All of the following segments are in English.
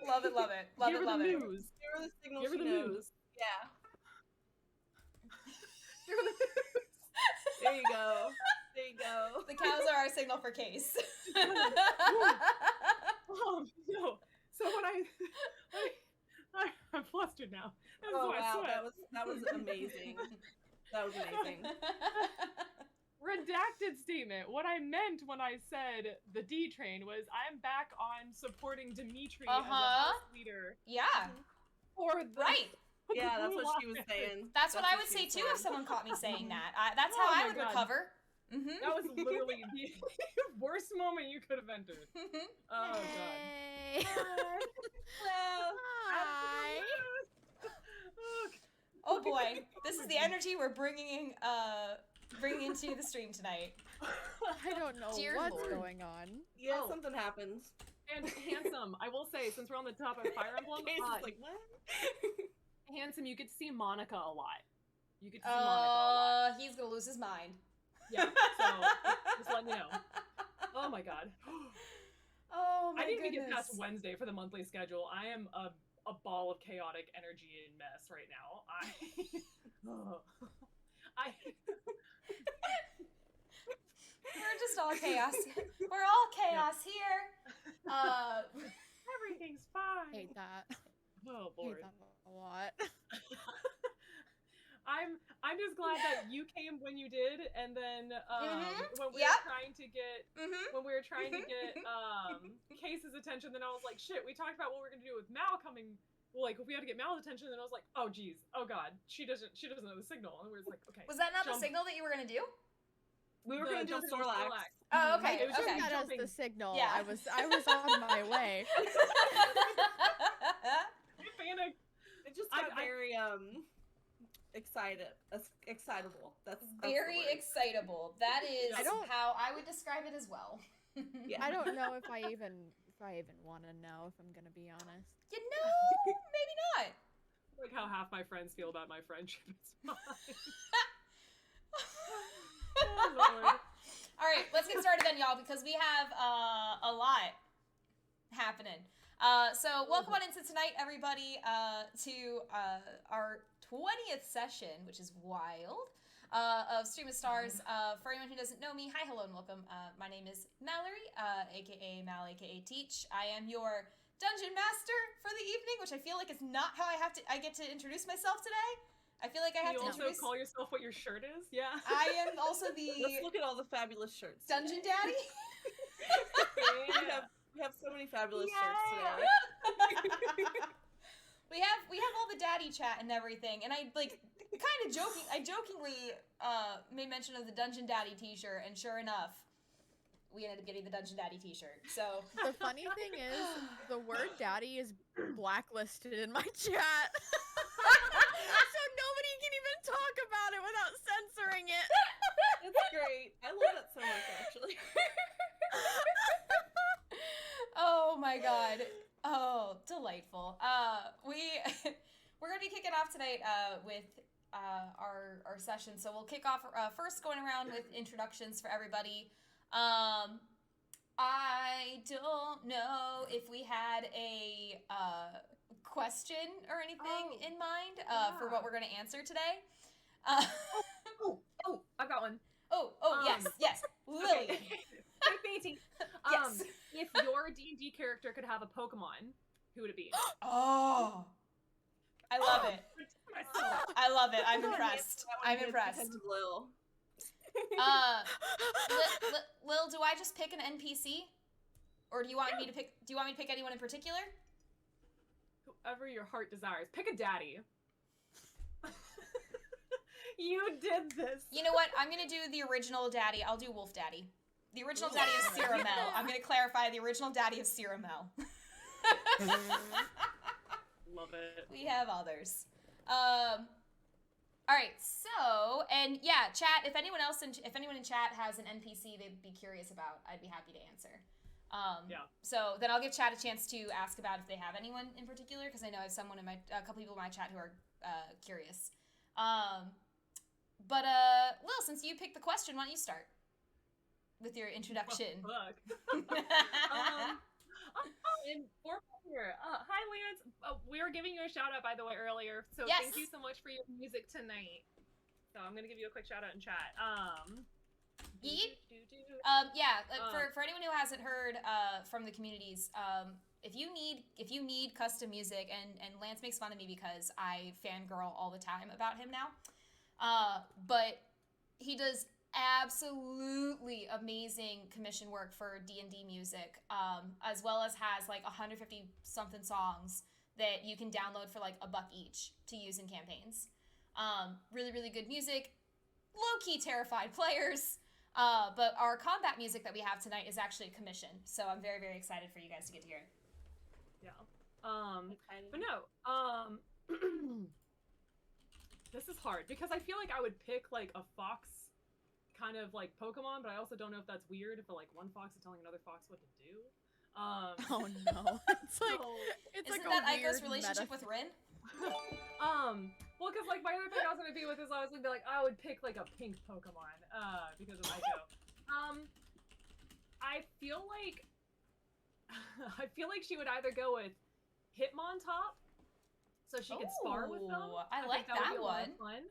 Love it, love it. Love Give it, her love the it. news. Give her the signal Give her she the knows. news. Yeah. Give her the news. There you go. There you go. The cows are our signal for Case. No. So when I'm flustered now. This is Oh why I wow, sweat. that was amazing. That was amazing. Redacted statement. What I meant when I said the D train was I'm back on supporting Dimitri as a house leader. Yeah. For the, Right. Yeah, that's what she was saying. That's what I would say too if someone caught me saying that. That's Oh how my I would God. recover. That was literally the worst moment you could have entered. Oh God. Hey. Hello. Hi. Oh boy, this is the energy we're bringing into the stream tonight. I don't know Dear what's Lord. going on. Yeah, Oh. something happens. And Handsome, I will say, since we're on the top of Fire Emblem, Case is like, what? Handsome, you get to see Monica a lot. You get to see Monica a lot. He's gonna lose his mind. Yeah, so just letting you know. Oh my God. Oh my I didn't even goodness. get past Wednesday for the monthly schedule. I am a ball of chaotic energy and mess right now. We're just all chaos. We're all chaos here. Everything's fine. Hate that. Oh Hate Lord. that a lot. I'm just glad that you came when you did, and then when we Yep. were trying to get Case's attention, then I was like, shit, we talked about what we're gonna do with Mal coming. Well, like if we had to get Mal's attention, then I was like, oh geez, oh God, she doesn't know the signal, and we were like, okay. Was that not the jump. signal that you were gonna do? We were The gonna do a jumping on Snorlax. Oh, okay. It was Okay. That as jumping. the signal. Yeah. I was on my way. I panicked. It just got very excitable. That's Very the word. excitable. That is I don't- how I would describe it as well. Yeah. I don't know if I even want to know, if I'm gonna be honest. You know, maybe not. Like how half my friends feel about my friendship. It's fine. Oh, Lord. All right, let's get started then, y'all, because we have a lot happening. So welcome on into tonight, everybody, to our 20th session, which is wild, of Stream of Stars. For anyone who doesn't know me, hi, hello, and welcome. My name is Mallory, aka Mal, aka Teach. I am your dungeon master for the evening, which I feel like is not how I get to introduce myself today. I feel like I have You to also introduce. call yourself what your shirt is? Yeah. I am also the Let's look at all the fabulous shirts. dungeon daddy. We have so many fabulous shirts today. we have all the daddy chat and everything, and I jokingly made mention of the Dungeon Daddy t-shirt, and sure enough, we ended up getting the Dungeon Daddy t-shirt. So The funny thing is, the word daddy is blacklisted in my chat. So nobody can even talk about it without censoring it. It's great. I love it so much, actually. oh my god. Oh, delightful. We're gonna be kicking off tonight with our session. So we'll kick off first going around with introductions for everybody. I don't know if we had a question or anything in mind for what we're gonna answer today. Oh, I've got one. Yes, Lily. Okay. Hi, Beatty. Yes. If your D&D character could have a Pokemon, who would it be? Oh, I love it. I love it. I'm impressed. I'm impressed. Because of Lil. Lil, do I just pick an NPC, or do you want me to pick? Do you want me to pick anyone in particular? Whoever your heart desires. Pick a daddy. You did this. You know what? I'm gonna do the original daddy. I'll do Wolf Daddy. The original daddy is Sirumel. I'm gonna clarify. The original daddy is Sirumel. Love it. We have others. All right. So, and yeah, chat. If anyone in chat has an NPC they'd be curious about, I'd be happy to answer. Yeah. So then I'll give chat a chance to ask about if they have anyone in particular, because I know I have a couple people in my chat who are curious. But Lil, since you picked the question, why don't you start with your introduction? Fuck. And for here, hi a shout out, by the way, earlier. So Yes. thank you so much for your music tonight. So I'm gonna give you a quick shout out in chat. Yeet. For anyone who hasn't heard from the communities, if you need custom music, and Lance makes fun of me because I fangirl all the time about him now, but he does absolutely amazing commission work for D&D music, as well as has like 150 something songs that you can download for like $1 each to use in campaigns. Really, really good music. Low-key terrified players. But our combat music that we have tonight is actually a commission, so I'm very, very excited for you guys to get to hear it. Yeah. But no. This is hard because I feel like I would pick like a fox kind of like Pokemon, but I also don't know if that's weird if like one fox is telling another fox what to do. Oh no. It's like it's Isn't like that a Aiko's weird relationship meta- with Rin? Well, because like my other thing I was gonna be with is I was gonna be like I would pick like a pink Pokemon, because of Aiko. I feel like she would either go with Hitmontop, so she could spar with them. I like think that would be a lot one.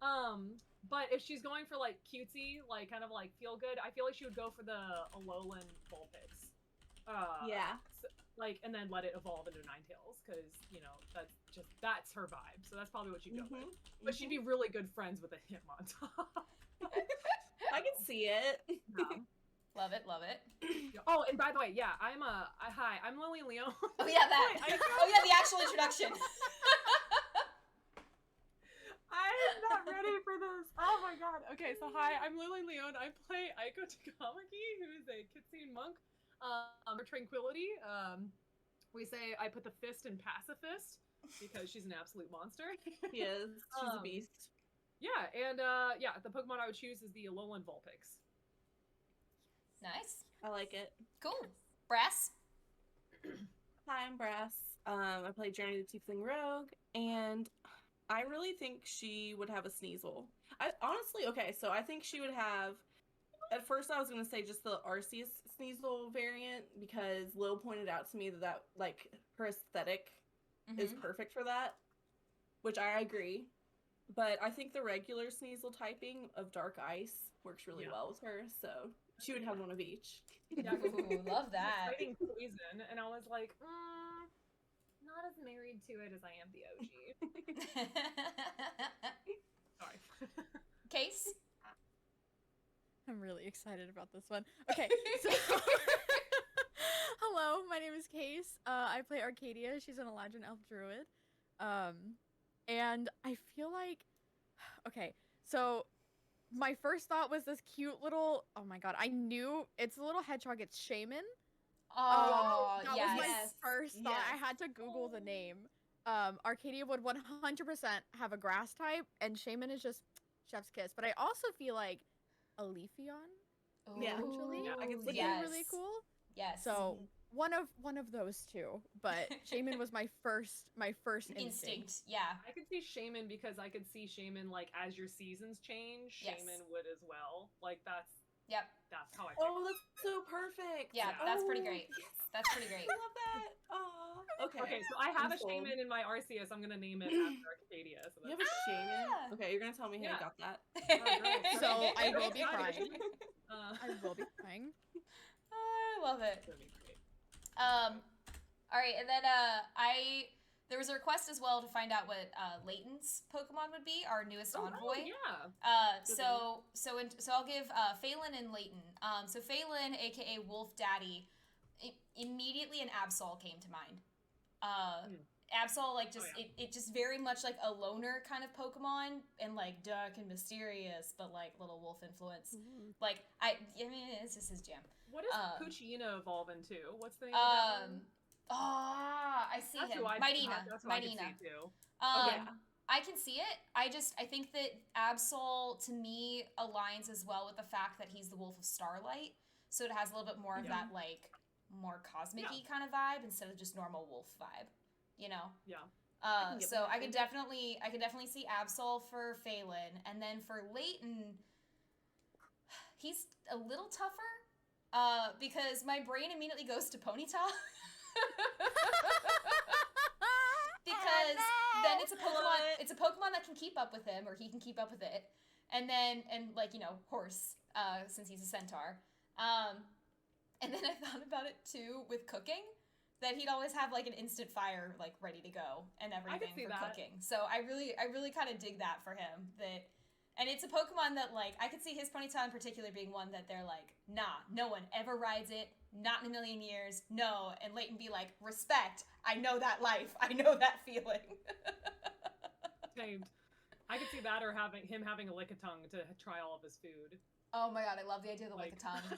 of fun. But if she's going for like cutesy, like kind of like feel good, I feel like she would go for the Alolan Vulpix. Yeah. So, like, and then let it evolve into Ninetales, because you know that's her vibe. So that's probably what she'd go with. But she'd be really good friends with a Hitmontop. I can see it. Yeah. Love it, love it. Oh, and by the way, yeah, hi, I'm Lily Leon. Oh yeah, that. Oh yeah, the actual introduction. I'm not ready for this. Oh my god. Okay, so hi, I'm Lily Leon. I play Aiko Takamaki, who is a Kitsune monk. For tranquility, we say I put the fist in pacifist because she's an absolute monster. She is. She's a beast. Yeah, and the Pokemon I would choose is the Alolan Vulpix. Nice. I like it. Cool. Brass. Hi, I'm Brass. I play Journey the Tiefling Rogue, and I really think she would have a Sneasel. So I think she would have. At first, I was gonna say just the Arceus Sneasel variant because Lil pointed out to me that like her aesthetic is perfect for that, which I agree. But I think the regular Sneasel typing of Dark Ice works really well with her, so she would have one of each. Yeah, Ooh, love that. Fighting Poison, and I was like, not as married to it as I am the OG. Sorry. Case. I'm really excited about this one. Okay, so hello, my name is Case. I play Arcadia. She's an Eladrin Elf Druid. And I feel like, okay, so my first thought was this cute little, oh my god, I knew it's a little hedgehog. It's Shaman. Oh, that yes. was my first thought. I Yes. had to Google the name. Arcadia would 100% have a grass type, and Shaman is just chef's kiss. But I also feel like a Leafeon Yeah. potentially Yeah, I can would see be yes. really cool. Yes. So one of those two, but Shaman was my first instinct. Yeah. I could see Shaman because I could see Shaman like as your seasons change, Yes. Shaman would as well. Like that's Yep. how I think. Oh, that's so perfect. Yeah, Yeah. that's pretty great. Yes. That's pretty great. I love that. Aw. Okay. Okay, so I have I'm a sold. Shaman in my Arceus. I'm gonna name it after Arcadia. So You have that's a Shaman? Ah! Okay, you're gonna tell me how Yeah. you got that. great. So I will be Excited. crying. uh, I will be crying. I love it. it's gonna be great. All right, and then there was a request as well to find out what Leighton's Pokemon would be, our newest envoy. Yeah. So I'll give Phelan and Leighton. So Phelan, aka Wolf Daddy, immediately an Absol came to mind. Absol, like, just it just very much like a loner kind of Pokemon, and like dark and mysterious, but like little wolf influence. Like I mean, it's just his jam. What does Puccina evolve into? What's the name of that one? I see That's him. who I Midina. That's who I can Midina. see too. Yeah. I can see it. I think that Absol to me aligns as well with the fact that he's the Wolf of Starlight, so it has a little bit more of that like more cosmic-y kind of vibe instead of just normal wolf vibe, you know? Yeah. So I could definitely see Absol for Phelan, and then for Leighton, he's a little tougher, because my brain immediately goes to Ponyta. because then it's a Pokemon. What? It's a Pokemon that can keep up with him, or he can keep up with it. And then, like, you know, horse, since he's a centaur. And then I thought about it too with cooking, that he'd always have like an instant fire like ready to go and everything for cooking. So I really kind of dig that for him. And it's a Pokemon that, like, I could see his Ponyta in particular being one that they're like, nah, no one ever rides it, not in a million years, no. And Leighton be like, respect, I know that life, I know that feeling. Tamed. I could see that, or him having a Lickitung to try all of his food. Oh my god, I love the idea of the Lickitung.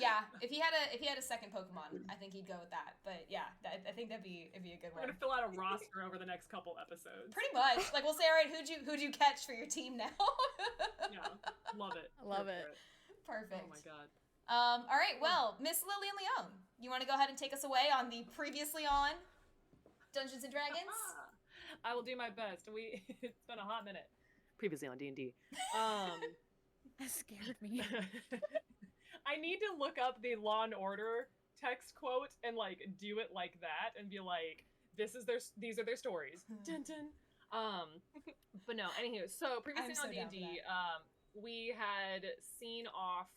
Yeah, if he had a second Pokemon, I think he'd go with that. But yeah, I think it'd be a good one. We're gonna fill out a roster over the next couple episodes. Pretty much. Like, we'll say, all right, who'd you catch for your team now? Yeah, love it. I love it. Perfect. Oh my god. All right, well, Miss Lillian Leone, you want to go ahead and take us away on the previously on Dungeons and Dragons? I will do my best. It's been a hot minute. Previously on D&D. That scared me. I need to look up the Law and Order text quote and like do it like that and be like, these are their stories. Dun, dun. But no, anywho, so previously on D&D, we had seen off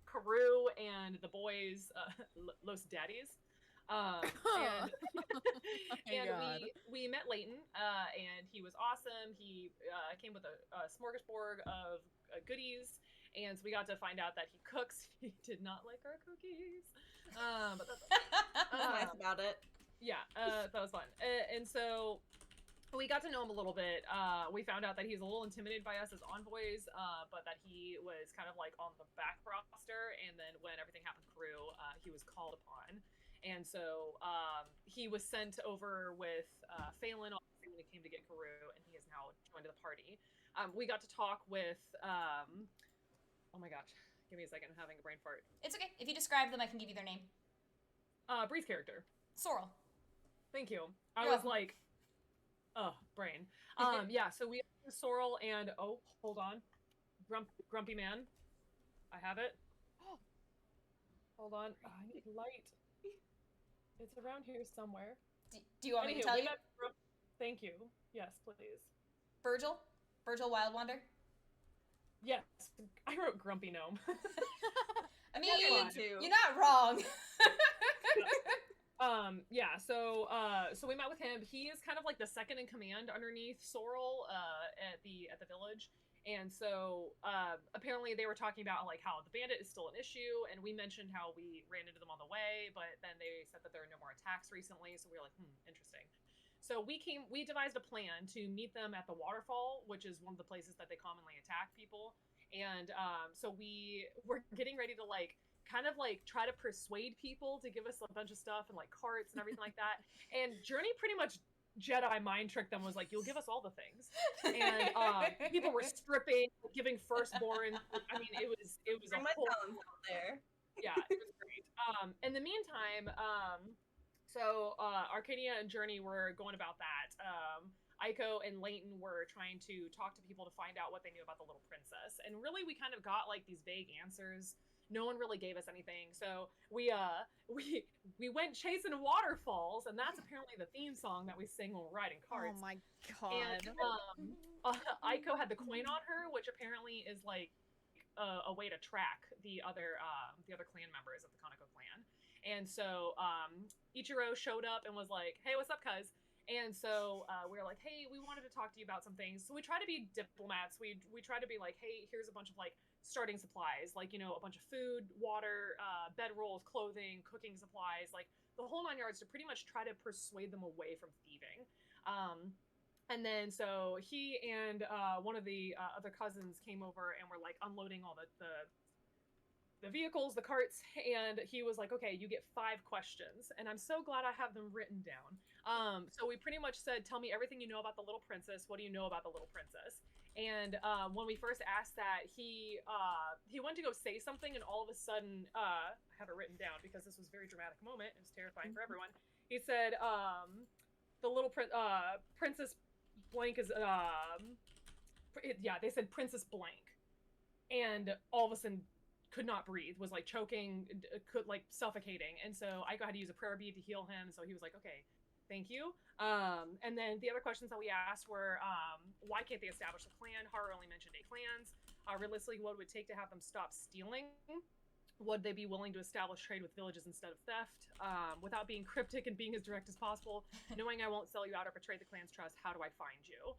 Karoo and the boys, Los Daddies. We met Leighton, and he was awesome. He came with a smorgasbord of goodies, and so we got to find out that he cooks. He did not like our cookies, but that's nice about it. Yeah, that was fun. And so we got to know him a little bit. We found out that he's a little intimidated by us as envoys, but that he was kind of like on the back roster, and then when everything happened to Karoo, he was called upon. And so he was sent over with Phelan when he came to get Karoo, and he has now joined the party. We got to talk with, oh my gosh, give me a second, I'm having a brain fart. It's okay. If you describe them, I can give you their name. Bree's character. Sorrel. Thank you. I was like, oh, brain. Yeah, so we have Sorrel and, oh, hold on. Grumpy Man. I have it. Hold on. Oh, I need light. It's around here somewhere. Do you want me to tell you? Thank you. Yes, please. Virgil Wild Wander. Yes, I wrote Grumpy Gnome. I mean, you're not wrong. Yeah, so we met with him. He is kind of like the second in command underneath Sorrel at the village. And so apparently they were talking about like how the bandit is still an issue, and we mentioned how we ran into them on the way, but then they said that there are no more attacks recently, so we were like, interesting. So we devised a plan to meet them at the waterfall, which is one of the places that they commonly attack people. And so we were getting ready to like kind of like try to persuade people to give us a bunch of stuff and like carts and everything like that. And Journey pretty much Jedi mind tricked them, was like, you'll give us all the things. And people were stripping, giving firstborn. I mean, it was a whole out there. Yeah, it was great. In the meantime, so Arcadia and Journey were going about that. Aiko and Leighton were trying to talk to people to find out what they knew about the little princess. And really we kind of got like these vague answers. No one really gave us anything. So we went chasing waterfalls, and that's apparently the theme song that we sing when we're riding carts. Oh my god. And Aiko had the coin on her, which apparently is like a way to track the other clan members of the Kaneko clan. And so Ichiro showed up and was like, hey, what's up, cuz? And so we were like, hey, we wanted to talk to you about some things. So we try to be diplomats. We try to be like, hey, here's a bunch of like starting supplies, like, you know, a bunch of food, water, bedrolls, clothing, cooking supplies, like the whole 9 yards, to pretty much try to persuade them away from thieving. And then so he and one of the other cousins came over and were like unloading all the vehicles, the carts, and he was like, okay, you get 5 questions. And I'm so glad I have them written down. So we pretty much said, tell me everything you know about the little princess. What do you know about the little princess? And when we first asked that, he went to go say something, and all of a sudden, I have it written down because this was a very dramatic moment. It was terrifying for everyone. He said, the little princess blank is, they said Princess blank. And all of a sudden, could not breathe, was like choking, like suffocating. And so Aiko had to use a prayer bead to heal him. So he was like, okay, Thank you. And then the other questions that we asked were, why can't they establish a clan? Har only mentioned 8 clans. Realistically, what would it take to have them stop stealing? Would they be willing to establish trade with villages instead of theft? Without being cryptic and being as direct as possible, knowing I won't sell you out or betray the clan's trust, how do I find you?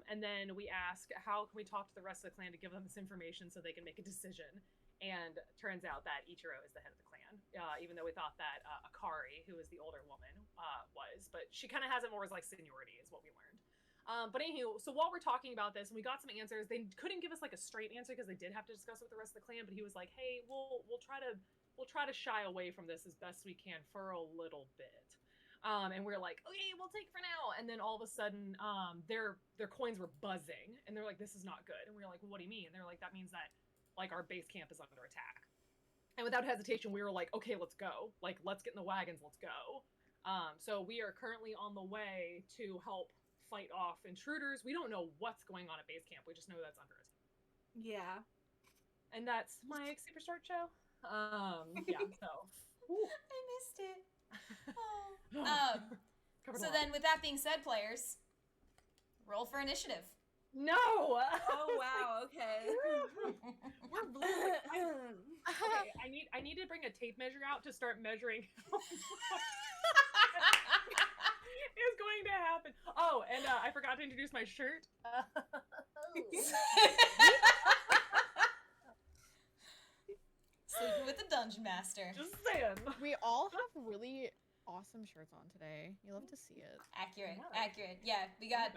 And then we ask, how can we talk to the rest of the clan to give them this information so they can make a decision? And turns out that Ichiro is the head of the clan, even though we thought that Akari, who is the older woman, was. But she kind of has it more as like seniority is what we learned. But anywho, so while we're talking about this, and we got some answers, they couldn't give us like a straight answer because they did have to discuss it with the rest of the clan. But he was like, "Hey, we'll try to shy away from this as best we can for a little bit." And we're like, "Okay, we'll take it for now." And then all of a sudden, their coins were buzzing, and they're like, "This is not good." And we were like, well, "What do you mean?" And they're like, "That means that like our base camp is under attack." And without hesitation, we were like, "Okay, let's go. Like, let's get in the wagons. Let's go." So we are currently on the way to help fight off intruders. We don't know what's going on at base camp. We just know that's under attack. Yeah. And that's my super short show. Yeah. So. I missed it. Oh. So then, with that being said, players, roll for initiative. No. Oh wow. Okay. We're blue. Okay, I need to bring a tape measure out to start measuring. Is going to happen. Oh, and I forgot to introduce my shirt. Sleeping with the Dungeon Master. Just saying. We all have really awesome shirts on today. You love to see it. Accurate, Yeah. accurate. Yeah, we got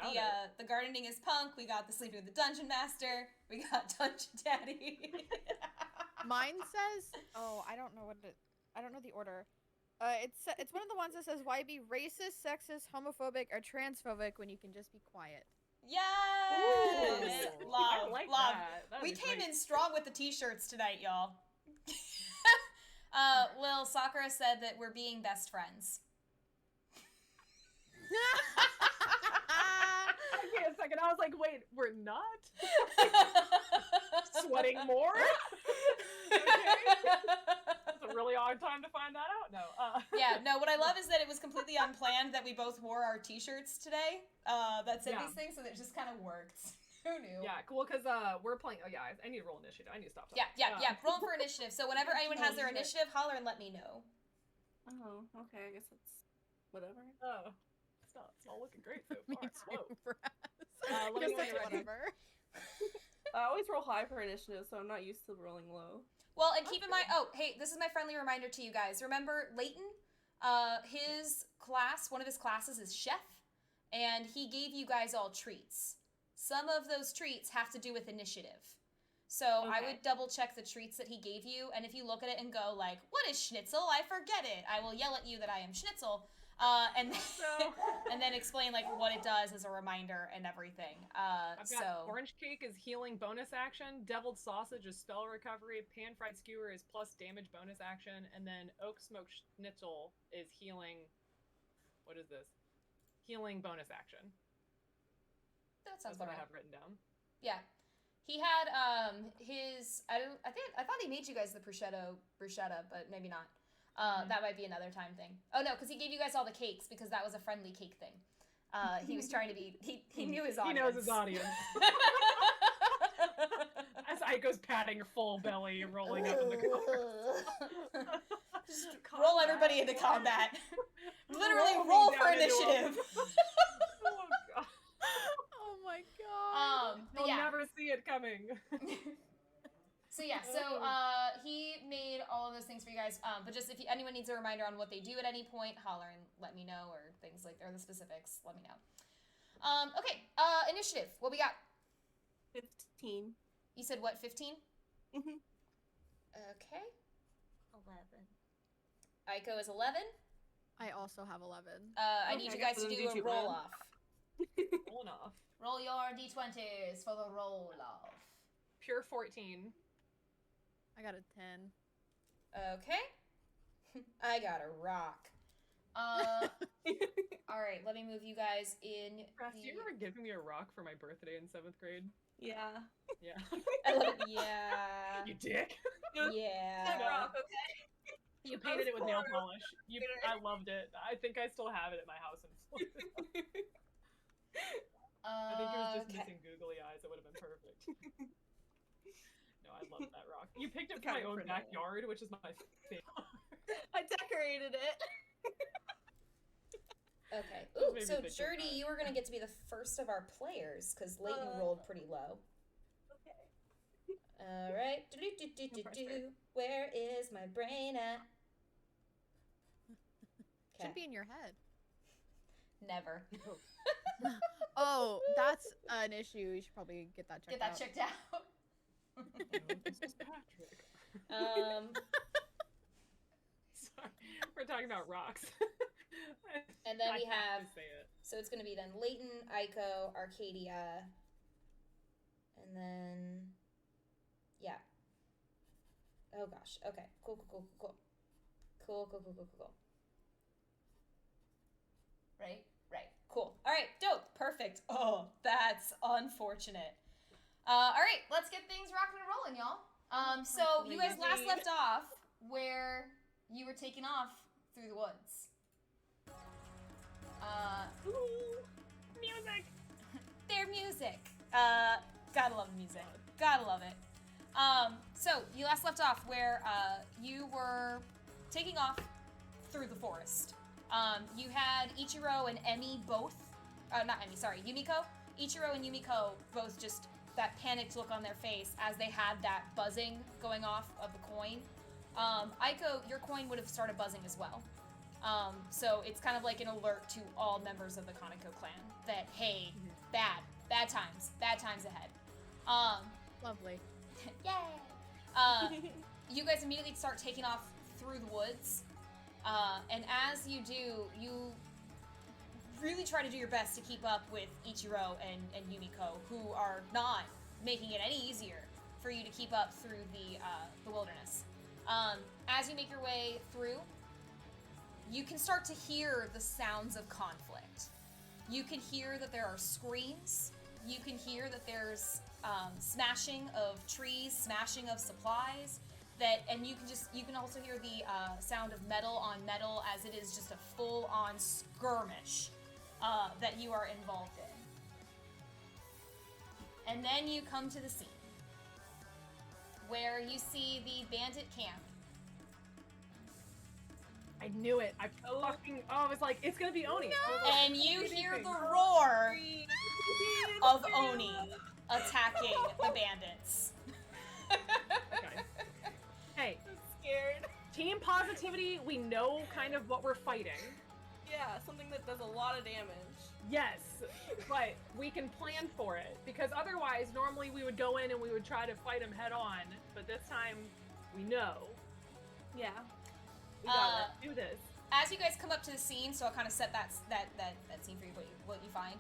the gardening is punk. We got the sleeping with the Dungeon Master. We got Dungeon Daddy. Mine says, oh, I don't know the order. It's one of the ones that says, why be racist, sexist, homophobic, or transphobic when you can just be quiet? Yes! Ooh. Love, I like love. that. We came in strong with the t-shirts tonight, y'all. Lil Sakura said that we're being best friends. Wait a second. I was like, wait, we're not? Sweating more? Okay. It's a really odd time to find that out. No. Yeah, no, what I love is that it was completely unplanned that we both wore our t-shirts today that said these things, so that it just kind of worked. Who knew? Yeah, cool, because we're playing. Oh, yeah, I need to roll initiative. I need to stop talking. Yeah. Roll for initiative. So whenever anyone has their initiative, holler and let me know. Oh, okay. I guess it's whatever. Oh, it's not looking great so Me far. too, Whoa. Braz. Let me Just know like when you're ready. whatever. I always roll high for initiative, so I'm not used to rolling low. Well, and keep in mind, hey, this is my friendly reminder to you guys. Remember Leighton? His class, one of his classes is chef, and he gave you guys all treats. Some of those treats have to do with initiative. So I would double check the treats that he gave you, and if you look at it and go like, what is schnitzel? I forget it. I will yell at you that I am schnitzel, and then explain like what it does as a reminder and everything. I've got orange cake is healing bonus action, deviled sausage is spell recovery, pan fried skewer is plus damage bonus action, and then oak smoked schnitzel is healing. What is this? Healing bonus action. That sounds That's what about I right. have written down. Yeah. He had his I thought he made you guys the bruschetta, but maybe not. That might be another time thing. Oh no, because he gave you guys all the cakes because that was a friendly cake thing. He was trying to be he knew his audience. He knows his audience. As Aiko's patting her full belly and rolling up in the car. Just roll everybody into combat. Literally roll for initiative. Oh god. Oh my god. But You'll yeah. never see it coming. So he made all of those things for you guys. But just if anyone needs a reminder on what they do at any point, holler and let me know, or things like, or the specifics, let me know. Okay. Initiative. What we got? 15. You said what? 15? Mhm. Okay. 11. Aiko is 11. I also have 11. I Okay, need I you guess guys to then do do a you, roll man. off. Rolling off. Roll your d20s for the roll off. Pure 14. I got a 10. Okay. I got a rock. All right, let me move you guys in. Cass, do you remember giving me a rock for my birthday in 7th grade? Yeah. Yeah. I love it. Yeah. You dick. Yeah. Rock, okay. You painted it with nail polish. I loved it. I think I still have it at my house in Florida. I think it was just missing googly eyes. It would have been perfect. No, I love that rock. You picked it from my own backyard, which is my favorite. I decorated it. Okay. Ooh, so Jordy, you were gonna get to be the first of our players because Leighton rolled pretty low. Okay. All right. Where is my brain at? Should be in your head. Never. Oh, that's an issue. You should probably get that checked out. Checked out. No, this is Patrick. Sorry, we're talking about rocks. And then we have to say it. So it's gonna be then Leighton, Aiko, Arcadia, and then yeah. Oh gosh. Okay. Cool. Right. Cool. All right. Dope. Perfect. Oh, that's unfortunate. All right. Let's get things rocking and rolling, y'all. So you guys last left off where you were taking off through the woods. Music. Their music. Gotta love the music. Gotta love it. So you last left off where you were taking off through the forest. You had Ichiro and Emi both, Yumiko. Ichiro and Yumiko both just that panicked look on their face as they had that buzzing going off of the coin. Aiko, your coin would have started buzzing as well. So it's kind of like an alert to all members of the Kaneko clan that, hey, bad times ahead. Lovely. Yay! You guys immediately start taking off through the woods. And as you do, you really try to do your best to keep up with Ichiro and Yumiko, who are not making it any easier for you to keep up through the wilderness. As you make your way through, you can start to hear the sounds of conflict. You can hear that there are screams. You can hear that there's smashing of trees, smashing of supplies. And you can also hear the sound of metal on metal as it is just a full-on skirmish that you are involved in. And then you come to the scene where you see the bandit camp. I knew it. I was like, it's gonna be Oni. No! And you hear the roar of Oni attacking the bandits. Okay. Hey, I'm scared. Team positivity, we know kind of what we're fighting. Yeah, something that does a lot of damage. Yes, but we can plan for it, because otherwise, normally we would go in and we would try to fight them head on, but this time, we know. Yeah. We gotta do this. As you guys come up to the scene, so I'll kind of set that scene for you, what you find.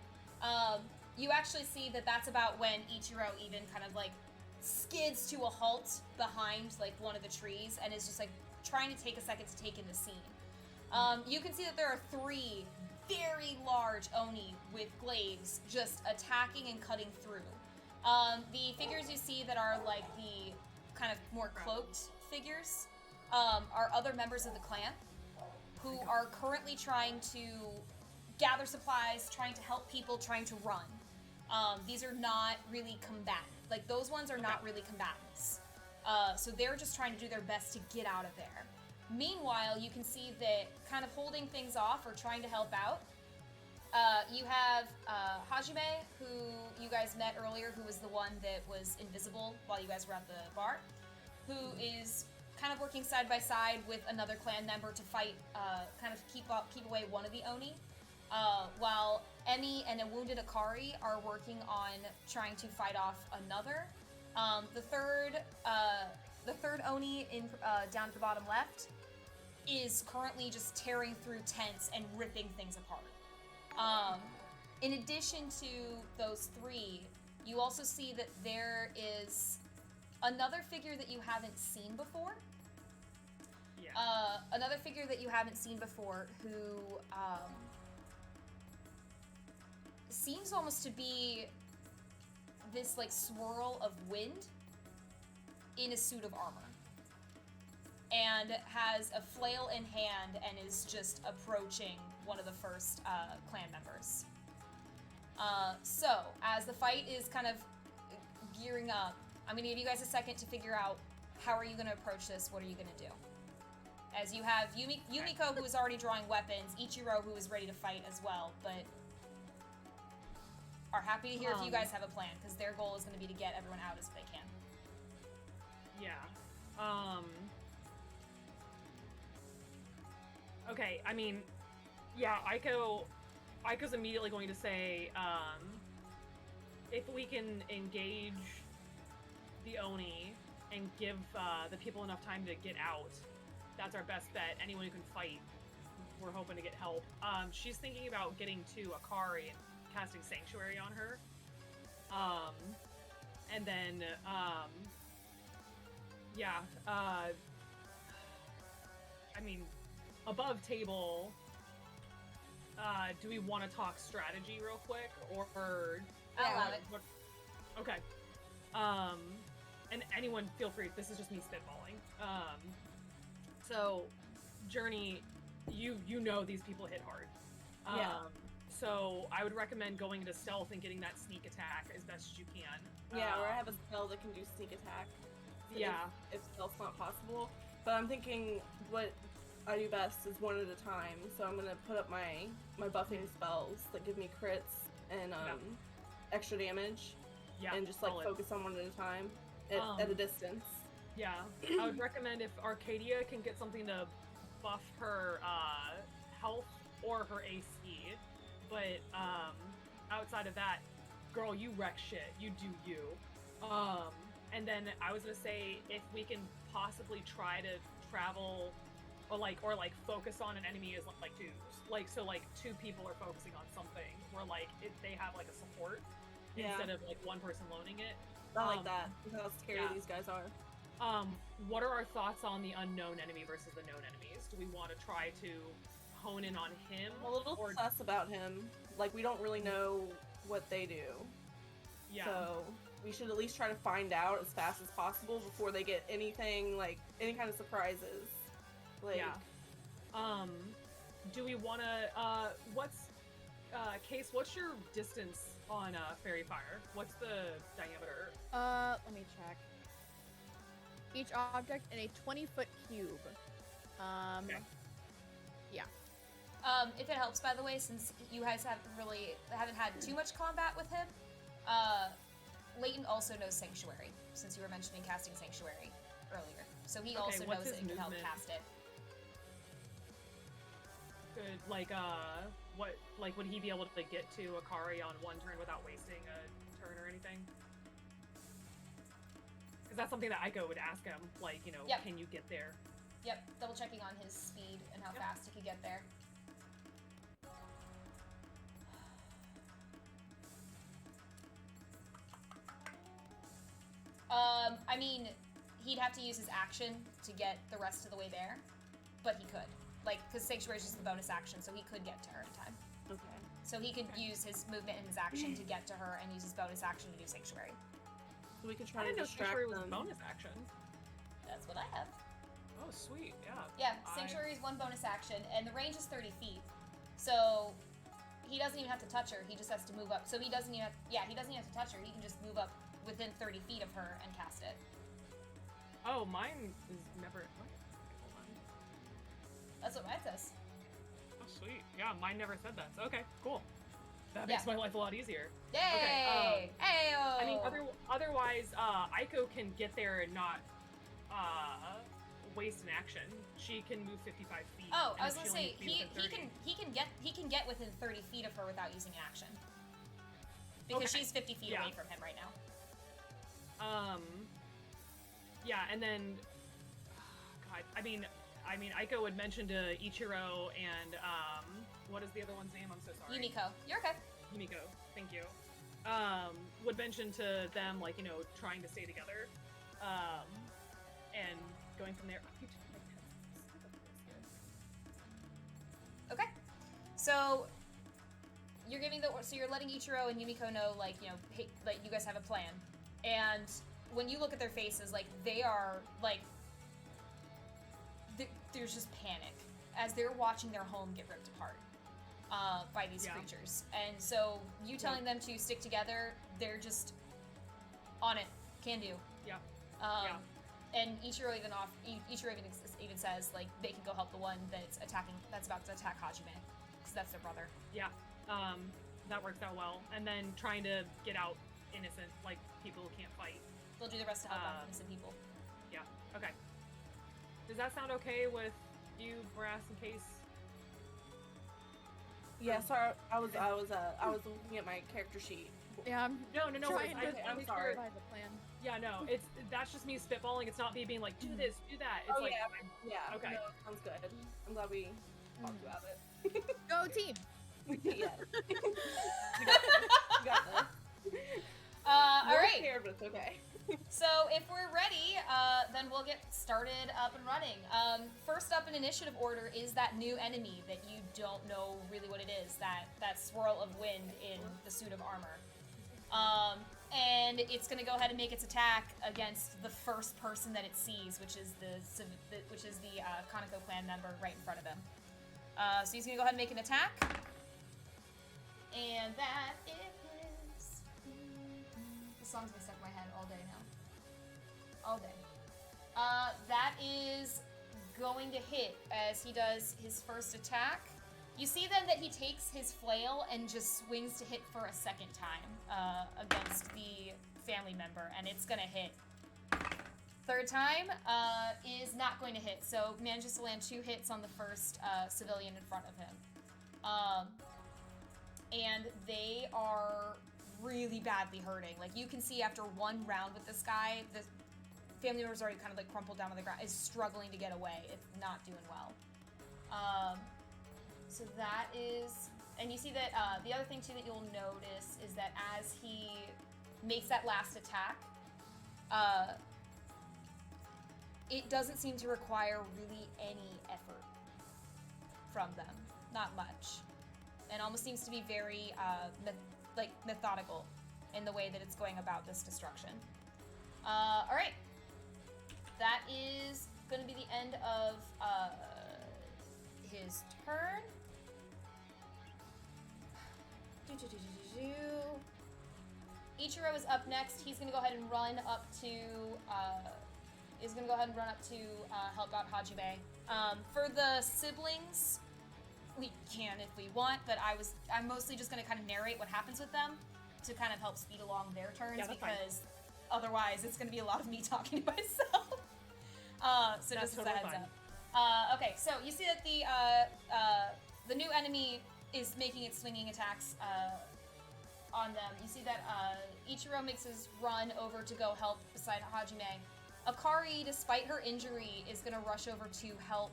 You actually see that that's about when Ichiro even kind of like skids to a halt behind like one of the trees and is just like trying to take a second to take in the scene. You can see that there are 3 very large Oni with glaives just attacking and cutting through. The figures you see that are like the kind of more cloaked figures are other members of the clan who are currently trying to gather supplies, trying to help people, trying to run. These are not really combatant. Like, those ones are not really combatants. So they're just trying to do their best to get out of there. Meanwhile, you can see that kind of holding things off or trying to help out, you have Hajime, who you guys met earlier, who was the one that was invisible while you guys were at the bar, who is kind of working side by side with another clan member to fight, kind of keep away one of the Oni, while Emi and a wounded Akari are working on trying to fight off another. The third Oni in down at the bottom left is currently just tearing through tents and ripping things apart. In addition to those 3, you also see that there is another figure that you haven't seen before. Yeah. Another figure that you haven't seen before who seems almost to be this like swirl of wind in a suit of armor. and has a flail in hand and is just approaching one of the first clan members. So, as the fight is kind of gearing up, I'm going to give you guys a second to figure out how are you going to approach this, what are you going to do? As you have Yumiko, who is already drawing weapons, Ichiro, who is ready to fight as well, but are happy to hear if you guys have a plan, because their goal is going to be to get everyone out as they can. Yeah. Okay, I mean, yeah, Aiko's immediately going to say, if we can engage the Oni and give the people enough time to get out, that's our best bet. Anyone who can fight, we're hoping to get help. She's thinking about getting to Akari and casting Sanctuary on her. And then, yeah, I mean, above table, do we want to talk strategy real quick, or I'll allow it. Okay. And anyone feel free, this is just me spitballing. So, Journey, you know these people hit hard. Yeah. So I would recommend going into stealth and getting that sneak attack as best as you can. Yeah, or I have a spell that can do sneak attack. Yeah. If stealth's not possible. But I'm thinking what I do best is one at a time. So I'm gonna put up my buffing spells that give me crits and extra damage. Yeah. And just like solid. focus on one at a time at a distance. Yeah. I would recommend if Arcadia can get something to buff her health or her AC. But outside of that, girl, you wreck shit. You do you. And then I was gonna say if we can possibly try to travel or focus on an enemy as like twos. So two people are focusing on something where they have like a support instead of like one person loaning it. I like that. That's how scary these guys are. What are our thoughts on the unknown enemy versus the known enemies? Do we want to try to hone in on him? I'm a little sus about him. Like, we don't really know what they do. Yeah. So we should at least try to find out as fast as possible before they get anything, like, any kind of surprises. Like, yeah. Do we want to, Case, what's your distance on Fairy Fire? What's the diameter? Let me check. Each object in a 20-foot cube. Okay. Yeah. If it helps, by the way, since you guys haven't had too much combat with him, Leighton also knows Sanctuary, since you were mentioning casting Sanctuary earlier. So he also knows that he can help cast it. Good. Would he be able to get to Akari on one turn without wasting a turn or anything? Because that's something that Aiko would ask him, Yep. Can you get there? Yep, double checking on his speed and how fast he could get there. I mean, he'd have to use his action to get the rest of the way there, but he could. Because Sanctuary is just the bonus action, so he could get to her in time. okay. So he could use his movement and his action to get to her and use his bonus action to do Sanctuary. So we could I try to didn't know distract Sanctuary was a them. bonus action. That's what I have. Oh, sweet. Yeah. Yeah, Sanctuary is one bonus action, and the range is 30 feet. So he doesn't even have to touch her. He just has to move up. So he doesn't even have, he doesn't even have to touch her. He can just move up within 30 feet of her and cast it. Oh, mine is never. What? Hold on. That's what mine says. Oh, sweet. Yeah, mine never said that. So, okay, cool. That makes my life a lot easier. Yay! Okay, Ayo! I mean, otherwise, Aiko can get there and not waste an action. She can move 55 feet. Oh, I and was if gonna she only say needs to be within 30 he can get within 30 feet of her without using an action. Because Okay. she's 50 feet away from him right now. Yeah, and then, God, I mean, Aiko would mention to Ichiro and what is the other one's name? I'm so sorry. Yumiko. You're okay. Yumiko, thank you. Would mention to them trying to stay together, and going from there. Okay. So you're you're letting Ichiro and Yumiko know, hey, you guys have a plan. And when you look at their faces, they are there's just panic as they're watching their home get ripped apart by these creatures. And so you telling them to stick together, they're just on it. Can do. Yeah. And Ichiro even says like they can go help the one that's about to attack Hajime, because that's their brother. Yeah. That works out well. And then trying to get out innocent, like people who can't fight. They'll do the rest to help out innocent people. Yeah. Okay. Does that sound okay with you, Brass? In case. Yeah. Sorry, I was looking at my character sheet. Yeah, I'm No. trying to I'm sorry. by the plan. Yeah, no. That's just me spitballing. It's not me being like, do this, do that. It's like, yeah. Okay. No, sounds good. I'm glad we talked about it. Go team! Yeah. You got this. All right. Scared, but it's okay. So if we're ready, then we'll get started up and running. First up in initiative order is that new enemy that you don't know really what it is, that swirl of wind in the suit of armor. And it's going to go ahead and make its attack against the first person that it sees, which is the Kaneko clan member right in front of him. So he's going to go ahead and make an attack. And that is... The song's been stuck in my head all day now. All day. That is going to hit as he does his first attack. You see then that he takes his flail and just swings to hit for a second time against the family member, and it's gonna hit. Third time is not going to hit, so manages to land 2 hits on the first civilian in front of him. And they are really badly hurting. Like, you can see after one round with this guy, the family member's already kind of like crumpled down on the ground, is struggling to get away. It's not doing well. So that is, and you see that the other thing too that you'll notice is that as he makes that last attack, it doesn't seem to require really any effort from them, not much, and almost seems to be very methodical in the way that it's going about this destruction. All right, that is going to be the end of his turn. Ichiro is up next. He's gonna go ahead and run up to help out Hajime. For the siblings, we can if we want, but I'm mostly just gonna kind of narrate what happens with them to kind of help speed along their turns, because otherwise it's gonna be a lot of me talking to myself. So that's just as a heads up. Okay, so you see that the new enemy is making its swinging attacks on them. You see that Ichiro makes his run over to go help beside Hajime. Akari, despite her injury, is going to rush over to help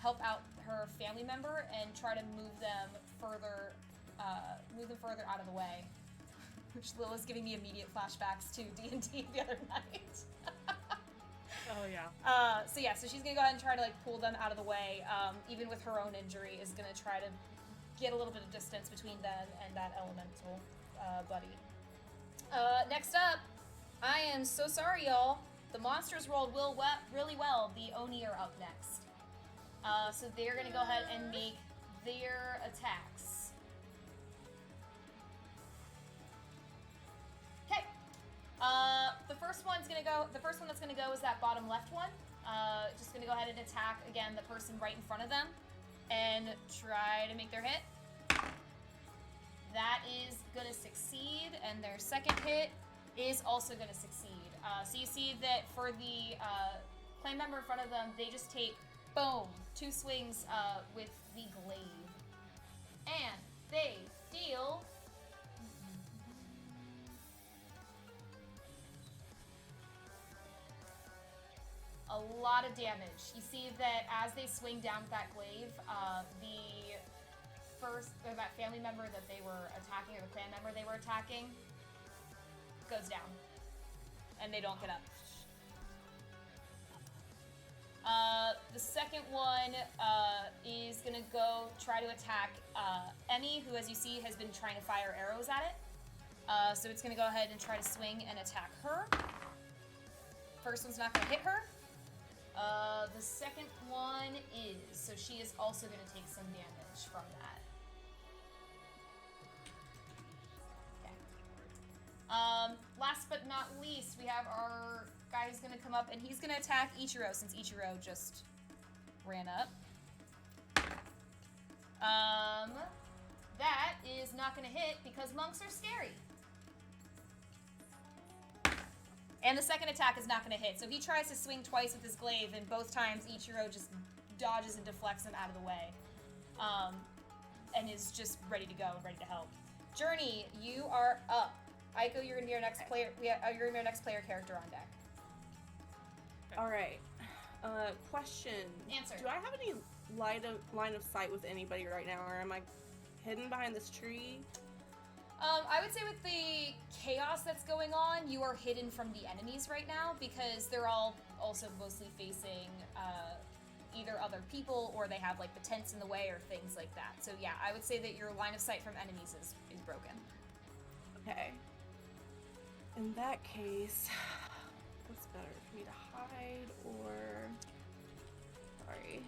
out her family member and try to move them further out of the way. Which Lila's giving me immediate flashbacks to D&D the other night. Oh yeah. So she's gonna go ahead and try to like pull them out of the way. Even with her own injury, is gonna try to get a little bit of distance between them and that elemental buddy. Next up, I am so sorry, y'all. The monsters rolled really well. The Oni are up next. So they're gonna go ahead and make their attacks. Okay. The first one that's gonna go is that bottom left one. Just gonna go ahead and attack again the person right in front of them and try to make their hit. That is gonna succeed, and their second hit is also gonna succeed. So you see that for the clan member in front of them, they just take, boom, 2 swings with the glaive. And they deal a lot of damage. You see that as they swing down with that glaive, that family member that they were attacking, or the clan member they were attacking, goes down. And they don't get up. The second one is gonna go try to attack Emmy, who, as you see, has been trying to fire arrows at it. So it's gonna go ahead and try to swing and attack her. First one's not gonna hit her. The second one is, so she is also going to take some damage from that. Okay. Last but not least, we have our guy who's going to come up, and he's going to attack Ichiro, since Ichiro just ran up. That is not going to hit, because monks are scary. And the second attack is not going to hit. So he tries to swing twice with his glaive, and both times Ichiro just dodges and deflects him out of the way. And is just ready to go, ready to help. Journey, you are up. Aiko, you're gonna be our next player. You're gonna be our next player character on deck. All right. Question. Answer. Do I have any line of sight with anybody right now, or am I hidden behind this tree? I would say with the chaos that's going on, you are hidden from the enemies right now, because they're all also mostly facing either other people, or they have like the tents in the way, or things like that. So yeah, I would say that your line of sight from enemies is broken. Okay. In that case, what's better for me to hide or... Sorry.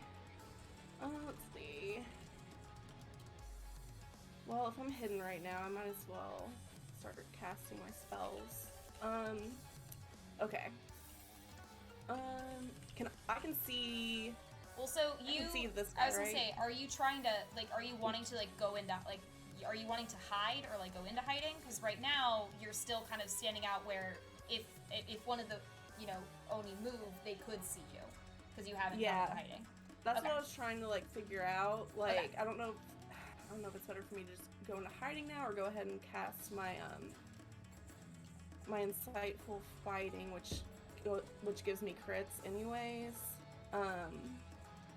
Let's see. Well, if I'm hidden right now, I might as well start casting my spells. Okay. I can see... Well, so I can see this guy, I was gonna right? say, are you trying to, like, are you wanting to, like, go into, like, are you wanting to hide or, like, go into hiding? Because right now, you're still kind of standing out where if one of the, you know, Oni moved, they could see you. Because you haven't gone into hiding. That's Okay. what I was trying to, like, figure out. Like, Okay. I don't know if it's better for me to just go into hiding now, or go ahead and cast my, my insightful fighting, which gives me crits anyways.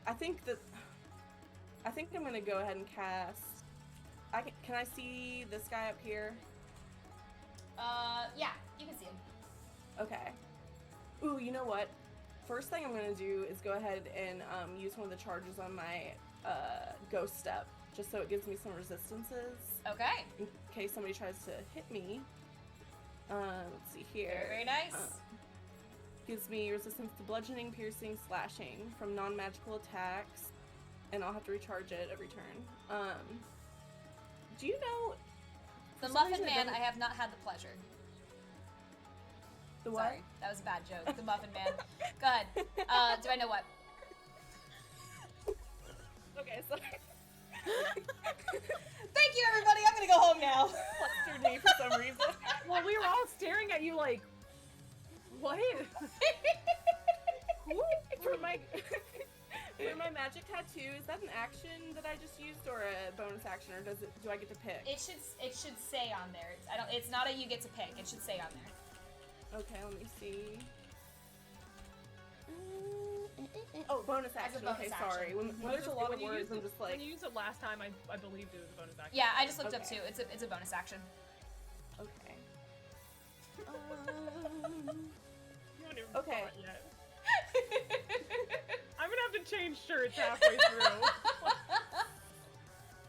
I think I'm gonna go ahead and cast. Can I see this guy up here? Yeah, you can see him. Okay. Ooh, you know what? First thing I'm gonna do is go ahead and use one of the charges on my ghost step, just so it gives me some resistances Okay. in case somebody tries to hit me. Let's see here. Very, very nice. Gives me resistance to bludgeoning, piercing, slashing from non-magical attacks, and I'll have to recharge it every turn. Do you know The for some Muffin reason Man, doesn't- I have not had the pleasure. the what? Sorry, that was a bad joke. The Muffin Man. Go ahead. Do I know what? Okay, sorry. Thank you, everybody. I'm gonna go home now. Flustered me for some reason. Well, we were all staring at you like, what? For my magic tattoo, is that an action that I just used, or a bonus action, or do I get to pick? It should say on there. It's not a you get to pick. It should say on there. Okay, let me see. Oh, bonus action. bonus Okay, action. sorry. When there's a lot of When you words, used I'm it- just like, When you used it last time, I believed it was a bonus action. Yeah, I just looked up Okay. too. It's a bonus action. okay. You haven't even Okay. thought yet. I'm gonna have to change shirts halfway through.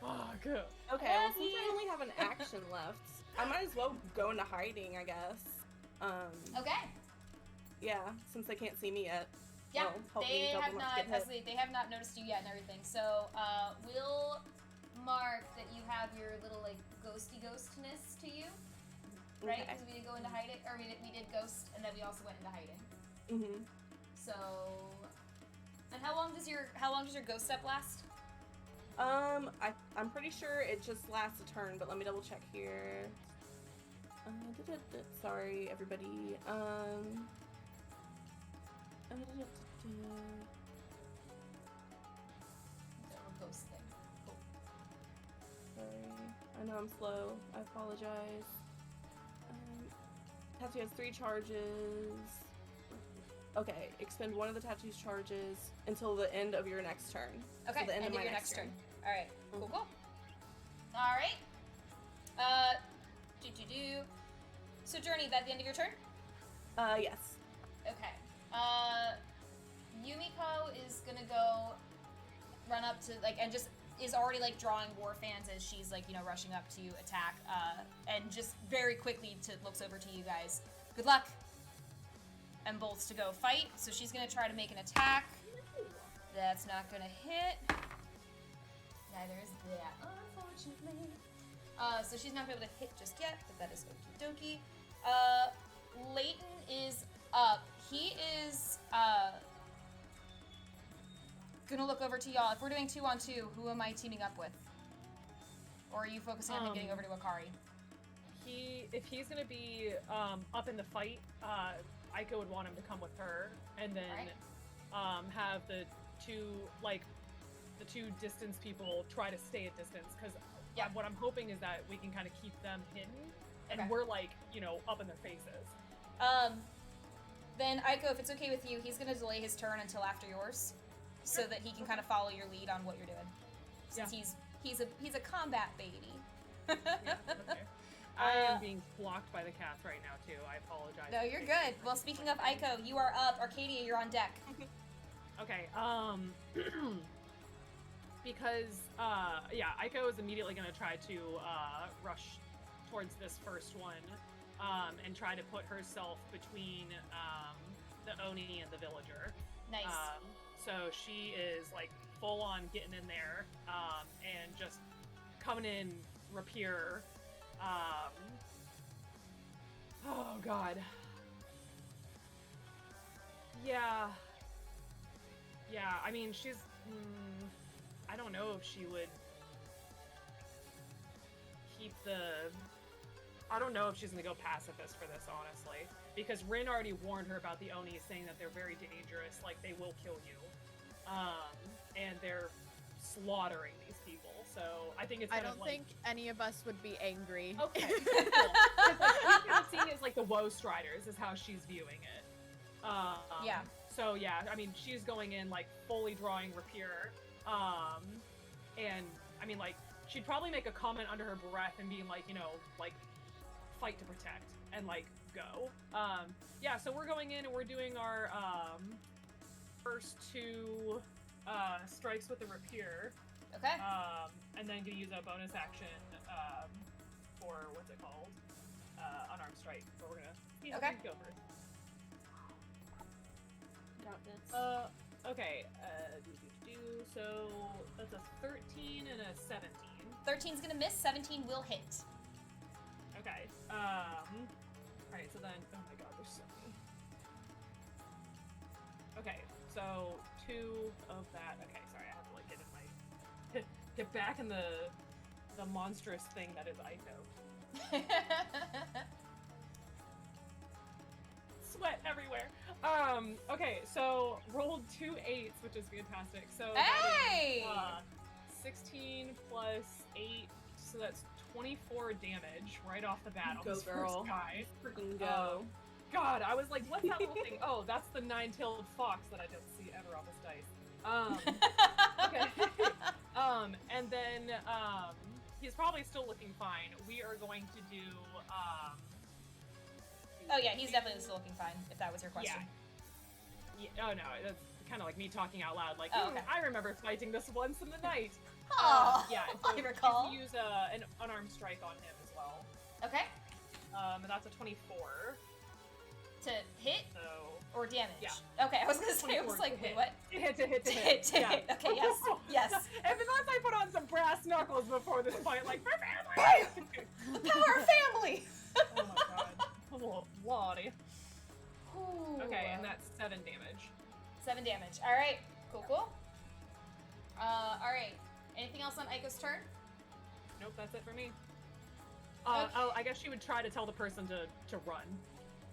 Fuck. Okay, well, since I only have an action left, I might as well go into hiding, I guess. Okay. Yeah, since they can't see me yet. Yeah, Well, help me they double have not not. get hit. Absolutely, they have not noticed you yet and everything. So we'll mark that you have your little like ghostness to you, right? Okay. Because we did go into hiding, or we did ghost, and then we also went into hiding. Mm-hmm. So, and how long does your ghost step last? I'm pretty sure it just lasts a turn, but let me double check here. Sorry, everybody. The ghost thing. Cool. Sorry, I know I'm slow. I apologize. Tattoo has 3 charges. Okay, expend one of the tattoo's charges until the end of your next turn. Okay, So the end of my your next next turn. All right, cool, Mhm. cool. All right. So Journey, that the end of your turn? Yes. Okay. Yumiko is gonna go run up to like and just is already like drawing war fans as she's like, you know, rushing up to attack, and just very quickly looks over to you guys. Good luck. and bolts to go fight. So she's gonna try to make an attack. That's not gonna hit. Neither is that, unfortunately. So she's not gonna be able to hit just yet, but that is okie dokie. Leighton is up. He is gonna look over to y'all. If we're doing 2-on-2, who am I teaming up with? Or are you focusing on him getting over to Akari? If he's gonna be up in the fight, Aiko would want him to come with her, and then have the two distance people try to stay at distance, because what I'm hoping is that we can kind of keep them hidden, and we're like, you know, up in their faces. Then Aiko, if it's okay with you, he's gonna delay his turn until after yours, so that he can kind of follow your lead on what you're doing. Since he's a combat baby. Okay. I am being blocked by the cats right now too. I apologize. No, you're good. Well, speaking of Aiko, you are up. Arcadia, you're on deck. Okay. Because Aiko is immediately going to try to rush towards this first one, and try to put herself between the Oni and the villager. Nice. So she is like full on getting in there, and just coming in rapier. Oh god. Yeah, I mean, she's... I don't know if she would keep the... I don't know if she's gonna go pacifist for this, honestly. Because Rin already warned her about the Oni, saying that they're very dangerous, like, they will kill you. And they're slaughtering these people, so I think it's I kind of don't think any of us would be angry. Okay, cool. It's like, she's kind of seeing it as like the Woe Striders is how she's viewing it. Yeah. So yeah, I mean, she's going in like fully drawing rapier, and I mean, like, she'd probably make a comment under her breath and being like, you know, like, fight to protect and like go. Yeah, so we're going in and we're doing our first two strikes with the rapier. Okay. And then gonna use a bonus action for what's it called? Unarmed strike. But we're gonna go first. Got this. Okay. So that's a 13 and a 17. 13's gonna miss. 17 will hit. Okay. Alright, so then, oh my god, there's so many. Okay, so 2 of that. Okay, sorry, I have to like get back in the monstrous thing that is Aiko. Sweat everywhere. Okay, so rolled 2 8s, which is fantastic. So Hey! that is, 16 plus 8, so that's 24 damage right off the bat on Go, this girl. first guy. Freaking go. God, I was like, what's that little thing? Oh, that's the 9-tailed fox that I don't see ever on this dice. Okay. And then, he's probably still looking fine. We are going to do, Oh yeah, he's definitely still looking fine, if that was your question. Yeah. Oh no, that's kind of like me talking out loud, like, Oh, okay. I remember fighting this once in the night. Oh, Yeah, so I recall. use an unarmed strike on him as well. Okay. And that's a 24. To hit So or damage? Yeah. Okay, I was gonna say, I 24 was like, to wait, hit. what? To hit. To hit. Okay, yes. Yes. And unless I put on some brass knuckles before this fight, like, for family! The power of family! Oh my god. Oh, lordy. Ooh. Okay, and that's 7 damage. 7 damage. Alright, cool. Alright. Anything else on Aiko's turn? Nope, that's it for me. Okay. Oh, I guess she would try to tell the person to run.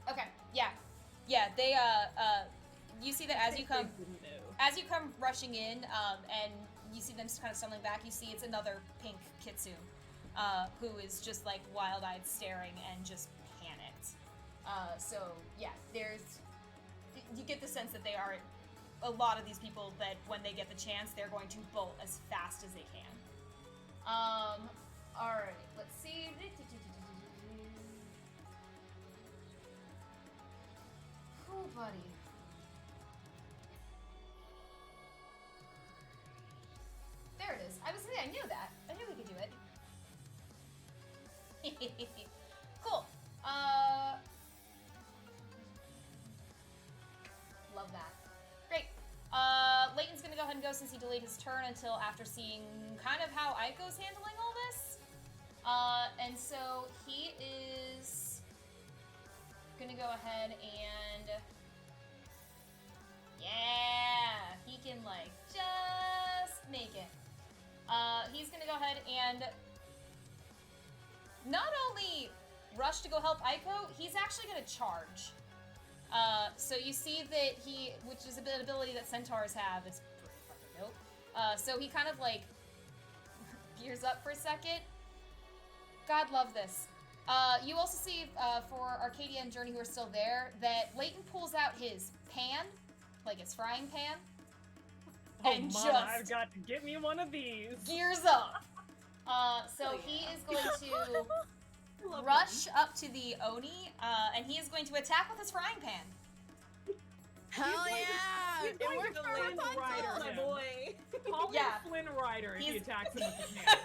Okay, yeah. Yeah, they, you see that as you come... As you come rushing in, and you see them kind of stumbling back, you see it's another pink kitsune, who is just like wild-eyed staring and just panicked. So yeah, you get the sense that they are, a lot of these people that when they get the chance, they're going to bolt as fast as they can. Alright, let's see. Oh, buddy. There it is. I was saying, I knew that. I knew we could do it. Cool. delayed his turn until after seeing kind of how Aiko's handling all this. And so he is gonna go ahead and yeah, he can like just make it. He's gonna go ahead and not only rush to go help Aiko, he's actually gonna charge. So you see that which is an ability that centaurs have, it's pretty fucking dope. So he kind of like gears up for a second. God love this. You also see for Arcadia and Journey who are still there that Leighton pulls out his pan, like his frying pan, and Mama, just I've got to get me one of these. gears up. So he is going to rush up to the Oni, and he is going to attack with his frying pan. Hell yeah! He's It going worked to for Flynn Rider, Rapunzel. my him. boy. Call him Yeah. Flynn Rider if he He's- attacks him with his hand.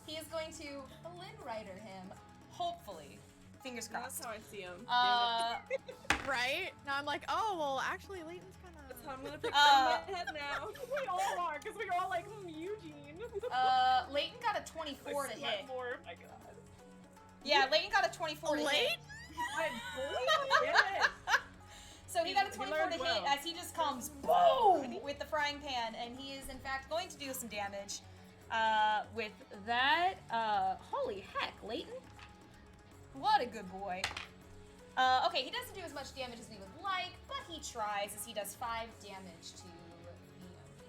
He is going to Flynn Rider him, hopefully. Fingers That's crossed. how I see him. Right? Now I'm like, oh, well, actually, Leighton's kind of... That's how I'm gonna pick from my head now. We all are, because we all like, Eugene. Leighton got a 24 to I hit. sweat more, my god. Yeah, Leighton got a 24 to hit. Leighton? I believe it. So he got a He 24 learned to well. hit as he just comes boom with the frying pan, and he is in fact going to do some damage. With that, holy heck, Leighton. What a good boy. Okay, he doesn't do as much damage as we would like, but he tries as he does 5 damage to the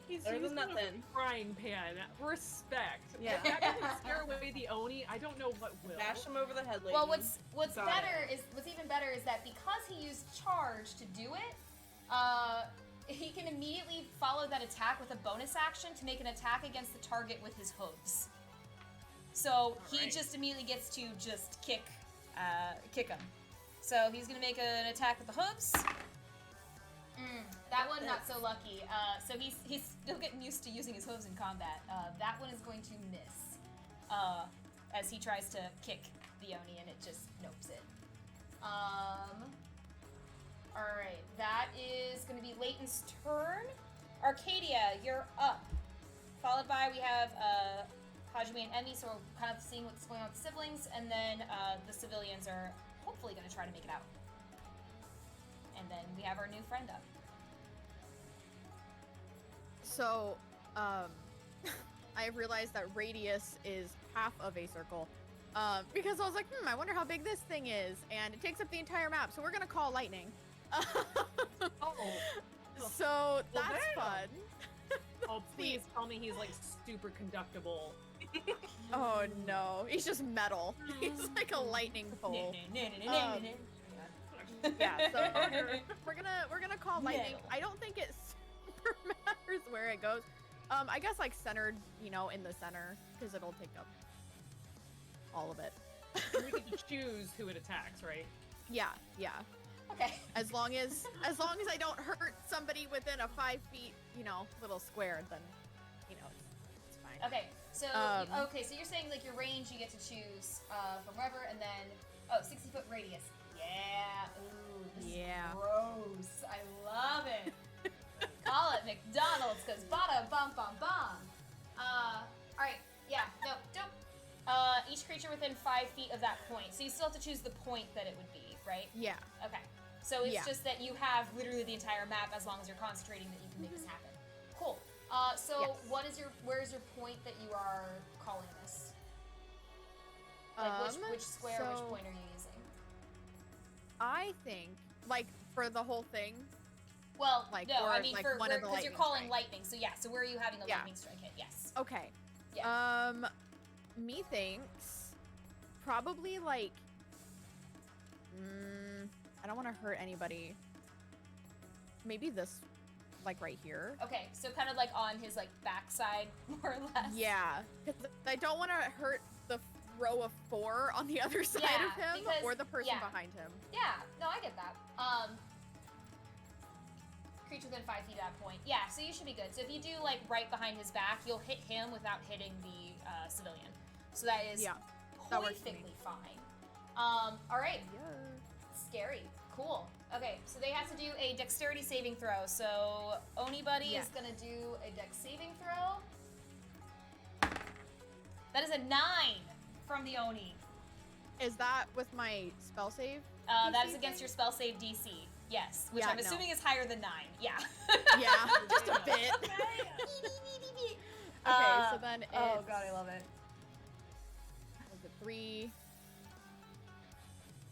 He's Better than using nothing. a frying pan. Respect. Yeah. If that doesn't scare away the Oni, I don't know what will. Bash him over the head, lady. Well, what's Got what's even better is that because he used charge to do it, he can immediately follow that attack with a bonus action to make an attack against the target with his hooves. So he Alright. just immediately gets to just kick him. So he's gonna make an attack with the hooves. That one not so lucky. So he's still getting used to using his hooves in combat. That one is going to miss as he tries to kick the Oni, and it just nopes it. Alright, that is going to be Leighton's turn. Arcadia, you're up. Followed by, we have Hajime and Emmy, so we're kind of seeing what's going on with the siblings, and then the civilians are hopefully going to try to make it out. And then we have our new friend up. So, I realized that radius is half of a circle. Because I was like, I wonder how big this thing is. And it takes up the entire map, so we're gonna call lightning. So that's damn. fun. Oh, please tell me he's like super conductible. Oh no, he's just metal. He's like a lightning pole. Yeah, so we're gonna call lightning. Metal. I don't think it super matters where it goes. I guess like centered, in the center, because it'll take up all of it. We get to choose who it attacks, right? Yeah. Okay. As long as I don't hurt somebody within a 5 feet, little square, then it's fine. Okay, so so you're saying like your range you get to choose from wherever, and then 60-foot radius. Yeah. Ooh, this is gross. I love it. Call it McDonald's, cause bada bum bum bum. All right. Yeah. No. Dope. Each creature within 5 feet of that point. So you still have to choose the point that it would be, right? Yeah. Okay. So it's Yeah. just that you have literally the entire map as long as you're concentrating that you can make this happen. Cool. So Yes. where is your point that you are calling this? Like which square, which so point are you using? I think, like, for the whole thing, Well, like, no, or, I mean like, for one of the because you're lightning calling strike. lightning. So yeah, so where are you having a Yeah. lightning strike hit? Yes. okay. Yeah. Methinks probably like, I don't want to hurt anybody. Maybe this, like right here. Okay, so kind of like on his like backside, more or less. Yeah, 'cause I don't want to hurt the row of 4 on the other side Yeah, of him because- or the person yeah. behind him. Yeah. No, I get that. Creature within 5 feet at that point. Yeah, so you should be good. So if you do like right behind his back, you'll hit him without hitting the civilian. So that is Yeah, that works for me. perfectly fine. All right. Yeah. Scary. Cool. Okay, so they have to do a dexterity saving throw. So Oni Buddy Yes. is gonna do a dex saving throw. That is a 9 from the Oni. Is that with my spell save? That is DC against thing? your spell save DC. Yes, which Yeah, I'm no. assuming is higher than 9. Yeah. Yeah, just a bit. Okay, so then it's... Oh god, I love it. Was it 3?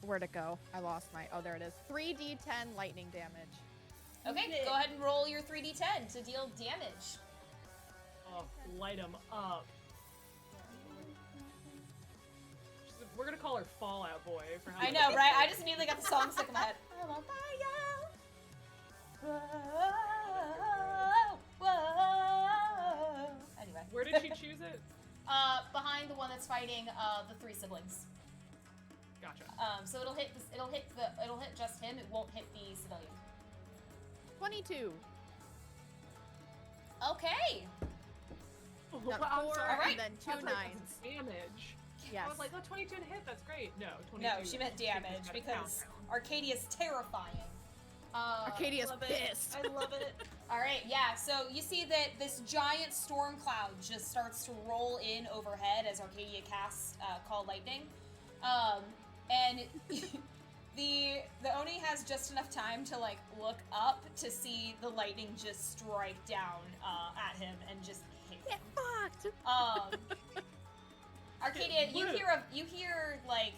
Where'd it go? I lost my... Oh, there it is. 3d10 lightning damage. Okay, go ahead and roll your 3d10 to deal damage. Oh, light him up. We're gonna call her Fallout Boy for how I know, right? I just immediately got the song stuck in my head. I'm on fire. Whoa, whoa. Anyway. Where did she choose it? Behind the one that's fighting the 3 siblings. Gotcha. So it'll hit just him. It won't hit the civilian. 22. Okay. Got Wow, 4 sorry. Alright. and then 2 That's like nines. damage. Yes. I was like, oh, 22 to hit, that's great. No, 22. No, she meant damage because Arcadia's terrifying. Arcadia's love it. pissed. I love it. All right, yeah. So you see that this giant storm cloud just starts to roll in overhead as Arcadia casts Call Lightning, and the Oni has just enough time to like look up to see the lightning just strike down at him and just hit him. Get fucked. Arcadia, you hear like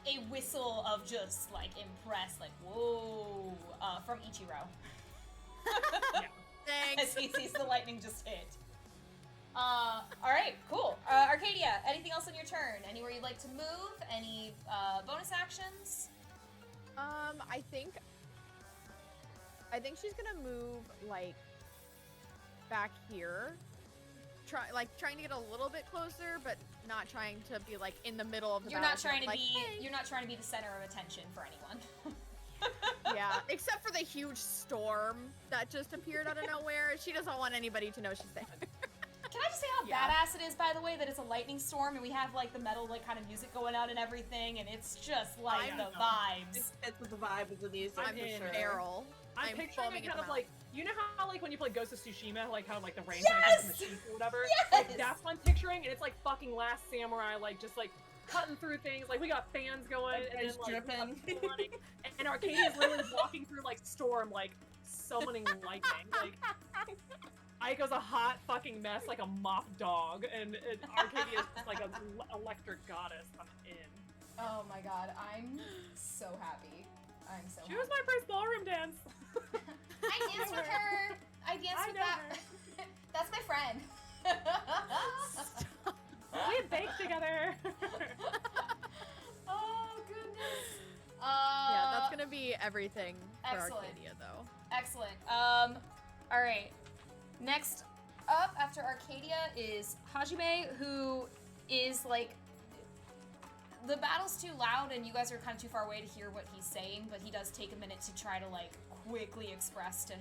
a whistle of just like impressed, like whoa, from Ichiro. Thanks. As he sees the lightning just hit. All right, cool. Arcadia, anything else on your turn? Anywhere you'd like to move? Any bonus actions? I think she's gonna move like back here. Trying to get a little bit closer, but not trying to be like in the middle of the You're not battlefield, trying to like, be. "Hey." You're not trying to be the center of attention for anyone. Yeah, except for the huge storm that just appeared out of nowhere. She doesn't want anybody to know she's there. Can I just say how Yeah. badass it is, by the way, that it's a lightning storm and we have like the metal like kind of music going out and everything, and it's just like I the know. vibes. It fits with the vibe of the music I'm for in. sure. Errol. I'm picturing foaming it at kind the of mouth. like, you know how like when you play Ghost of Tsushima, like how like the rain Yes! kind of hits in the sheets or whatever? Yes! Like that's what I'm picturing, and it's like fucking Last Samurai, like just like cutting through things. Like we got fans going, and then It's like dripping. people running, and Arcadia's literally walking through like storm, like summoning lightning. Like Aiko's a hot fucking mess, like a mop dog, and Arcadia's just like an electric goddess. I'm in. Oh my god, I'm so happy. I'm so She was my first ballroom dance. I danced with her. I danced with know that. her. That's my friend. We had baked together. Oh goodness. Yeah, that's gonna be everything for excellent. Arcadia, though. Excellent. All right. Next up after Arcadia is Hajime, who is like, the battle's too loud and you guys are kind of too far away to hear what he's saying, but he does take a minute to try to like quickly express to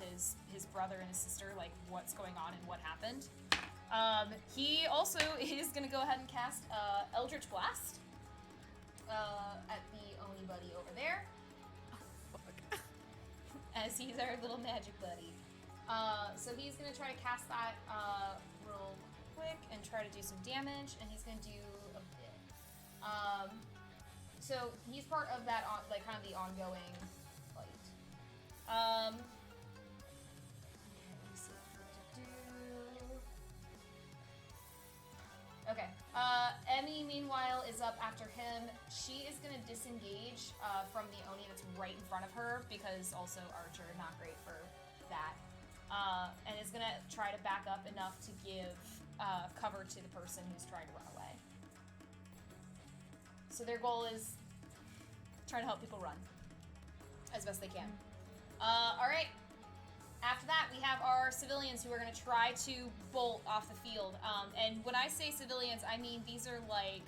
his brother and his sister like what's going on and what happened. He also is gonna go ahead and cast Eldritch Blast at the Oni buddy over there, as he's our little magic buddy. So he's gonna try to cast that real quick and try to do some damage, and he's gonna do a bit. So he's part of that like kind of the ongoing fight. Let me see. Okay. Emmy, meanwhile, is up after him. She is gonna disengage from the Oni that's right in front of her, because also Archer, not great for that. And is gonna try to back up enough to give cover to the person who's trying to run away. So their goal is trying to help people run as best they can. All right. After that, we have our civilians who are going to try to bolt off the field. And when I say civilians, I mean these are like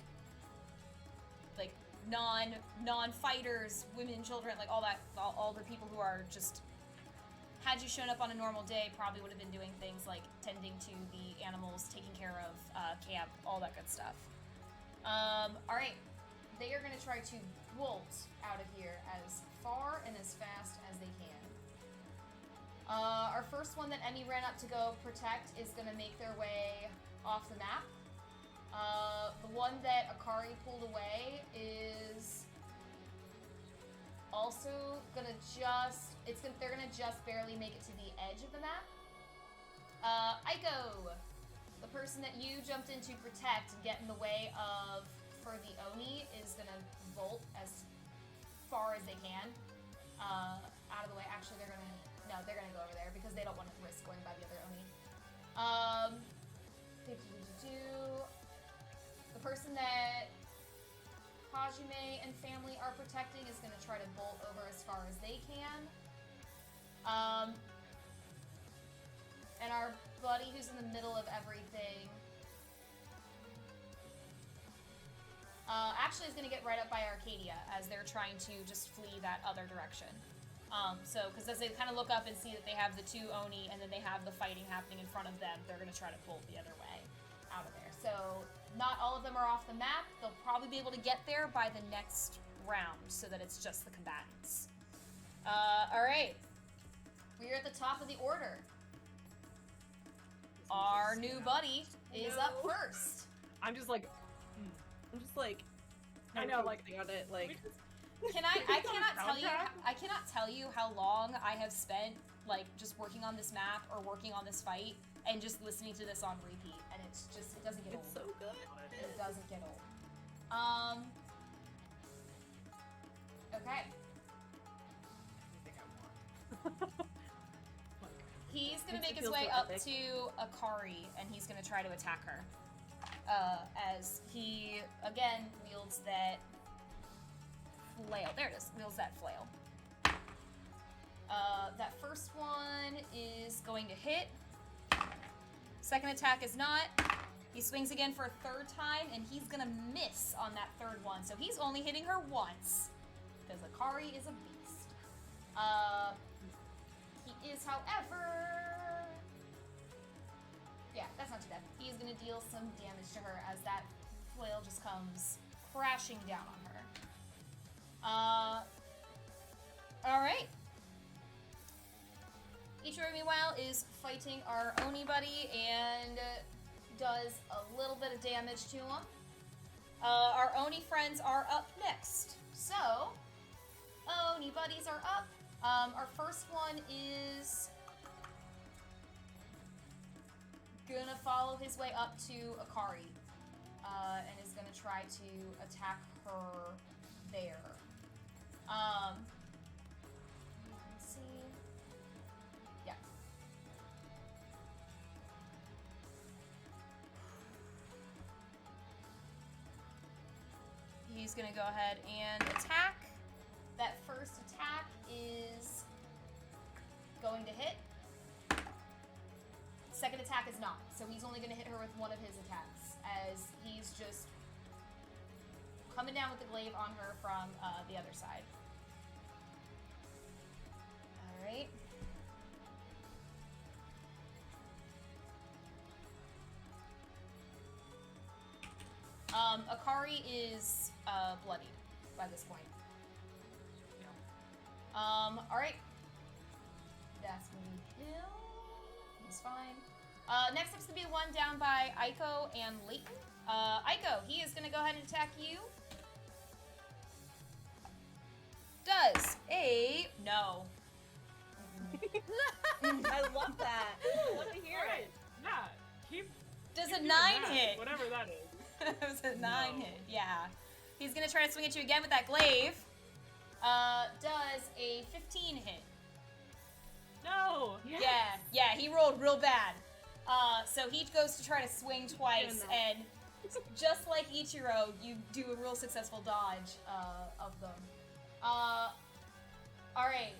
non-fighters, women, children, like all that, all the people who are just, had you shown up on a normal day, probably would have been doing things like tending to the animals, taking care of camp, all that good stuff. All right. they are going to try to bolt out of here as far and as fast as they can. Our first one that Emmy ran up to go protect is going to make their way off the map. The one that Akari pulled away is also gonna they're gonna just barely make it to the edge of the map. Aiko, the person that you jumped in to protect and get in the way of for the Oni is gonna bolt as far as they can. Out of the way. Actually, they're gonna go over there because they don't want to risk going by the other Oni. The person that Hajime and family are protecting is going to try to bolt over as far as they can. And our buddy who's in the middle of everything actually is going to get right up by Arcadia as they're trying to just flee that other direction. Because as they kind of look up and see that they have the two Oni and then they have the fighting happening in front of them, they're going to try to bolt the other way out of there. So not all of them are off the map. They'll probably be able to get there by the next round so that it's just the combatants. All right. We're at the top of the order. Our new buddy is up first. I'm just like, I know, like, on it, like. I cannot tell you how long I have spent like just working on this map or working on this fight and just listening to this on repeat, and it doesn't get old. It's so good. It doesn't get old. Okay. He's gonna make his way up to Akari, and he's gonna try to attack her. As he again wields that flail. There it is. Wields that flail. That first one is going to hit. Second attack is not. He swings again for a third time, and he's gonna miss on that third one. So he's only hitting her once, because Akari is a beast. He is, however... Yeah, that's not too bad. He is gonna deal some damage to her as that flail just comes crashing down on her. Alright. Ichiro, meanwhile, is fighting our Oni buddy and does a little bit of damage to him. Our Oni friends are up next. So, Oni buddies are up. Our first one is gonna follow his way up to Akari. And is gonna try to attack her there. Let's see. Yeah. He's gonna go ahead and attack. That first attack is going to hit. Second attack is not, so he's only gonna hit her with one of his attacks, as he's just coming down with the glaive on her from the other side. Alright. Akari is bloodied by this point. Alright. That's gonna be him. He's fine. Next up's gonna be the one down by Aiko and Leighton. Aiko, he is gonna go ahead and attack you. Does a no. I love that. I love to hear it. Yeah, keep Does keep a doing 9 that, hit? whatever that is. It was a 9 No. hit, yeah. He's gonna try to swing at you again with that glaive. Does a 15 hit? No. Yeah, he rolled real bad. So he goes to try to swing twice, and just like Ichiro, you do a real successful dodge of them. Alright.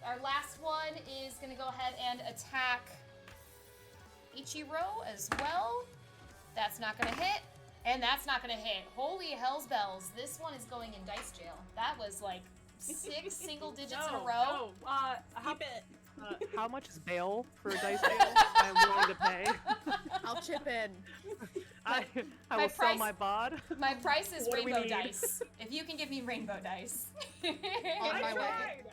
Our last one is gonna go ahead and attack Ichiro as well. That's not gonna hit, and that's not gonna hit. Holy hell's bells, this one is going in dice jail. That was like 6 single digits in a row. No. How much is bail for a dice jail? I'm willing to pay. I'll chip in. I My will sell price- my bod. My price is What do we rainbow need? dice. If you can give me rainbow dice. On I my way. tried.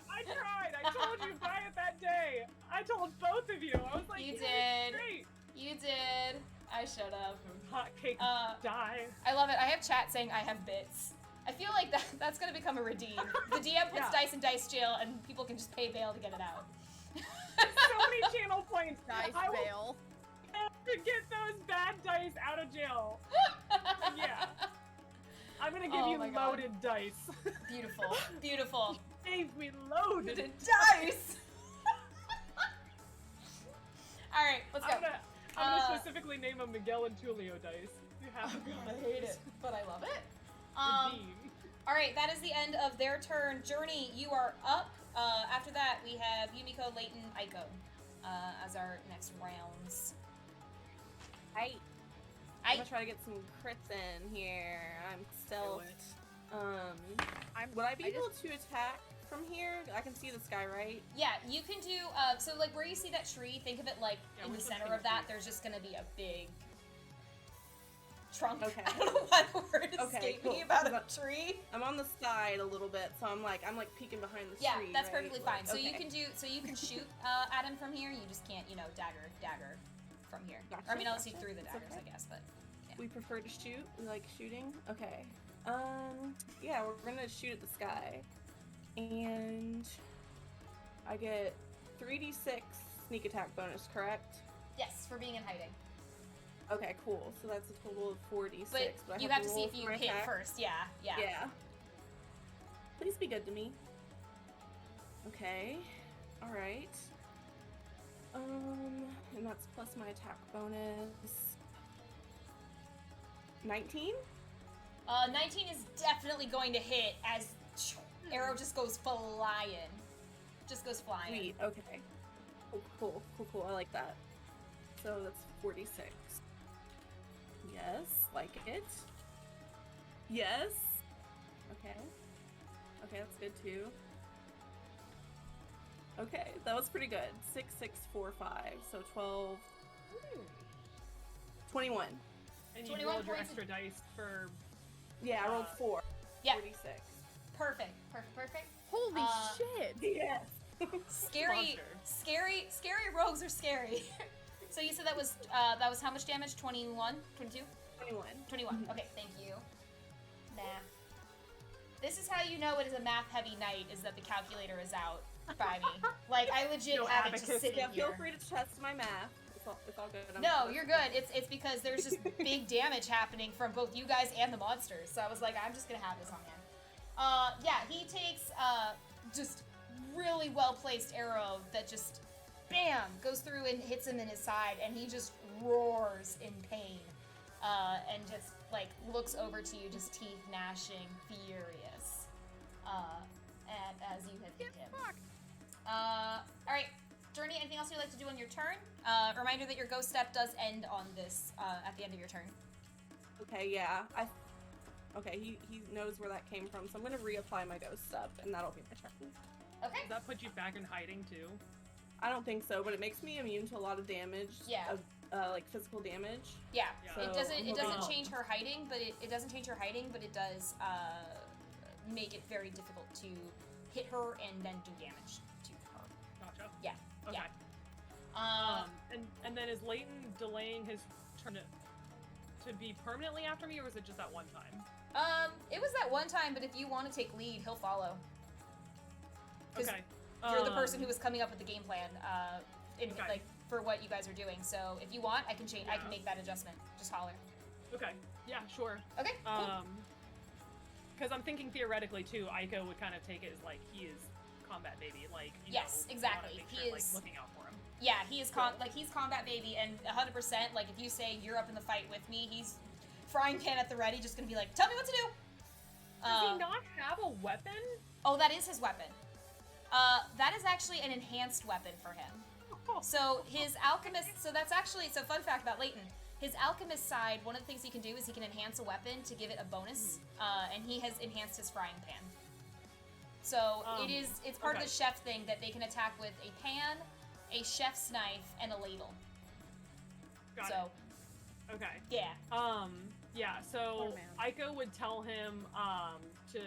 I told you buy it that day. I told both of you. I was like, You yeah, did. Great. You did. I should have. Hot cake die. I love it. I have chat saying I have bits. I feel like that's gonna become a redeem. The DM puts Yeah. dice in dice jail, and people can just pay bail to get it out. So many channel points. Nice I will bail. to get those bad dice out of jail. Yeah. I'm gonna give Oh you my God. loaded dice. Beautiful. Beautiful. Gave me loaded. Dice. All right, let's go. I'm gonna specifically name them Miguel and Tulio dice. You have Oh them. God, I hate it, but I love it. Redeem. All right, that is the end of their turn. Journey, you are up. After that, we have Yumiko, Leighton, Aiko as our next rounds. I'm gonna try to get some crits in here. I'm stealth. Would I be able to attack from here? I can see the sky, right? Yeah, you can do, so like where you see that tree, think of it like Yeah, in the which center one's of that, tree? there's just gonna be a big trunk. Okay. I don't know why the word Okay, escaped cool. me about a Because tree. I'm on the side a little bit, so I'm like peeking behind the Yeah, tree. that's right? perfectly Like, fine. So you okay. can shoot at him from here. You just can't, dagger from here. Gotcha, Or, I mean, unless you gotcha. threw the It's daggers, okay. I guess, but yeah. We prefer to shoot. We like shooting. Okay. Yeah, we're gonna shoot at the sky, and I get 3d6 sneak attack bonus. Correct? Yes, for being in hiding. Okay, cool. So that's a total of 4d6. But I you have to see roll if you for my hit attack? first. Yeah. Yeah. Please be good to me. Okay. All right. And that's plus my attack bonus. 19? 19 is definitely going to hit as arrow just goes flying. Just goes flying. Sweet. Okay. Cool. I like that. So that's 46. Yes, like it. Yes. Okay. Okay, that's good too. Okay, that was pretty good. 6, 6, 4, 5. So 12, 21. And you 21 rolled your points extra dice for. Yeah, I rolled 4. Yeah. 46. Perfect. Holy Uh, shit! Yes. Scary rogues are scary. So you said that was how much damage? 21? 22? 21. 21. Okay, thank you. Math. This is how you know it is a math-heavy night, is that the calculator is out by me. Like, I legit No have it just abacus. sitting Yeah, here. feel free to test my math. It's all good. No, you're good. It's because there's just big damage happening from both you guys and the monsters. So I was like, I'm just gonna have this on hand. Yeah, he takes just really well-placed arrow that just bam goes through and hits him in his side, and he just roars in pain, and just like looks over to you, just teeth gnashing, furious, and as you have hit him. All right. Journey, anything else you'd like to do on your turn? Reminder that your ghost step does end on this at the end of your turn. Okay, yeah. Okay, he knows where that came from, so I'm gonna reapply my ghost step, and that'll be my turn. Okay. Does that put you back in hiding too? I don't think so, but it makes me immune to a lot of damage. Yeah. Like physical damage. Yeah. So, It doesn't wow. change her hiding, but it doesn't change her hiding, but it does make it very difficult to hit her and then do damage to her. Gotcha. Yeah. Okay. Yeah. And then is Leighton delaying his turn to be permanently after me, or was it just that one time? It was that one time, but if you want to take lead, he'll follow. 'Cause Okay. You're the person who was coming up with the game plan, Okay. like for what you guys are doing. So if you want, I can change. I can Yeah. make that adjustment. Just holler. Okay. Yeah, sure. Okay. Cool. Because I'm thinking theoretically too, Aiko would kind of take it as like he is combat baby, like you Yes, know, exactly. wanna make He sure, is- like looking out for him. Yeah, he is he's combat baby, and 100%. Like if you say you're up in the fight with me, he's frying pan at the ready, just gonna be like, tell me what to do. Does he not have a weapon? Oh, that is his weapon. That is actually an enhanced weapon for him. So his alchemist. So that's actually fun fact about Leighton. His alchemist side, one of the things he can do is he can enhance a weapon to give it a bonus, and he has enhanced his frying pan. So it's part of okay. the chef thing that they can attack with a pan, a chef's knife, and a ladle. Got So Okay. Yeah. Yeah, so Poor man. Aiko would tell him to,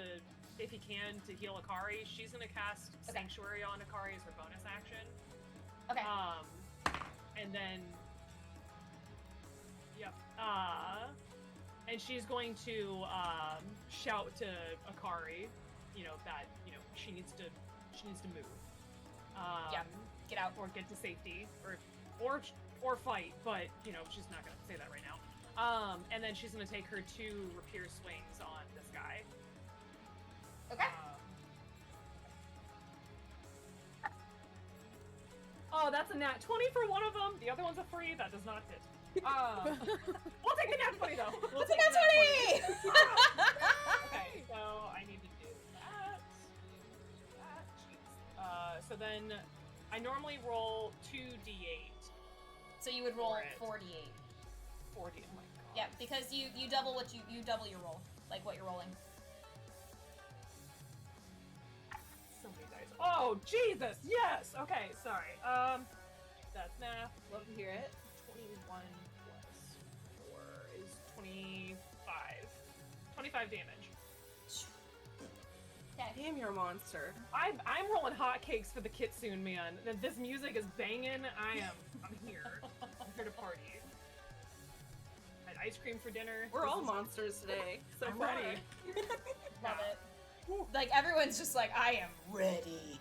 if he can, to heal Akari. She's gonna cast Okay. Sanctuary on Akari as her bonus action. Okay. And then, yep. And she's going to shout to Akari, that she needs to move. Yeah. Get out. Or get to safety, or fight, but she's not gonna say that right now. And then she's gonna take her 2 rapier swings on this guy. Okay. Oh, that's a nat 20 for one of them. The other one's a free. That does not hit. We'll take the nat 20 though. We'll take That's the nat 20! 20. Okay, so I need to do that. Jeez. So then I normally roll 2d8. So you would roll For it. 48. 40. Oh my god. Yeah, because you double what you double your roll, like what you're rolling. So many dice. Oh Jesus! Yes. Okay. Sorry. That's math. Love to hear it. 21 plus 4 is 25. 25 damage. Okay. Damn, you're a monster. I'm rolling hotcakes for the kitsune, man. This music is banging. I'm here. I'm here to party. Had ice cream for dinner. We're This all is- monsters today. So I'm far. ready. Love it. Like everyone's just like, I am ready.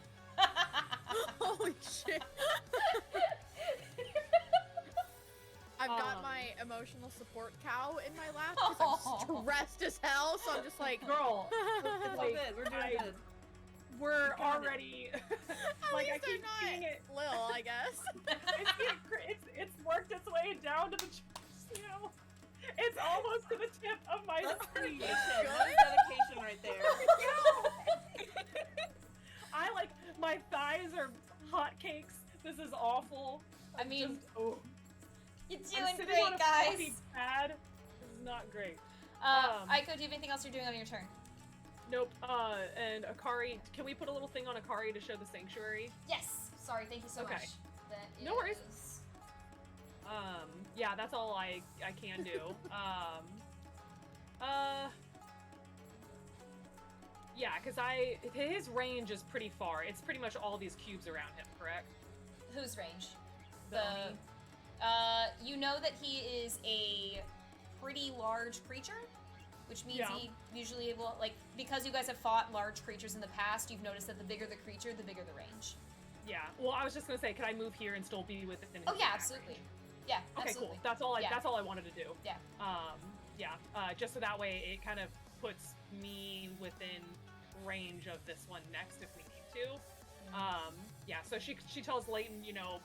Holy shit. I've got my emotional support cow in my lap because I'm stressed as hell, so I'm just like, Girl, It's all Like, good. We're doing I- good. we're got it. already. at like I least keep I'm seeing not it. Lil, I guess. It's worked its way down to the chest, It's almost to the tip of my That's sleeve. dedication. That's dedication right there. I like my thighs are hotcakes. This is awful. I mean, Just, oh. you're I'm doing sitting on great, a guys. fluffy pad. This is not great. Aiko, do you have anything else you're doing on your turn? Nope. And Akari, can we put a little thing on Akari to show the sanctuary? Yes. Sorry, thank you so Okay. much. That No worries. is- Yeah, that's all I can do. Yeah, because his range is pretty far. It's pretty much all these cubes around him, correct? Whose range? The Oni? You know that he is a pretty large creature, which means Yeah. he usually will, like, because you guys have fought large creatures in the past, you've noticed that the bigger the creature, the bigger the range. Yeah. Well, I was just gonna say, could I move here and still be within his Oh yeah, attack absolutely. range? Yeah, Okay, absolutely. cool. That's all Yeah. that's all I wanted to do. Yeah. Just so that way it kind of puts me within range of this one next if we need to. Yeah, so she tells Leighton, heal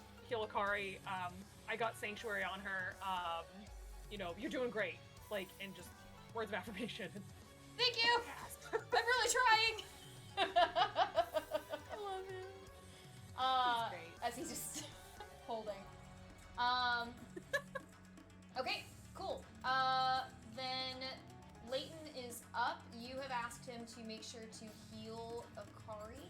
Akari. I got Sanctuary on her. You're doing great. Like, and just words of affirmation. Thank you! I'm really trying! I love him. He's great. As he's just holding. Okay, cool. Then Leighton is up. You have asked him to make sure to heal Akari.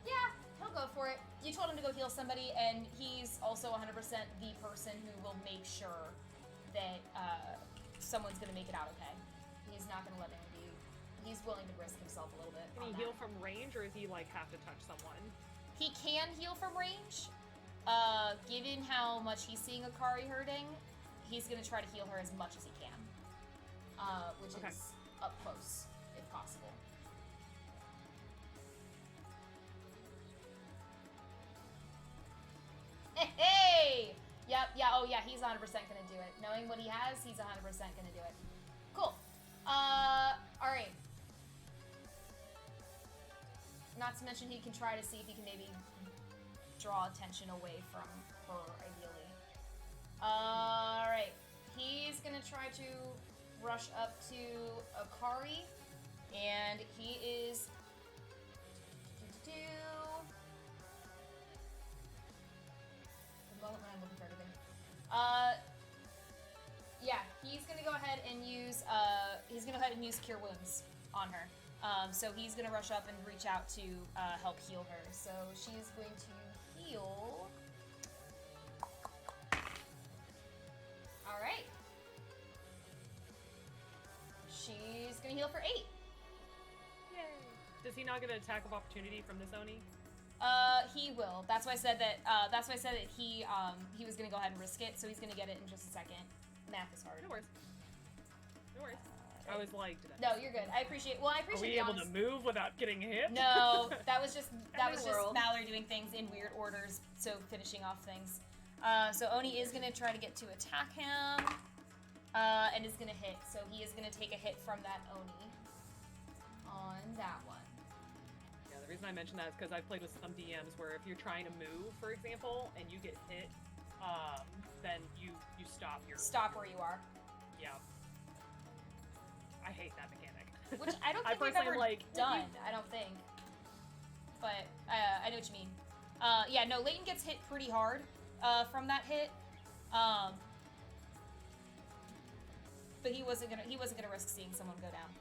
Yeah, he'll go for it. You told him to go heal somebody, and he's also 100% the person who will make sure that someone's gonna make it out okay. He's not gonna let anybody. He's willing to risk himself a little bit. Can on he that. heal from range, or does he have to touch someone? He can heal from range. Given how much he's seeing Akari hurting, he's gonna try to heal her as much as he can. Which Okay. is up close, if possible. Hey! Yep, yeah, oh yeah, he's 100% gonna do it. Knowing what he has, he's 100% gonna do it. Cool. Alright. Not to mention he can try to see if he can maybe draw attention away from her, ideally. Alright. He's gonna try to rush up to Akari, and he is... The moment when I'm looking for everything. Yeah, he's gonna go ahead and use Cure Wounds on her. So he's gonna rush up and reach out to help heal her. So she's going to heal. All right. She's gonna heal for 8. Yay. Does he not get an attack of opportunity from this Oni? He will. That's why I said that. That's why I said that he was gonna go ahead and risk it. So he's gonna get it in just a second. Math is hard. No worries. No worries. I was like, did I No, you're good. I appreciate. Well, I Are appreciate. we the able to honest- move without getting hit? No, that was just world. Mallory doing things in weird orders, so finishing off things. So Oni is gonna try to get to attack him, and is gonna hit. So he is gonna take a hit from that Oni on that one. Yeah, the reason I mention that is because I've played with some DMs where if you're trying to move, for example, and you get hit, then you stop your Stop where you are. Yeah. I hate that mechanic. Which I don't I think we've personally ever like done. I don't think. But I know what you mean. Yeah, no, Leighton gets hit pretty hard from that hit. But he wasn't gonna risk seeing someone go down.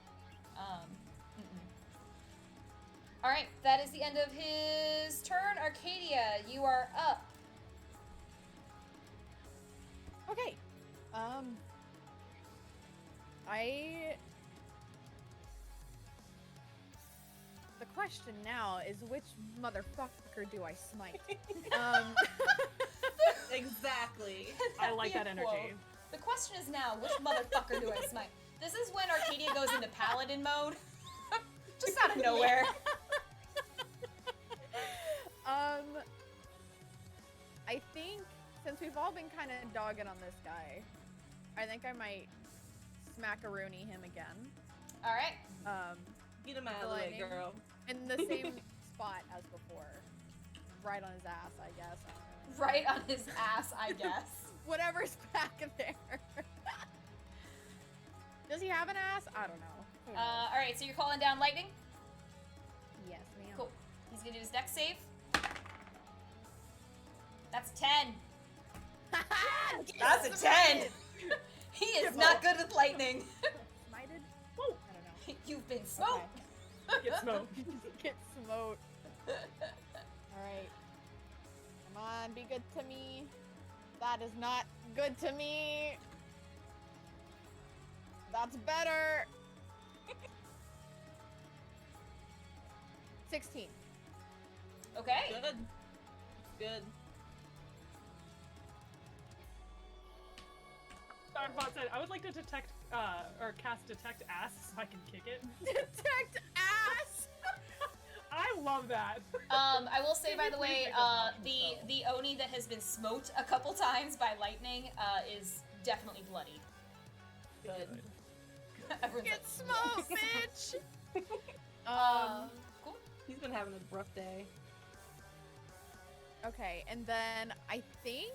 All right, that is the end of his turn. Arcadia, you are up. Okay. The question now is which motherfucker do I smite? Exactly. I like Be a that energy. quote. The question is now, which motherfucker do I smite? This is when Arcadia goes into paladin mode. Just out of nowhere. I think since we've all been kind of dogging on this guy, I think I might smackaroony him again. All right. Get him out of the way, Lightning. girl. In the same spot as before. Right on his ass, I guess. I don't really know. Right on his ass, I guess. Whatever's back there. Does he have an ass? I don't know. Who knows? All right, so you're calling down lightning? Yes, ma'am. Cool. He's gonna do his dex save. That's 10. That's a 10. He is not good with lightning. Smited? Woo! I don't know. You've been smoked. Get smoked. Get smoked. Alright. Come on, be good to me. That is not good to me. That's better. 16. Okay. Good. Good. Starfont said, I would like to detect, or cast Detect Ass so I can kick it. Detect ass. I love that. I will say, by the way, Pretty big of the Oni that has been smote a couple times by lightning is definitely bloody. Good. Everyone's Get like, smoked, bitch. Cool. He's been having a rough day. Okay, and then I think.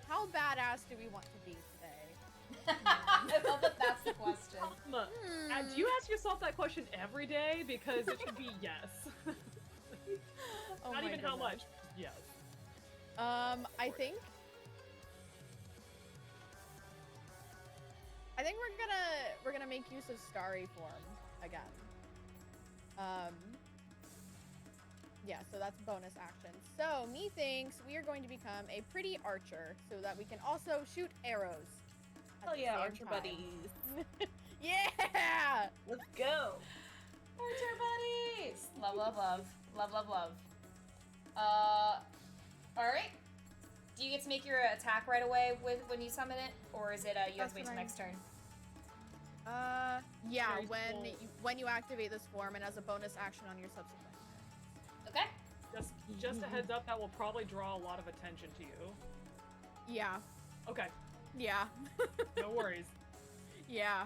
How badass do we want to be today? I love that that's the question. Do you ask yourself that question every day? Because it should be yes. Oh Not my even how goodness. much. Yes. I think we're gonna make use of Starry form again. Yeah, so that's bonus action. So methinks we are going to become a pretty archer so that we can also shoot arrows. at Hell the yeah, same archer time. buddies. Yeah! Let's go. Archer buddies! Love, love, love. Love, love, love. Alright. Do you get to make your attack right away when you summon it? Or is it you have to wait till That's next turn? Yeah, Very when cool. when you activate this form and as a bonus action on your subsequent. Okay. Just a heads up, that will probably draw a lot of attention to you. Yeah. Okay, Yeah. no worries. Yeah.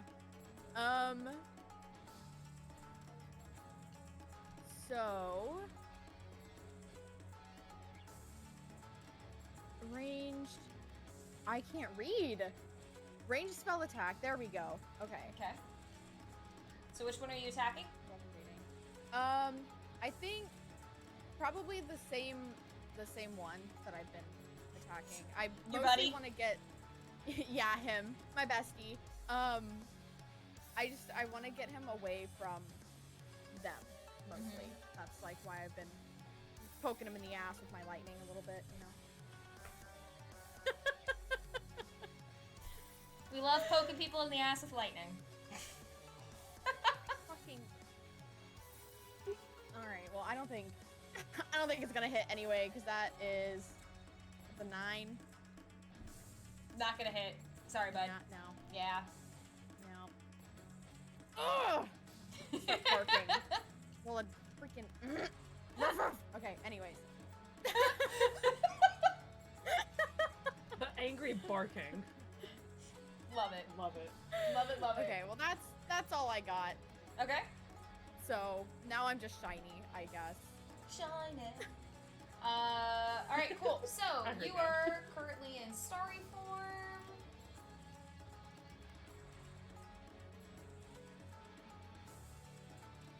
So ranged. I can't read. Ranged spell attack. There we go. Okay. Okay. So which one are you attacking? Wasn't reading. I think probably the same one that I've been attacking. I Your mostly buddy? want to get, yeah, him, my bestie. I want to get him away from them mostly. That's like why I've been poking him in the ass with my lightning a little bit, you know. We love poking people in the ass with lightning. Fucking. All right. Well, I don't think it's gonna hit anyway, because that is the 9. Not gonna hit. Sorry, bud. Not now. Yeah. No. Ugh. Stop barking. Well, a freaking. Okay. Anyways. The angry barking. Love it. Love it. Love it, love it. Okay. Well, that's all I got. Okay. So now I'm just shiny, I guess. Shine it. Alright, cool. So, I heard you that. are currently in starry form.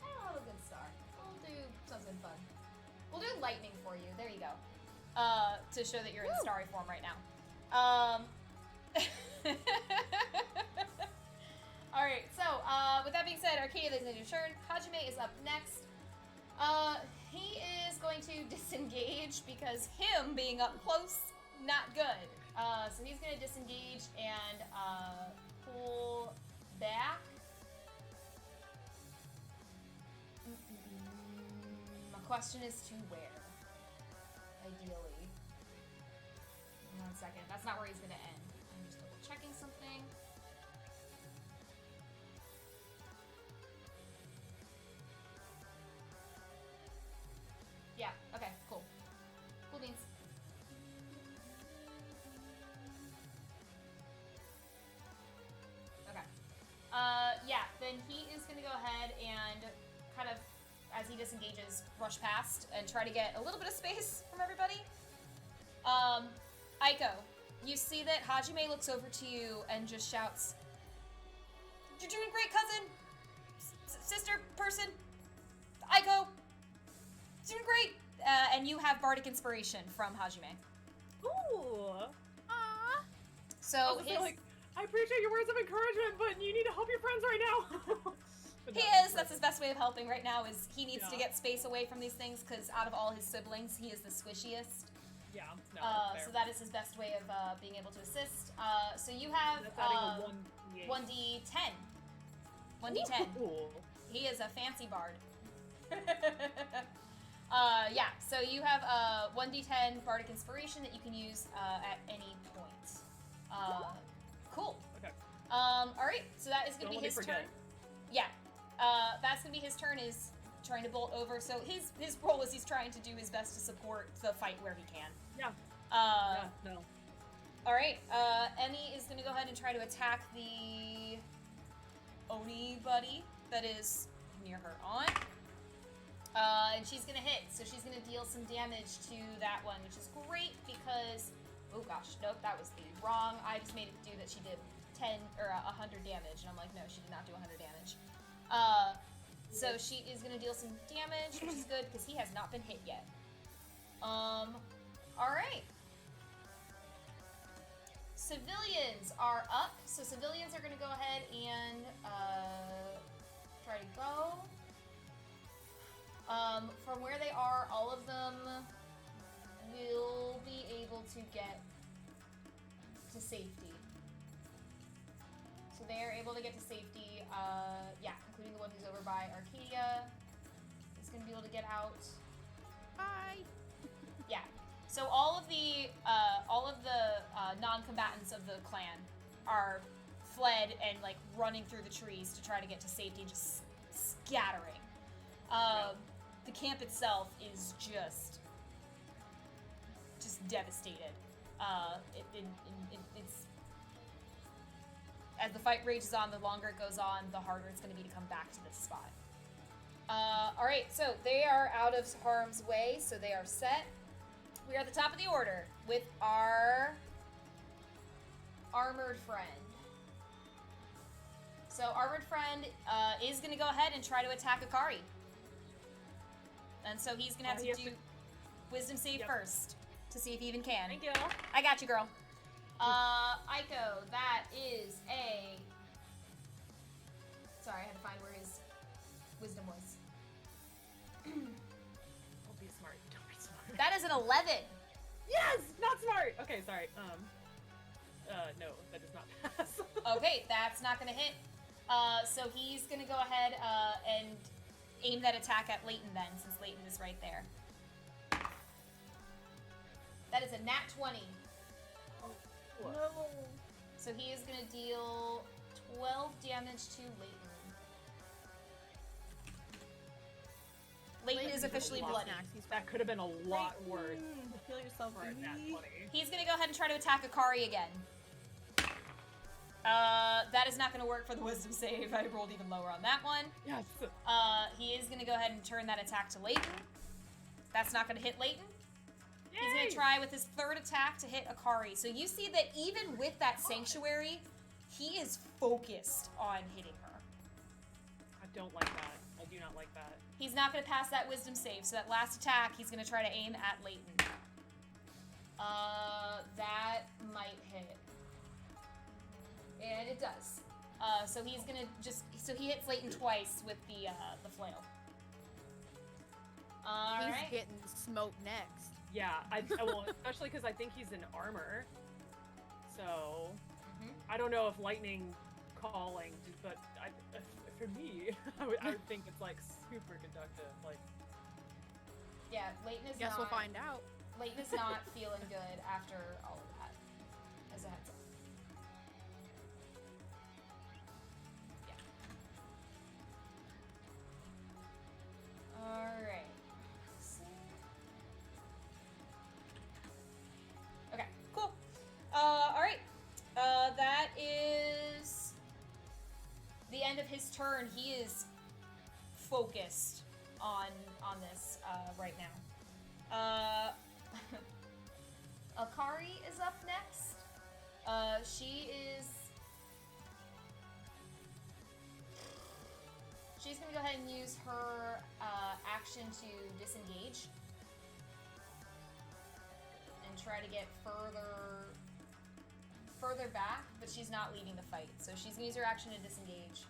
I don't have a good star. We'll do something fun. We'll do lightning for you. There you go. To show that you're in starry form right now. Alright, so, with that being said, Arcadia, this is your turn. Hajime is up next. He is going to disengage because him being up close, not good. So he's going to disengage and pull back. My question is to where? Ideally. 1 second. That's not where he's going to end. I'm just double checking something. Yeah, okay, cool. Cool beans. Okay. Yeah, then he is gonna go ahead and kind of, as he disengages, rush past and try to get a little bit of space from everybody. Aiko, you see that Hajime looks over to you and just shouts, "You're doing great, cousin! Sister person! Aiko! Doing great!" And you have Bardic Inspiration from Hajime. Ooh. Ah. So I appreciate your words of encouragement, but you need to help your friends right now. But he no, is. That's his best way of helping right now. Is he needs to Yeah. get space away from these things because out of all his siblings, he is the squishiest. Yeah. No. So that is his best way of being able to assist. So you have That's adding a 1d10. 1d10. Ooh. He is a fancy bard. Yeah, so you have 1d10 Bardic Inspiration that you can use at any point. Cool. Okay. Alright, so that is going to Don't be let me his turn. forget. Yeah, that's going to be his turn, is trying to bolt over. So his role is he's trying to do his best to support the fight where he can. Yeah. Uh, No. Alright, Emmy is going to go ahead and try to attack the Oni buddy that is near her aunt. And she's gonna hit, so she's gonna deal some damage to that one, which is great because, oh gosh, nope, that was the wrong. I just made it do that she did 10 or 100 damage, and I'm like, no, she did not do 100 damage. So she is gonna deal some damage, which is good because he has not been hit yet. All right. Civilians are up, so civilians are gonna go ahead and try to go. From where they are, all of them will be able to get to safety. So they are able to get to safety, yeah, including the one who's over by Arcadia. Is going to be able to get out. Hi. Yeah. So all of the non-combatants of the clan are fled and like running through the trees to try to get to safety, just scattering. The camp itself is just devastated. It's as the fight rages on, the longer it goes on, the harder it's going to be to come back to this spot. All right, so they are out of harm's way, so they are set. We are at the top of the order with our armored friend. So armored friend is going to go ahead and try to attack Akari. And so he's going to have He to has do wisdom save Yep. first. to see if he even can. Thank you. I got you, girl. Aiko, that is a... Sorry, I had to find where his wisdom was. Don't be smart. Don't be smart. That is an 11. Yes! Not smart! Okay, sorry. No, that does not pass. Okay, that's not gonna hit. So he's gonna go ahead and aim that attack at Leighton then, since Leighton is right there. That is a nat 20. No. So he is gonna deal 12 damage to Leighton. Leighton is officially bloody. That could have been a lot worse Heal yourself, for a nat baby. 20. He's gonna go ahead and try to attack Akari again. That is not gonna work for the wisdom save. I rolled even lower on that one. Yes. He is gonna go ahead and turn that attack to Leighton. That's not gonna hit Leighton. He's gonna try with his third attack to hit Akari. So you see that even with that sanctuary, he is focused on hitting her. I don't like that. I do not like that. He's not gonna pass that wisdom save, so that last attack, he's gonna try to aim at Leighton. That might hit. And it does. So he's gonna so he hits Leighton twice with the flail. He's Alright. getting smoked next. Yeah, well, especially because I think he's in armor. So, I don't know if lightning calling, but for me, I would think it's like super conductive. Like, Yeah, Leighton is Guess not we'll find out. Leighton is not feeling good after all of that. As a heads up. Yeah. Alright. Okay, cool. Alright. That is the end of his turn. He is focused on this right now. Akari is up next. She's gonna go ahead and use her action to disengage and try to get further back, but she's not leaving the fight. So she's gonna use her action to disengage.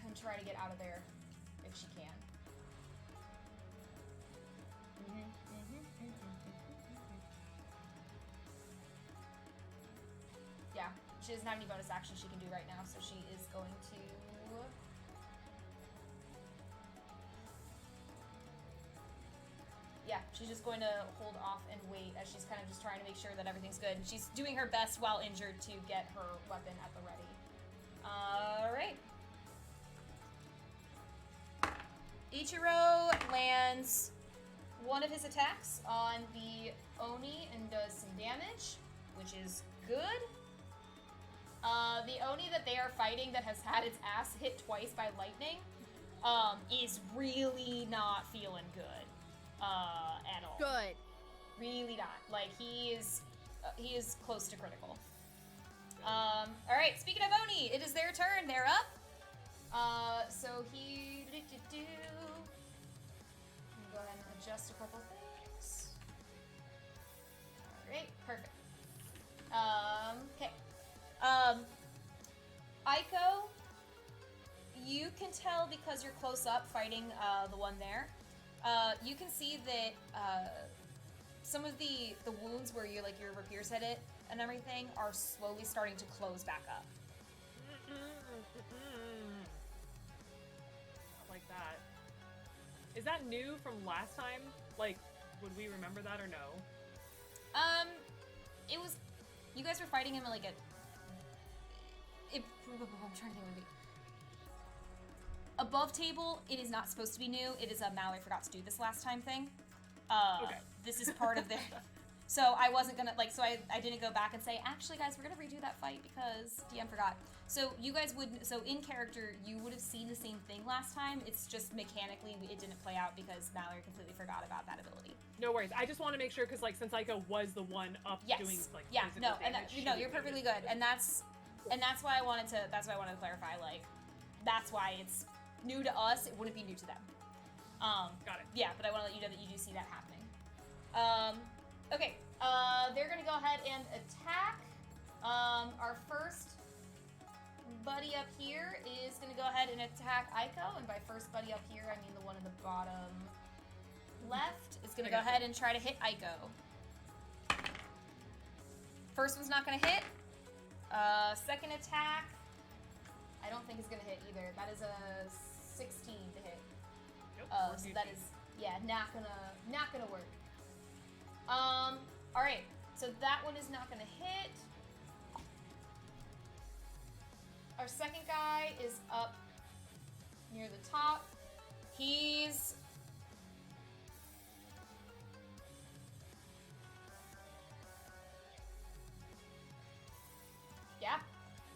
And try to get out of there if she can. Yeah, she doesn't have any bonus action she can do right now, so she is going to... Yeah, she's just going to hold off and wait as she's kind of just trying to make sure that everything's good. And she's doing her best while injured to get her weapon at the ready. Alright. Ichiro lands one of his attacks on the Oni and does some damage, which is good. The Oni that they are fighting that has had its ass hit twice by lightning is really not feeling good at all. Good. Really not. Like, he is close to critical. Alright, speaking of Oni, it is their turn. They're up. So he... Let me go ahead and adjust a couple things. Alright, perfect. Okay. Aiko, you can tell because you're close up fighting the one there. You can see that some of the wounds where your rapiers hit it and everything are slowly starting to close back up. Not like that. Is that new from last time? Like, would we remember that or no? It was... You guys were fighting him like I'm trying to think what it would be. Above table, it is not supposed to be new. It is a Mallory forgot to do this last time thing. Okay. This is part of the... So I wasn't gonna, so I didn't go back and say, actually guys, we're gonna redo that fight because DM forgot. So you guys so in character, you would have seen the same thing last time. It's just mechanically, it didn't play out because Mallory completely forgot about that ability. No worries. I just want to make sure because, since Aiko was the one up Yes. doing Yeah. physical No. And damage, you're perfectly good. And that's why I wanted to. That's why I wanted to clarify. That's why it's new to us. It wouldn't be new to them. Got it. Yeah, but I want to let you know that you do see that happening. Okay. They're gonna go ahead and attack. Our first buddy up here is gonna go ahead and attack Aiko, and by first buddy up here, I mean the one in the bottom left is gonna go ahead and try to hit Aiko. First one's not gonna hit. Second attack, I don't think is gonna hit either. That is a 16 to hit. Nope, So that is, yeah, not gonna work. All right. So that one is not gonna hit. Our second guy is up near the top. He's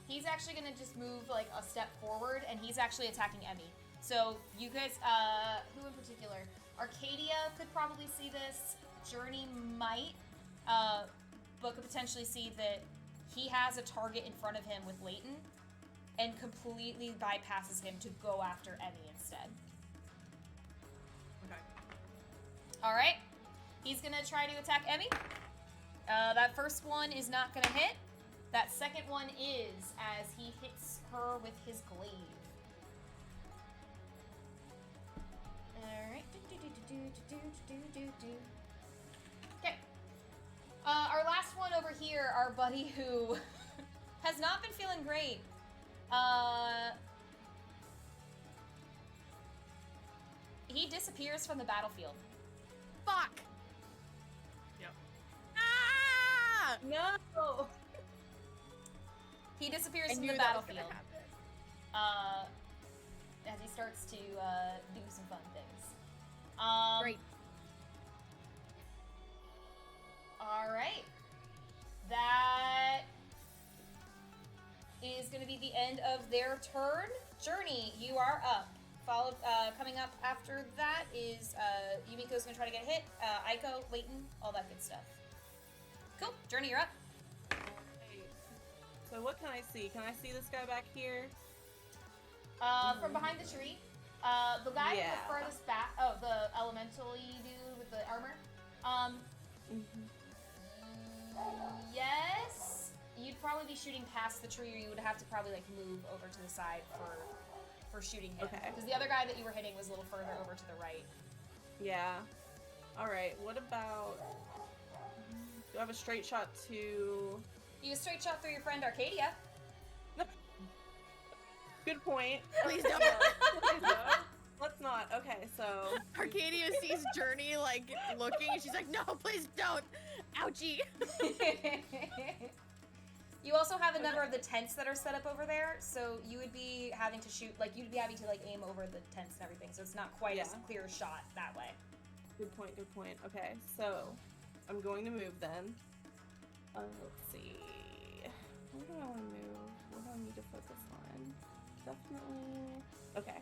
He's actually gonna just move like a step forward, and he's actually attacking Emmy. So you guys, who in particular? Arcadia could probably see this. Journey might, but could potentially see that he has a target in front of him with Leighton, and completely bypasses him to go after Emmy instead. Okay. All right, he's gonna try to attack Emmy. That first one is not gonna hit. That second one is, as he hits her with his glaive. Alright. Okay. Our last one over here, our buddy who has not been feeling great. He disappears from the battlefield. Fuck! Yep. Ah! No! He disappears I from knew the that was gonna battlefield. happen. As he starts to do some fun things. Great. All right. That is going to be the end of their turn. Journey, you are up. Followed, coming up after that is Yumiko's going to try to get a hit. Aiko, Leighton, all that good stuff. Cool. Journey, you're up. So what can I see? Can I see this guy back here? From behind the tree. The guy with the furthest back. Oh, the elemental-y dude with the armor. Yes. You'd probably be shooting past the tree, or you would have to probably like move over to the side for shooting him. Okay. Because the other guy that you were hitting was a little further over to the right. Yeah. Alright, what about... Do I have a straight shot to... You a straight shot through your friend Arcadia. Good point. Please don't. Let's not. Okay, so... Arcadia sees Journey, like, looking, and she's like, no, please don't! Ouchie! You also have a number of the tents that are set up over there, so you would be having to shoot, like, you'd be having to, like, aim over the tents and everything, so it's not quite as clear a shot that way. Good point, good point. Okay, so I'm going to move then. Let's see. Where do I want to move? What do I need to focus on? Definitely... Okay.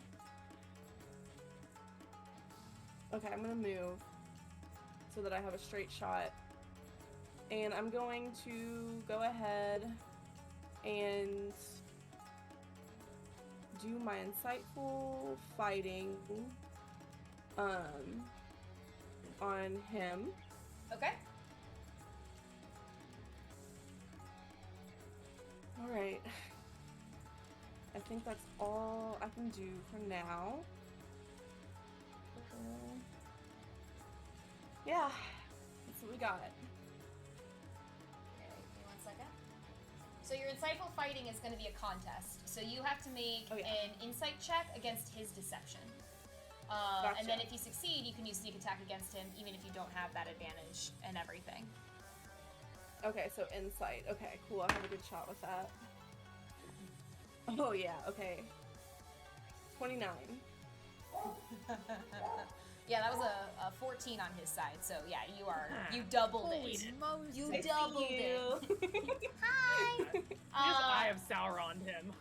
Okay, I'm gonna move so that I have a straight shot. And I'm going to go ahead and do my insightful fighting on him. Okay. Alright. I think that's all I can do for now. Yeah, that's what we got. Okay, give me 1 second. So your insightful fighting is going to be a contest. So you have to make an insight check against his deception. Gotcha. And then if you succeed, you can use sneak attack against him, even if you don't have that advantage and everything. Okay, so insight. Okay, cool. I have a good shot with that. Oh yeah, okay. 29. Yeah, that was a 14 on his side, so yeah, you doubled Holy it. Moses. You I see doubled you. it. Hi! He has Eye of Sauron him.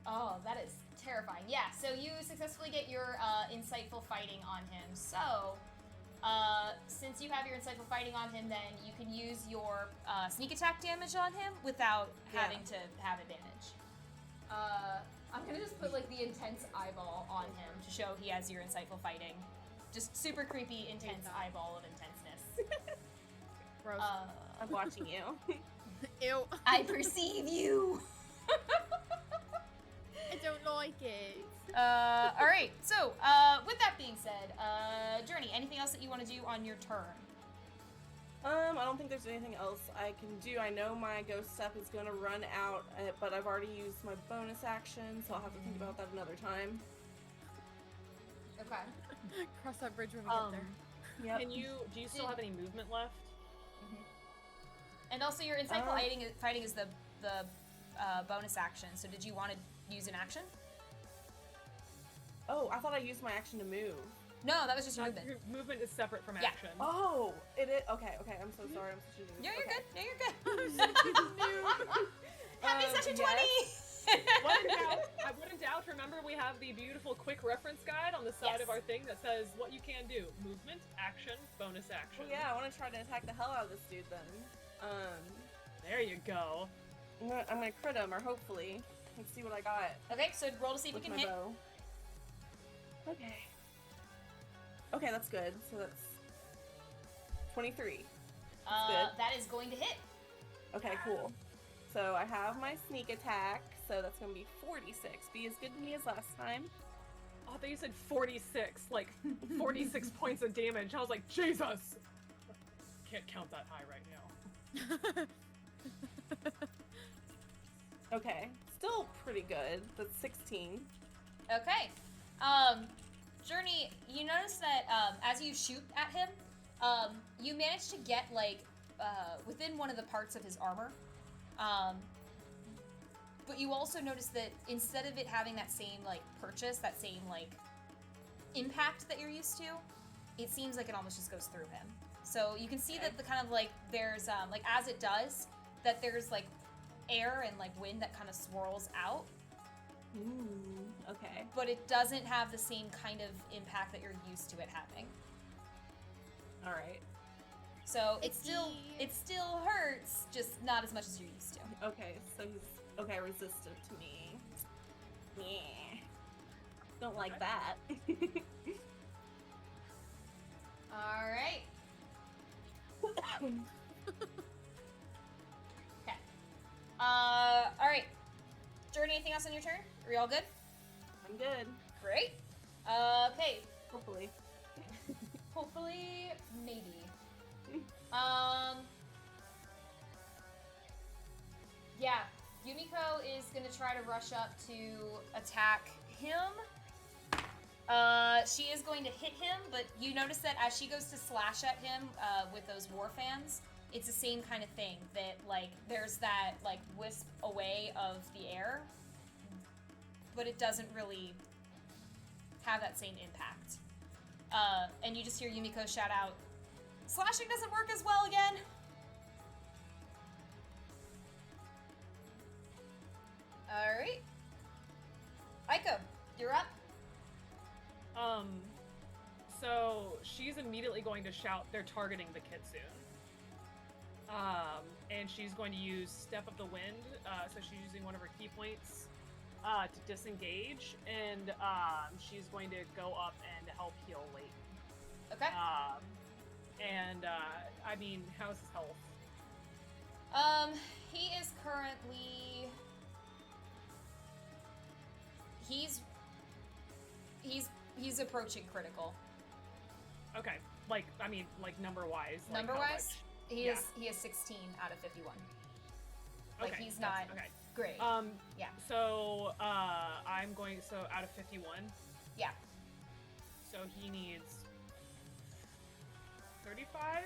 Oh, that is terrifying. Yeah, so you successfully get your insightful fighting on him. So, since you have your insightful fighting on him, then you can use your sneak attack damage on him without having to have advantage. I'm gonna just put like the intense eyeball on him to show he has your insightful fighting. Just super creepy, intense eyeball of intenseness. Gross. I'm watching you. Ew. I perceive you. I don't like it. All right. So, with that being said, Journey, anything else that you want to do on your turn? I don't think there's anything else I can do. I know my ghost step is gonna run out, but I've already used my bonus action, so I'll have to think about that another time. Okay. Cross that bridge when we get there. Yep. Do you still have any movement left? And also, your insightful fighting is the bonus action. So, did you want to use an action? Oh, I thought I used my action to move. No, that was just your movement. Your movement is separate from Yeah. action. Oh, it is. Okay, I'm so sorry. I'm such a noob. No, you're Okay. good. No, you're good. Happy session 20. When in doubt, remember we have the beautiful quick reference guide on the side of our thing that says what you can do. Movement, action, bonus action. Well, yeah, I want to try to attack the hell out of this dude then. There you go. I'm gonna crit him, or hopefully. Let's see what I got Okay, so roll to see if you with can my hit. bow. Okay. Okay, that's good. So that's 23. good. That is going to hit. Okay, cool. So I have my sneak attack, so that's gonna be 46. Be as good to me as last time. Oh, I thought you said 46, like 46 points of damage. I was like, Jesus! Can't count that high right now. Okay, still pretty good. That's 16. Okay. Journey, you notice that as you shoot at him, you manage to get like within one of the parts of his armor. But you also notice that instead of it having that same like purchase, that same like impact that you're used to, it seems like it almost just goes through him. So you can see that the kind of like there's like as it does, that there's like air and like wind that kind of swirls out. Ooh, okay. But it doesn't have the same kind of impact that you're used to it having. All right. So it Icky. still hurts, just not as much as you're used to. Okay, so he's resistant to me. Yeah. Don't like that. All right. Okay. All right. Journey, anything else on your turn? Are you all good? I'm good. Great. Okay. Hopefully. Hopefully, maybe. Yeah. Yumiko is gonna try to rush up to attack him. She is going to hit him, but you notice that as she goes to slash at him with those war fans, it's the same kind of thing. That like there's that like wisp away of the air, but it doesn't really have that same impact. And you just hear Yumiko shout out, "Slashing doesn't work as well again." All right, Aiko, you're up. So she's immediately going to shout, they're targeting the kitsune. And she's going to use Step of the Wind, so she's using one of her key points to disengage, and she's going to go up and help heal Leighton. Okay. I mean, how's his health? He is currently... He's approaching critical. Okay, like, I mean, like number-wise. Like Number-wise, how he much? is 16 out of 51. Like, Okay, he's that's- not Okay. great. Yeah. So, I'm going, so out of 51. Yeah. So he needs 35?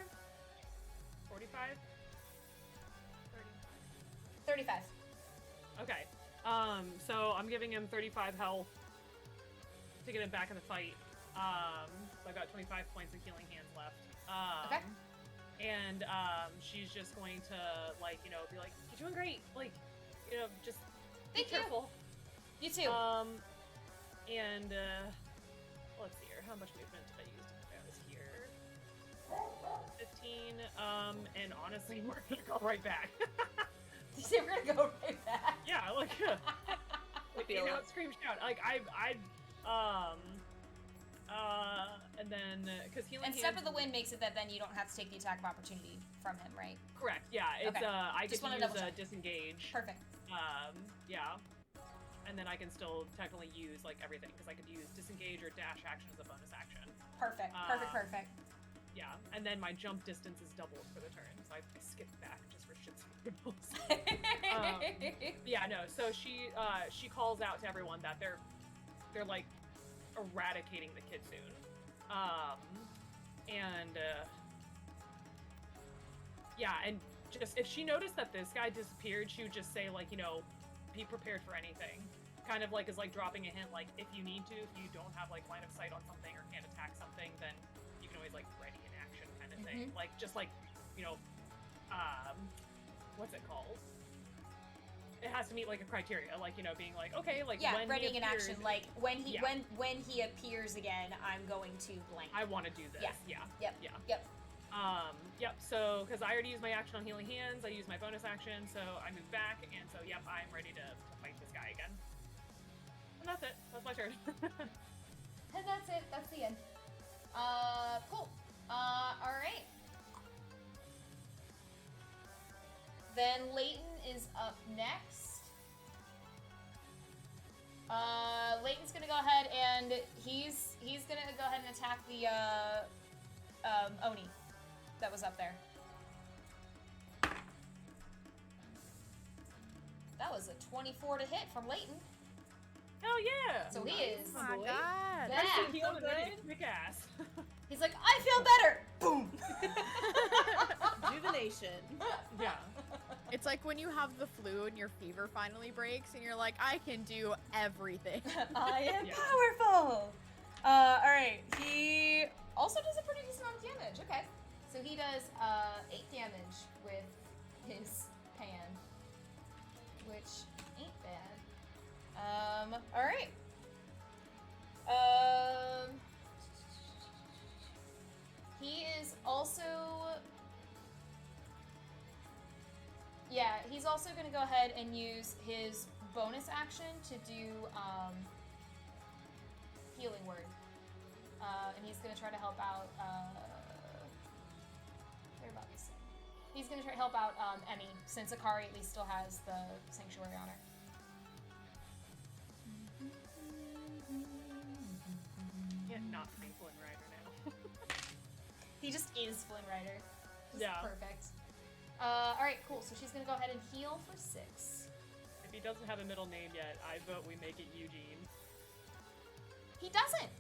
45? 35. Okay. So I'm giving him 35 health to get him back in the fight. So I've got 25 points of healing hands left. Okay. And she's just going to, like, you know, be like, "You're doing great. Like, you know, just be Thank you. careful." You too. And let's see here. How much movement did I use to put out here? 15. And honestly, we're gonna go right back. You say we're gonna go right back. Yeah, like, like Feel in it. out, scream, shout. Like, And then, because healing And Step hands of the Wind makes it that then you don't have to take the attack of opportunity from him, right? Correct. Yeah. It's Okay. I Just get wanna to use double check. disengage. Perfect. Yeah. And then I can still technically use like everything because I could use disengage or dash action as a bonus action. Perfect. Perfect. Yeah. And then my jump distance is doubled for the turn, so I skip back just for shits and giggles. Yeah. No. So she calls out to everyone that they're like eradicating the kitsune. Yeah, and just if she noticed that this guy disappeared, she would just say like, you know, be prepared for anything. Kind of like is like dropping a hint, like if you need to, if you don't have like line of sight on something or can't attack something, then you can always like ready in action kind of thing. Like just like, you know, what's it called? It has to meet like a criteria, like, you know, being like, okay, like when ready he in action, appears, like when he Yeah. when he appears again, I'm going to blank. I want to do this. Yeah. Yeah. Yep. Yeah. Yep. Yep, so, because I already used my action on Healing Hands, I used my bonus action, so I move back, and so, yep, I'm ready to fight this guy again. And that's it. That's my turn. And that's it. That's the end. Cool. Alright. Then Leighton is up next. Leighton's gonna go ahead and he's gonna go ahead and attack the Oni that was up there. That was a 24 to hit from Leighton. Hell yeah! So he is. Oh my boy. god. Yeah. Nice and healed and ready to kick ass. He's like, I feel better. Boom. Rejuvenation. Yeah. It's like when you have the flu and your fever finally breaks and you're like, I can do everything. I am Yeah. powerful. Alright. He also does a pretty decent amount of damage. Okay. So he does 8 damage with his pan, which ain't bad. Alright. He is also... Yeah, he's also going to go ahead and use his bonus action to do Healing Word. And he's going to try to help out... whereabouts? He's going to try to help out Emmy, since Akari at least still has the Sanctuary on her. Can't not be Flynn Rider now. He just is Flynn Rider. Just Yeah. perfect. Alright, cool. So she's gonna go ahead and heal for 6. If he doesn't have a middle name yet, I vote we make it Eugene. He doesn't!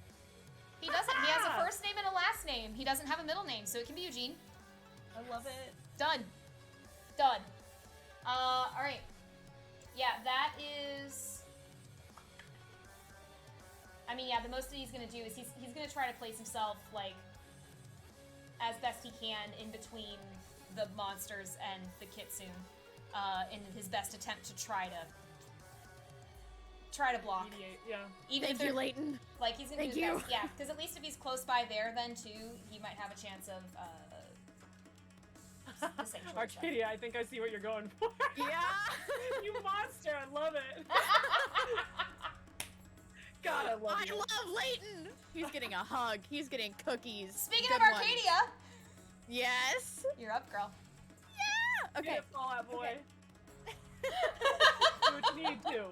He doesn't. He has a first name and a last name. He doesn't have a middle name, so it can be Eugene. I love it. Done. Done. Alright. Yeah, that is... I mean, yeah, the most that he's gonna do is he's gonna try to place himself, like, as best he can in between the monsters and the kitsune, in his best attempt to try to block. Mediate, yeah. Even if Thank you, they're- Leighton. Like, he's gonna Thank do his you. best. Yeah, because at least if he's close by there, then too, he might have a chance of the sanctuary stuff. Arcadia, I think I see what you're going for. Yeah. You monster, I love it. God, I love I you. love Leighton. He's getting a hug. He's getting cookies. Speaking Good of ones. Arcadia, Yes. you're up, girl. Yeah. Okay. Get it, Fallout Boy. Okay. Do what you need to.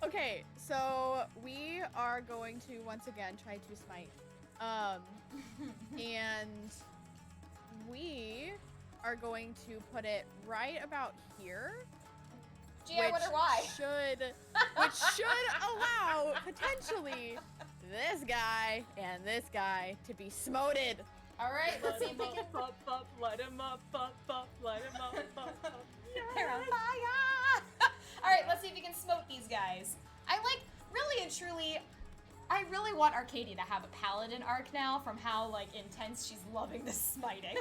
Okay, so we are going to once again try to smite. And we are going to put it right about here. Gee, I wonder why. Which should allow potentially this guy and this guy to be smoted. All right, let's see if we can. Up, light him up, light him up, up. They're on fire! All right, let's see if we can smoke these guys. I like, really and truly, I really want Arcadia to have a paladin arc now from how, like, intense she's loving this smiting.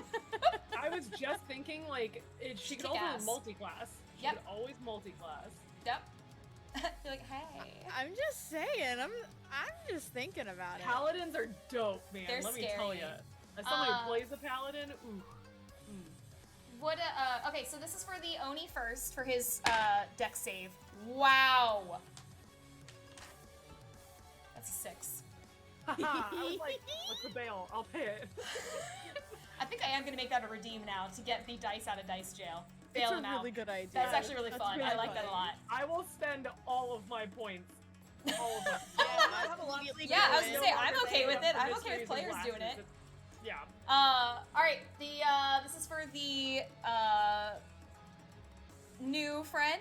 I was just thinking, like, she could also Kick-ass. multi-class. She Yep. could always multi-class. Yep. You're like, hey. I'm just saying. I'm just thinking about it. Paladins are dope, man. They're Let me tell scary. you. As someone who plays a paladin, ooh. What, okay, so this is for the Oni first, for his, dex save. Wow! That's a 6. I was like, what's the bail? I'll pay it. I think I am gonna make that a redeem now to get the dice out of dice jail. It's Bail a him out. really good idea. That's actually really That's fun. really I like that a fun. lot. I will spend all of my points. All of them. I have a lot. Yeah, I was gonna say, I'm No okay with longer it. I'm paying okay with mysteries and players doing glasses. it. Yeah. All right. This is for the new friend.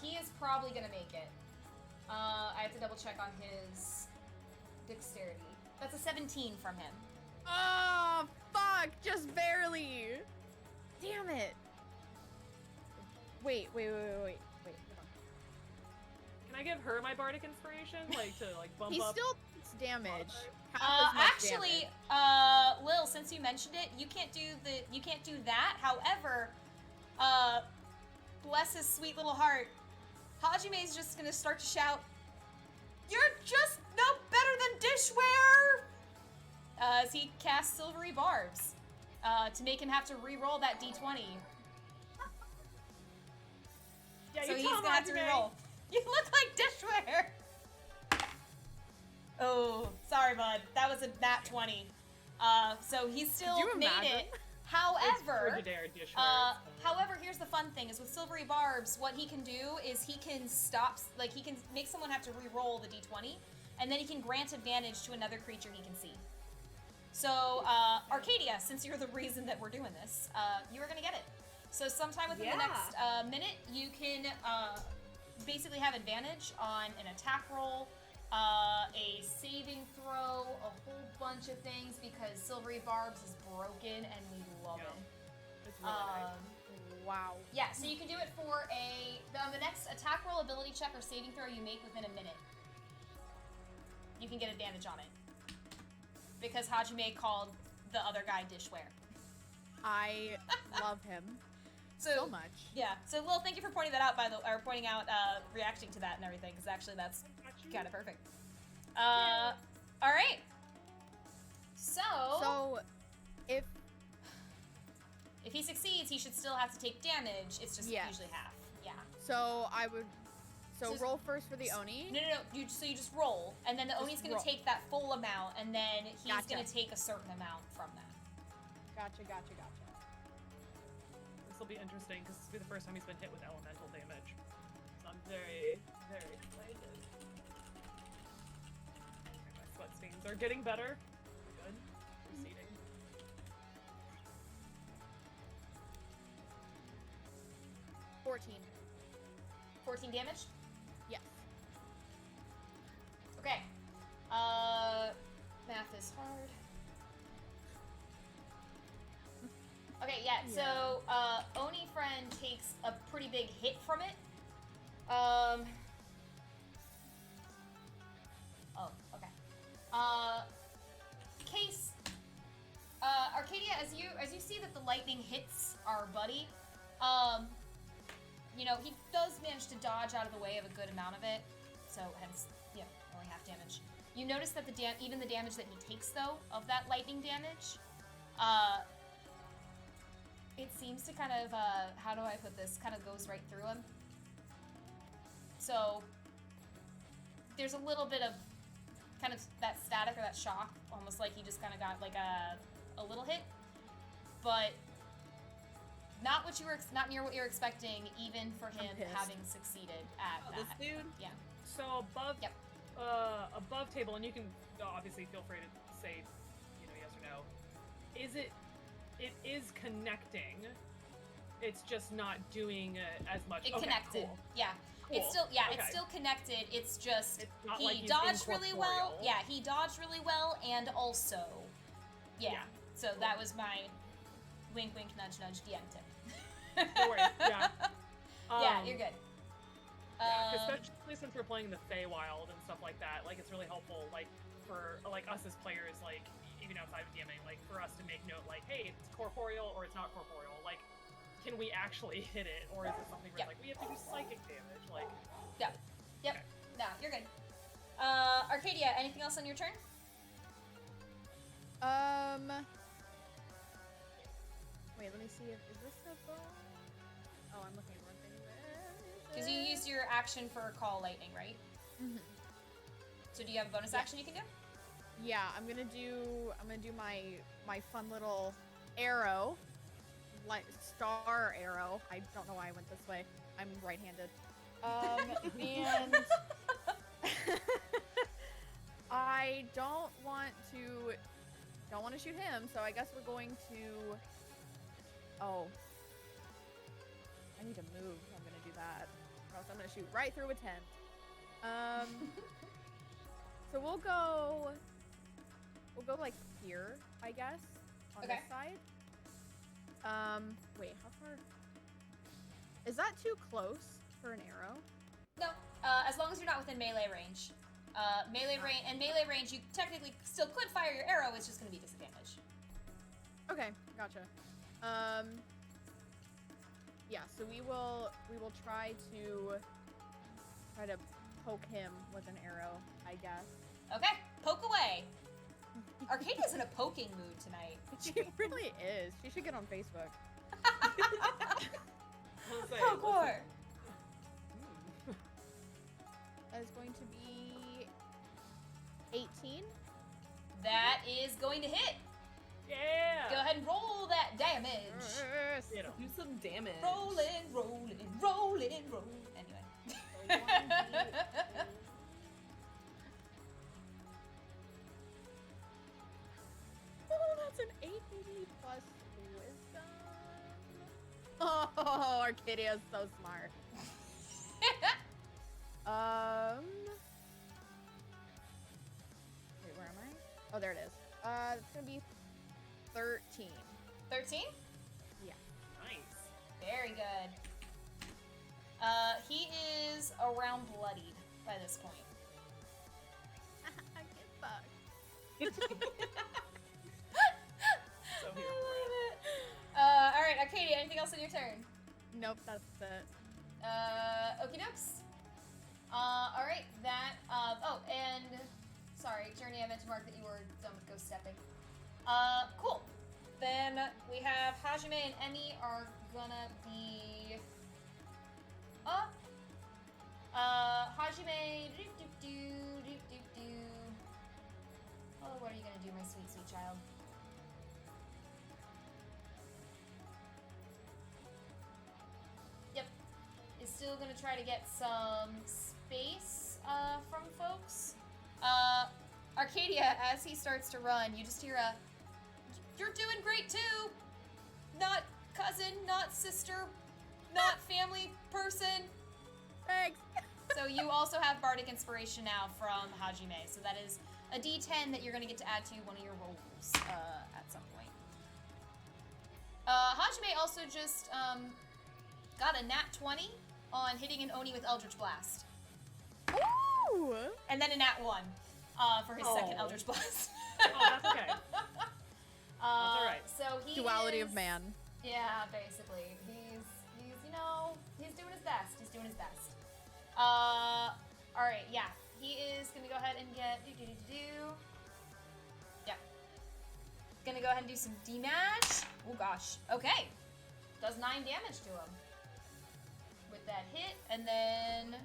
He is probably gonna make it. I have to double check on his dexterity. That's a 17 from him. Oh, fuck! Just barely. Damn it. Wait. Hold on. Can I give her my bardic inspiration, like to like bump He up? still takes damage. Half as much Actually, damage. Lil, since you mentioned it, you can't do that. However, bless his sweet little heart, Hajime's just gonna start to shout, "You're just no better than dishware!" As he casts Silvery Barbs, to make him have to re-roll that d20. Yeah, So you he's tell gonna have to Hajime. re-roll. You look like dishware! Oh, sorry, bud. That was a nat 20. So he still you made imagine? it. However, Frigidaire dishware. however, here's the fun thing: is with Silvery Barbs, what he can do is he can stop, like he can make someone have to re-roll the d20, and then he can grant advantage to another creature he can see. So, Arcadia, since you're the reason that we're doing this, you are gonna get it. So sometime within the next minute, you can basically have advantage on an attack roll, a saving throw, a whole bunch of things because Silvery Barbs is broken and we love Yeah. it. It's really nice. Wow. Yeah, so you can do it for the next attack roll, ability check, or saving throw you make within a minute. You can get advantage on it. Because Hajime called the other guy dishware. I love him so much. Yeah. So Lil, thank you for pointing that out or pointing out reacting to that and everything, because actually that's kind of perfect. All right. So, if he succeeds, he should still have to take damage. It's just Yes. usually half. Yeah. so, I would. So, So- roll first for the Oni. No. You just roll, and then the Just Oni's gonna roll. take that full amount, and then he's Gotcha. gonna take a certain amount from that. Gotcha. This will be interesting because this will be the first time he's been hit with elemental damage. So I'm very, very excited. Okay, my sweat stains are getting better. Good. Proceeding. Mm-hmm. 14 damage? Yes. Okay. Math is hard. Okay, yeah, so, Oni friend takes a pretty big hit from it. Oh, okay. Case, Arcadia, as you see that the lightning hits our buddy, you know, he does manage to dodge out of the way of a good amount of it, so hence, only half damage. You notice that even the damage that he takes, though, of that lightning damage, it seems to kind of, how do I put this, kind of goes right through him. So, there's a little bit of kind of that static or that shock, almost like he just kind of got like a little hit, but not near what you're expecting, even for him pissed. having succeeded at This that. dude. Yeah. So above, Yep. Above table, and you can obviously feel free to say, yes or no. It is connecting. It's just not doing as much. It Okay, connected. cool. Yeah. Cool. It's Okay. still connected. It's just It's not he like he's dodged really well. incorporeal. Yeah, he dodged really well, and also, yeah. Yeah. So that was my wink, wink, nudge, nudge DM tip. No worries. Yeah. Yeah, you're good. Yeah, especially since we're playing the Feywild and stuff like that, like it's really helpful, like for like us as players, like even outside of DMing, like for us to make note, like, hey, it's corporeal or it's not corporeal. Like, can we actually hit it, or is it something where Yep. like we have to do psychic damage? Like, Yep. Okay. No, you're good. Arcadia, anything else on your turn? Wait, let me see if is this the ball? Oh, I'm looking at one thing. Because you used your action for call lightning, right? Mm-hmm. So do you have a bonus action you can do? Yeah, I'm gonna do my fun little arrow, like star arrow. I don't know why I went this way. I'm right-handed. And I don't want to shoot him, so I guess we're going to. Oh, I need to move. If I'm gonna do that, or else I'm gonna shoot right through a tent. So we'll go like here, I guess, on Okay. this side. Wait, how far? Is that too close for an arrow? No, as long as you're not within melee range. Melee range, you technically still could fire your arrow. It's just going to be disadvantage. Okay, gotcha. Yeah, so we will try to poke him with an arrow, I guess. Okay, poke away. Arcadia's in a poking mood tonight. She really is. She should get on Facebook. I'll say, Poke war. That is going to be 18. That is going to hit. Yeah. Go ahead and roll that damage. Yes. You know. Do some damage. Rolling, rolling, rolling, rolling. Anyway. Oh, that's an 8 BB plus wisdom. Oh, Arcadia is so smart. Wait, where am I? Oh, there it is. It's gonna be 13. 13? Yeah. Nice. Very good. He is around bloodied by this point. Get fucked. So I here love it. Alright, Arcadia, anything else on your turn? Nope, that's it. Okie dokes. Alright, that, oh, and, sorry, Journey, I meant to mark that you were done with ghost stepping. Cool. Then we have Hajime and Emmy are gonna be up. Hajime, oh, what are you gonna do, my sweet, sweet child? Yep. Is still gonna try to get some space, from folks. Arcadia, as he starts to run, you just hear a, "You're doing great too! Not cousin, not sister, not family person." Thanks. So you also have Bardic Inspiration now from Hajime. So that is a D10 that you're going to get to add to one of your rolls at some point. Hajime also just got a nat 20 on hitting an Oni with Eldritch Blast. Ooh! And then a nat 1 for his second Oh. Eldritch Blast. Oh, that's okay. alright. So he Duality is, of man. Yeah, basically. He's you know, he's doing his best. He's doing his best. Alright, yeah. He is gonna go ahead and get Yep. Gonna go ahead and do some damage. Oh gosh. Okay. Does 9 damage to him. With that hit, and then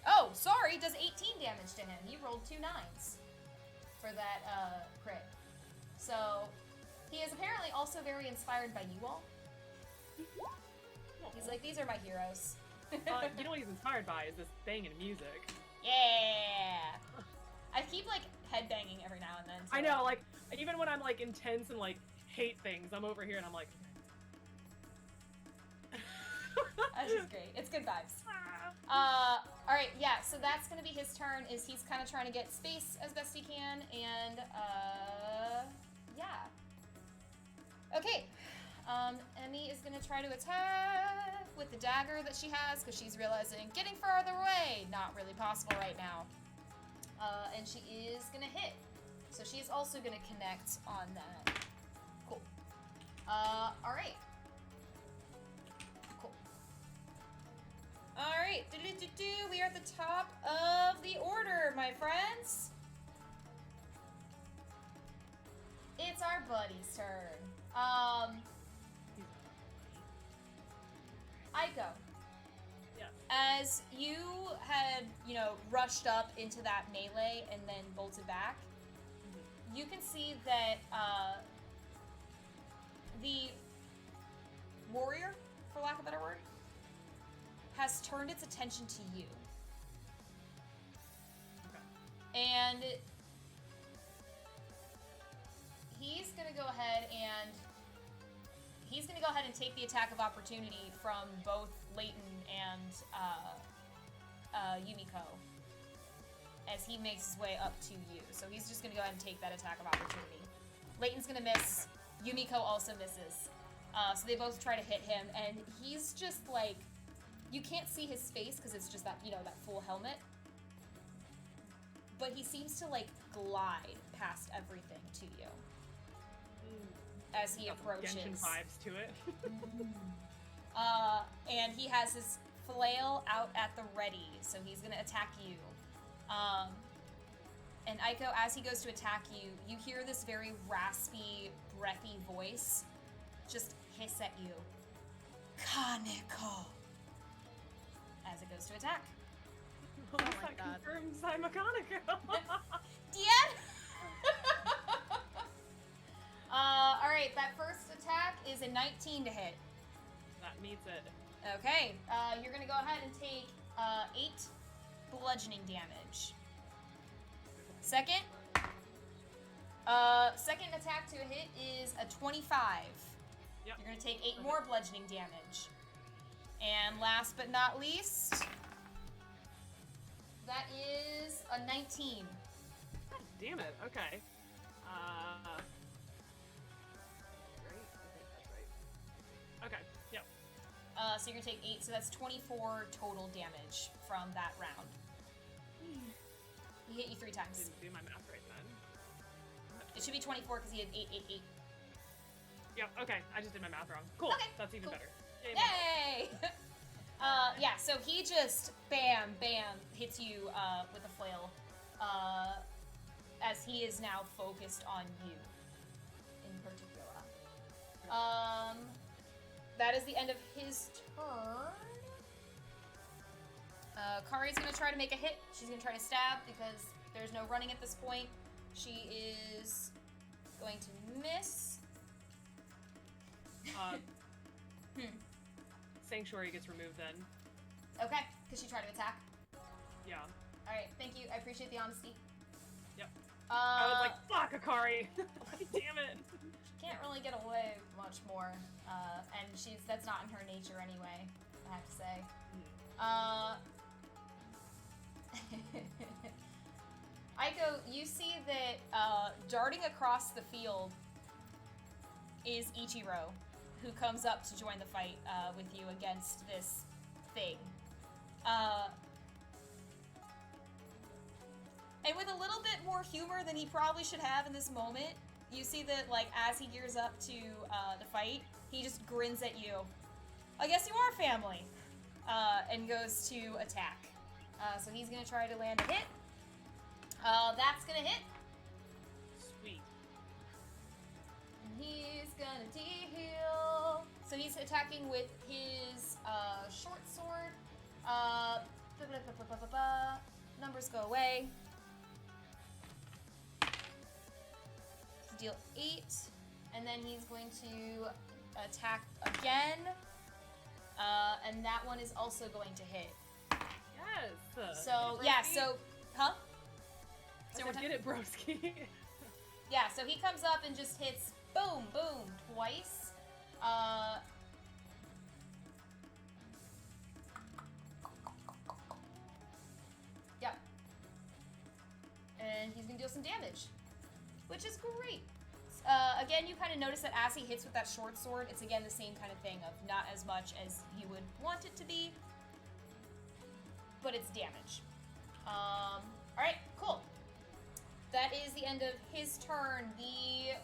Oh, sorry, does 18 damage to him. He rolled 2 9s for that crit. So he is apparently also very inspired by you all. He's like, these are my heroes. You know what he's inspired by is this banging music. Yeah. I keep like headbanging every now and then. I know, like, even when I'm like intense and like hate things, I'm over here and I'm like. That's just great. It's good vibes. All right, yeah. So that's gonna be his turn. Is he's kind of trying to get space as best he can, and yeah. Okay. Emmy is gonna try to attack with the dagger that she has because she's realizing getting farther away not really possible right now. And she is gonna hit. So she is also gonna connect on that. Cool. All right. Cool. All right. We are at the top of the order, my friends. It's our buddy's turn. Aiko. Yes. As you had, rushed up into that melee and then bolted back, you can see that the warrior, for lack of a better word, has turned its attention to you. Okay. And he's gonna go ahead and take the attack of opportunity from both Leighton and Yumiko as he makes his way up to you. So he's just gonna go ahead and take that attack of opportunity. Leighton's gonna miss. Yumiko also misses. So they both try to hit him, and he's just like, you can't see his face because it's just that, that full helmet. But he seems to like glide past everything to you as he approaches. Genshin vibes to it. And he has his flail out at the ready, so he's gonna attack you. And Aiko, as he goes to attack you, you hear this very raspy, breathy voice just hiss at you. Kaneko! As it goes to attack. Oh my God. Confirms I'm a Kaneko. Dian! Alright, that first attack is a 19 to hit. That meets it. Okay, you're gonna go ahead and take 8 bludgeoning damage. Second attack to a hit is a 25. Yep. You're gonna take 8 more bludgeoning damage. And last but not least, that is a 19. God damn it. Okay. Great. I think that's right. Okay. Yep. So you're gonna take 8, so that's 24 total damage from that round. He hit you 3 I times. didn't do my math right then. It should be 24 because he had 8, 8, 8. Yep. Okay. I just did my math wrong. Cool. Okay, That's even cool. better. Yay, Yay! Yeah, so he just bam, hits you with a flail as he is now focused on you in particular. That is the end of his turn. Kari's gonna try to make a hit. She's gonna try to stab because there's no running at this point. She is going to miss. Sanctuary gets removed then. Okay, because she tried to attack. Yeah. Alright, thank you. I appreciate the honesty. Yep. I was like, fuck, Akari! Damn it! Can't really get away much more, and that's not in her nature anyway, I have to say. Aiko, you see that darting across the field is Ichiro, who comes up to join the fight with you against this thing. And with a little bit more humor than he probably should have in this moment, you see that, like, as he gears up to the fight, he just grins at you. I guess you are family. And goes to attack. So he's gonna try to land a hit. That's gonna hit. Sweet. And he's gonna de-heal. So he's attacking with his short sword. Numbers go away. Deal 8, and then he's going to attack again, and that one is also going to hit. Yes. So yeah, so huh? I said, get it, broski. Yeah, so he comes up and just hits boom, boom twice. Yep. And he's gonna deal some damage, which is great. Again, you kind of notice that as he hits with that short sword, it's again the same kind of thing of not as much as you would want it to be, but it's damage. Alright, cool. That is the end of his turn. The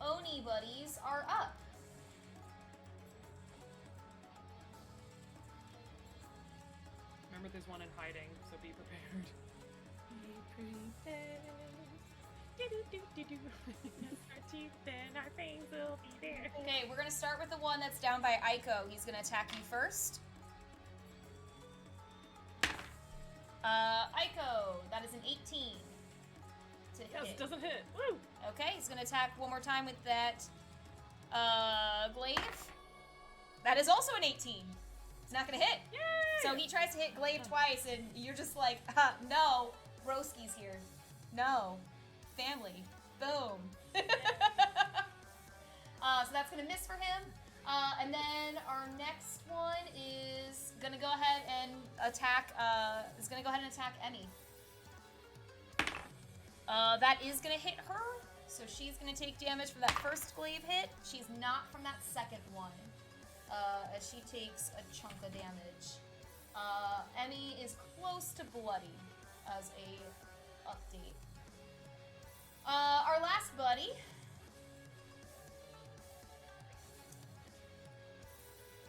Oni buddies are up. Remember, there's one in hiding, so be prepared. Be prepared. Our teeth and our fangs will be there. Okay, we're gonna start with the one that's down by Aiko. He's gonna attack you first. Aiko, that is an 18 to Yes, hit. it doesn't hit. Woo! Okay, he's gonna attack one more time with that glaive. That is also an 18. It's not gonna hit. Yay! So he tries to hit glaive twice, and you're just like, no, Broski's here. No, family. Boom. So that's gonna miss for him. And then our next one is gonna go ahead and attack. Emmy. That is gonna hit her. So she's gonna take damage from that first glaive hit. She's not from that second one, as she takes a chunk of damage. Emmy is close to bloody as a update. Our last buddy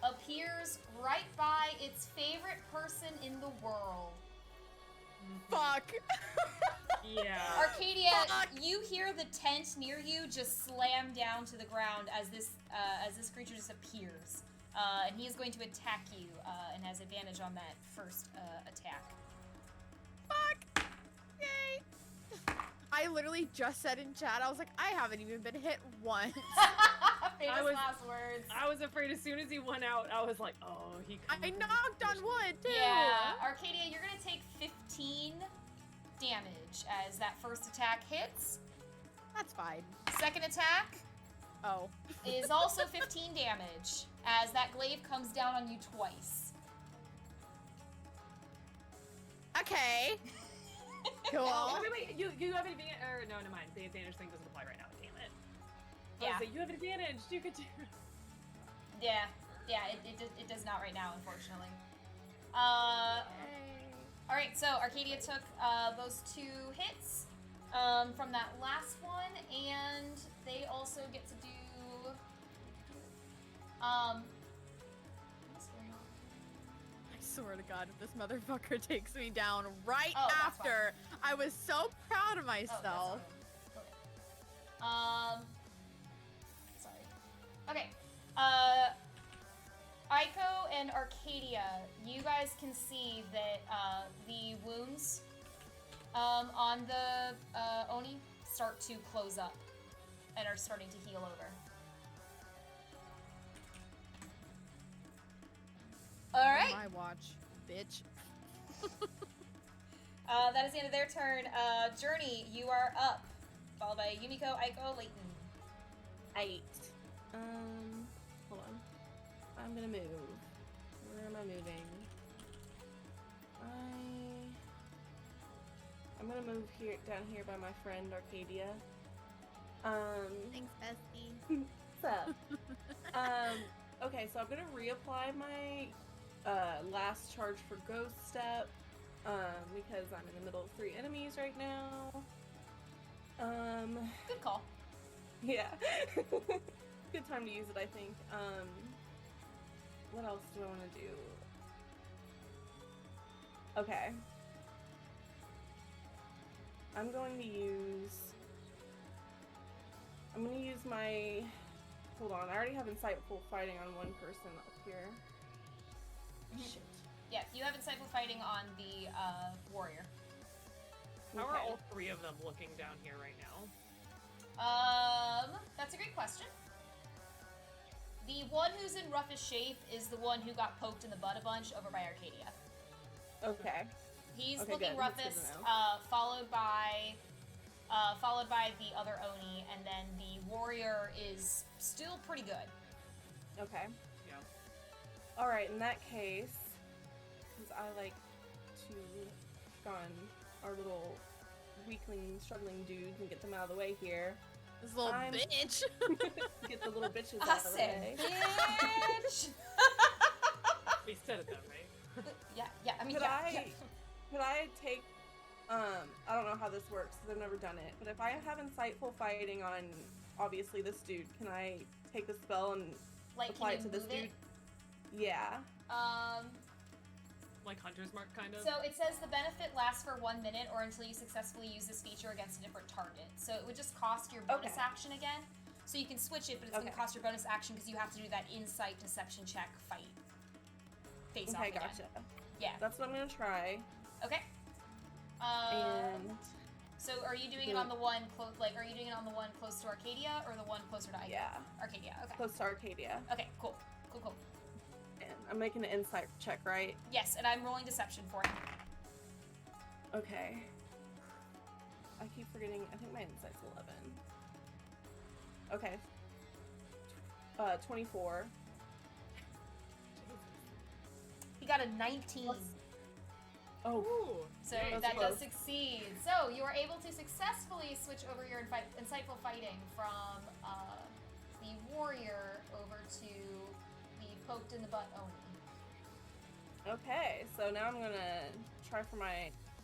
appears right by its favorite person in the world. Fuck. Yeah. Arcadia, Fuck. you hear the tent near you just slam down to the ground as this creature just appears, and he is going to attack you and has advantage on that first attack. Fuck. Yay. I literally just said in chat, I was like, I haven't even been hit once. Famous last words. I was afraid as soon as he went out, I was like, oh, he. I knocked on wood too. Yeah, Arcadia, you're gonna take 15 damage as that first attack hits. That's fine. Second attack Oh. is also 15 damage as that glaive comes down on you twice. Okay. Cool. Oh, wait, you have an advantage. Or no, never mind. The advantage thing doesn't apply right now. Damn it. Yeah. So you have an advantage. You could do. Yeah, it does not right now, unfortunately. All right, so Arcadia took those 2 hits from that last one, and they also get to do. What's going on? I swear to God, if this motherfucker takes me down right Oh, that's after, I was so proud of Oh, myself. that's okay. Sorry. Okay. Aiko and Arcadia, you guys can see that the wounds on the Oni start to close up and are starting to heal over. All right. My watch, bitch. That is the end of their turn. Journey, you are up, followed by Yumiko, Aiko, Leighton. 8. Hold on. I'm gonna move. Where am I moving? I'm gonna move here, down here by my friend Arcadia. Thanks, bestie. What's up? Okay, so I'm gonna reapply my last charge for Ghost Step, because I'm in the middle of 3 enemies right now. Good call. Yeah. Good time to use it, I think. What else do I want to do? Okay. I'm going to use my... Hold on, I already have Insightful Fighting on one person up here. Shit. Yeah, you have insightful fighting on the warrior. How are Okay. all 3 of them looking down here right now? That's a great question. The one who's in roughest shape is the one who got poked in the butt a bunch over by Arcadia. Okay. He's Okay, looking good. That's good to roughest, know. followed by the other Oni, and then the warrior is still pretty good. Okay. Yeah. Alright, in that case, because I like to gun our little weakling, struggling dudes and get them out of the way here. This little I'm- bitch. Get the little bitches I out of the said, way. bitch. We said it that way. yeah. I mean, Could yeah. could I take, I don't know how this works because I've never done it, but if I have Insightful Fighting on, obviously, this dude, can I take the spell and Like, apply can it you to this move dude? it? Yeah. Like Hunter's Mark, kind of. So it says the benefit lasts for 1 minute or until you successfully use this feature against a different target. So it would just cost your bonus Okay. action again. So you can switch it, but it's going to Okay. cost your bonus action because you have to do that insight deception check fight. Face off Okay, again. gotcha. Yeah. That's what I'm gonna try. Okay. And So are you doing it on the one close? Like, are you doing it on the one close to Arcadia or the one closer to Ike? yeah, Arcadia. Okay. close to Arcadia. Okay. Cool. Cool. Cool. And I'm making an insight check, right? Yes, and I'm rolling deception for him. Okay. I keep forgetting. I think my insight's 11. Okay. 24. He got a 19. Oh, Ooh. So That's that close. does succeed. So you are able to successfully switch over your insightful fighting from the warrior over to the poked in the butt Oni. okay. So now I'm gonna try for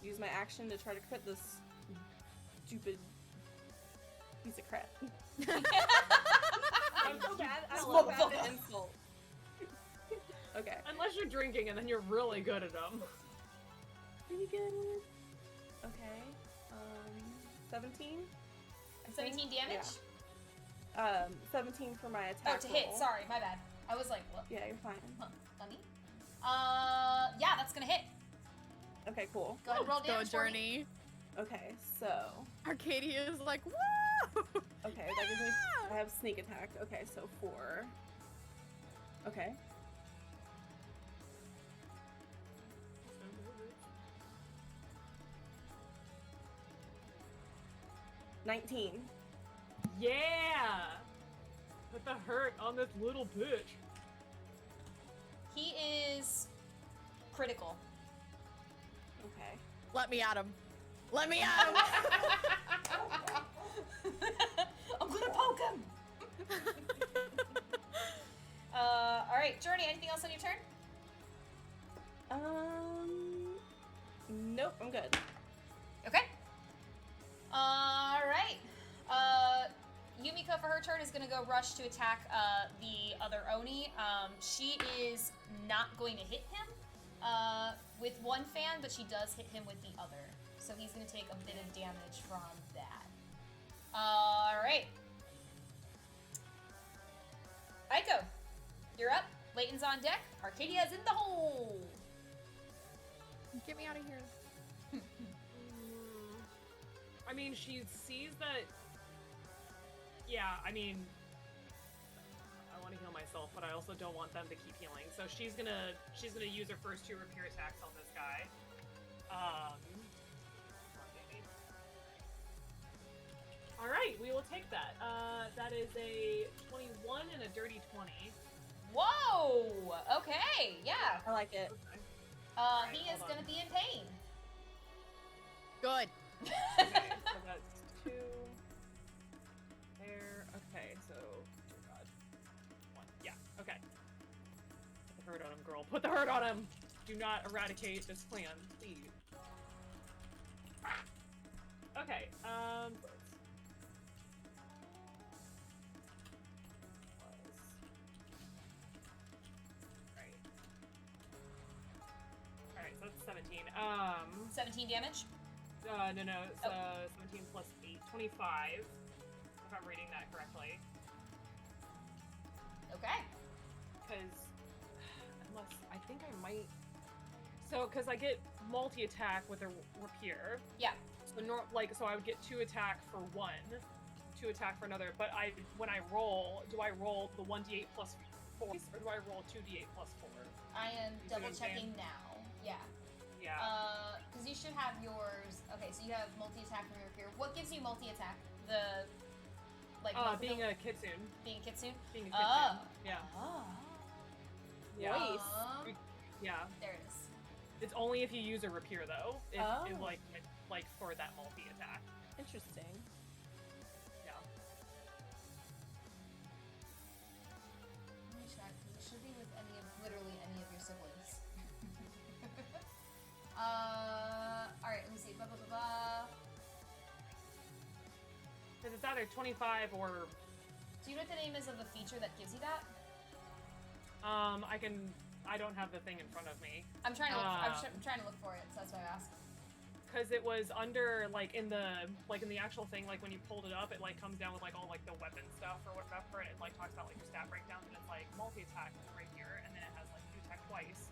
use my action to try to crit this stupid piece of crap. I'm so bad. I love bad at insult. Okay. Unless you're drinking and then you're really good at them. Pretty good. Okay. 17. I think? 17 damage? Yeah. 17 for my attack. Oh, to hit. roll. Sorry, my bad. I was like, what? Yeah, you're fine. Huh, let me? Yeah, that's gonna hit. Okay, cool. Go ahead and roll Go damage for me. Journey. Okay, so Arcadia is like, woo! okay, that gives me. I have sneak attack. Okay, so 4. Okay. $19. Yeah! Put the hurt on this little bitch. He is critical. Okay. Let me at him. Let me at him. I'm gonna poke him. All right, Journey. Anything else on your turn? Nope, I'm good. Okay. All right. Yumiko for her turn is gonna go rush to attack the other Oni. She is not going to hit him with one fan, but she does hit him with the other. So he's gonna take a bit of damage from that. All right. Aiko, you're up. Leighton's on deck. Arcadia's in the hole. Get me out of here. I mean, she sees that. Yeah, I mean, I want to heal myself, but I also don't want them to keep healing. So she's gonna use her first 2 repair attacks on this guy. Come on, baby. All right, we will take that. That is a 21 and a dirty 20. Whoa. Okay. Yeah. I like it. Okay. He is hold on. gonna be in pain. Good. Okay, so that's 2. There. Okay, so oh god. 1. Yeah. Okay. Put the hurt on him, girl. Put the hurt on him. Do not eradicate this plan, please. Okay. Alright, so that's 17. 17 damage. No, it's 17 plus 8, 25. If I'm reading that correctly. Okay. Because, unless, I think I might. So, because I get multi-attack with a rapier. Yeah. So, so I would get 2 attack for 1, 2 attack for another. But when I roll, do I roll the 1d8 plus 4, or do I roll 2d8 plus 4? I am You see what double I'm saying? checking now. Yeah. Yeah. Because you should have yours. Okay, so you have multi-attack from your rapier. What gives you multi-attack? The Being a kitsune. being a kitsune. Being a kitsune. Yeah. Oh. Yeah. Um, Yeah. there it is. It's only if you use a rapier though. If Oh. like for that multi-attack. Interesting. Yeah. Let me check, because it should be with literally any of your siblings. Alright, let me see. Blah, blah, blah, blah. Because it's either 25 or Do you know what the name is of the feature that gives you that? I don't have the thing in front of me. I'm trying to look. I'm trying to look for it, so that's why I asked. Because it was under in the actual thing, like when you pulled it up, it like comes down with like all like the weapon stuff or whatever, and it like talks about like your stat breakdowns, and it's like multi-attack right here, and then it has like you attack twice.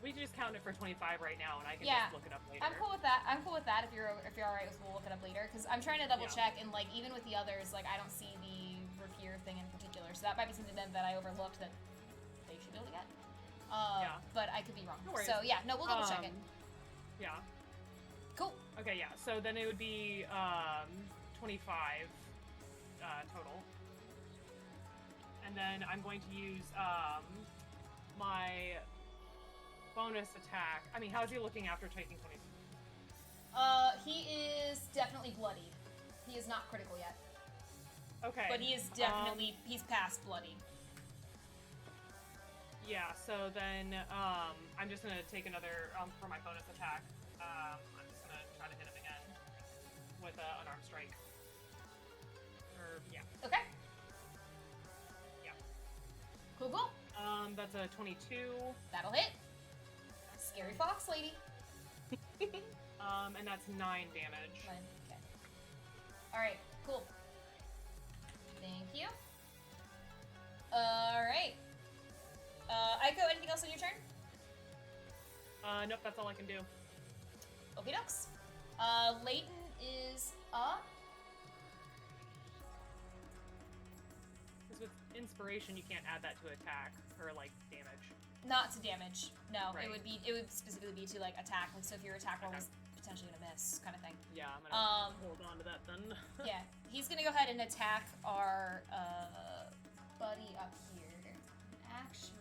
We can just count it for 25 right now, and I can Yeah. just look it up later. I'm cool with that. I'm cool with that. If you're alright with, we'll look it up later. Because I'm trying to double check, and like even with the others, like I don't see the rapier thing in particular. So that might be something that I overlooked that they should be able to get. Yeah. But I could be wrong. No worries. So yeah, no, we'll double check it. Yeah. Cool. Okay, yeah. So then it would be 25 total. And then I'm going to use my bonus attack. I mean, how's he looking after taking 20? He is definitely bloodied. He is not critical yet. Okay. But he is definitely he's past bloodied. Yeah, so then I'm just gonna take another for my bonus attack. I'm just gonna try to hit him again with an unarmed strike. Or yeah, Okay. yeah. Cool. That's a 22. That'll hit. Scary fox lady. And that's 9 damage. Okay. All right. Cool. Thank you. All right. Aiko, anything else on your turn? Nope, that's all I can do. Okie dokes. Leighton is up. Because with inspiration, you can't add that to attack or like damage. Not to damage. No, Right. it would specifically be to like attack. Like so, if your attack roll Okay. was potentially gonna miss, kind of thing. Yeah, I'm gonna hold on to that then. Yeah, he's gonna go ahead and attack our buddy up here. Actually,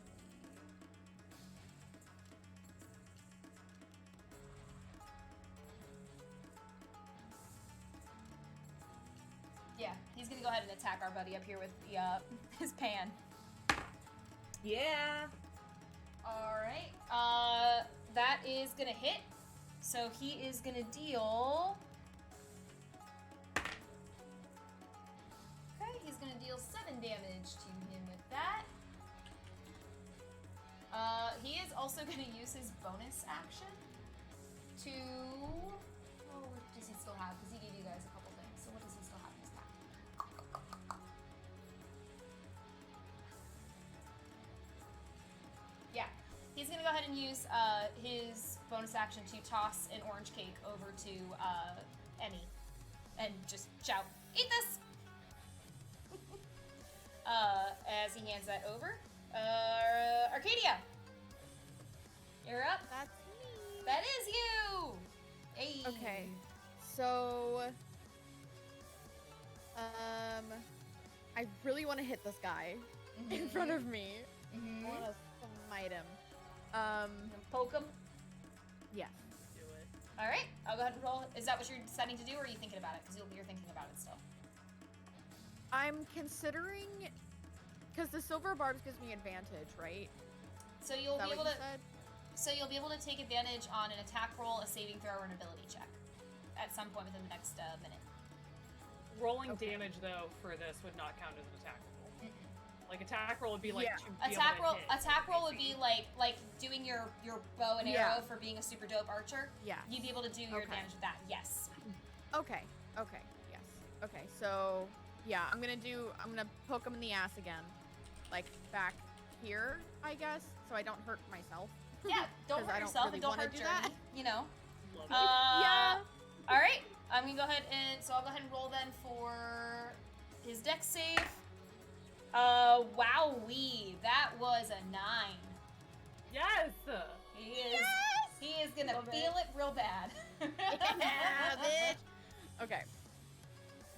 yeah, he's gonna go ahead and attack our buddy up here with the his pan. Yeah. All right, that is gonna hit. So he is gonna deal. Okay, he's gonna deal 7 damage to him with that. He is also gonna use his bonus action to. Oh, what does he still have? Because he gave you guys a couple things. So what does he still have in his pack? Yeah, he's gonna go ahead and use his bonus action to toss an orange cake over to Emmy, and just shout, "Eat this!" As he hands that over. Arcadia, you're up. That's me. That is you. Hey. Okay. So, I really want to hit this guy in front of me. I want to smite him. Poke him. Yes. Do it. All right, I'll go ahead and roll. Is that what you're deciding to do, or are you thinking about it? Because you're thinking about it still. I'm considering, because the silver barbs gives me advantage, right? So you'll Is that be able what to. you said? So you'll be able to take advantage on an attack roll, a saving throw, or an ability check at some point within the next minute. Rolling Okay. damage though for this would not count as an attack roll. Like attack roll would be like Yeah. to be Attack able roll. to hit, Attack roll would basically. be like doing your bow and Yeah. arrow for being a super dope archer. Yeah. You'd be able to do your Okay. advantage with that. Yes. Okay. Okay. Yes. Okay. So yeah, I'm gonna poke him in the ass again, like back here, I guess, so I don't hurt myself. Yeah. Don't 'Cause hurt I don't yourself really and don't wanna hurt do Journey. that. You know. Love it. Yeah. All right. I'm gonna go ahead and I'll go ahead and roll then for his dex save. Wowee, that was a 9. Yes. He is gonna Love feel it real bad. Yeah, bitch. Okay.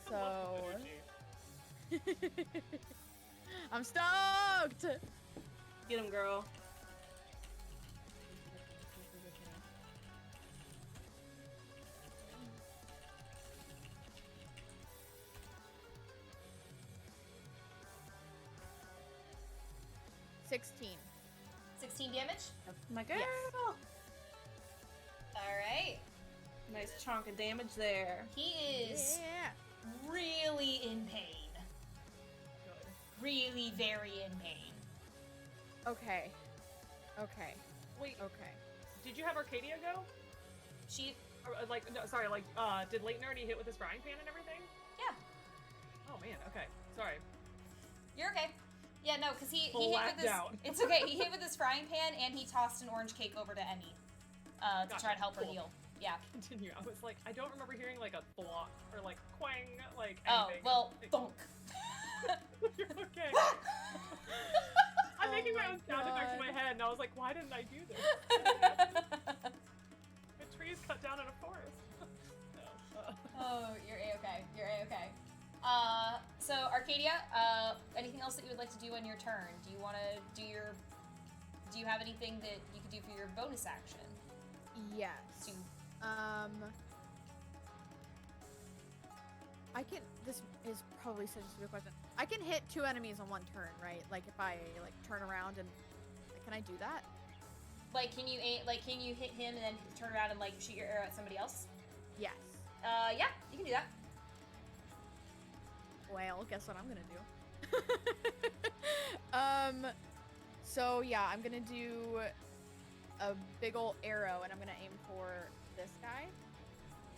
I love So this energy. I'm stoked. Get him, girl. $16. 16 damage. My girl. Yes. All right. Nice chunk of damage there. He is Yeah. really in pain. Good. Really very in pain. Okay. Okay. Wait, Okay. did you have Arcadia go? She. Or, like, no, sorry, like, did Leighton already hit with his frying pan and everything? Yeah. Oh man, okay, sorry. You're okay. Yeah, no, because he hit Blacked with this. out. It's okay. He hit with his frying pan and he tossed an orange cake over to Emmy to Gotcha, try to help her cool. heal. Yeah. Continue. I was like, I don't remember hearing like a thwop or like quang, like Oh anything. well, Like, thunk. You're okay. I'm making my own sound effects in my head, and I was like, why didn't I do this? A tree's cut down in a forest. No. Oh, you're a-okay. You're a-okay. So Arcadia, anything else that you would like to do on your turn? Do you want to do your? Do you have anything that you could do for your bonus action? Yes. To I can. This is probably such a stupid question. I can hit 2 enemies on 1 turn, right? Like if I like turn around and can I do that? like, can you hit him and then turn around and like shoot your arrow at somebody else? Yes. Yeah, you can do that. Well, guess what I'm gonna do? So yeah, I'm gonna do a big ol' arrow, and I'm gonna aim for this guy.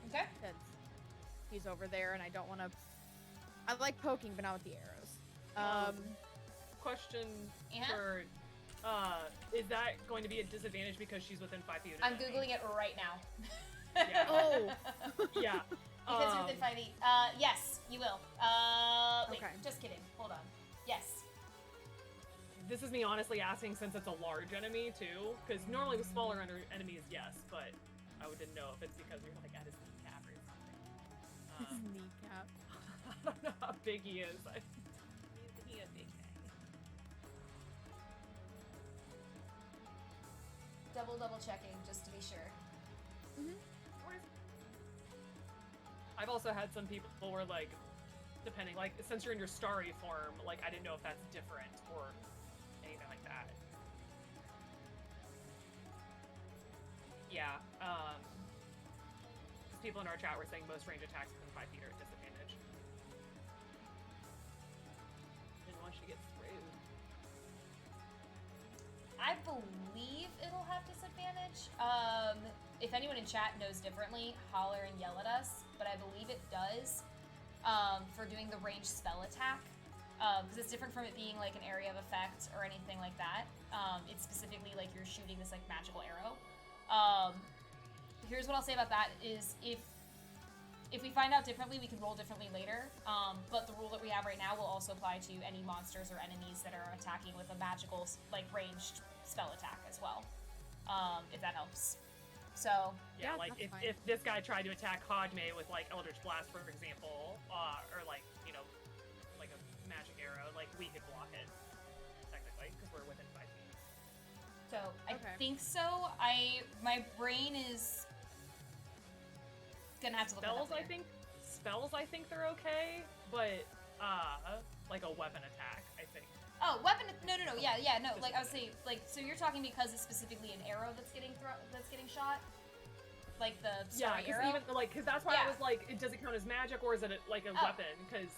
Okay. Since he's over there, and I don't want to. I like poking, but not with the arrows. Question Yeah? for, is that going to be a disadvantage because she's within 5 feet of I'm an enemy? googling it right now. Yeah. Oh. Yeah. Because you're within 5 feet. Yes, you will. Wait, Okay. just kidding. Hold on. Yes. This is me honestly asking since it's a large enemy too, because normally with smaller enemies, yes, but I didn't know if it's because you're like at his kneecap or something. His kneecap. I don't know how big he is. He a big guy. Double checking just to be sure. I've also had some people where like, depending, like since you're in your starry form, like I didn't know if that's different or anything like that. Yeah, people in our chat were saying most range attacks within 5 feet are at disadvantage. And once you get through. I believe it'll have disadvantage. If anyone in chat knows differently, holler and yell at us. But I believe it does for doing the ranged spell attack. Because it's different from it being like an area of effect or anything like that. It's specifically like you're shooting this like magical arrow. Here's what I'll say about that is if we find out differently, we can roll differently later. But the rule that we have right now will also apply to any monsters or enemies that are attacking with a magical like ranged spell attack as well. If that helps. So Yeah, Yeah, like that's if this guy tried to attack Hajime with like Eldritch Blast, for example, or like, you know, like a magic arrow, like we could block it, technically, because we're within 5 feet. So I Okay. think so. My brain is gonna have to look Spells, it up I later. think, they're okay, but like a weapon attack, I think. Oh, weapon! No. Yeah, no. Like I was saying, like so you're talking because it's specifically an arrow that's getting shot, like the Yeah, starry because arrow. because that's why Yeah. I was like, does it count as magic or is it like a Oh. weapon? Because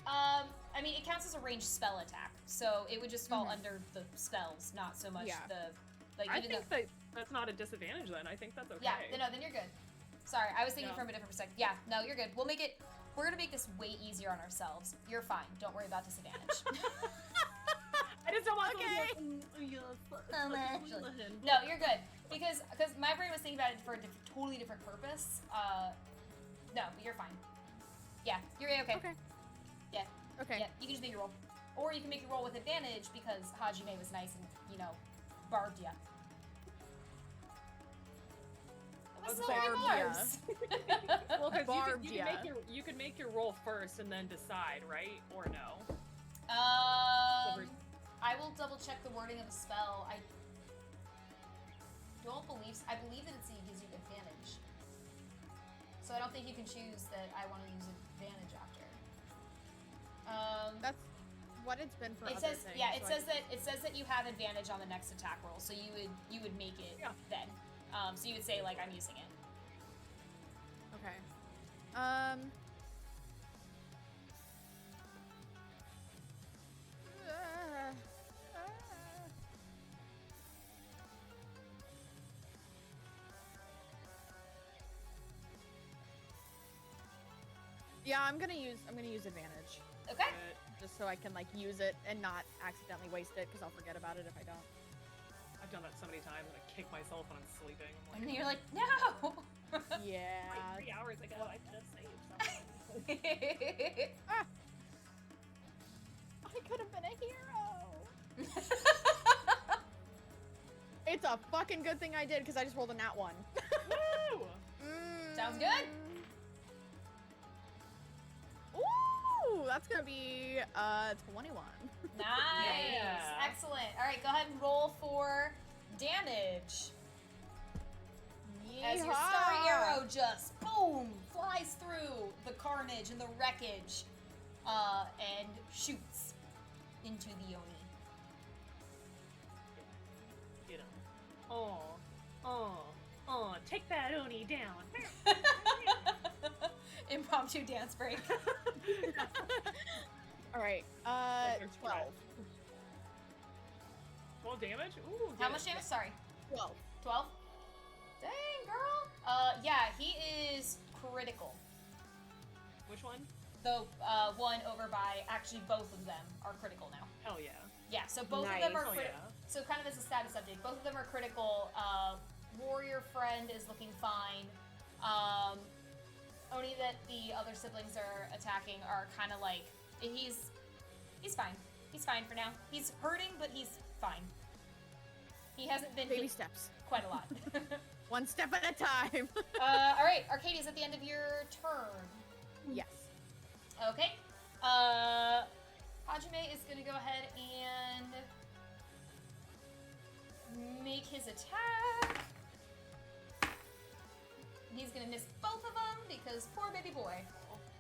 I mean, it counts as a ranged spell attack, so it would just fall under the spells, not so much Yeah. the like. I even think though, that's not a disadvantage then. I think that's okay. yeah, no, then you're good. Sorry, I was thinking Yeah. from a different perspective. Yeah, no, you're good. We're gonna make this way easier on ourselves. You're fine. Don't worry about disadvantage. I just don't want Okay. No, you're good. Because my brain was thinking about it for a totally different purpose. No, but you're fine. Yeah, you're okay. Okay. Yeah, Okay. yeah, you can just make your roll. Or you can make your roll with advantage because Hajime was nice and, you know, barbed ya. It was so many Barbed ya. barbs. Well, because Barbed, you yeah. could make your roll first and then decide, right? Or no? I will double check the wording of the spell. I believe that it gives you advantage. So I don't think you can choose that I want to use advantage after. That's what it's been for It other says things. yeah, it so says that you have advantage on the next attack roll, so you would make it Yeah. then. So you would say like I'm using it. Okay. Yeah, I'm gonna use advantage. Okay. just so I can like use it and not accidentally waste it because I'll forget about it if I don't. I've done that so many times. I kick myself when I'm sleeping. I'm And like, you're like, no! Yeah. "Wait, 3 hours ago, I could have saved something. I could have been a hero. It's a fucking good thing I did because I just rolled a nat 1. Woo! Sounds good. Ooh, that's gonna be 21. Nice. Yeah. Excellent. All right, go ahead and roll for damage. As your starry Yeehaw! arrow just boom flies through the carnage and the wreckage, and shoots into the Oni. You know. Take that Oni down. Impromptu dance break. All right, Like they're 12. 12 damage? Ooh. How good. much damage? Sorry. 12. 12? Dang, girl. Yeah, he is critical. Which one? The one over by, actually both of them are critical now. Hell yeah. Yeah, so both of them Nice. are Oh critical. yeah. So kind of as a status update, both of them are critical. Warrior friend is looking fine. Oni that the other siblings are attacking are kind of like, he's fine. He's fine for now. He's hurting, but he's fine. He hasn't been Baby hit steps. quite a lot. One step at a time. All right, Arcadia's at the end of your turn. Yes. Okay. Hajime is gonna go ahead and make his attack. He's gonna miss both of them because poor baby boy.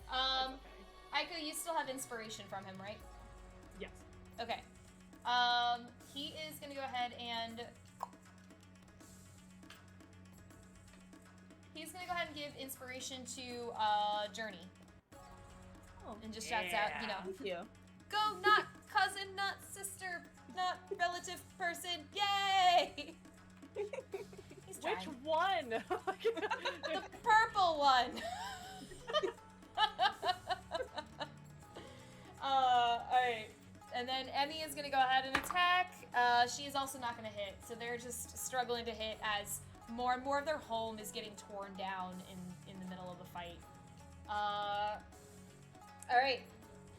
That's okay. Aiko, you still have inspiration from him, right? Yes. Okay. He is gonna go ahead and give inspiration to Journey. Oh, And just shouts out, you know, thank you. go not cousin, not sister, not relative person, yay! He's trying. Which one? The purple one! Alright. And then Emmy is gonna go ahead and attack. She is also not gonna hit, so they're just struggling to hit as more and more of their home is getting torn down in the middle of the fight. Alright.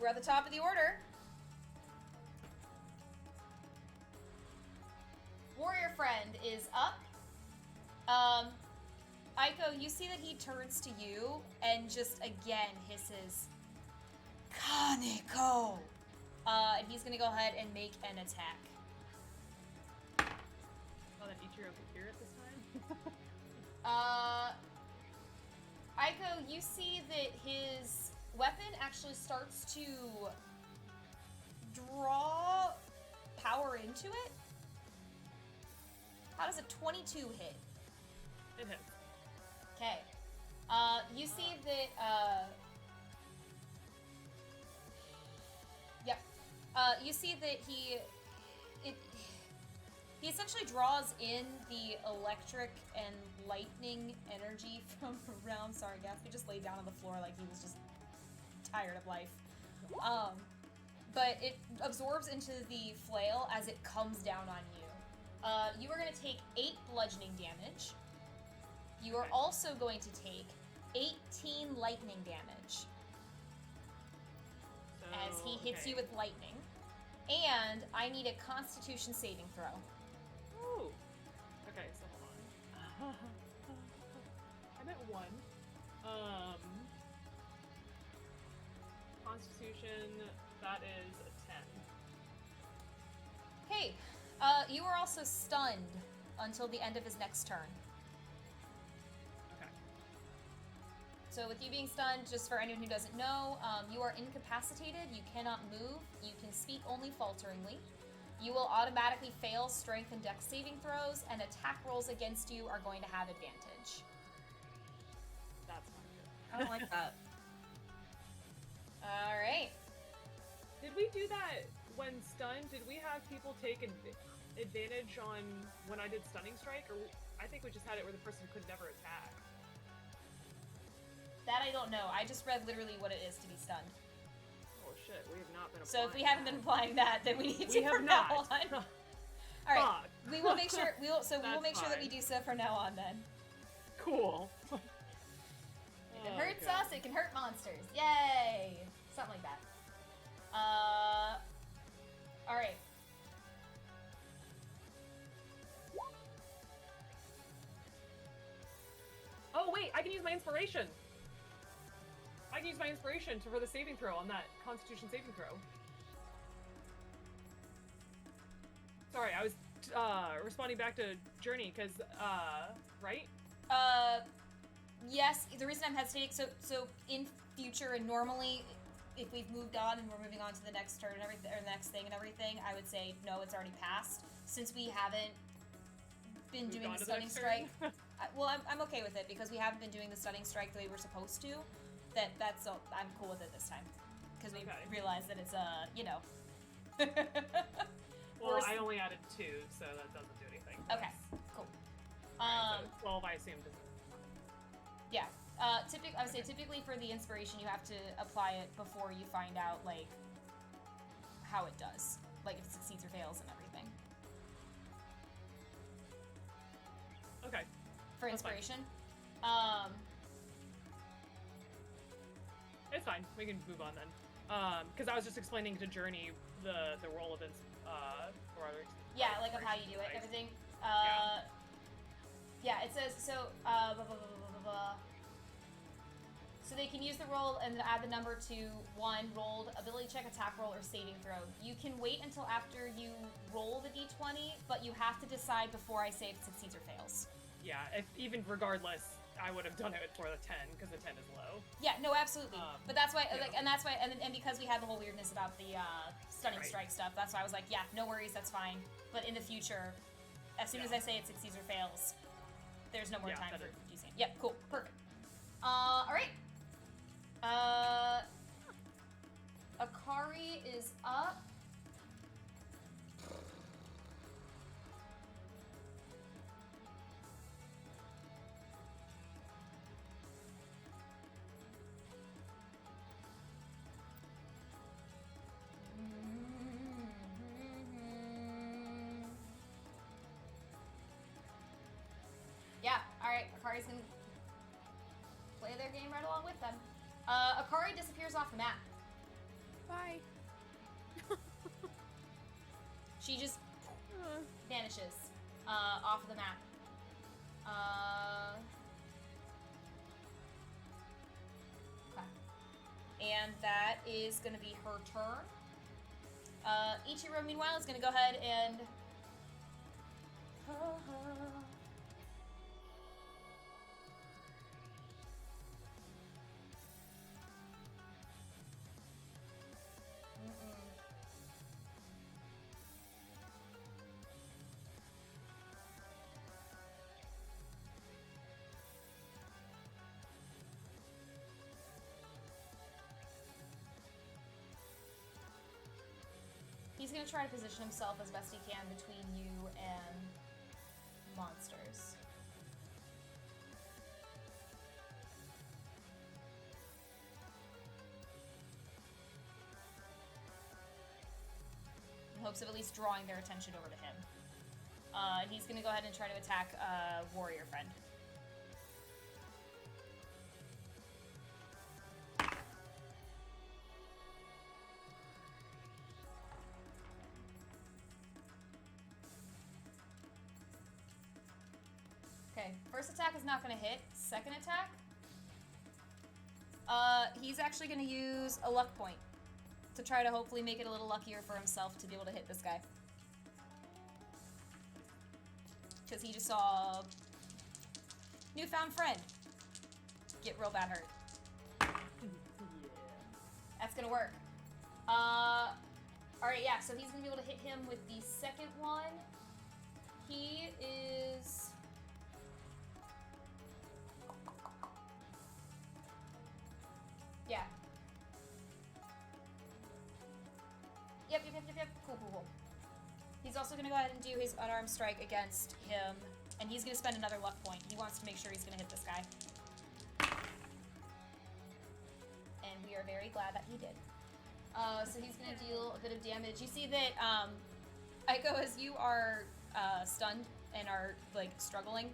We're at the top of the order. Warrior friend is up. Aiko, you see that he turns to you and just again hisses, Kaneko! And he's gonna go ahead and make an attack. Oh, that Ichiro could hear it this time? Aiko, you see that his weapon actually starts to draw power into it. How does a 22 hit? It hits. Okay. You see that, yep. You see that he essentially draws in the electric and lightning energy from around. Sorry, Gatsby just laid down on the floor like he was just tired of life. But it absorbs into the flail as it comes down on you. You are going to take 8 bludgeoning damage. You are also going to take 18 lightning damage as he hits you with lightning. And I need a Constitution saving throw. Ooh. Okay, so hold on. I'm at 1. Constitution, that is a 10. Hey, you are also stunned until the end of his next turn. Okay. So with you being stunned, just for anyone who doesn't know, you are incapacitated, you cannot move, you can speak only falteringly. You will automatically fail strength and dex saving throws, and attack rolls against you are going to have advantage. That's not good. I don't like that. Alright. Did we do that when stunned? Did we have people take advantage on when I did stunning strike? Or I think we just had it where the person could never attack. That I don't know. I just read literally what it is to be stunned. Oh shit, we have not been applying. So if we haven't been applying that, then we need to We have from now not. on. All right, Fuck. we will make sure. We will That's make sure that we fine. do so from now on. Then Cool. if it Oh, hurts God. us, it can hurt monsters. Yay! Something like that. All right. Oh wait, I can use my inspiration. I can use my inspiration for the saving throw on that Constitution saving throw. Sorry, I was responding back to Journey because right? Yes. The reason I'm hesitating, so in future and normally, if we've moved on and we're moving on to the next turn and everything, or the next thing and everything, I would say no, it's already passed. Since we haven't been Moved doing on the to stunning next strike, turn? well, I'm okay with it because we haven't been doing the stunning strike the way we're supposed to. That's all. I'm cool with it this time because we Okay. realized that it's you know. Well, Worse- I only added 2, so that doesn't do anything. Okay, cool. Alright, so 12, I assumed. Yeah. I would say typically for the inspiration, you have to apply it before you find out like how it does, like if it succeeds or fails and everything. Okay. For That's fine. inspiration, It's fine. We can move on then. Because I was just explaining to Journey the role of yeah, like of how you do it, and everything. Yeah, it says so. Blah, blah, blah, blah, blah, blah. So they can use the roll and add the number to 1 rolled ability check, attack roll, or saving throw. You can wait until after you roll the d20, but you have to decide before I say if it succeeds or fails. Yeah, even regardless, I would have done it for the 10 because the 10 is low. Yeah, no, absolutely. But that's why, yeah. like, and that's why, and because we had the whole weirdness about the stunning Right. strike stuff, that's why I was like, yeah, no worries, that's fine. But in the future, as soon as I say it succeeds or fails, there's no more Yeah, time that for is- using it. Yep, cool, perfect. All right. Akari is up. Yeah, alright, Akari's gonna play their game right along with them. Akari disappears off the map. Bye. She just vanishes off of the map. Okay. And that is gonna be her turn. Ichiro, meanwhile, is gonna go ahead and he's gonna try to position himself as best he can between you and monsters. In hopes of at least drawing their attention over to him. And he's gonna go ahead and try to attack warrior friend. Okay, first attack is not gonna hit. Second attack, he's actually gonna use a luck point to try to hopefully make it a little luckier for himself to be able to hit this guy. Because he just saw newfound friend get real bad hurt. That's gonna work. Alright, yeah, so he's gonna be able to hit him with the second one. He is... Yeah. Yep. Cool. He's also gonna go ahead and do his unarmed strike against him, and he's gonna spend another luck point. He wants to make sure he's gonna hit this guy. And we are very glad that he did. So he's gonna deal a bit of damage. You see that, Aiko, as you are stunned and are like struggling,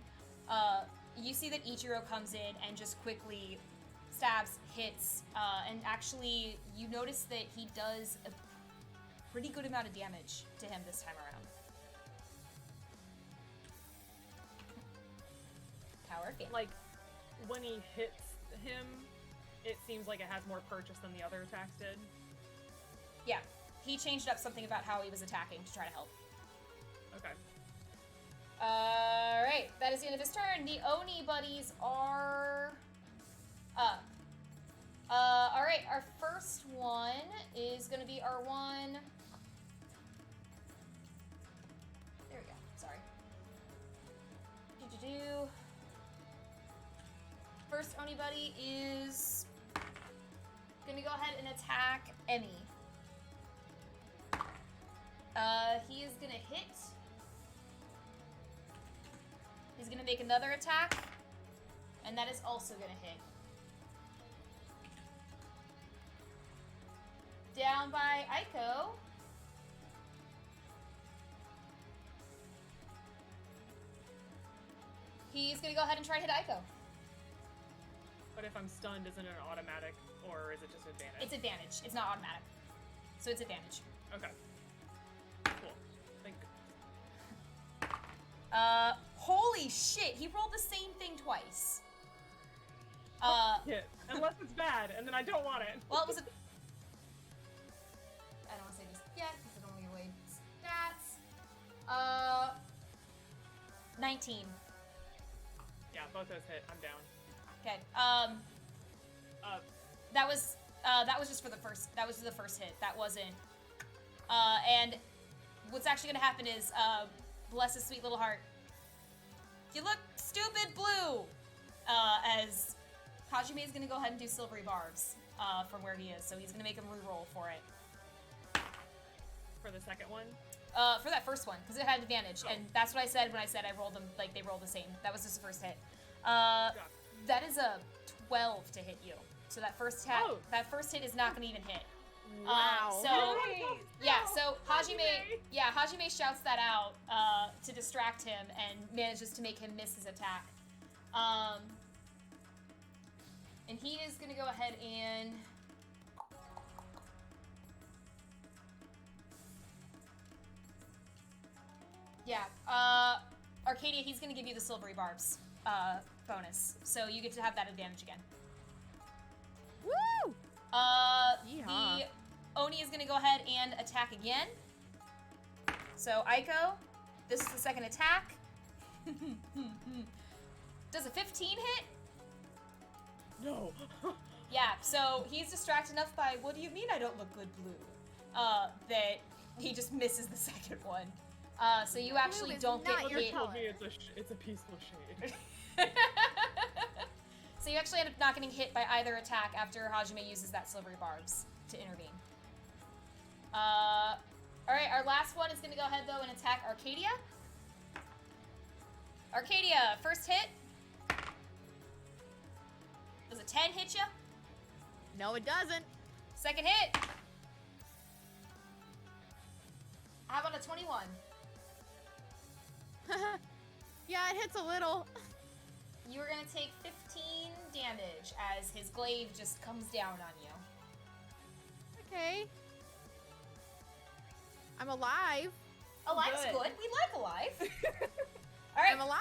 you see that Ichiro comes in and just quickly stabs, hits, and actually you notice that he does a pretty good amount of damage to him this time around. Power of Fate. Like, when he hits him, it seems like it has more purchase than the other attacks did. Yeah, he changed up something about how he was attacking to try to help. Okay. Alright, that is the end of his turn. The Oni buddies are up. Alright, our first one is gonna be our one. There we go, sorry. Do. First Oni buddy is gonna go ahead and attack Emmy. He is gonna hit. He's gonna make another attack, and that is also gonna hit. Down by Aiko. He's gonna go ahead and try to hit Aiko. But if I'm stunned, isn't it automatic, or is it just advantage? It's advantage. It's not automatic. So it's advantage. Okay. Cool. Thank you. Holy shit, he rolled the same thing twice. Hit. Unless it's bad, and then I don't want it. Well, it was a... I don't want to say this yet, because it only away stats. 19. Yeah, both those hit. I'm down. Okay, that was just for the first, that was the first hit. That wasn't, and what's actually gonna happen is, bless his sweet little heart. You look stupid blue! As Hajime is gonna go ahead and do silvery barbs, from where he is, so he's gonna make him re-roll for it. For the second one? For that first one, because it had advantage, and that's what I said when I said I rolled them, like, they rolled the same. That was just the first hit. That is a 12 to hit you. So that first hit, that first hit is not gonna even hit. Wow. So yeah, so Hajime shouts that out to distract him and manages to make him miss his attack. And he is gonna go ahead and Arcadia, he's gonna give you the silvery barbs bonus, so you get to have that advantage again. Woo! The Oni is gonna go ahead and attack again. So Aiko, this is the second attack. Does a 15 hit? No. Yeah, so he's distracted enough by, what do you mean I don't look good blue? That he just misses the second one. So you actually don't get your hit. Told me it's a peaceful shade. So you actually end up not getting hit by either attack after Hajime uses that silvery barbs to intervene. Alright, our last one is gonna go ahead though and attack Arcadia. Arcadia, first hit. Does a 10 hit ya? No, it doesn't. Second hit. How about a 21? Yeah, it hits a little. You are gonna take 15 damage as his glaive just comes down on you. Okay. I'm alive. Alive's Good. good. We like alive. All right, I'm alive.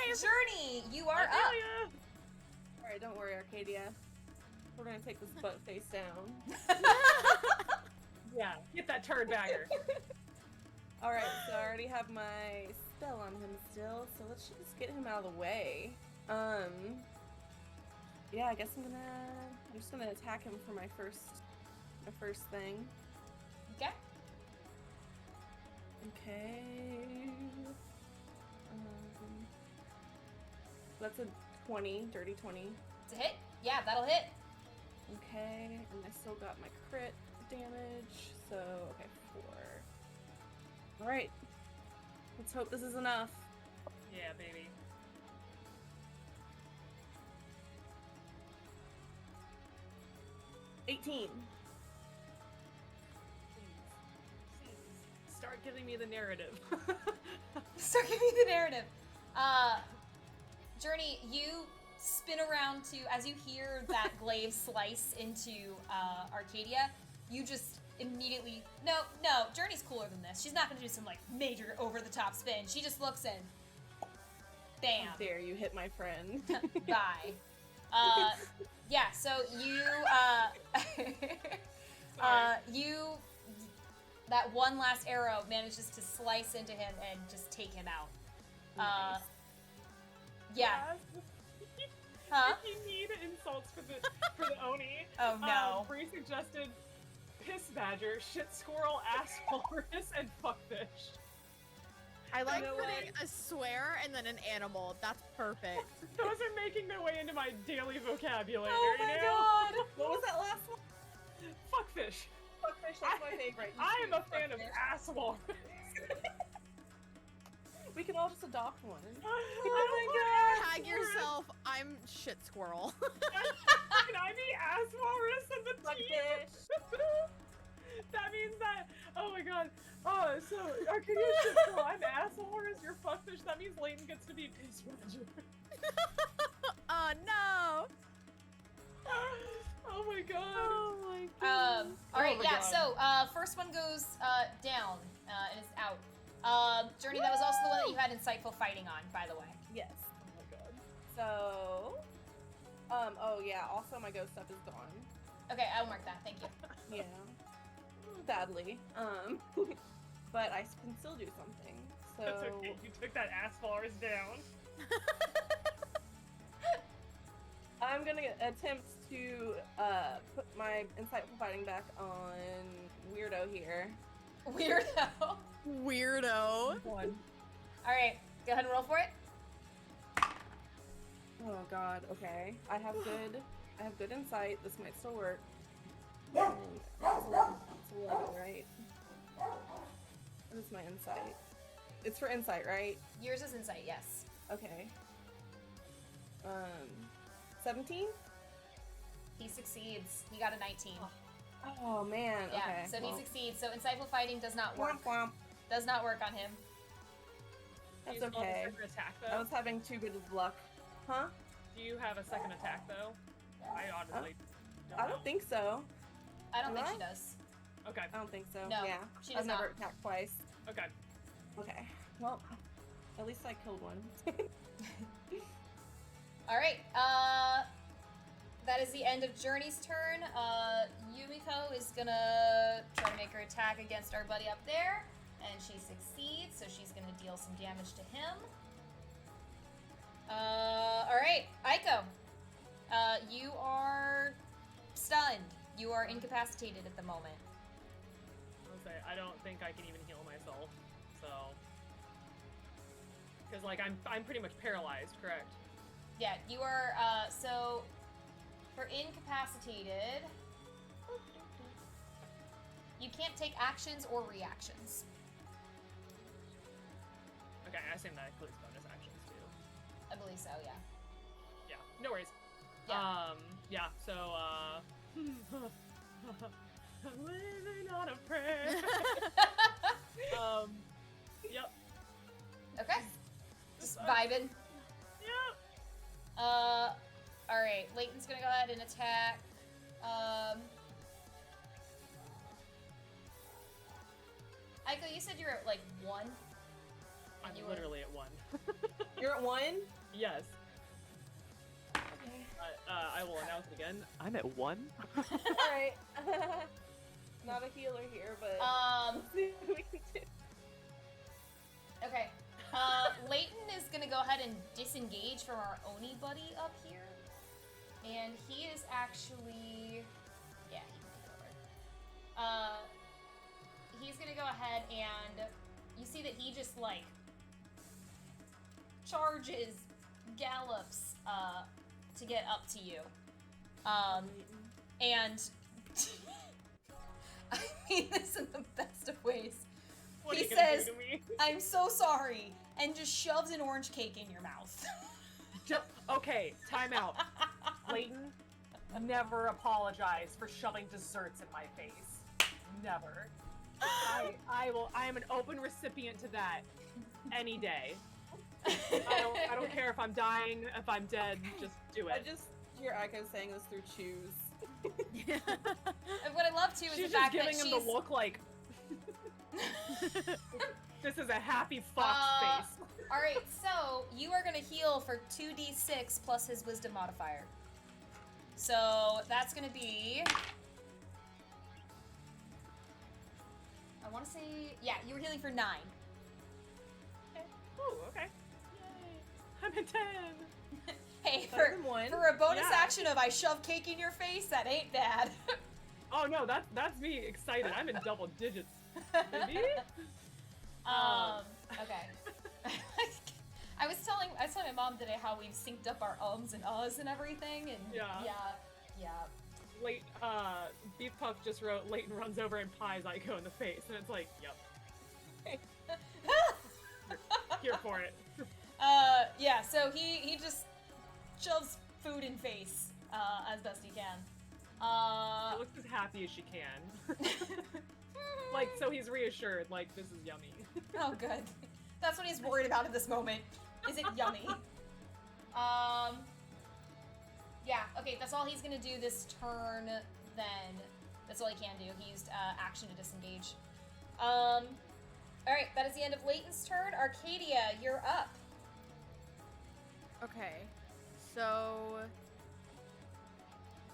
Journey, you are up. Alright, don't worry, Arcadia. We're gonna take this butt face down. Yeah, get that turd bagger. Alright, so I already have my spell on him still, so let's just get him out of the way. Yeah, I guess I'm just gonna attack him for my first thing. Okay. Okay. That's a 20, dirty 20. It's a hit. Yeah, that'll hit. Okay, and I still got my crit damage, so, okay, 4. Alright. Let's hope this is enough. Yeah, baby. giving me the narrative. Start giving me the narrative. Journey, you spin around to, as you hear that glaive slice into Arcadia, you just immediately, no, Journey's cooler than this. She's not gonna do some like major over-the-top spin. She just looks in. Bam. How dare you hit my friend? Bye. Yeah, so you, that one last arrow manages to slice into him and just take him out. Nice. Yeah. Huh? If you need insults for the Oni, Oh no. Bree suggested piss badger, shit squirrel, ass walrus, and fuckfish. I like know putting a swear and then an animal. That's perfect. Those are making their way into my daily vocabulary. Oh my god. What was that last one? Fuckfish. Fuckfish, that's my favorite. You I should am a use fan of fuckfish. ass walrus. We can all just adopt one. Oh my god. Tag yourself. I'm shit squirrel. Can I be ass walrus and the team? Fuckfish. That means that. Oh my god. Oh, so Arcadia shit squirrel. I'm ass walrus. You're fuckfish. That means Leighton gets to be piss badger. Oh no. Oh my god. Oh my god. All right, Oh my yeah. God. So first one goes down and is out. Journey, that was also the one that you had insightful fighting on, by the way. Yes. Oh my god. So, oh yeah, also my ghost stuff is gone. Okay, I'll mark that. Thank you. Yeah. Badly. But I can still do something. So That's okay. You took that ass walrus down. I'm gonna attempt to put my insightful fighting back on Weirdo here. Weirdo. Weirdo. One. All right, go ahead and roll for it. Oh god, okay. I have good insight. This might still work. It's 11, right? What is my insight? It's for insight, right? Yours is insight, yes. Okay. 17? He succeeds. He got a 19. Oh man, Yeah, okay. so well, he succeeds. So insightful fighting does not work. Womp womp. Does not work on him. Do you That's still have a okay. second attack I though? was having too good of luck. Huh? Do you have a second attack though? I honestly don't I know. don't think so. I don't Do think I? she does. Okay. I don't think so. No, yeah. she does I've never not. attacked twice. Okay. Okay. Well, at least I killed one. All right. That is the end of Journey's turn. Yumiko is gonna try to make her attack against our buddy up there, and she succeeds. So she's gonna deal some damage to him. All right, Aiko. You are stunned. You are incapacitated at the moment. I'll say I don't think I can even heal myself. So, because like I'm pretty much paralyzed, correct? Yeah, you are. So for incapacitated, you can't take actions or reactions. Okay, I assume that includes bonus actions too. I believe so. Yeah. Yeah, no worries. Yeah. Yeah. So living on a prayer. Yep. Okay. Just vibing. Yep. All right. Leighton's gonna go ahead and attack. Aiko, you said you're at like 1. I'm You were- literally at 1. You're at 1? Yes. Okay. I will announce it again. I'm at 1. Alright. Not a healer here, but let's see what we can do. Okay. Leighton is gonna go ahead and disengage from our Oni buddy up here. And he is actually... Yeah, he can take over. He's gonna go ahead and... You see that he just, like... charges, gallops, to get up to you. And... I mean this in the best of ways. What He are you gonna says- do to me? I'm so sorry, and just shoves an orange cake in your mouth. Okay, time out. Leighton, never apologize for shoving desserts in my face. Never. I will. I am an open recipient to that any day. I don't care if I'm dying, if I'm dead. Just do I it. just hear Aiko saying this through choose. And what I love too is She's the just fact that giving him she's the look like this is a happy fox face. all right. So you are gonna heal for 2d6 plus his wisdom modifier. So that's gonna be. I want to say, yeah, you were healing for 9. Ooh, okay. Yay. I'm at 10. Hey, Better than one. for a bonus Yeah. action of I shove cake in your face, that ain't bad. Oh no, that's me excited. I'm in double digits, baby. Okay. I was telling my mom today how we've synced up our ums and uhs and everything, and yeah. Late, Beef Puff just wrote, Leighton runs over and pies Aiko in the face, and it's like, yep, here for it. Yeah. So he just shoves food in face as best he can. She looks as happy as she can. Like, so he's reassured, like, this is yummy. Oh, good. That's what he's worried about at this moment. Is it yummy? Yeah, okay, that's all he's gonna do this turn, then. That's all he can do. He used action to disengage. Alright, that is the end of Leighton's turn. Arcadia, you're up. Okay, so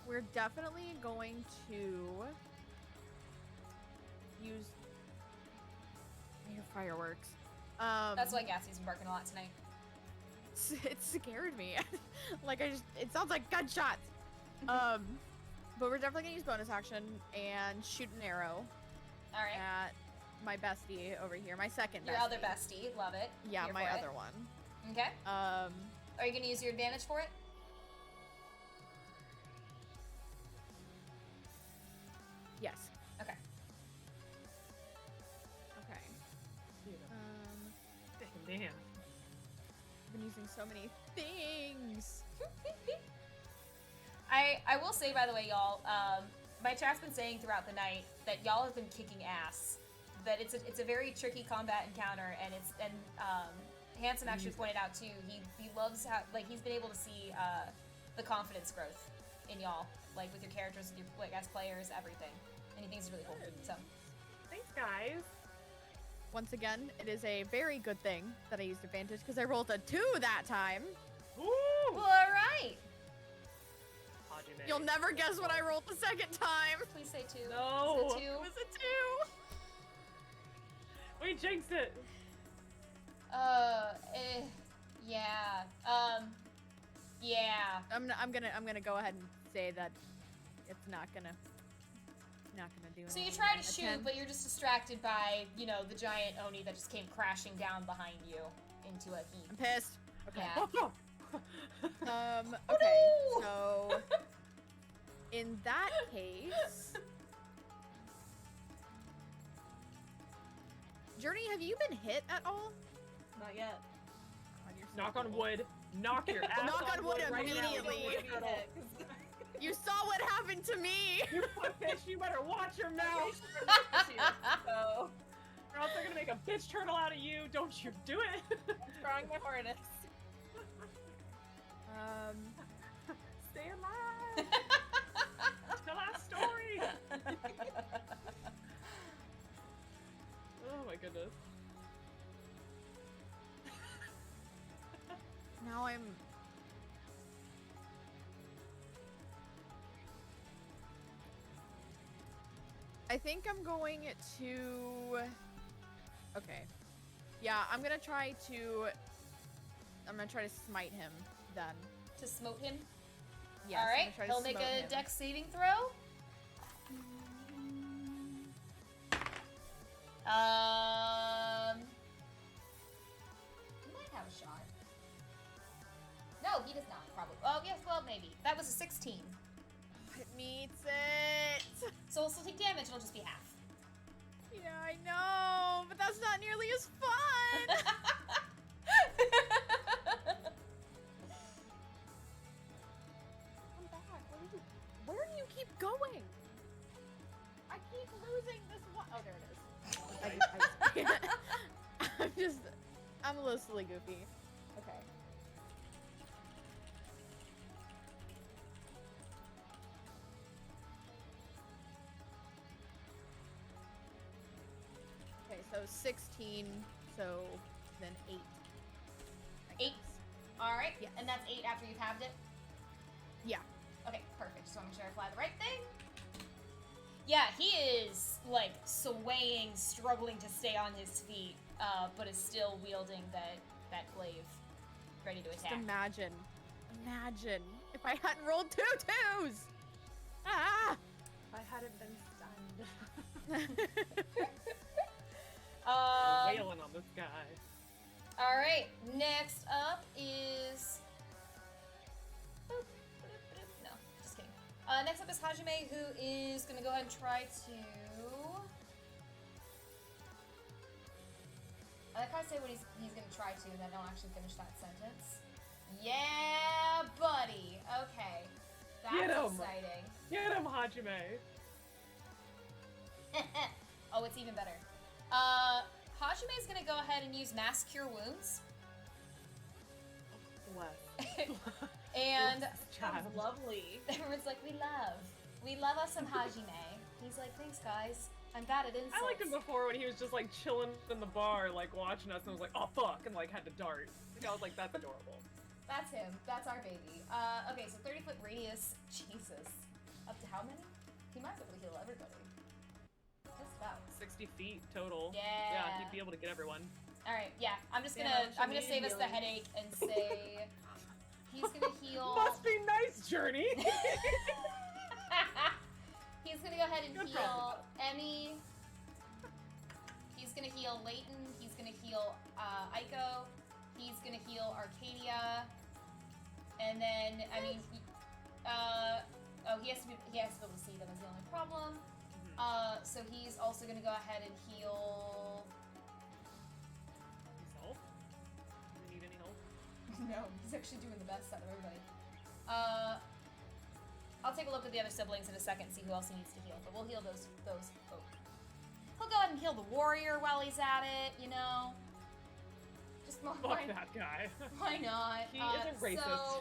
we're definitely going to use fireworks. That's why Gassie's been barking a lot tonight. It scared me. Like it sounds like gunshots. But we're definitely gonna use bonus action and shoot an arrow Alright. at my bestie over here, my second Your bestie. other bestie, love it. Yeah, Here my for it. other one. Okay. Are you gonna use your advantage for it? Yes. Okay. Okay. Damn. I've been using so many things. I will say, by the way, y'all, my chat's been saying throughout the night that y'all have been kicking ass. That it's a very tricky combat encounter, and Hanson actually pointed out too. He loves how he's been able to see the confidence growth in y'all, like with your characters, with your as players, everything, and he thinks it's really cool. So Thanks, guys. Once again, it is a very good thing that I used advantage because I rolled a 2 that time. Woo! well, all right. Hajime. You'll never guess what I rolled the second time. Please say 2. No. Is it 2? It was a 2. We jinxed it. Yeah. Yeah. I'm gonna go ahead and say that it's not gonna do So you anything. try to A shoot, 10. but you're just distracted by, the giant Oni that just came crashing down behind you into a heap. I'm pissed. Okay. Yeah. Okay. no! So in that case, Journey, have you been hit at all? Not yet. God, you're so Knock on cool. wood. Knock your ass Knock on wood right now. immediately. You You saw what happened to me. bitch, you better watch your mouth. So Or else they're gonna make a bitch turtle out of you. Don't you do it. I'm trying my hardest. Stay alive. Tell our story. Oh my goodness. Now I'm. I think I'm going to. Okay. Yeah, I'm gonna try to smite him then. To smote him? Yes, I'm Alright, gonna try to he'll make smote a him. dex saving throw. He might have a shot. No, he does not, probably. Oh, yes, well, maybe. That was a 16. It meets it. So he'll still take damage, it'll just be half. Yeah, I know, but that's not nearly as fun. Come back. Where do you keep going? I keep losing this one. Oh, there it is. I'm a little silly goofy. Okay. Okay, so 16, so then 8. 8. All right. Yes. And that's 8 after you've halved it. Yeah. Okay, perfect. Just want to make sure I fly the right thing. Yeah, he is like swaying, struggling to stay on his feet, but is still wielding that glaive, ready to Just attack. imagine if I hadn't rolled 2 2s. Ah! If I hadn't been stunned. Wailing on this guy. All right. Next up is. No, just kidding. Next up is Hajime, who is gonna go ahead and try to. I like how I say what he's gonna try to, and then don't actually finish that sentence. Yeah, buddy. Okay, Get that's 'em. exciting. Get him, Hajime. Oh, it's even better. Hajime is gonna go ahead and use Mass Cure Wounds, Bless. and Sounds lovely. everyone's like, "We love us some Hajime." He's like, "Thanks, guys. I'm bad at insults." I liked him before when he was just like chilling in the bar, like watching us, and was like, "Oh fuck," and like had to dart. Like, I was like, "That's adorable." That's him. That's our baby. Okay, so 30-foot radius. Jesus. Up to how many? He might be able to heal everybody. Just about. 60 feet total. Yeah. Yeah, he'd be able to get everyone. All right. Yeah. I'm just Yeah, gonna. she I'm gonna needed save us the healing. headache and say he's gonna heal. Must be nice, Journey. He's gonna go ahead and Good heal problem. Emmy. He's gonna heal Leighton. He's gonna heal Aiko. He's gonna heal Arcadia. And then he has to be able to see them is the only problem. So he's also gonna go ahead and heal. Himself? Do we need any help? No, he's actually doing the best out of everybody. I'll take a look at the other siblings in a second and see who else he needs to heal, but we'll heal those folk. He'll go ahead and heal the warrior while he's at it, you know? Just Fuck why, that guy. why not? He is a racist. So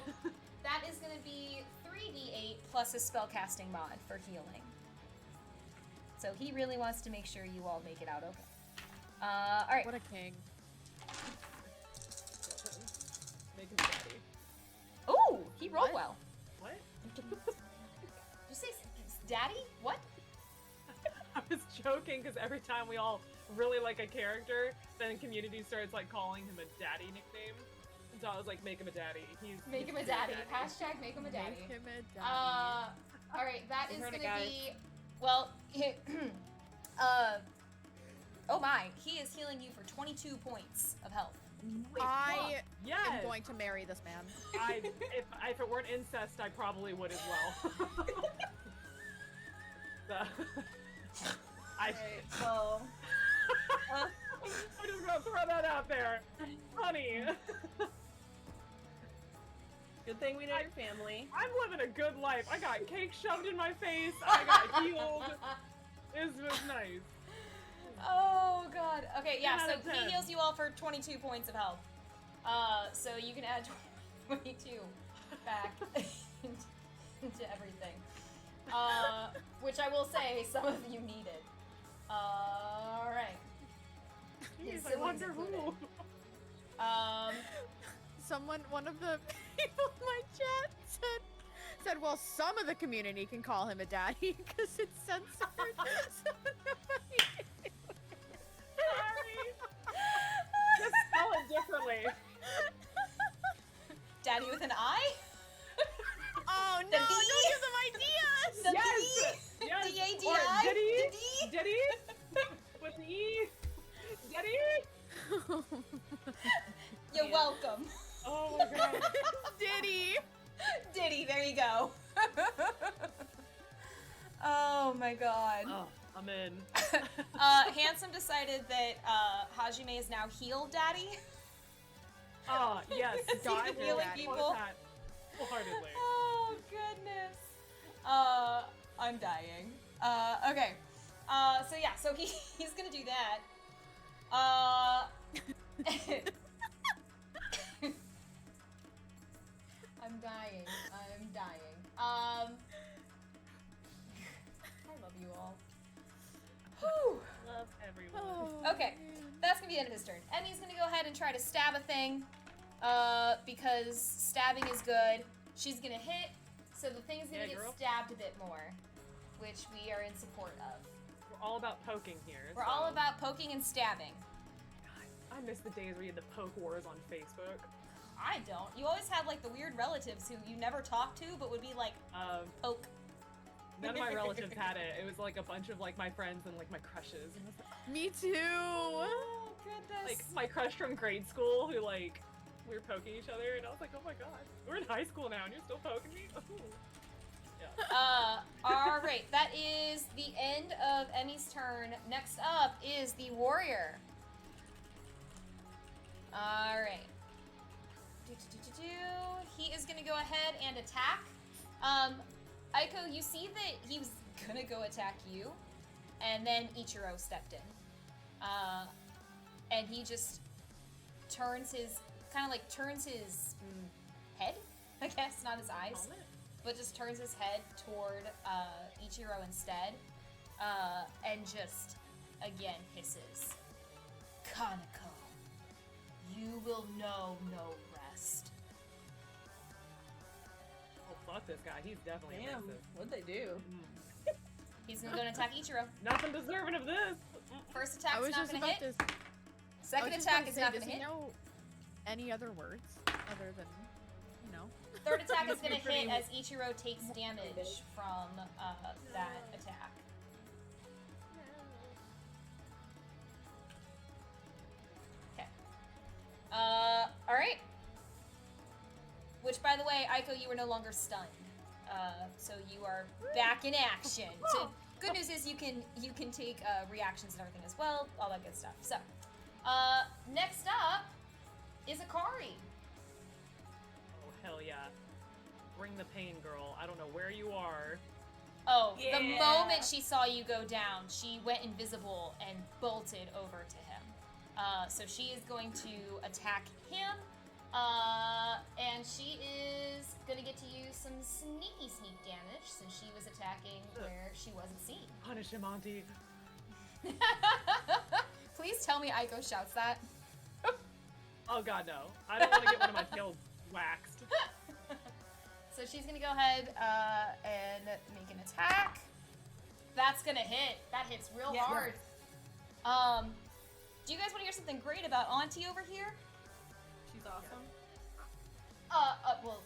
that is going to be 3d8 plus his spellcasting mod for healing. So he really wants to make sure you all make it out okay. All right. What a king. Make him daddy. Oh, he rolled What? well. What? Did you say daddy? What? I was joking because every time we all really like a character, then community starts like calling him a daddy nickname. And so I was like, make him a daddy. Make him a daddy. Hashtag make him a daddy. Make him a daddy. All right, that You is heard gonna it, guys. be, well, oh my, he is healing you for 22 points of health. I Yes. am going to marry this man. If it weren't incest, I probably would as well. Right, well, I'm just gonna throw that out there, honey. good thing we know your family. I'm living a good life. I got cake shoved in my face. I got healed. It was nice. Oh god. Okay, yeah, 10 so out of he 10. heals you all for 22 points of health. So you can add 22 back into everything. Which I will say, some of you needed. Alright. Jeez, I siblings wonder included. who. One of the people in my chat said, well, some of the community can call him a daddy because it's censored. So nobody. Sorry. Just spell it differently. Daddy with an I? Oh no! The Don't D? give them ideas. The Yes! D? Yes! D-A-D-I? Or Diddy? The D? Diddy? With the E? Diddy? You're welcome. Oh my god. Diddy. Diddy, there you go. Oh my god. Oh, I'm in. Handsome decided that Hajime is now heal daddy. Ah, yes. Because I he's will healing support people. that wholeheartedly. Oh goodness. I'm dying. Okay. So yeah, so he's gonna do that. I'm dying. I love you all. Whew. Love everyone. Oh, Okay, man. that's gonna be the end of his turn. Emmy's gonna go ahead and try to stab a thing, because stabbing is good. She's gonna hit, so the thing's gonna Yeah, get girl. stabbed a bit more, which we are in support of. We're all about poking here. We're so- all about poking and stabbing. God, I miss the days where you had the poke wars on Facebook. I don't. You always had like the weird relatives who you never talked to, but would be like, poke. None of my relatives had it. It was like a bunch of like my friends and like my crushes. And it was, Me too. Oh, goodness. like my crush from grade school who like we were poking each other and I was like, oh my god, we're in high school now and you're still poking me? Ooh. Yeah. Alright, that is the end of Emmy's turn. Next up is the warrior. Alright. He is gonna go ahead and attack. Aiko, you see that he was gonna go attack you, and then Ichiro stepped in. And he just turns his, head, I guess, not his eyes. Helmet? But just turns his head toward Ichiro instead, and just, again, hisses, Kaneko, you will know no rest. Oh fuck this guy, he's definitely Damn, aggressive. what'd they do? He's gonna go and attack Ichiro. Nothing deserving of this! First I attack's was not just gonna about hit. to. Second attack is not gonna hit. Know any other words other than, you know? Third attack is Must be gonna pretty- hit as Ichiro takes damage from that attack. Okay. Alright. Which, by the way, Aiko, you are no longer stunned. So you are back in action. So good news is you can take reactions and everything as well, all that good stuff. So, next up is Akari. Oh hell yeah. Bring the pain, girl. I don't know where you are. Oh, the Yeah. moment she saw you go down, she went invisible and bolted over to him. So she is going to attack him. And she is gonna get to use some sneak damage since she was attacking where she wasn't seen. Punish him, Auntie. Please tell me Aiko shouts that. Oh god, no. I don't want to get one of my tails waxed. So she's gonna go ahead and make an attack. That's gonna hit. That hits real Yeah. hard. Do you guys want to hear something great about Auntie over here? She's awesome. Well,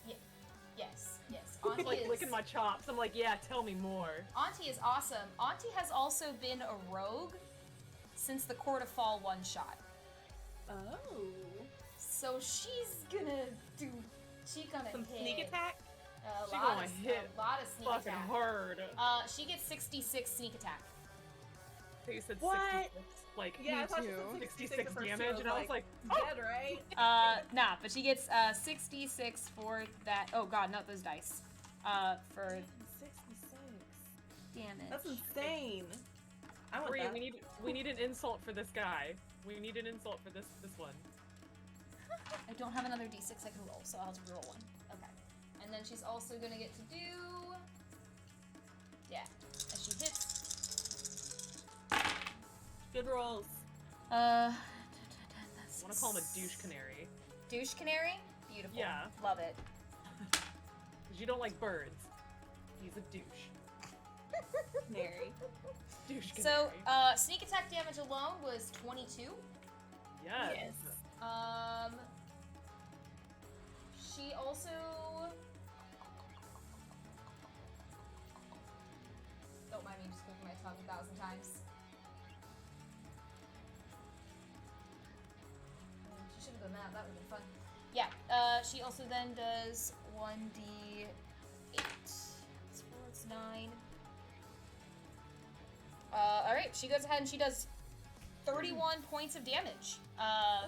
yes. Auntie Like is licking my chops. I'm like, yeah, tell me more. Auntie is awesome. Auntie has also been a rogue since the Court of Fall one shot. Oh. So she's gonna Some hit. sneak attack? A She lot gonna of, hit a lot of sneak Fucking attack. hard. She gets 66 sneak attack. You said What? 66. Like, Yeah, I thought she too. said 66 at first, damage, so and I was like, dead, right? Nah, but she gets 66 for that. Oh god, not those dice. For 66. damage. That's insane. I want Bree, that. we need an insult for this guy. We need an insult for this one. I don't have another d6 I can roll, so I'll have to roll one. Okay. And then she's also gonna get to do. Yeah. As she hits. Good rolls. I want to call him a douche canary. Douche canary? Beautiful. Yeah. Love it. Because you don't like birds. He's a douche. Mary. Douche canary. So, sneak attack damage alone was 22. yes. She also. Don't mind me just clicking my tongue 1,000 times. She should have done that. That would have been fun. Yeah. She also then does 1d8. That's 4, it's 9. Alright, she goes ahead and she does 31 points of damage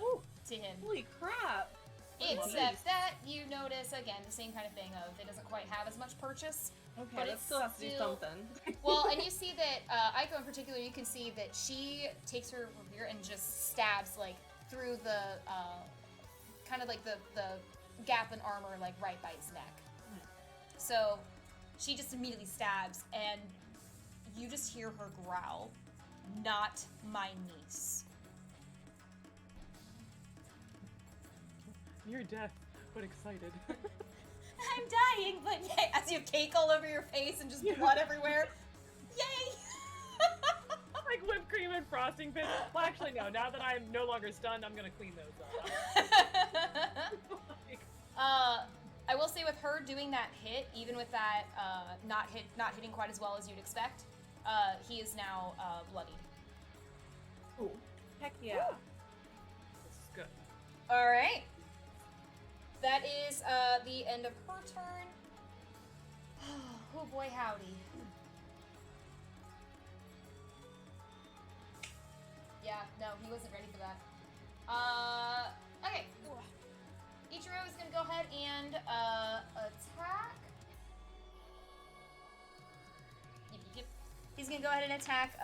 Ooh. to him. Holy crap. Except that you notice, again, the same kind of thing of it doesn't quite have as much purchase. Okay, But that it's still has to do still- something. Well, and you see that, Aiko in particular, you can see that she takes her rapier and just stabs, like, through the kind of like the gap in armor, like right by his neck. So she just immediately stabs, and you just hear her growl, "Not my niece." Near death, but excited. I'm dying, but yay! As you have cake all over your face and just blood everywhere. Yay! Like whipped cream and frosting bits. Well, actually, no. Now that I'm no longer stunned, I'm gonna clean those up. I will say with her doing that hit, even with that not hitting quite as well as you'd expect, he is now bloodied. Ooh. Heck yeah. This is good. All right. That is the end of her turn. Oh boy, howdy. Yeah, no, he wasn't ready for that. Okay. Ichiro is gonna go ahead and attack. Yep. He's gonna go ahead and attack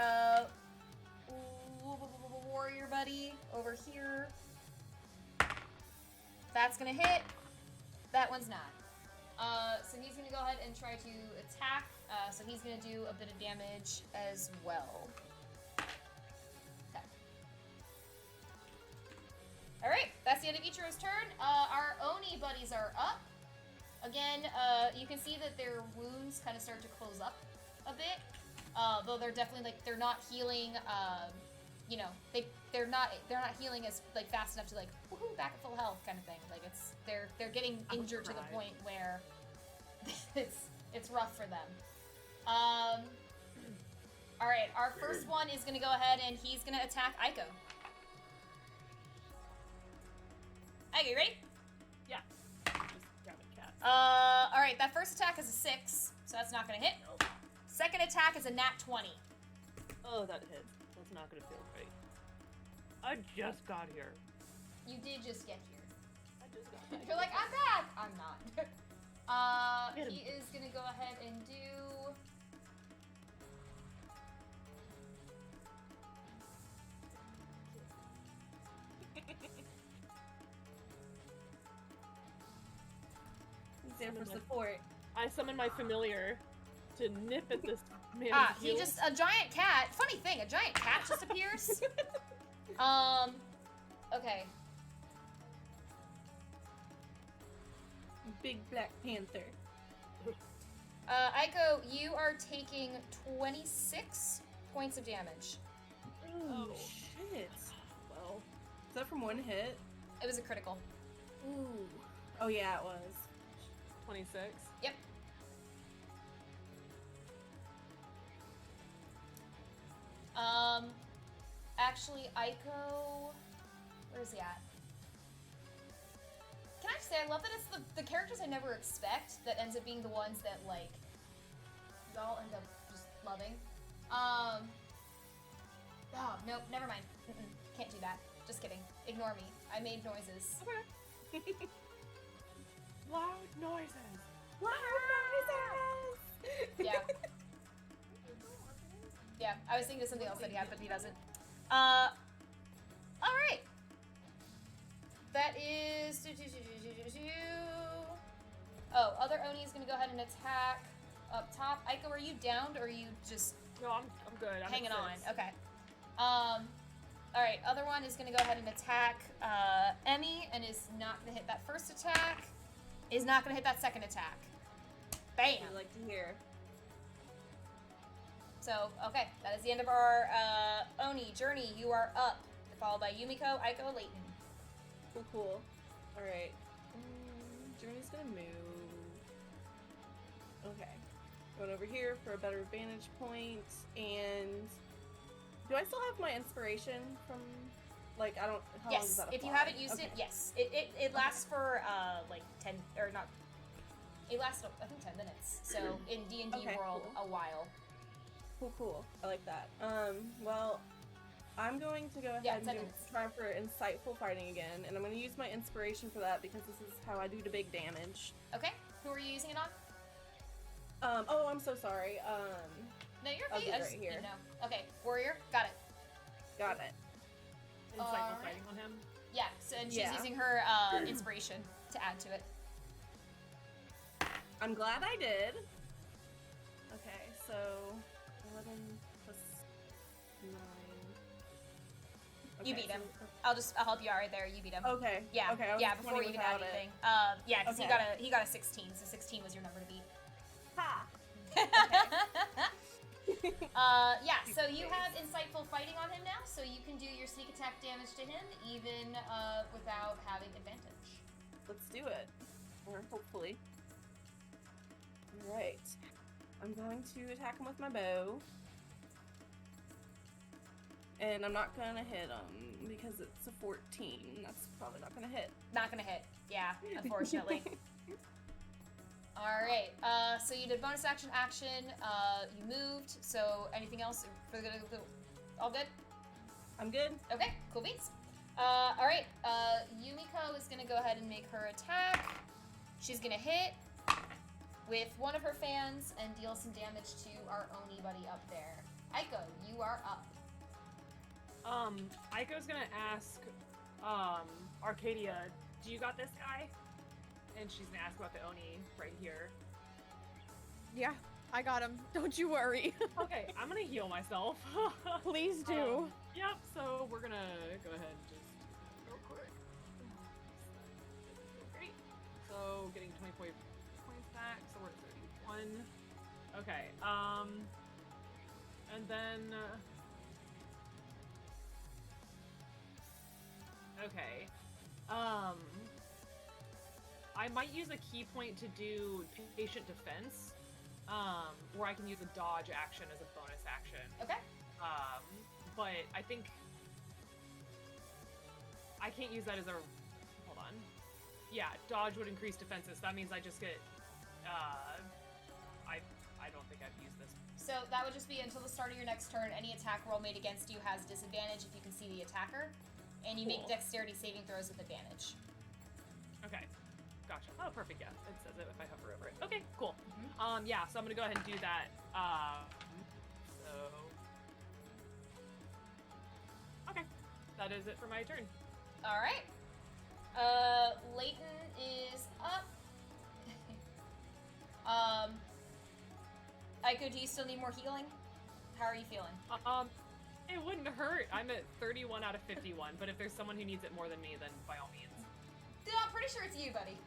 warrior buddy over here. That's gonna hit. That one's not. So he's gonna go ahead and try to attack. So he's gonna do a bit of damage as well. Okay. All right, that's the end of Ichiro's turn. Our Oni buddies are up. Again, you can see that their wounds kind of start to close up a bit. Though they're definitely like they're not healing. You know, they're not healing as like fast enough to like woohoo back at full health kind of thing. Like they're getting injured to the point where it's rough for them. All right, our first one is gonna go ahead and he's gonna attack Aiko. Aiko, you ready? Yeah. Just grab a cat. All right, that first attack is a 6, so that's not gonna hit. Second attack is a nat 20. Oh, that hit. That's not gonna feel great. I just got here. You did just get here. I just got here. You're like, I'm back. I'm not. Get him. He is gonna go ahead and do. He's there for support. I summon my familiar to nip at this man's He heels. just a giant cat. Funny thing, a giant cat just appears. Okay. Big Black Panther. Aiko, you are taking 26 points of damage. Oh, shit. Well, Is that from one hit? It was a critical. Ooh. Oh, yeah, it was. 26. Yep. Actually, Aiko, where is he at? Can I just say, I love that it's the characters I never expect that ends up being the ones that, like, y'all end up just loving. Oh, nope, never mind. Can't do that. Just kidding. Ignore me. I made noises. Okay. Loud noises. Yeah. Yeah, I was thinking of something else that he had, but he doesn't. Alright. That is... Oh, other Oni is going to go ahead and attack up top. Aiko, are you downed, or are you just No, I'm good. I'm hanging at on? 6. Okay. Alright, other one is going to go ahead and attack Emmy, and is not going to hit that first attack. Is not going to hit that second attack. Bam! I'd like to hear. So, okay, that is the end of our Oni. Journey, you are up. Followed by Yumiko, Aiko, Leighton. Cool. Alright. Journey's gonna move. Okay. Going over here for a better vantage point. And do I still have my inspiration from, like, I don't, how long does Yes, that if you apply? haven't used Okay. it, yes. It lasts for, like, 10, or not, it lasts, I think, 10 minutes. So, in D&D Okay, world, cool. a while. Cool. I like that. Well, I'm going to go ahead Yeah, and 10 minutes. try for insightful fighting again, and I'm going to use my inspiration for that because this is how I do the big damage. Okay, who are you using it on? Oh, I'm so sorry. No, you're I'll okay. do I it just right here. didn't know. Okay, warrior, got it. Got it. Insightful Alright. fighting on him. Yeah, so, and she's Yeah. using her inspiration to add to it. I'm glad I did. Okay, so 11 plus 9. You Okay, beat him. so- I'll help you out right there. You beat him. Okay. Yeah. Okay. I was Yeah. 20 Before you even add without it. anything. Yeah, because Okay. he got a 16, so 16 was your number to beat. Ha. Yeah. So you have insightful fighting on him now, so you can do your sneak attack damage to him even without having advantage. Let's do it. Or hopefully. Alright. I'm going to attack him with my bow. And I'm not gonna hit him because it's a 14. That's probably not gonna hit. Not gonna hit. Yeah, unfortunately. All right. So you did bonus action. You moved. So anything else for the all good? I'm good. Okay. Cool beans. All right. Yumiko is gonna go ahead and make her attack. She's gonna hit with one of her fans and deal some damage to our Oni buddy up there. Aiko, you are up. Aiko's gonna ask, Arcadia, do you got this guy? And she's gonna ask about the Oni right here. Yeah, I got him. Don't you worry. Okay, I'm gonna heal myself. Please do. Yep, so we're gonna go ahead and just real quick. Great. So getting 20 points back, so we're at 31. Okay, and then okay. I might use a key point to do patient defense, where I can use a dodge action as a bonus action. Okay. But I think I can't use that as a. Hold on. Yeah, dodge would increase defenses. That means I just get. I don't think I've used this. So that would just be until the start of your next turn. Any attack roll made against you has disadvantage if you can see the attacker, and you make Cool. dexterity saving throws with advantage. Okay, gotcha. Oh, perfect. Yeah, it says it if I hover over it. Okay, cool. Mm-hmm. Yeah, so I'm gonna go ahead and do that. So. Okay, that is it for my turn. All right. Leighton is up. Aiko, do you still need more healing? How are you feeling? It wouldn't hurt. I'm at 31 out of 51, but if there's someone who needs it more than me, then by all means. Yeah, I'm pretty sure it's you, buddy.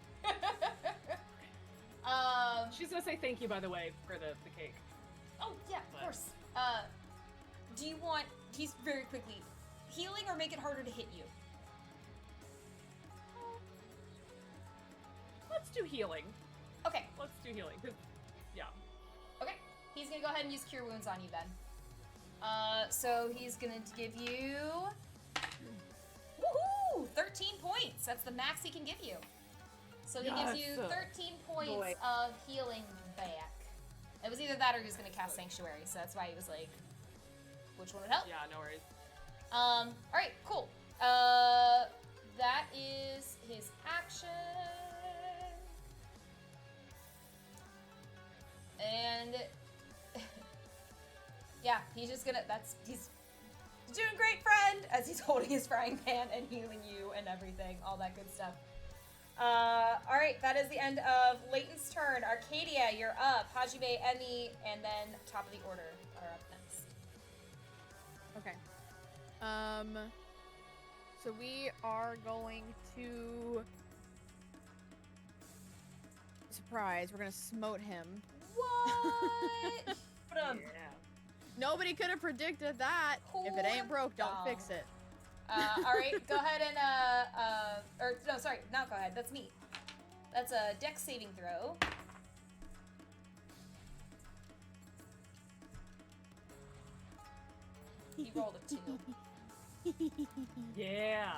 She's gonna say thank you, by the way, for the cake. Oh, yeah, of But- course. Do you want, he's very quickly, healing or make it harder to hit you? Let's do healing. Okay, Let's do healing, 'cause- yeah. okay. He's gonna go ahead and use Cure Wounds on you then. So he's gonna give you, woohoo, 13 points. That's the max he can give you. So he gives you Yes. 13 points Boy. of healing back. It was either that or he was gonna cast Sanctuary, so that's why he was like, which one would help? Yeah, no worries. Alright, cool. That is his action. And yeah, he's just gonna, he's doing great, friend, as he's holding his frying pan and healing you and everything, all that good stuff. Alright, that is the end of Leighton's turn. Arcadia, you're up. Hajime, Emmy, and then top of the order are up next. Okay. So we are going to surprise. We're gonna smote him. What? Yeah. Nobody could have predicted that. If it ain't broke, don't fix it. Alright, go ahead and, or, no, sorry, not go ahead, that's me. That's a dex saving throw. He rolled a 2. Yeah.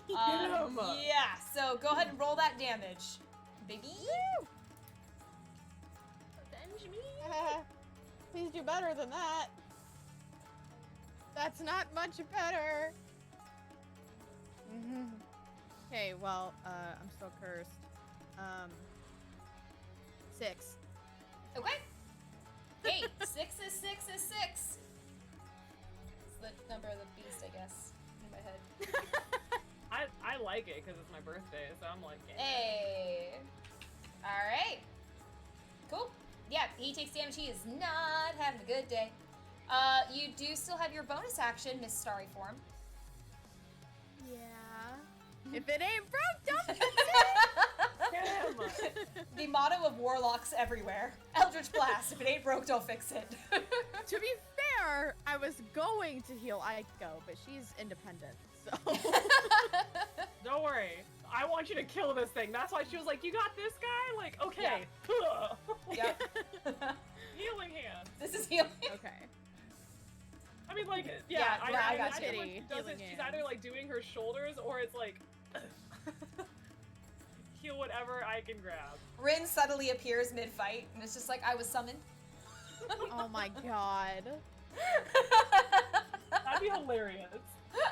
Yeah, so go ahead and roll that damage, baby. Avenge me. Please do better than that. That's not much better. Okay, well, I'm still cursed. 6. Okay. Hey, 6 is 6 is 6. It's the number of the beast, I guess, in my head. I like it because it's my birthday, so I'm like, yeah. Hey. All right. Cool. Yeah, he takes damage. He is not having a good day. You do still have your bonus action, Miss Starry Form. Yeah. If it ain't broke, don't Damn. The motto of warlocks everywhere. Eldritch Blast. If it ain't broke, don't fix it. To be fair, I was going to heal Aiko, but she's independent, so. Don't worry. I want you to kill this thing. That's why she was like, you got this guy? Like, okay. Yep. Healing hand. This is healing. Okay. I mean, like, Yeah, yeah, I got imagine you. when she does it, Healing she's hand. either like doing her shoulders or it's like heal whatever I can grab. Rin suddenly appears mid-fight, and it's just like, I was summoned. Oh my god. That'd be hilarious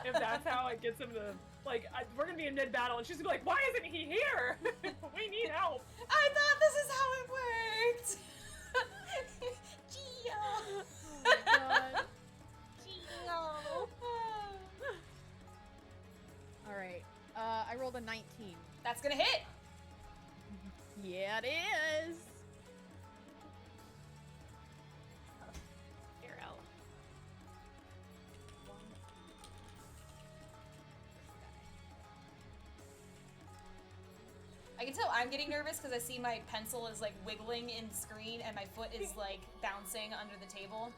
if that's how it gets him to like. We're gonna be in mid battle, and she's gonna be like, "Why isn't he here? We need help." I thought this is how it worked. Gio. Oh my god. Gio. Alright. I rolled a 19. That's gonna hit. Yeah, it is. Here, Ella. I can tell I'm getting nervous because I see my pencil is like wiggling in the screen and my foot is like bouncing under the table.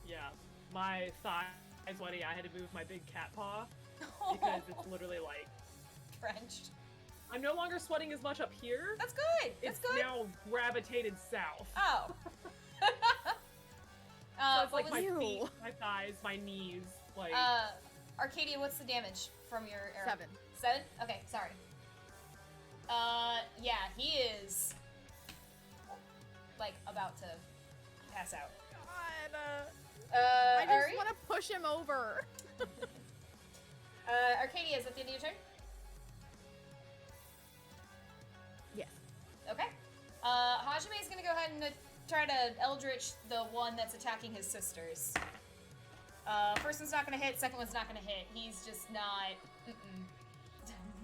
Yeah, my thigh is sweaty. I had to move my big cat paw because it's literally like Frenched. I'm no longer sweating as much up here. That's good. That's It's good. now gravitated south. Oh. So it's what like was my feet, Ew. my thighs, my knees, like. Arcadia, what's the damage from your arrow? 7. 7? Okay, sorry. Yeah, he is like about to pass out. God. I I just want to push him over. Arcadia, is that the end of your turn? Yes. Okay. Hajime is gonna go ahead and try to Eldritch the one that's attacking his sisters. First one's not gonna hit, second one's not gonna hit. He's just not,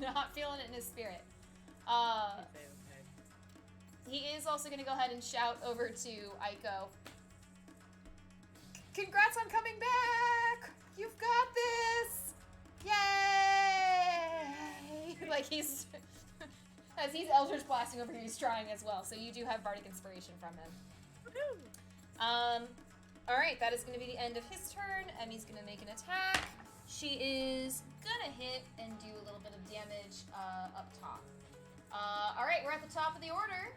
not feeling it in his spirit. Okay. He is also gonna go ahead and shout over to Aiko. Congrats on coming back! You've got this! Yay! Like he's, as he's Eldritch blasting over here, he's trying as well. So you do have Bardic Inspiration from him. Alright, that is gonna be the end of his turn. Emmy's gonna make an attack. She is gonna hit and do a little bit of damage up top. Alright, we're at the top of the order.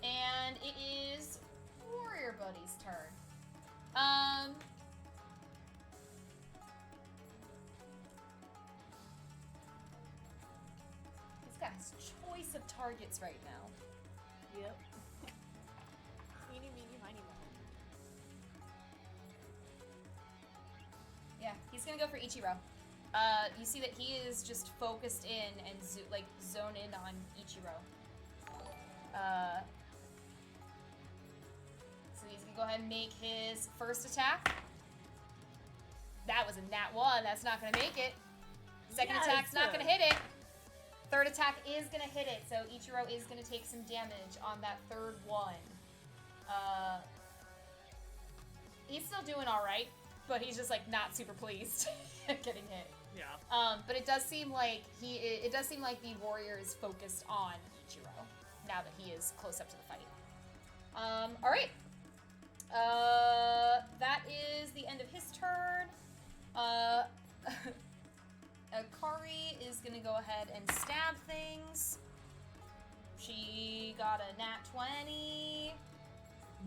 And it is Warrior Buddy's turn. He's got his choice of targets right now. Yep. Eeny, meeny, miny, moe. Yeah, he's gonna go for Ichiro. You see that he is just focused in and zone in on Ichiro. So he's gonna go ahead and make his first attack. That was a nat 1. That's not gonna make it. Second attack's not gonna hit it. Third attack is gonna hit it. So Ichiro is gonna take some damage on that third one. He's still doing all right, but he's just like not super pleased getting hit. Yeah. But it does seem like the warrior is focused on Ichiro now that he is close up to the fight. All right. That is the end of his turn. Kari is gonna go ahead and stab things. She got a nat 20.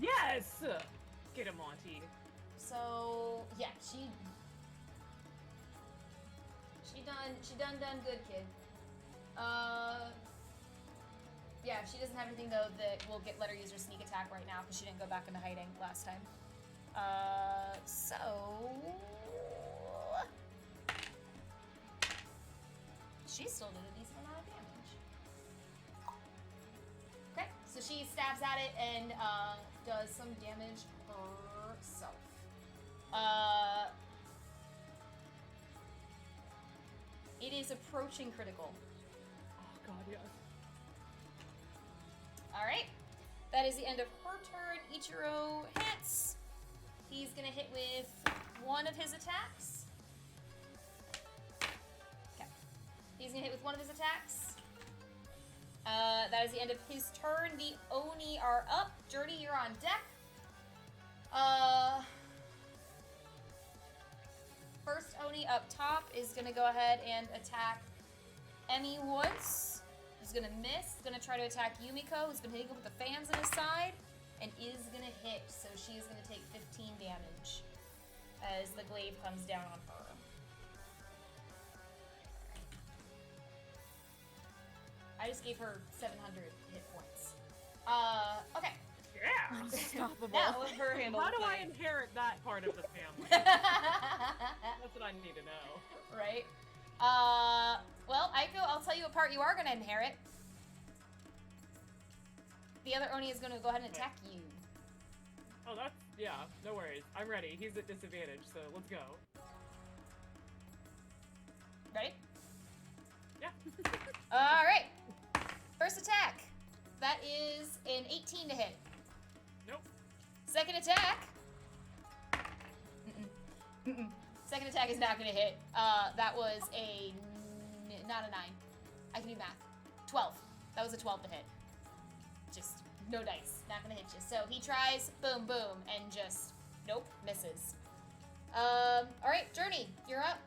Yes. Get him, Monty. So yeah, she done good, kid. Yeah, she doesn't have anything though that will let her use her sneak attack right now because she didn't go back into hiding last time. So she still did a decent amount of damage. Okay, so she stabs at it and does some damage herself. It is approaching critical. Oh god, yes. Alright. That is the end of her turn. Ichiro hits. He's gonna hit with one of his attacks. Okay. He's gonna hit with one of his attacks. That is the end of his turn. The Oni are up. Journey, you're on deck. First Oni up top is gonna go ahead and attack Emmy Woods. He's gonna miss. He's gonna try to attack Yumiko, who's been hitting him with the fans on his side, and is gonna hit. So she is gonna take 15 damage as the glaive comes down on her. I just gave her 700 hit points. Okay. Yeah! Unstoppable. Now, Her handle. How do I inherit that part of the family? That's what I need to know. right? Well, Aiko, I'll tell you what part you are going to inherit. The other Oni is going to go ahead and attack you. Oh, that's, yeah, no worries. I'm ready. He's at disadvantage, so let's go. Ready? Yeah. Alright. First attack. That is an 18 to hit. Nope. Second attack. Second attack is not going to hit. That was not a 9. I can do math. 12. That was a 12 to hit. Just no dice. Not going to hit you. So he tries, boom, boom, and just, nope, misses. Alright, Journey, you're up.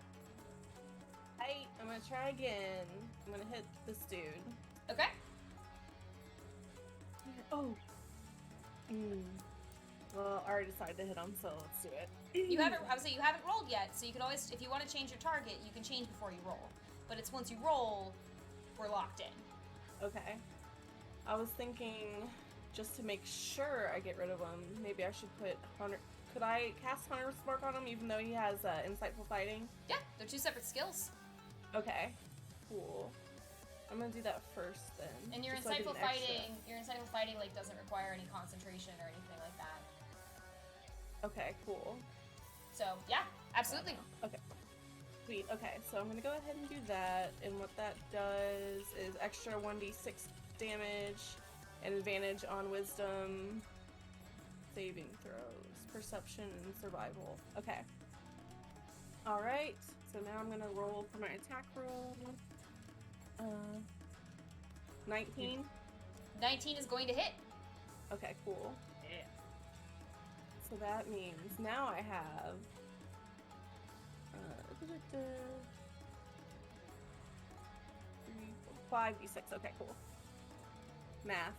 I'm gonna try again. I'm gonna hit this dude. Okay. Oh. Well, I already decided to hit him, so let's do it. You haven't, I would say you haven't rolled yet, so you can always, if you want to change your target, you can change before you roll. But it's once you roll, we're locked in. Okay. I was thinking, just to make sure I get rid of him, maybe I should put Hunter. Could I cast Hunter's Mark on him, even though he has insightful fighting? Yeah, they're two separate skills. Okay. Cool. I'm gonna do that first then. And your just so I get insightful an extra. fighting like doesn't require any concentration or anything like that. Okay, cool. So yeah, absolutely. Okay. Sweet. Okay, so I'm gonna go ahead and do that, and what that does is extra 1d6 damage and advantage on wisdom saving throws, perception, and survival. Okay. Alright, so now I'm gonna roll for my attack roll. 19? 19 is going to hit. Okay, cool. Yeah. So that means now I have 5d6. Okay, cool. Math.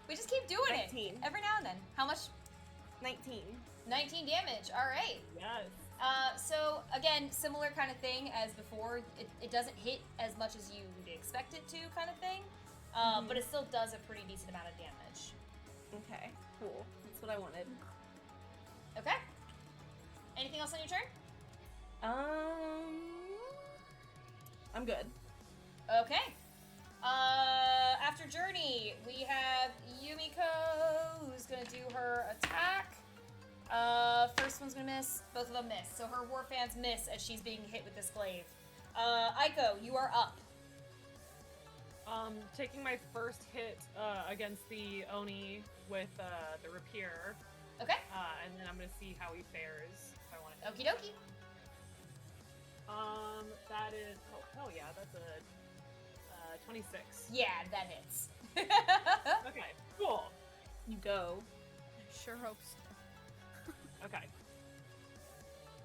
We just keep doing 19. it every now and then. How much? 19. 19 damage. All right. Yes. So again, similar kind of thing as before. It doesn't hit as much as you would expect it to, kind of thing. But it still does a pretty decent amount of damage. Okay, cool. That's what I wanted. Okay. Anything else on your turn? I'm good. Okay. After Journey, we have Yumiko, who's gonna do her attack. First one's gonna miss. Both of them miss. So her war fans miss as she's being hit with this glaive. Aiko, you are up. Taking my first hit against the Oni with the rapier. Okay. And then I'm gonna see how he fares. If I want to. Okie dokie. That is. Oh hell yeah, that's a 26. Yeah, that hits. Okay, cool. You go. Sure hope so. Okay.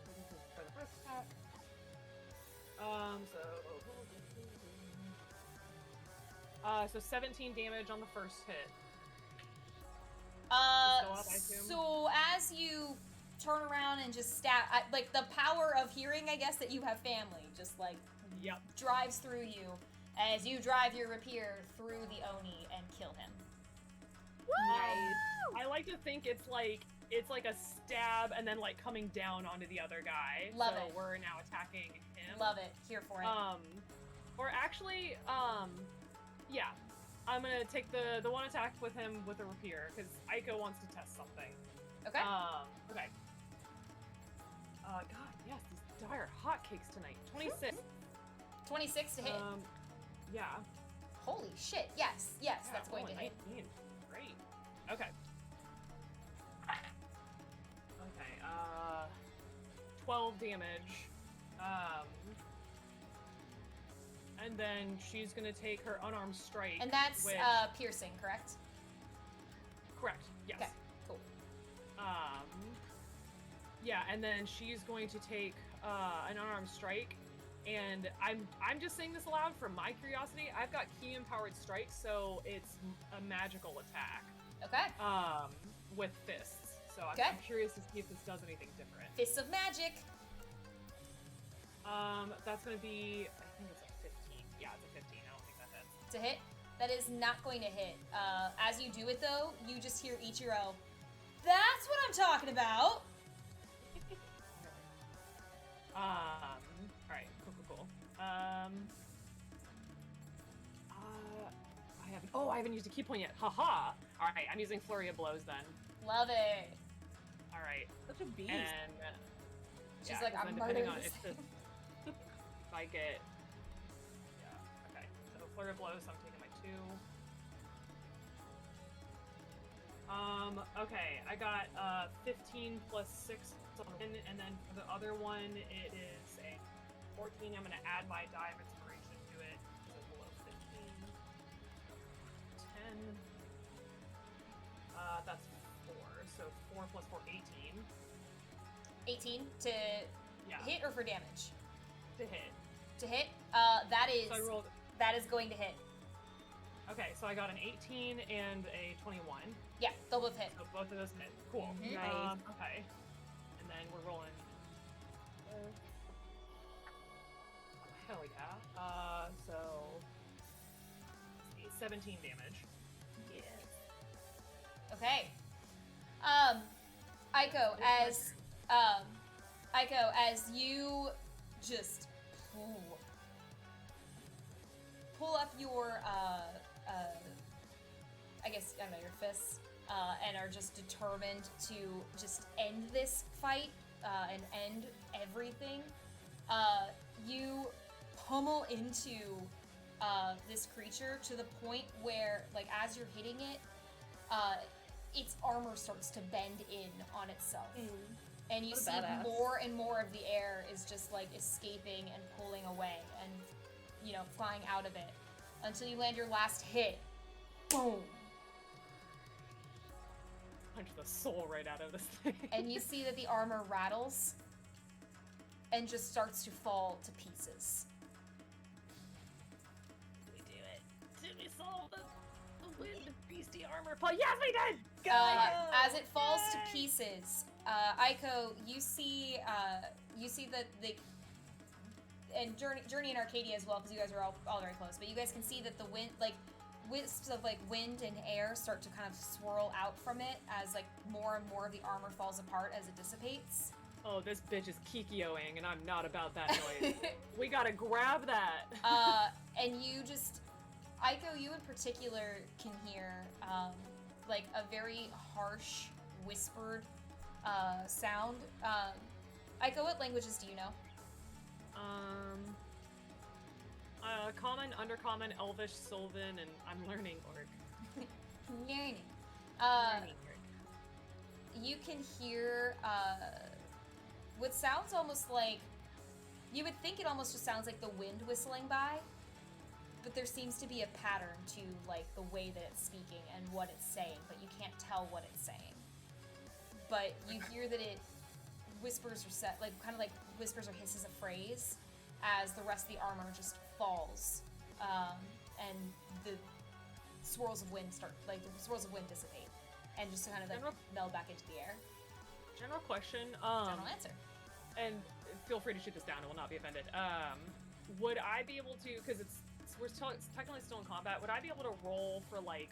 This is for the first attack. So 17 damage on the first hit. Just go up, I assume? So as you turn around and just stab, like the power of hearing, I guess, that you have family, just like Yep. drives through you as you drive your rapier through the Oni and kill him. Nice. I like to think it's like a stab and then like coming down onto the other guy. Love so it. we're now attacking him. Love it. Here for it. Or actually, yeah. I'm gonna take the one attack with him with a rapier because Aiko wants to test something. Okay. Okay. God, yes, these dire hotcakes tonight. 26. 26 to hit. Yeah. Holy shit. Yes, Yeah, that's going to hit. 19. Great. Okay. Okay, 12 damage. And then she's gonna take her unarmed strike. And that's which... piercing, correct? Correct, yes. Okay, cool. Yeah, and then she's going to take an unarmed strike. And I'm just saying this aloud for my curiosity. I've got key empowered strike, so it's a magical attack. Okay. With fists. So I'm curious to see if this does anything different. Fists of magic. That's gonna be, I think it's a 15. Yeah, it's a 15. I don't think that hits. To hit? That is not going to hit. As you do it though, you just hear Ichiro. That's what I'm talking about. Alright, cool. I haven't used a key point yet. Haha! Alright, I'm using Flurry of Blows then. Love it. Alright. Such a beast. And She's like, I'm depending murdering on this if I get okay. So Flurry of Blows, so I'm taking my 2. Okay, I got 15 plus 6 on one, and then for the other one it is a 14. I'm gonna add my die of inspiration to it. So below 15. 10. That's 4. So 4 plus 4, 18. 18 to hit or for damage? To hit. To hit? That is So I rolled. that is going to hit. Okay, so I got an 18 and a 21. Yeah, they'll both hit. So both of those hit. Cool. Mhm. Nice. Okay. And then we're rolling. Oh, hell yeah. So 17 damage. Okay. Aiko, as you just pull up your I guess, I don't know, your fists, and are just determined to just end this fight, and end everything, you pummel into this creature to the point where, like, as you're hitting it, its armor starts to bend in on itself. And you What a see badass. more and more of the air is just, like, escaping and pulling away and, you know, flying out of it until you land your last hit. Boom! Punch the soul right out of this thing. And you see that the armor rattles and just starts to fall to pieces. We do it. Did we solve the wind beastie armor pull? Yes, we did! As it falls to pieces, Aiko, you see that the and Journey and Arcadia as well, because you guys are all very close. But you guys can see that the wind, like wisps of like wind and air, start to kind of swirl out from it as like more and more of the armor falls apart as it dissipates. Oh, this bitch is kikioing, and I'm not about that noise. We gotta grab that. And you just, Aiko, you in particular can hear like a very harsh, whispered sound. Aiko, what languages do you know? Common, Undercommon, Elvish, Sylvan, and I'm learning Orc. Learning. Learning Orc. You can hear what sounds almost like, you would think it almost just sounds like the wind whistling by, but there seems to be a pattern to like the way that it's speaking and what it's saying, but you can't tell what it's saying. But you hear that it whispers or set, like kind of like whispers or hisses a phrase as the rest of the armor just falls, and the swirls of wind dissipate and just kind of like meld back into the air. General question. General answer. And feel free to shoot this down. It will not be offended. Would I be able to? Because we're technically still in combat. Would I be able to roll for like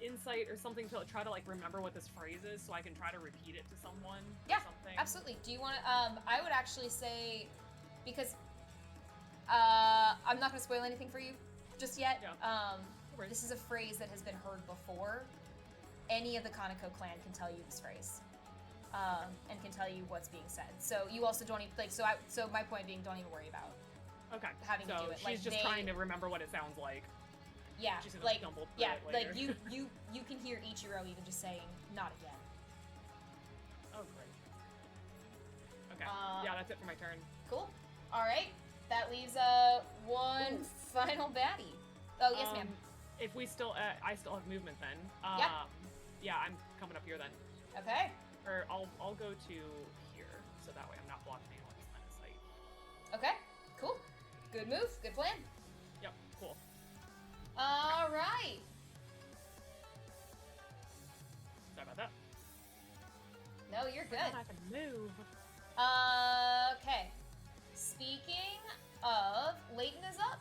insight or something to try to like remember what this phrase is, so I can try to repeat it to someone? Yeah, or something? absolutely. Do you want to? I would actually say, because I'm not going to spoil anything for you just yet. Yeah. worries. this is a phrase that has been heard before. Any of the Kaneko clan can tell you this phrase, and can tell you what's being said. So you also don't even like. So my point being, don't even worry about Okay. having so to do it. she's Like just trying to remember what it sounds like. Yeah, She's gonna like stumble through yeah, it like later. you can hear Ichiro even just saying not again. Oh, great. Okay. Yeah, that's it for my turn. Cool. All right, that leaves one final baddie. Oh yes, ma'am. If we still, I still have movement then. Yep. Yeah, I'm coming up here then. Okay. Or I'll go to here, so that way I'm not blocking anyone's line of sight. Okay. Cool. Good move. Good plan. Yep. Cool. All right. Sorry about that. No, you're good. I can move. Okay. Speaking of, Leighton is up.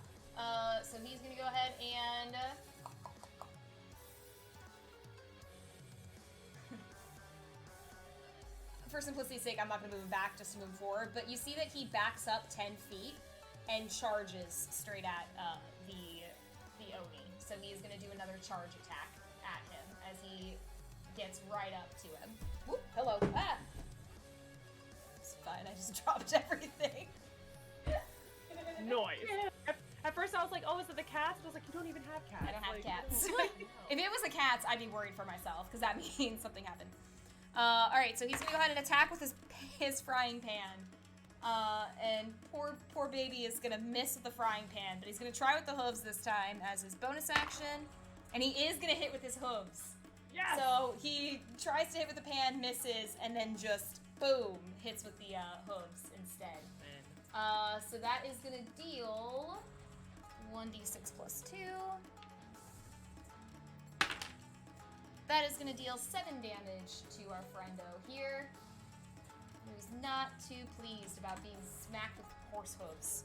So he's gonna go ahead and. For simplicity's sake, I'm not gonna move him back just to move forward. But you see that he backs up 10 feet and charges straight at the Oni. So he is gonna do another charge attack at him as he gets right up to him. Whoop! Hello. Ah. It's fine. I just dropped everything. Noise. At first I was like, oh, is it the cats? But I was like, you don't even have cats. I don't have Like, cats. no. If it was the cats, I'd be worried for myself because that means something happened. All right, so he's gonna go ahead and attack with his frying pan, and poor baby is gonna miss with the frying pan, but he's gonna try with the hooves this time as his bonus action, and he is gonna hit with his hooves. Yes! So he tries to hit with the pan, misses, and then just boom hits with the hooves instead. So that is gonna deal 1d6 plus 2. That is gonna deal 7 damage to our friendo here, who's not too pleased about being smacked with horse hooves.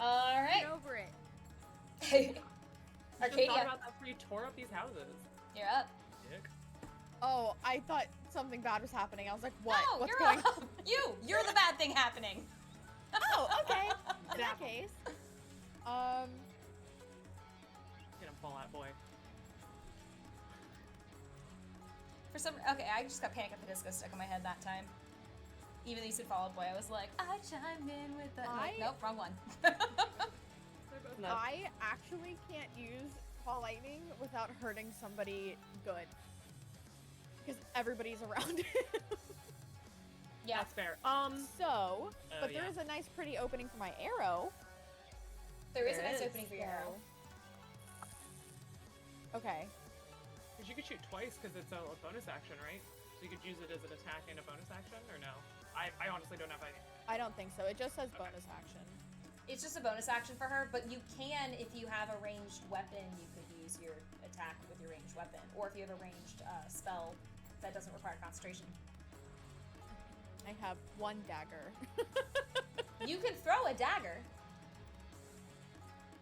Alright. Get over it. You just thought Arcadia, about that before you tore up these houses. you're up. Dick. Oh, I thought something bad was happening. I was like, what? No, What's you're going up. You're the bad thing happening. Oh, okay. In that case. Get him, Fallout Boy. Okay, I just got Panic at the Disco stuck in my head that time. Even though you said Fall Out Boy, I was like, I chimed in with the. Nope, wrong one. No. I actually can't use Call Lightning without hurting somebody good. Because everybody's around him. Yeah. That's fair. So, but yeah. there is a nice pretty opening for my arrow. There is a There nice is, opening for your arrow. Okay. Because you could shoot twice because it's a bonus action, right? So you could use it as an attack and a bonus action, or no? I honestly don't have any. I don't think so. It just says Okay. bonus action. It's just a bonus action for her, but you can, if you have a ranged weapon, you could use your attack with your ranged weapon. Or if you have a ranged spell that doesn't require concentration. I have one dagger. You can throw a dagger.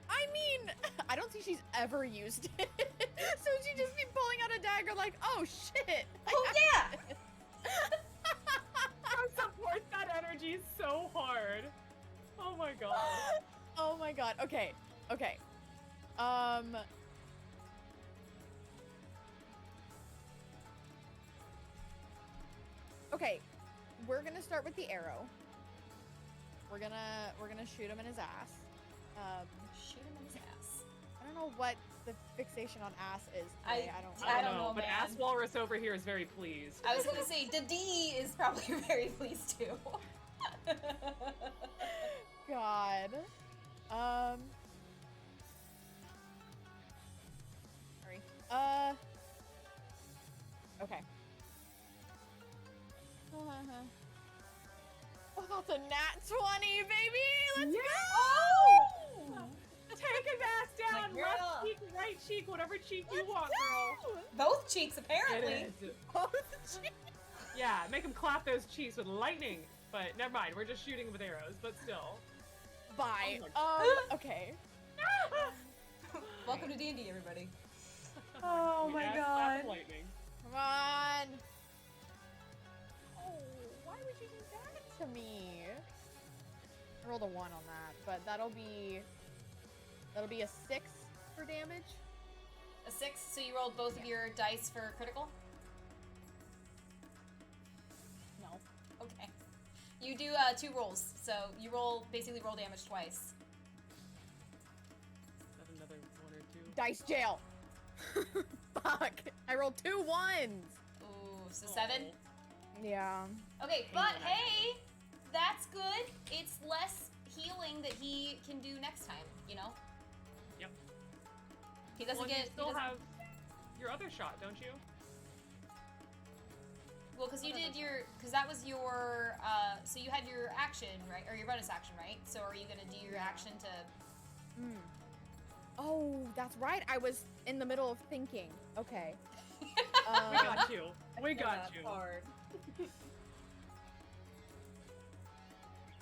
I mean, I don't think she's ever used it. So she'd just be pulling out a dagger like, oh shit. Oh yeah! I support that energy so hard. Oh my god. Oh my god. Okay. Okay. Okay. We're gonna start with the arrow. We're gonna shoot him in his ass. Shoot him in his ass. I don't know what the fixation on ass is. I- Today. I don't know, but man. Ass Walrus over here is very pleased. I was gonna say, the D is probably very pleased too. God. Sorry. Okay. Oh, that's a nat 20, baby! Let's go! Take his ass down! Like, Left girl. cheek, right cheek, whatever cheek you Let's want, go! girl. Both cheeks, apparently. It is. Oh, the cheek. Yeah, make him clap those cheeks with lightning. But never mind, we're just shooting with arrows, but still. Bye. Oh Okay. Welcome to D&D, everybody. Oh my god. Lightning. Come on. Oh, why would you do that to me? I rolled a 1 on that, but that'll be a 6 for damage? A 6, so you rolled both of your dice for critical? No. Okay. You do 2 rolls, so you basically roll damage twice. Is that another 1 or 2? Dice jail. Fuck. I rolled 2 ones. Ooh, so 7? Yeah. Okay, but hey, that's good. It's less healing that he can do next time, you know? Yep. He doesn't You still have your other shot, don't you? Well, because you did because that was your, so you had your action, right? Or your bonus action, right? So are you going to do your action to... Oh, that's right. I was in the middle of thinking. Okay. We got you. We got you. Hard.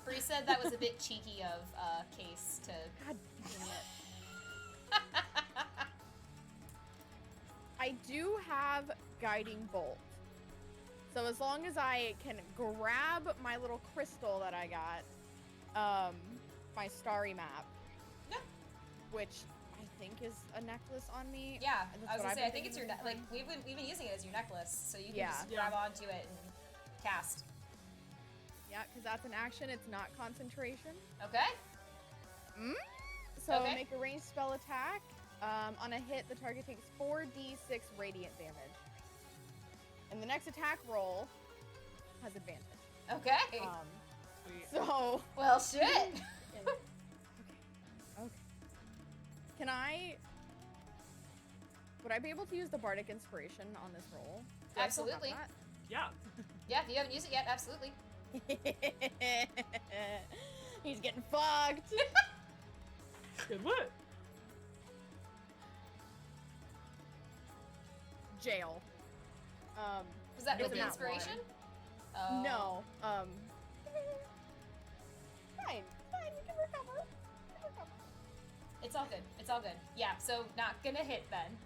Bree said that was a bit cheeky of Case to... God damn it. I do have Guiding Bolt. So as long as I can grab my little crystal that I got, my starry map, Yeah. which I think is a necklace on me. Yeah, That's I was what gonna I've say, been I think it's your, thinking like, we've been using it as your necklace, so you can Yeah. just grab onto it and cast. Yeah, because that's an action. It's not concentration. Okay? So Okay. make a ranged spell attack. On a hit, the target takes 4d6 radiant damage. And the next attack roll has advantage. Okay. Sweet. So, Well, shit. okay. Can would I be able to use the Bardic Inspiration on this roll? Do I still have Absolutely. Yeah. Yeah, if you haven't used it yet, absolutely. that? He's getting fucked. Good what? Jail. Was that It's with the not inspiration? one. No. Fine. You can recover. It's all good. It's all good. Yeah, so not gonna hit then.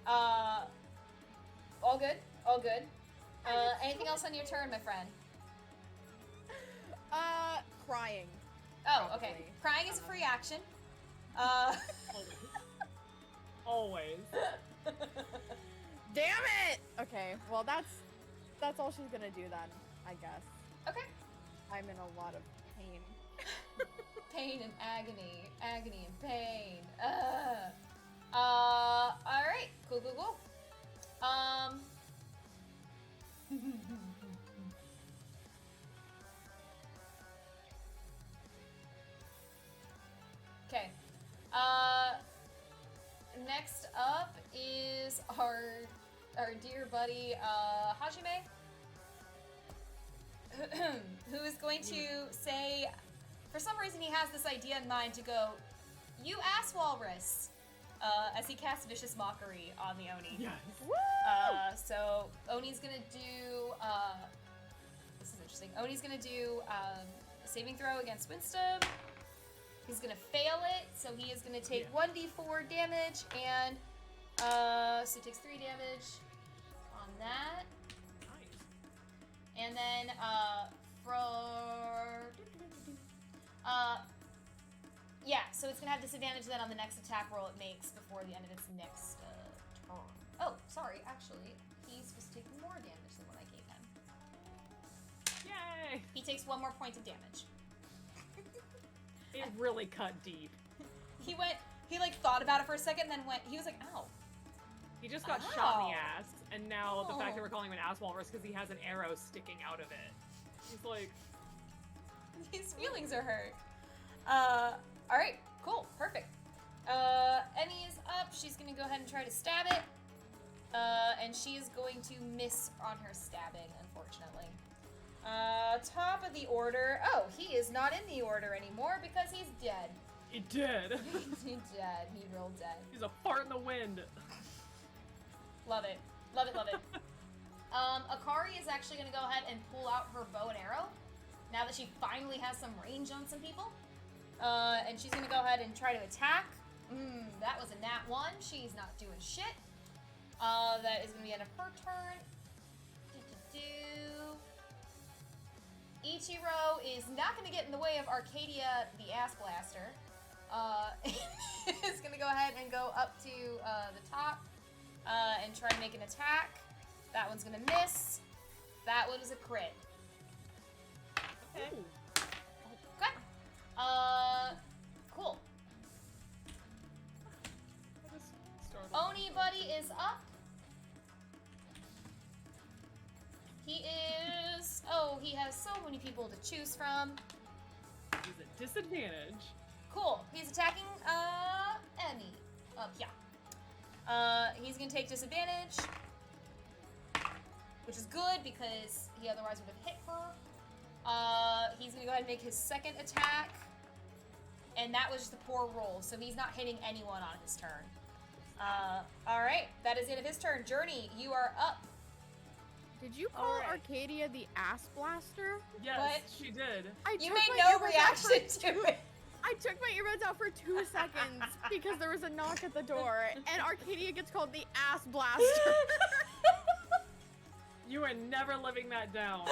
All good. All good. Anything else on your turn, my friend? Crying. Oh, okay. Probably. Crying is a free action. Always. Damn it! Okay, well that's all she's gonna do then, I guess. Okay. I'm in a lot of pain. Pain and agony. Agony and pain. Alright. Cool. Okay. Next up is our dear buddy, Hajime, who is going to say, for some reason he has this idea in mind to go, "You ass walrus," as he casts Vicious Mockery on the Oni. Yes. So Oni's gonna do, this is interesting, Oni's gonna do a saving throw against Wisdom. He's gonna fail it, so he is gonna take 1d4 damage, and so he takes 3 damage on that. Nice. And then so it's gonna have disadvantage then on the next attack roll it makes before the end of its next turn. Oh, sorry, actually, he's supposed to take more damage than what I gave him. Yay! He takes 1 more point of damage. It really cut deep. He like thought about it for a second, then he was like, ow. He just got shot in the Ow. ass, and now the fact that Oh. we're calling him an ass walrus because he has an arrow sticking out of it. He's like, His feelings are hurt. Alright, cool, perfect. Emi is up. She's gonna go ahead and try to stab it. And she is going to miss on her stabbing, unfortunately. Top of the order. Oh, he is not in the order anymore because he's dead. he did. He's dead. He real dead. He's a fart in the wind. Love it. Love it, love it. Akari is actually gonna go ahead and pull out her bow and arrow now that she finally has some range on some people. And she's gonna go ahead and try to attack. That was a nat 1. She's not doing shit. That is gonna be end of her turn. Ichiro is not gonna get in the way of Arcadia the Ass Blaster. is gonna go ahead and go up to the top and try and make an attack. That one's gonna miss. That one is a crit. Okay. Okay. Cool. Oni Buddy is up. He is. Oh, he has so many people to choose from. He's at disadvantage. Cool. He's attacking Emmy up here. He's gonna take disadvantage, which is good because he otherwise would have hit her. He's gonna go ahead and make his second attack, and that was just a poor roll, so he's not hitting anyone on his turn. All right, that is the end of his turn. Journey, you are up. Did you call Arcadia the ass blaster? Yes, What? she did. You made no reaction to it. I took my earbuds out for 2 seconds because there was a knock at the door, and Arcadia gets called the ass blaster. You are never living that down.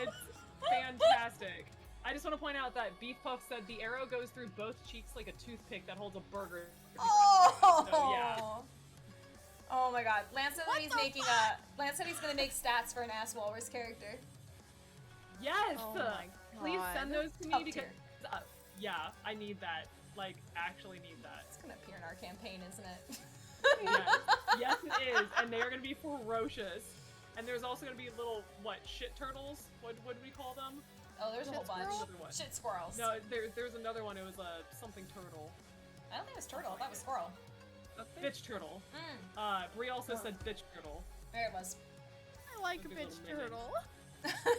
It's fantastic. I just want to point out that Beef Puff said the arrow goes through both cheeks like a toothpick that holds a burger. Oh! So, yeah. Oh my god. Lance said that he's making Lance said he's gonna make stats for an ass walrus character. Yes! Oh my Please God. send those to me Top because tier. yeah, I need that. Like, actually need that. It's gonna appear in our campaign, isn't it? Yes, it is, and they are gonna be ferocious. And there's also gonna be little shit turtles? What do we call them? Oh, there's a whole bunch. Squirrel? Shit squirrels. No, there's another one. It was a something turtle. I don't think it was turtle. That was squirrel. A bitch turtle. Mm. Bree also said bitch turtle. There it was. I like a Good bitch little minion. turtle.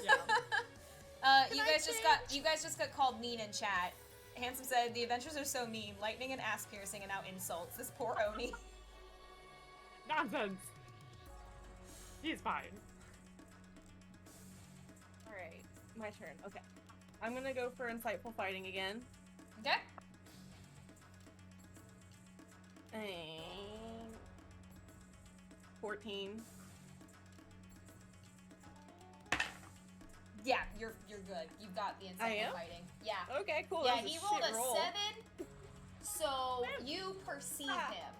Yeah. You guys just got called mean in chat. Handsome said the adventures are so mean, lightning and ass piercing, and now insults. This poor Oni. Nonsense. He's fine. Alright, my turn. Okay. I'm gonna go for insightful fighting again. Okay. And 14. Yeah, you're good. You've got the I insightful am? fighting. Yeah. Okay, cool. Yeah, that was he a rolled shit a roll. 7, so you perceive him.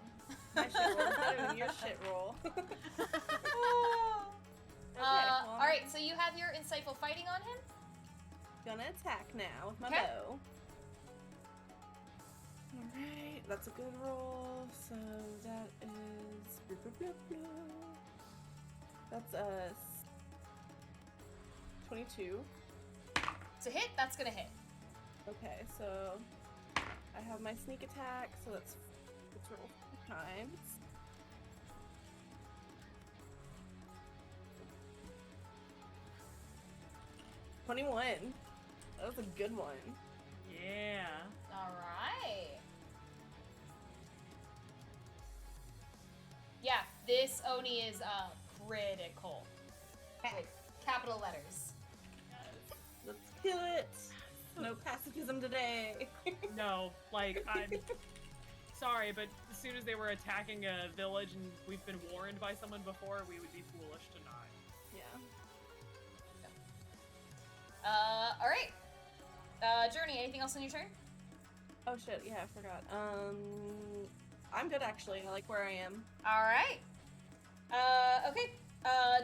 My shit roll is better than your shit roll. well, Alright, so you have your insightful fighting on him? Gonna attack now with my Okay. bow. Alright, that's a good roll. So that is. That's a 22. To hit, that's gonna hit. Okay, so I have my sneak attack, so let's roll 4 times. $21. That was a good one. Yeah. Alright. Yeah, this Oni is critical. With capital letters. Let's kill it. No pacifism today. No, like, I'm sorry, but as soon as they were attacking a village and we've been warned by someone before, we would be foolish to not. Yeah. Alright. Journey, anything else on your turn? Oh shit, yeah, I forgot. I'm good actually. I like where I am. Alright. Okay.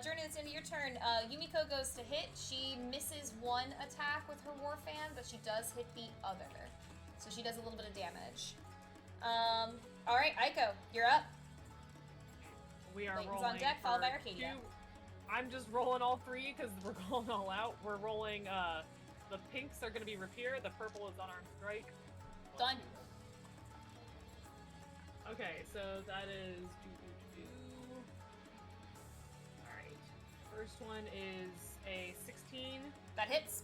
Journey, that's the end of your turn. Yumiko goes to hit. She misses one attack with her war fan, but she does hit the other. So she does a little bit of damage. Alright, Aiko, you're up. We are Layton's rolling on deck, followed for by Arcadia. I'm just rolling all 3 because we're going all out. We're rolling, the pinks are going to be Rapier, the purple is Unarmed Strike. Done. Okay, so that is... Alright. First one is a 16. That hits.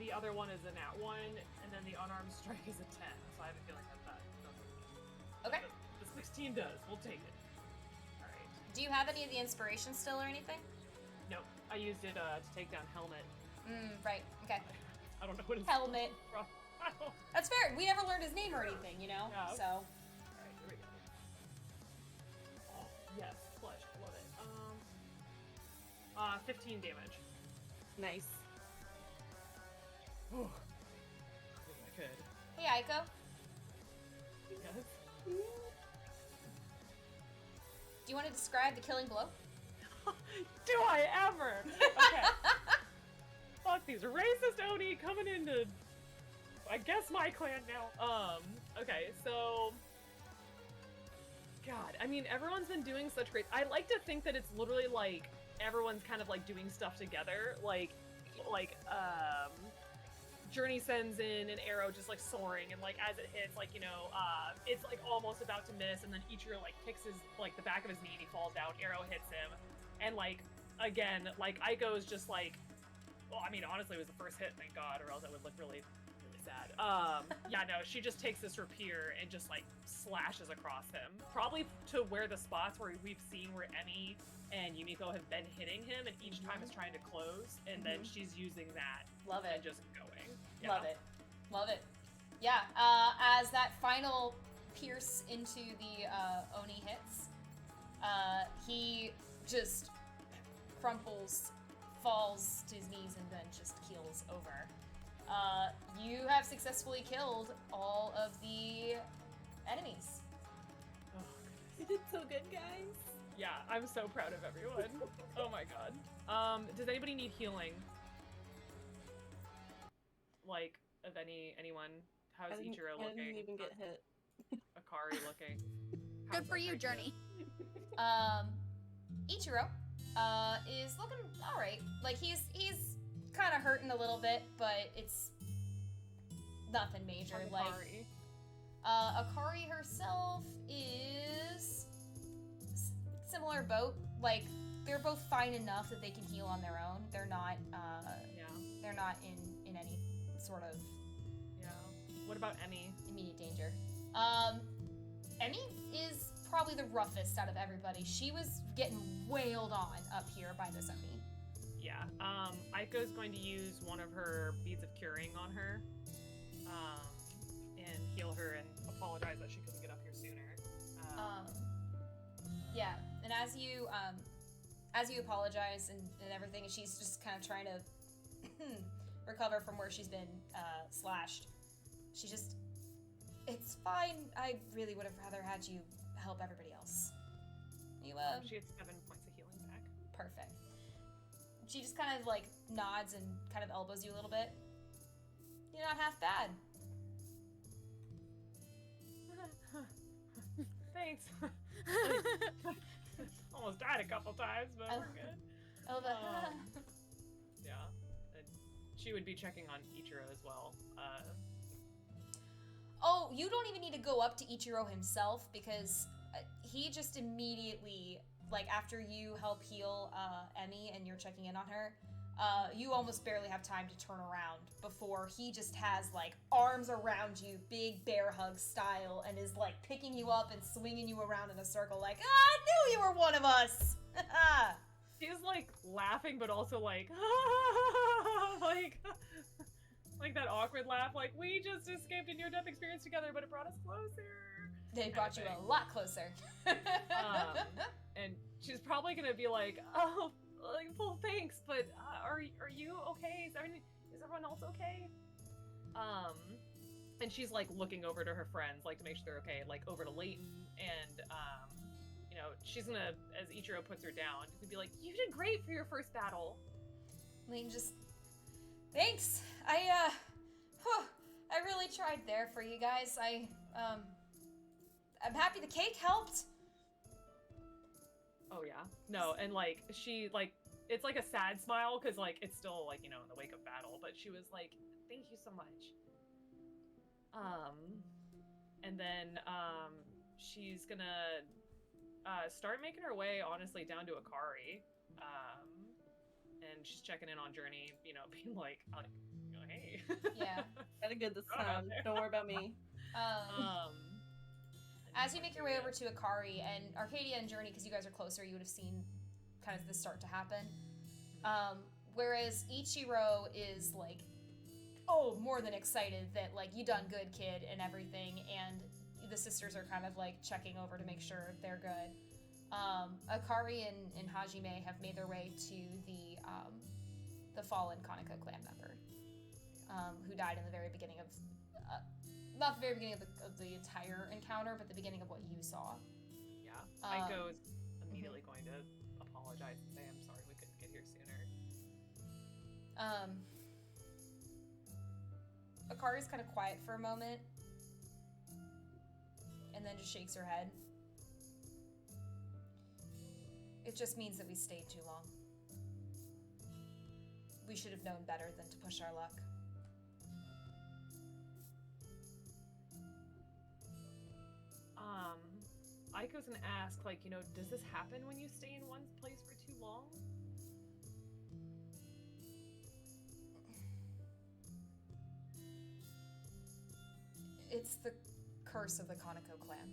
The other one is a nat 1, and then the Unarmed Strike is a 10. So I have a feeling that doesn't... Okay. The 16 does. We'll take it. Alright. Do you have any of the inspiration still or anything? No, I used it to take down Helmet. Right. Okay. I don't know what his Helmet. from. I don't. That's fair. We never learned his name or anything, you know? Yeah. So. Alright, here we go. Oh, yes, flush. I love it. 15 damage. Nice. Ooh. I think I could. Hey, Aiko. Yes. Do you want to describe the killing blow? Do I ever? Okay. Fuck these racist Oni coming into, I guess, my clan now. Okay, so... God, I mean, everyone's been doing such great... I like to think that it's literally, like, everyone's kind of, like, doing stuff together. Like, Journey sends in an arrow just, like, soaring, and, like, as it hits, like, you know, it's, like, almost about to miss, and then Ichiro, like, kicks his, like, the back of his knee, and he falls down, arrow hits him, and, like, again, like, Aiko's just, like... Well, I mean, honestly, it was the first hit, thank God, or else I would look really, really sad. Yeah, no, she just takes this rapier and just, like, slashes across him. Probably to where the spots where we've seen where Emmy and Yumiko have been hitting him, and each time is trying to close, and then she's using that. Love it. And just going. Yeah. Love it. Love it. Yeah, as that final pierce into the Oni hits, he just crumples, falls to his knees, and then just keels over. You have successfully killed all of the enemies. Oh, You did so good, guys. yeah, I'm so proud of everyone. Oh my God. Does anybody need healing? Like, of anyone? How's Ichiro I looking? didn't even get hit. Akari looking? Good for you, Journey. Ichiro is looking all right. Like he's kind of hurting a little bit, but it's nothing major. Like Akari herself is similar boat. Like they're both fine enough that they can heal on their own. They're not Yeah. they're not in any sort of Yeah. What about Emmy? immediate danger. Emmy is probably the roughest out of everybody. She was getting wailed on up here by this Oni. Yeah. Aiko's going to use one of her beads of curing on her, and heal her and apologize that she couldn't get up here sooner. Yeah, and as you apologize and everything, and she's just kind of trying to recover from where she's been slashed. She just, it's fine. I really would have rather had you help everybody else. You She gets 7 points of healing back. perfect. She just kind of like nods and kind of elbows you a little bit. You're not half bad. Thanks. Almost died a couple times, but we're good. Oh, the Yeah. And she would be checking on Ichiro as well. Oh, you don't even need to go up to Ichiro himself because he just immediately, like after you help heal Emmy and you're checking in on her, you almost barely have time to turn around before he just has like arms around you, big bear hug style, and is like picking you up and swinging you around in a circle like, I knew you were one of us! She's like laughing, but also like, like that awkward laugh, like we just escaped a near-death experience together, but it brought us closer. They brought you a lot closer. And she's probably gonna be like, oh, like, well, thanks, but are you okay? Is everyone else okay? And she's like looking over to her friends, like to make sure they're okay, like over to Leighton, and you know, she's gonna, as Ichiro puts her down, she's gonna be like, you did great for your first battle. Lane just, thanks. I really tried there for you guys. I'm happy the cake helped. Oh yeah, no, and like she like it's like a sad smile because like it's still like, you know, in the wake of battle, but she was like, thank you so much. And then she's gonna start making her way honestly down to Akari, and she's checking in on Journey, you know, being like, you know, hey. Yeah. Got a good this time. Don't worry about me. As you make your way over to Akari and Arcadia and Journey, because you guys are closer, you would have seen kind of this start to happen. Whereas Ichiro is like, oh, more than excited that like you done good, kid, and everything, and the sisters are kind of like checking over to make sure they're good. Akari and Hajime have made their way to the fallen Kaneko clan member. who died in the very beginning of, not the very beginning of the entire encounter, but the beginning of what you saw. Yeah, Aiko's immediately going to apologize and say, I'm sorry we couldn't get here sooner. Akari's kind of quiet for a moment, and then just shakes her head. It just means that we stayed too long. We should have known better than to push our luck. Aiko's gonna ask, like, does this happen when you stay in one place for too long? It's the curse of the Kaneko clan.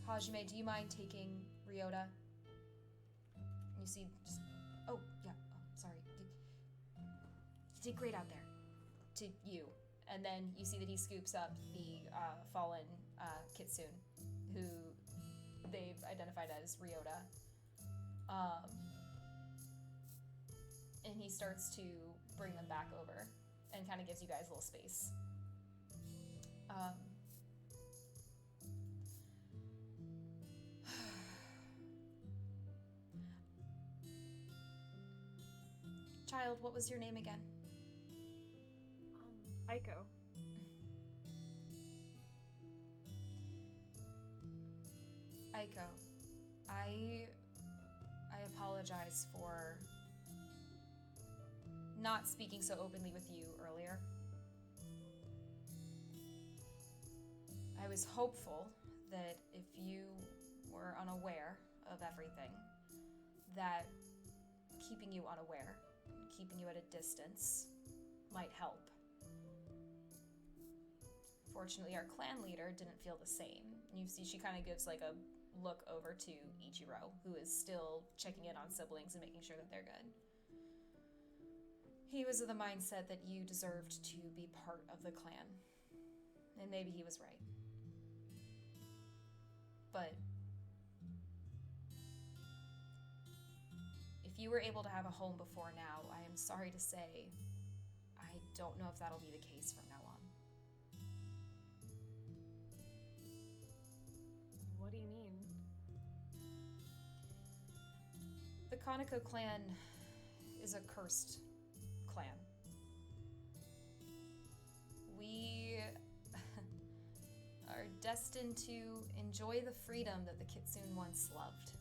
Hajime, do you mind taking Ryota? You see, just... Oh, yeah. Oh, sorry. You did great out there. To you. And then you see that he scoops up the fallen Kitsune, who they've identified as Ryota. And he starts to bring them back over and kind of gives you guys a little space. Child, what was your name again? Aiko. Aiko, I apologize for not speaking so openly with you earlier. I was hopeful that if you were unaware of everything, that keeping you unaware, keeping you at a distance, might help. Fortunately, our clan leader didn't feel the same. You see she kind of gives like a look over to Ichiro, who is still checking in on siblings and making sure that they're good. He was of the mindset that you deserved to be part of the clan. And maybe he was right. But if you were able to have a home before now, I am sorry to say, I don't know if that'll be the case from now on. What do you mean? The Kaneko clan is a cursed clan. We are destined to enjoy the freedom that the Kitsune once loved.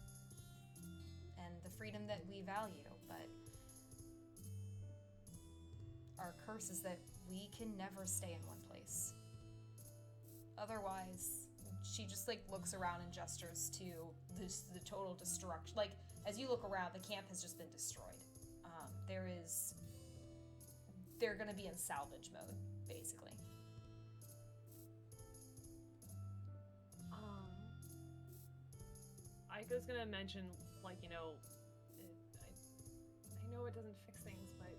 And the freedom that we value, but our curse is that we can never stay in one place. Otherwise, she just like looks around and gestures to the total destruction. Like, as you look around, the camp has just been destroyed. They're gonna be in salvage mode, basically. Aiko's gonna mention, like, I know it doesn't fix things, but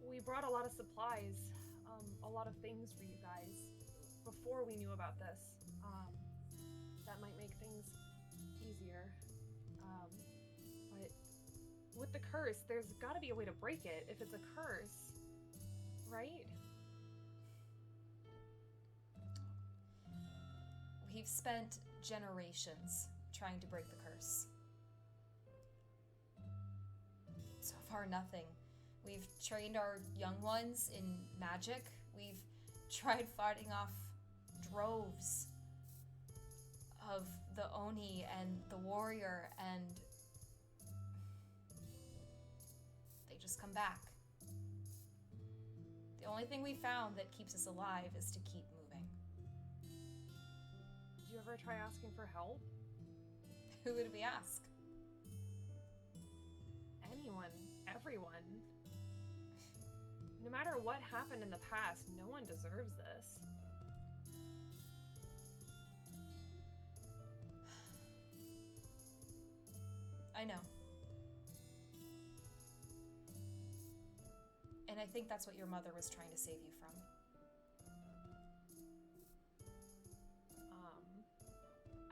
we brought a lot of supplies, a lot of things for you guys before we knew about this. That might make things easier. But with the curse, there's gotta be a way to break it if it's a curse, right? We've spent generations trying to break the curse. So far, nothing. We've trained our young ones in magic. We've tried fighting off droves of the Oni and the warrior, and they just come back. The only thing we found that keeps us alive is to keep moving. Did you ever try asking for help? Who would we ask? Anyone, everyone. No matter what happened in the past, no one deserves this. I know. And I think that's what your mother was trying to save you from.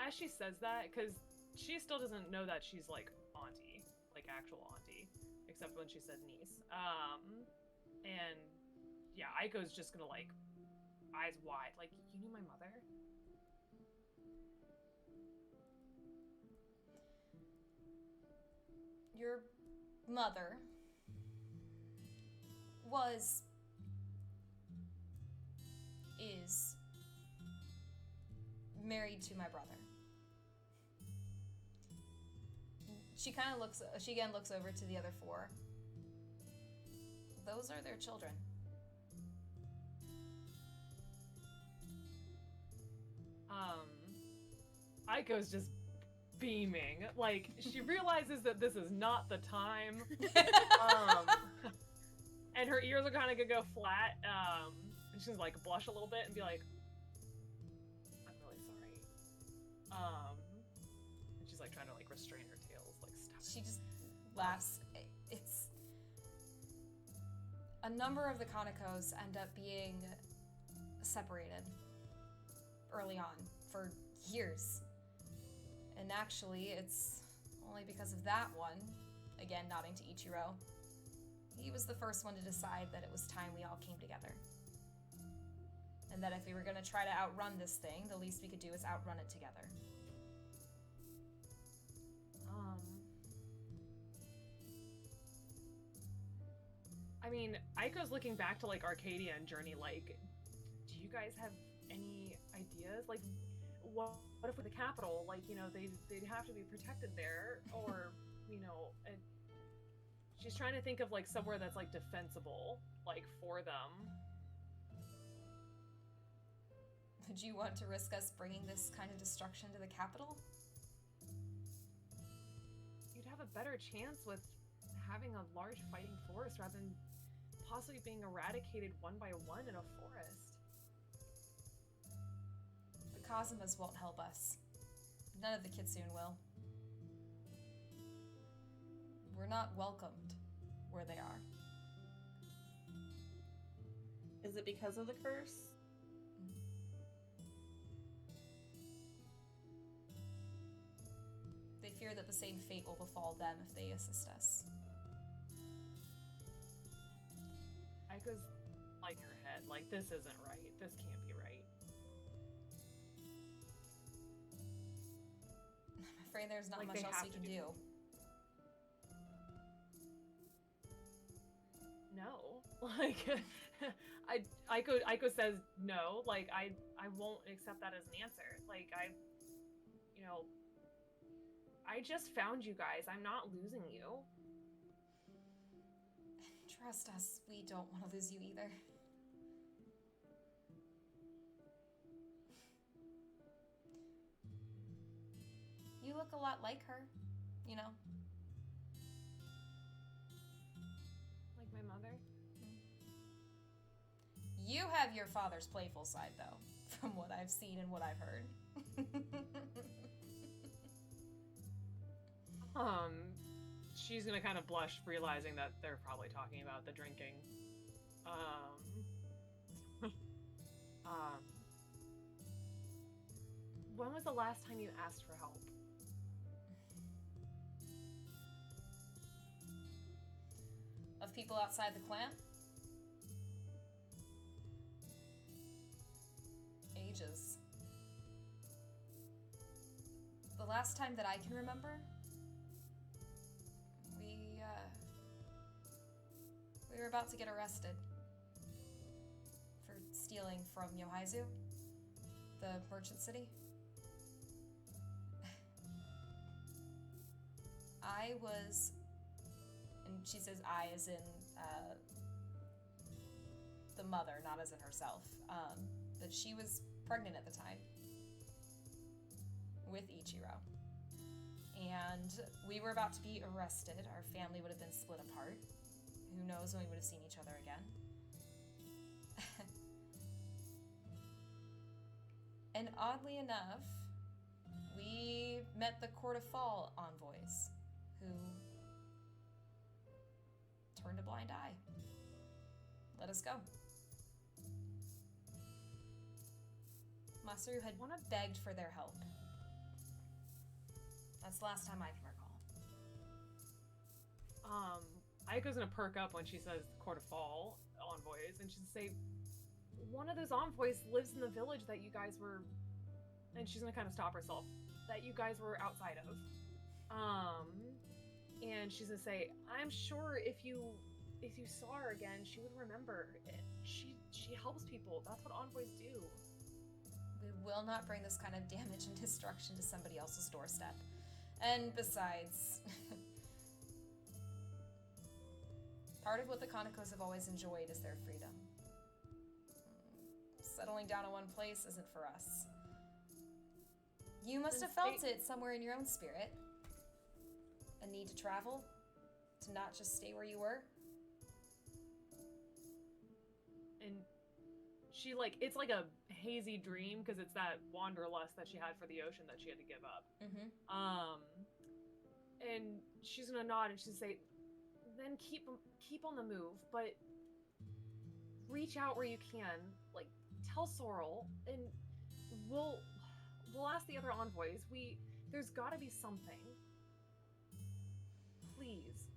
As she says that, because she still doesn't know that she's, like, auntie. like actual auntie, except when she said niece. And yeah, Aiko's just gonna like eyes wide, like, you knew my mother? Your mother is married to my brother. She again looks over to the other four. Those are their children. Aiko's just beaming. Like, she realizes that this is not the time. And her ears are kind of gonna go flat. And she's like blush a little bit and be like, I'm really sorry. And she's like trying to like restrain her tails, like stop. She just laughs. It's a number of the Kanekos end up being separated early on for years. And actually, it's only because of that one, again nodding to Ichiro, he was the first one to decide that it was time we all came together. And that if we were going to try to outrun this thing, the least we could do is outrun it together. I mean, Aiko's looking back to like Arcadia and Journey, like, do you guys have any ideas? Like, what if with the capital, like, you know, they'd have to be protected there, or, you know, she's trying to think of like somewhere that's like defensible, like for them. Would you want to risk us bringing this kind of destruction to the capital? You'd have a better chance with having a large fighting force rather than possibly being eradicated one by one in a forest. The Kazumas won't help us. None of the Kitsune will. We're not welcomed where they are. Is it because of the curse? They fear that the same fate will befall them if they assist us. Aiko's like her head, like, this isn't right. This can't be right. I'm afraid there's not Like, much they else have we to can do. No. Like, Aiko says no. Like, I won't accept that as an answer. Like, you know, I just found you guys. I'm not losing you. Trust us, we don't want to lose you either. You look a lot like her, you know? Like my mother? You have your father's playful side, though, from what I've seen and what I've heard. She's gonna kind of blush, realizing that they're probably talking about the drinking. When was the last time you asked for help? Of people outside the clan? Ages. The last time that I can remember, we were about to get arrested for stealing from Yohaizu, the merchant city. I was, and she says I as in the mother, not as in herself, but she was pregnant at the time with Ichiro. And we were about to be arrested. Our family would have been split apart. Who knows when we would have seen each other again. And oddly enough, we met the Court of Fall envoys, who turned a blind eye. Let us go. Masaru had begged for their help. That's the last time I can recall. Aiko's gonna perk up when she says Court of Fall envoys, and she'll say, one of those envoys lives in the village that you guys were, and she's gonna kind of stop herself, that you guys were outside of. And she's gonna say, I'm sure if you saw her again, she would remember. She helps people. That's what envoys do. We will not bring this kind of damage and destruction to somebody else's doorstep. And besides, part of what the Kanekos have always enjoyed is their freedom. Settling down in one place isn't for us. You must have felt it somewhere in your own spirit. A need to travel? To not just stay where you were? And she, like, it's like a hazy dream, because it's that wanderlust that she had for the ocean that she had to give up. And she's gonna nod and she'll say, then keep on the move, but reach out where you can. Like, tell Sorrel, and we'll ask the other envoys. There's gotta be something. Please.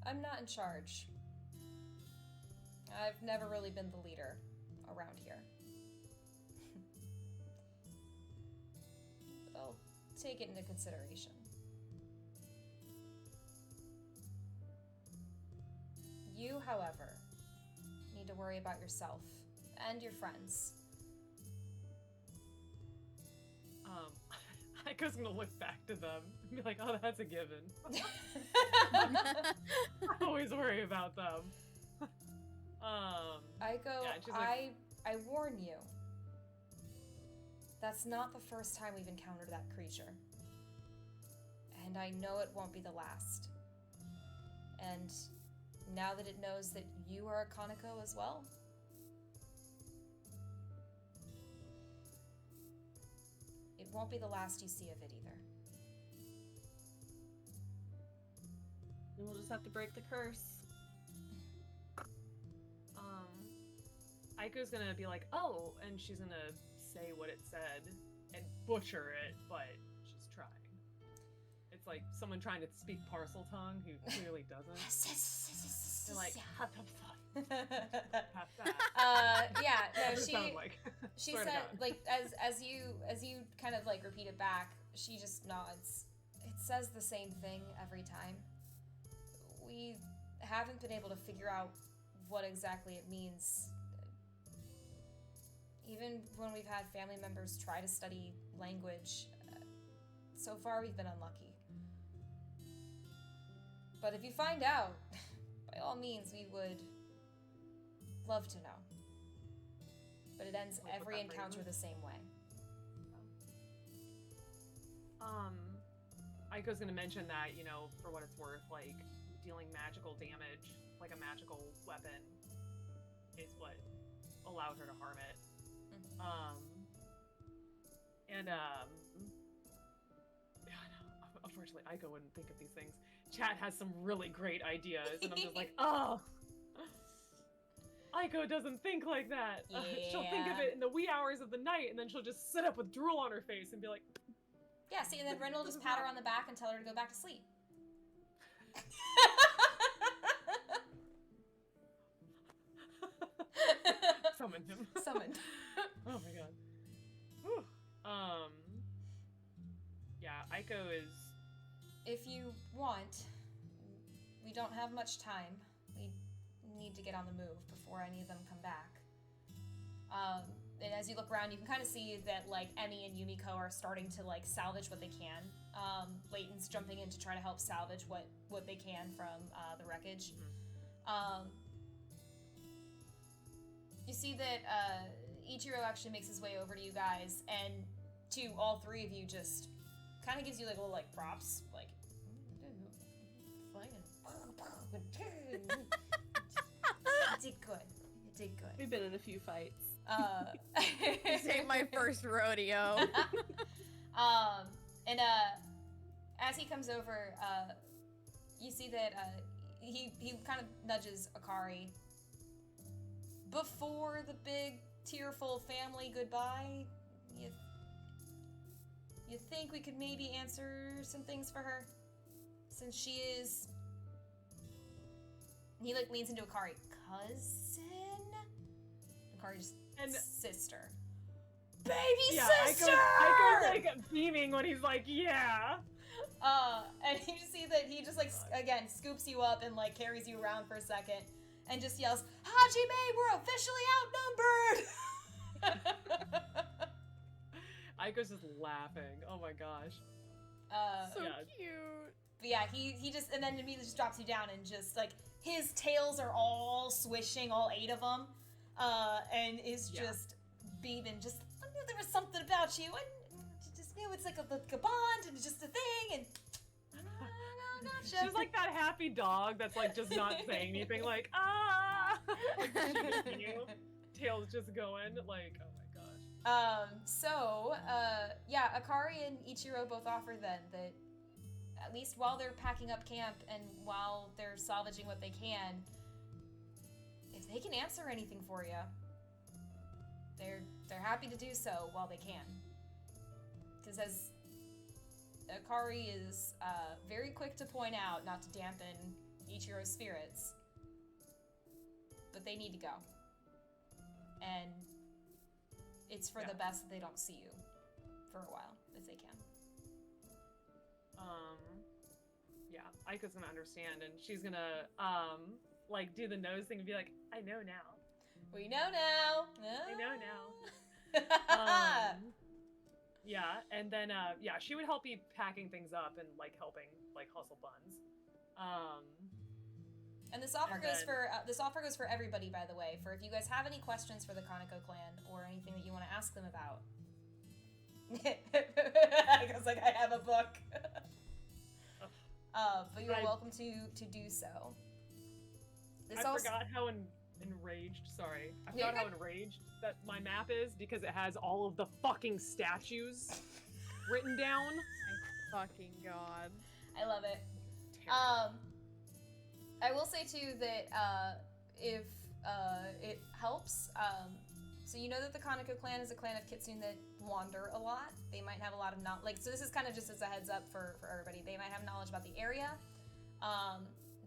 I'm not in charge. I've never really been the leader around here. But I'll take it into consideration. You, however, need to worry about yourself and your friends. Aiko's gonna look back to them and be like, oh, that's a given. I always worry about them. Aiko, yeah, like, I warn you. That's not the first time we've encountered that creature. And I know it won't be the last. And now that it knows that you are a Kaneko as well, it won't be the last you see of it either. And we'll just have to break the curse. Aiko's gonna be like, oh, and she's gonna say what it said and butcher it, but she's trying. It's like someone trying to speak parcel tongue who clearly doesn't. They're like, yeah, no, she Swear to said, God. like, as you kind of like repeat it back, she just nods. It says the same thing every time. We haven't been able to figure out what exactly it means. Even when we've had family members try to study language, so far we've been unlucky. But if you find out, by all means, we would love to know. But it ends Wait, every what's that encounter phrase? the same way. Aiko's gonna mention that, you know, for what it's worth, like, dealing magical damage, like a magical weapon, is what allows her to harm it. Unfortunately, Aiko wouldn't think of these things. Chat has some really great ideas, and I'm just like, oh! Aiko doesn't think like that. She'll think of Yeah. it in the wee hours of the night, and then she'll just sit up with drool on her face and be like, Yeah, see, and then Ren will just pat her on the back and tell her to go back to sleep. summon him. Summoned. Oh my god. Whew. Yeah, Aiko is... If you want, we don't have much time. We need to get on the move before any of them come back. And as you look around, you can kind of see that, like, Emmy and Yumiko are starting to, like, salvage what they can. Leighton's jumping in to try to help salvage what they can from the wreckage. You see that Ichiro actually makes his way over to you guys, and to all three of you just kind of gives you, like, little, like, props. Like, you did good. You did good. We've been in a few fights. This ain't my first rodeo. And as he comes over, you see that he kind of nudges Akari. Before the big tearful family goodbye, you you think we could maybe answer some things for her? Since she is... He, like, leans into Akari. Cousin? Akari's sister. Baby sister! Aiko's, like, beaming when he's like, yeah. And you see that he just, like, again, scoops you up and, like, carries you around for a second and just yells, Hajime, we're officially outnumbered! Aiko's just laughing. Oh my gosh. So yeah. cute. But yeah, he just, and then immediately just drops you down and just, like, his tails are all swishing, all 8 of them, and is just beaming, just, I knew there was something about you, I just knew it's like a bond, and just a thing, and, gotcha. She's like that happy dog that's, like, just not saying anything, like, ah! Like, you, tail's just going, like, oh my gosh. Yeah, Akari and Ichiro both offer then that at least while they're packing up camp and while they're salvaging what they can, if they can answer anything for you, they're happy to do so while they can. Because as Akari is very quick to point out, not to dampen Ichiro's spirits, but they need to go. And it's for the best that they don't see you for a while, if they can. Yeah, Aiko's gonna understand, and she's gonna, like, do the nose thing and be like, I know now. We know now. I know now. Yeah, and then, yeah, she would help you packing things up and, like, helping, like, hustle buns. And this offer goes for everybody, by the way. For if you guys have any questions for the Kaneko clan or anything that you want to ask them about. I was like, I have a book. But you're welcome to do so. I forgot how enraged. Sorry, I forgot how enraged that my map is because it has all of the fucking statues written down. My fucking god. I love it. Terrible. I will say too that if it helps, so you know that the Kaneko clan is a clan of kitsune that wander a lot. They might have a lot of so this is kind of just as a heads up for everybody. They might have knowledge about the area.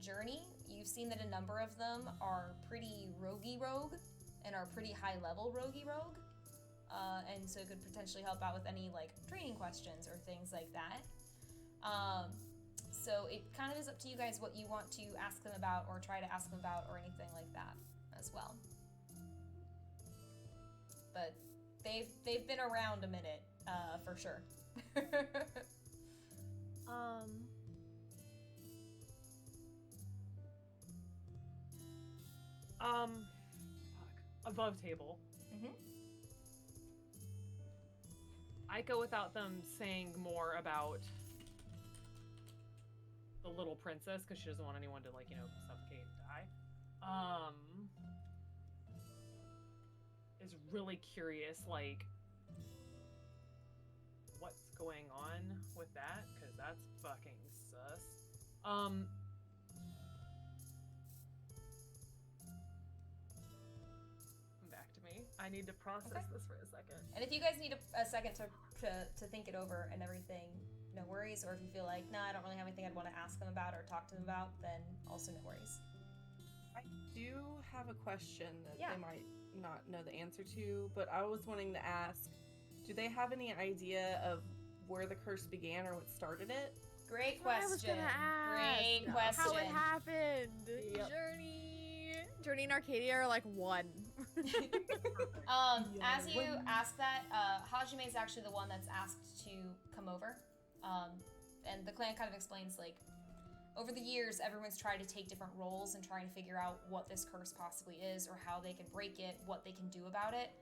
Journey, you've seen that a number of them are pretty rogue and are pretty high level rogue. And so it could potentially help out with any like training questions or things like that. So it kind of is up to you guys what you want to ask them about or try to ask them about or anything like that as well. But they've been around a minute, for sure. Above table. Mm-hmm. Aiko, without them saying more about the little princess, because she doesn't want anyone to, like, you know, suffocate and die, is really curious, like, what's going on with that, because that's fucking sus. Back to me. I need to process this for a second. And if you guys need a second to think it over and everything, no worries. Or if you feel like, I don't really have anything I'd want to ask them about or talk to them about, then also no worries. I do have a question that they might not know the answer to, but I was wanting to ask, do they have any idea of where the curse began or what started it? Great question. I was gonna ask. Great question. How it happened. Yep. Journey and Arcadia are like one. As you ask that, Hajime is actually the one that's asked to come over. And the clan kind of explains, like, over the years, everyone's tried to take different roles and trying to figure out what this curse possibly is or how they can break it, what they can do about it.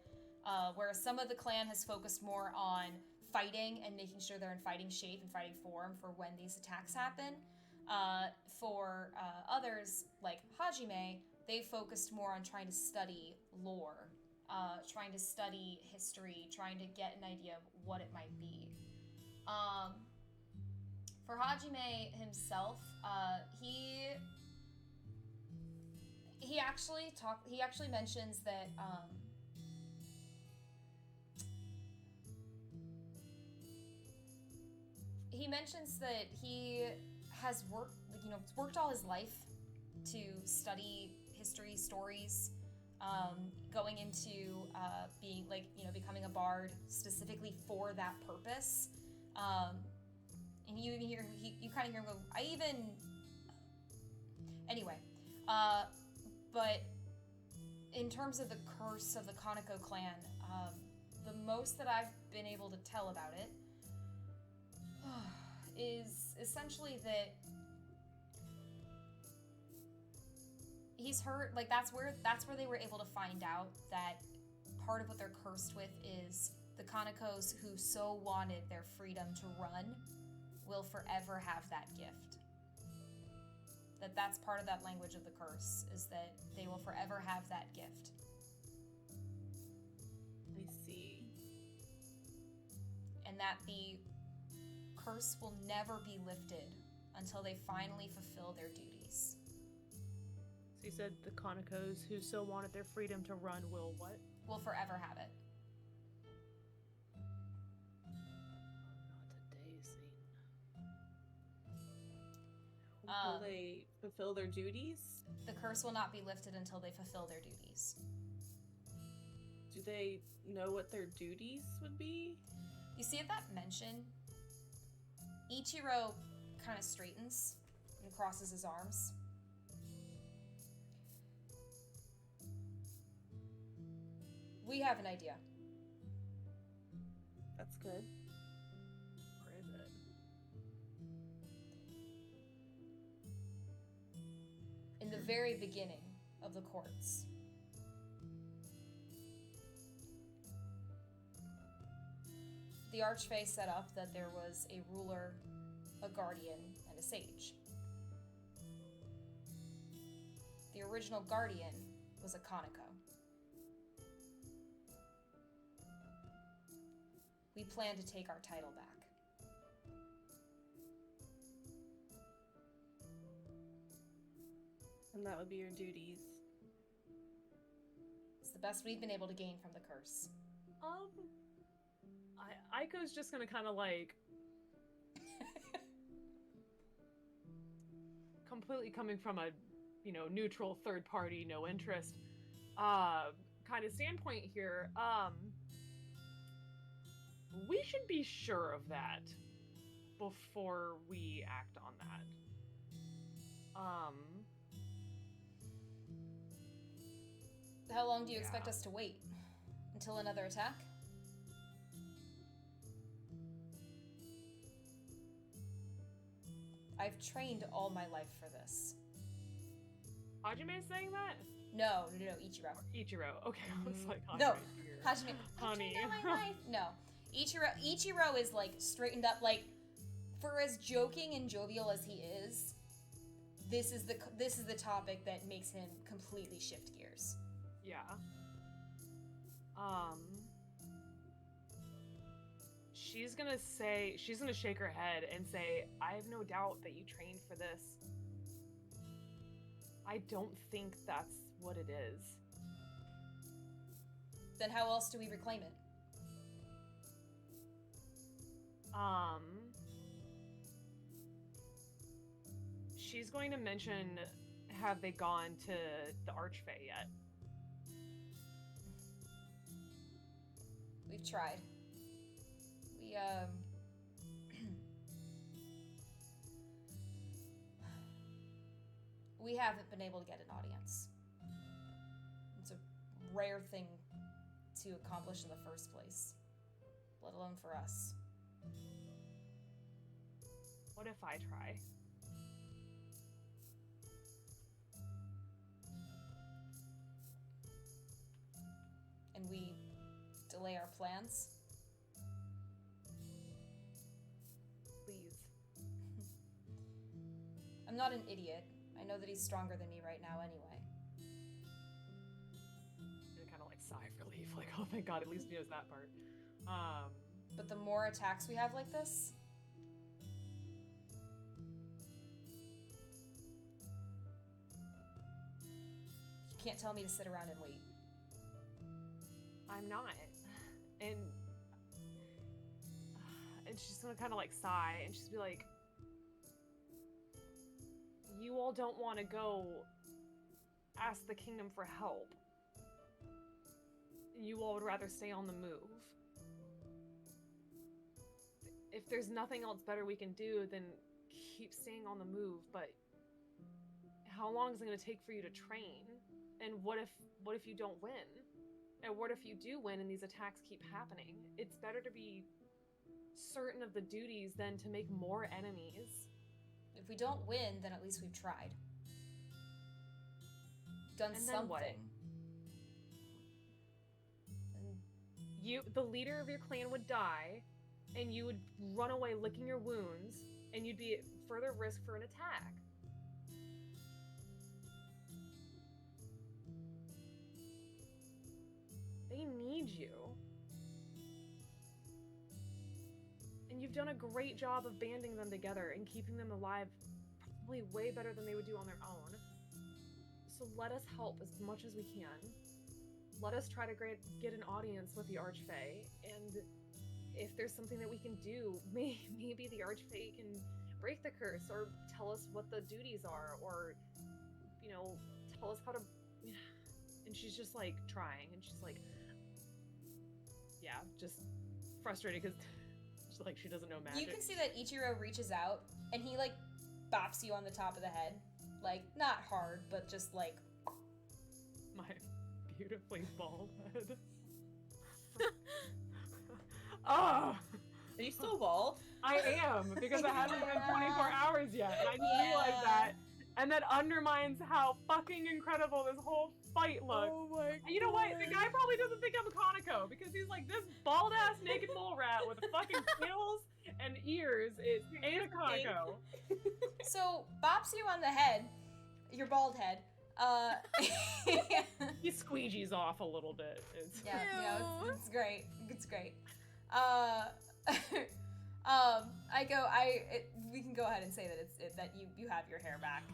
Whereas some of the clan has focused more on fighting and making sure they're in fighting shape and fighting form for when these attacks happen. For others, like Hajime, they focused more on trying to study lore, trying to study history, trying to get an idea of what it might be. For Hajime himself, he actually mentions that he mentions that he has worked all his life to study history, stories, going into being becoming a bard specifically for that purpose. And you even hear you kind of hear him go, anyway, but in terms of the curse of the Conoco clan, the most that I've been able to tell about it is essentially that he's heard, like, that's where they were able to find out that part of what they're cursed with is the Conocos who so wanted their freedom to run will forever have that gift. That's part of that language of the curse, is that they will forever have that gift. I see. And that the curse will never be lifted until they finally fulfill their duties. So you said the Conocos who so wanted their freedom to run will what? Will forever have it. Not a daisy. Will they fulfill their duties? The curse will not be lifted until they fulfill their duties. Do they know what their duties would be? You see at that mention, Ichiro kind of straightens and crosses his arms. We have an idea. That's good. Where is it? In the very beginning of the courts, the Archfey set up that there was a ruler, a guardian, and a sage. The original guardian was a Conoco. We plan to take our title back. And that would be your duties. It's the best we've been able to gain from the curse. Aiko's just gonna kind of like completely coming from a, neutral third party, no interest, kind of standpoint here. We should be sure of that before we act on that. How long do you expect us to wait? Until another attack? I've trained all my life for this. Hajime saying that? No, Ichiro. Ichiro. Okay, I was like, Hajime. No, here. Hajime. Honey. I've trained all my life. No, Ichiro is like straightened up. Like, for as joking and jovial as he is, this is the topic that makes him completely shift gears. Yeah. She's gonna shake her head and say, I have no doubt that you trained for this. I don't think that's what it is. Then how else do we reclaim it? She's going to mention, have they gone to the Archfey yet? We've tried. We haven't been able to get an audience. It's a rare thing to accomplish in the first place, let alone for us. What if I try? And we delay our plans? Please. I'm not an idiot. I know that he's stronger than me right now anyway. You kind of like sigh of relief, like, oh thank God, at least he knows that part. But the more attacks we have like this, you can't tell me to sit around and wait. I'm not. And and she's gonna kind of like sigh, and she's be like, "You all don't want to go ask the kingdom for help. You all would rather stay on the move. If there's nothing else better we can do, then keep staying on the move, but how long is it going to take for you to train? And what if you don't win? And what if you do win and these attacks keep happening? It's better to be certain of the duties than to make more enemies." If we don't win, then at least we've tried. Done And then something. what? The leader of your clan would die, and you would run away licking your wounds, and you'd be at further risk for an attack. They need you. And you've done a great job of banding them together and keeping them alive, probably way better than they would do on their own. So let us help as much as we can. Let us try to get an audience with the Archfey, and if there's something that we can do, maybe the Archfey can break the curse, or tell us what the duties are, or, tell us how to... And she's just, like, trying, and she's like... Yeah, just frustrated, because she doesn't know magic. You can see that Ichiro reaches out, and he, like, bops you on the top of the head. Like, not hard, but just, like... My beautifully bald head. Oh! Are you still bald? I am, because it hasn't been 24 hours yet, and I didn't Yeah. realize that. And that undermines how fucking incredible this whole fight looks. Oh my And you know what? The guy probably doesn't think I'm a Kaneko, because he's like, this bald-ass naked mole rat with fucking gills and ears ain't a Kaneko. So, bops you on the head, your bald head. He squeegees off a little bit. It's... Yeah, it's great. It's great. We can go ahead and say that that you have your hair back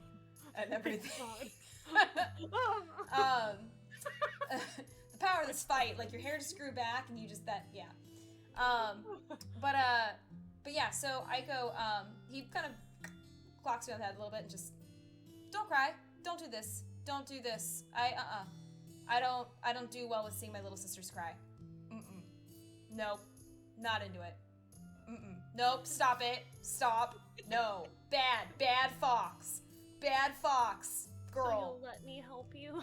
and everything. The power of this fight, like your hair just grew back and you just but yeah, so Aiko, he kind of clocks you on the head a little bit and just, don't cry, don't do this, don't do this. I don't do well with seeing my little sisters cry. Nope, not into it. Nope, stop it, stop, no, bad fox, girl. So you'll let me help you?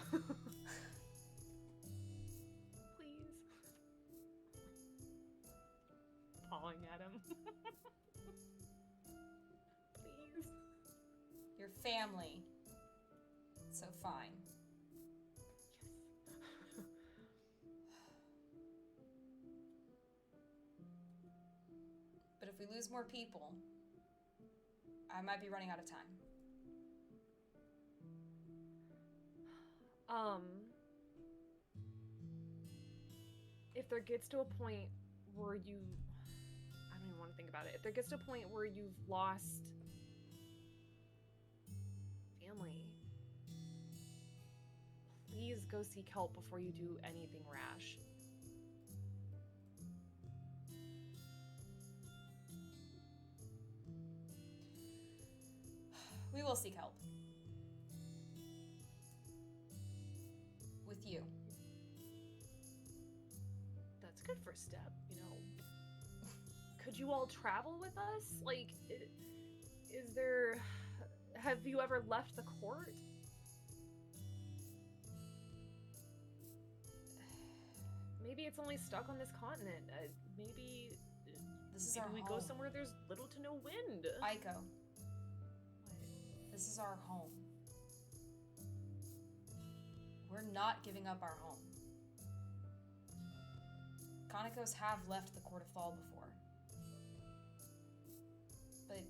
Please. Pawing at him. Please. Your family. So fine. But if we lose more people, I might be running out of time. If there gets to a point where I don't even want to think about it. If there gets to a point where you've lost family, please go seek help before you do anything rash. We will seek help. With you. That's a good first step, Could you all travel with us? Like, have you ever left the court? Maybe it's only stuck on this continent. Maybe we go somewhere there's little to no wind. Aiko, this is our home. We're not giving up our home. Kanekos have left the Court of Fall before. But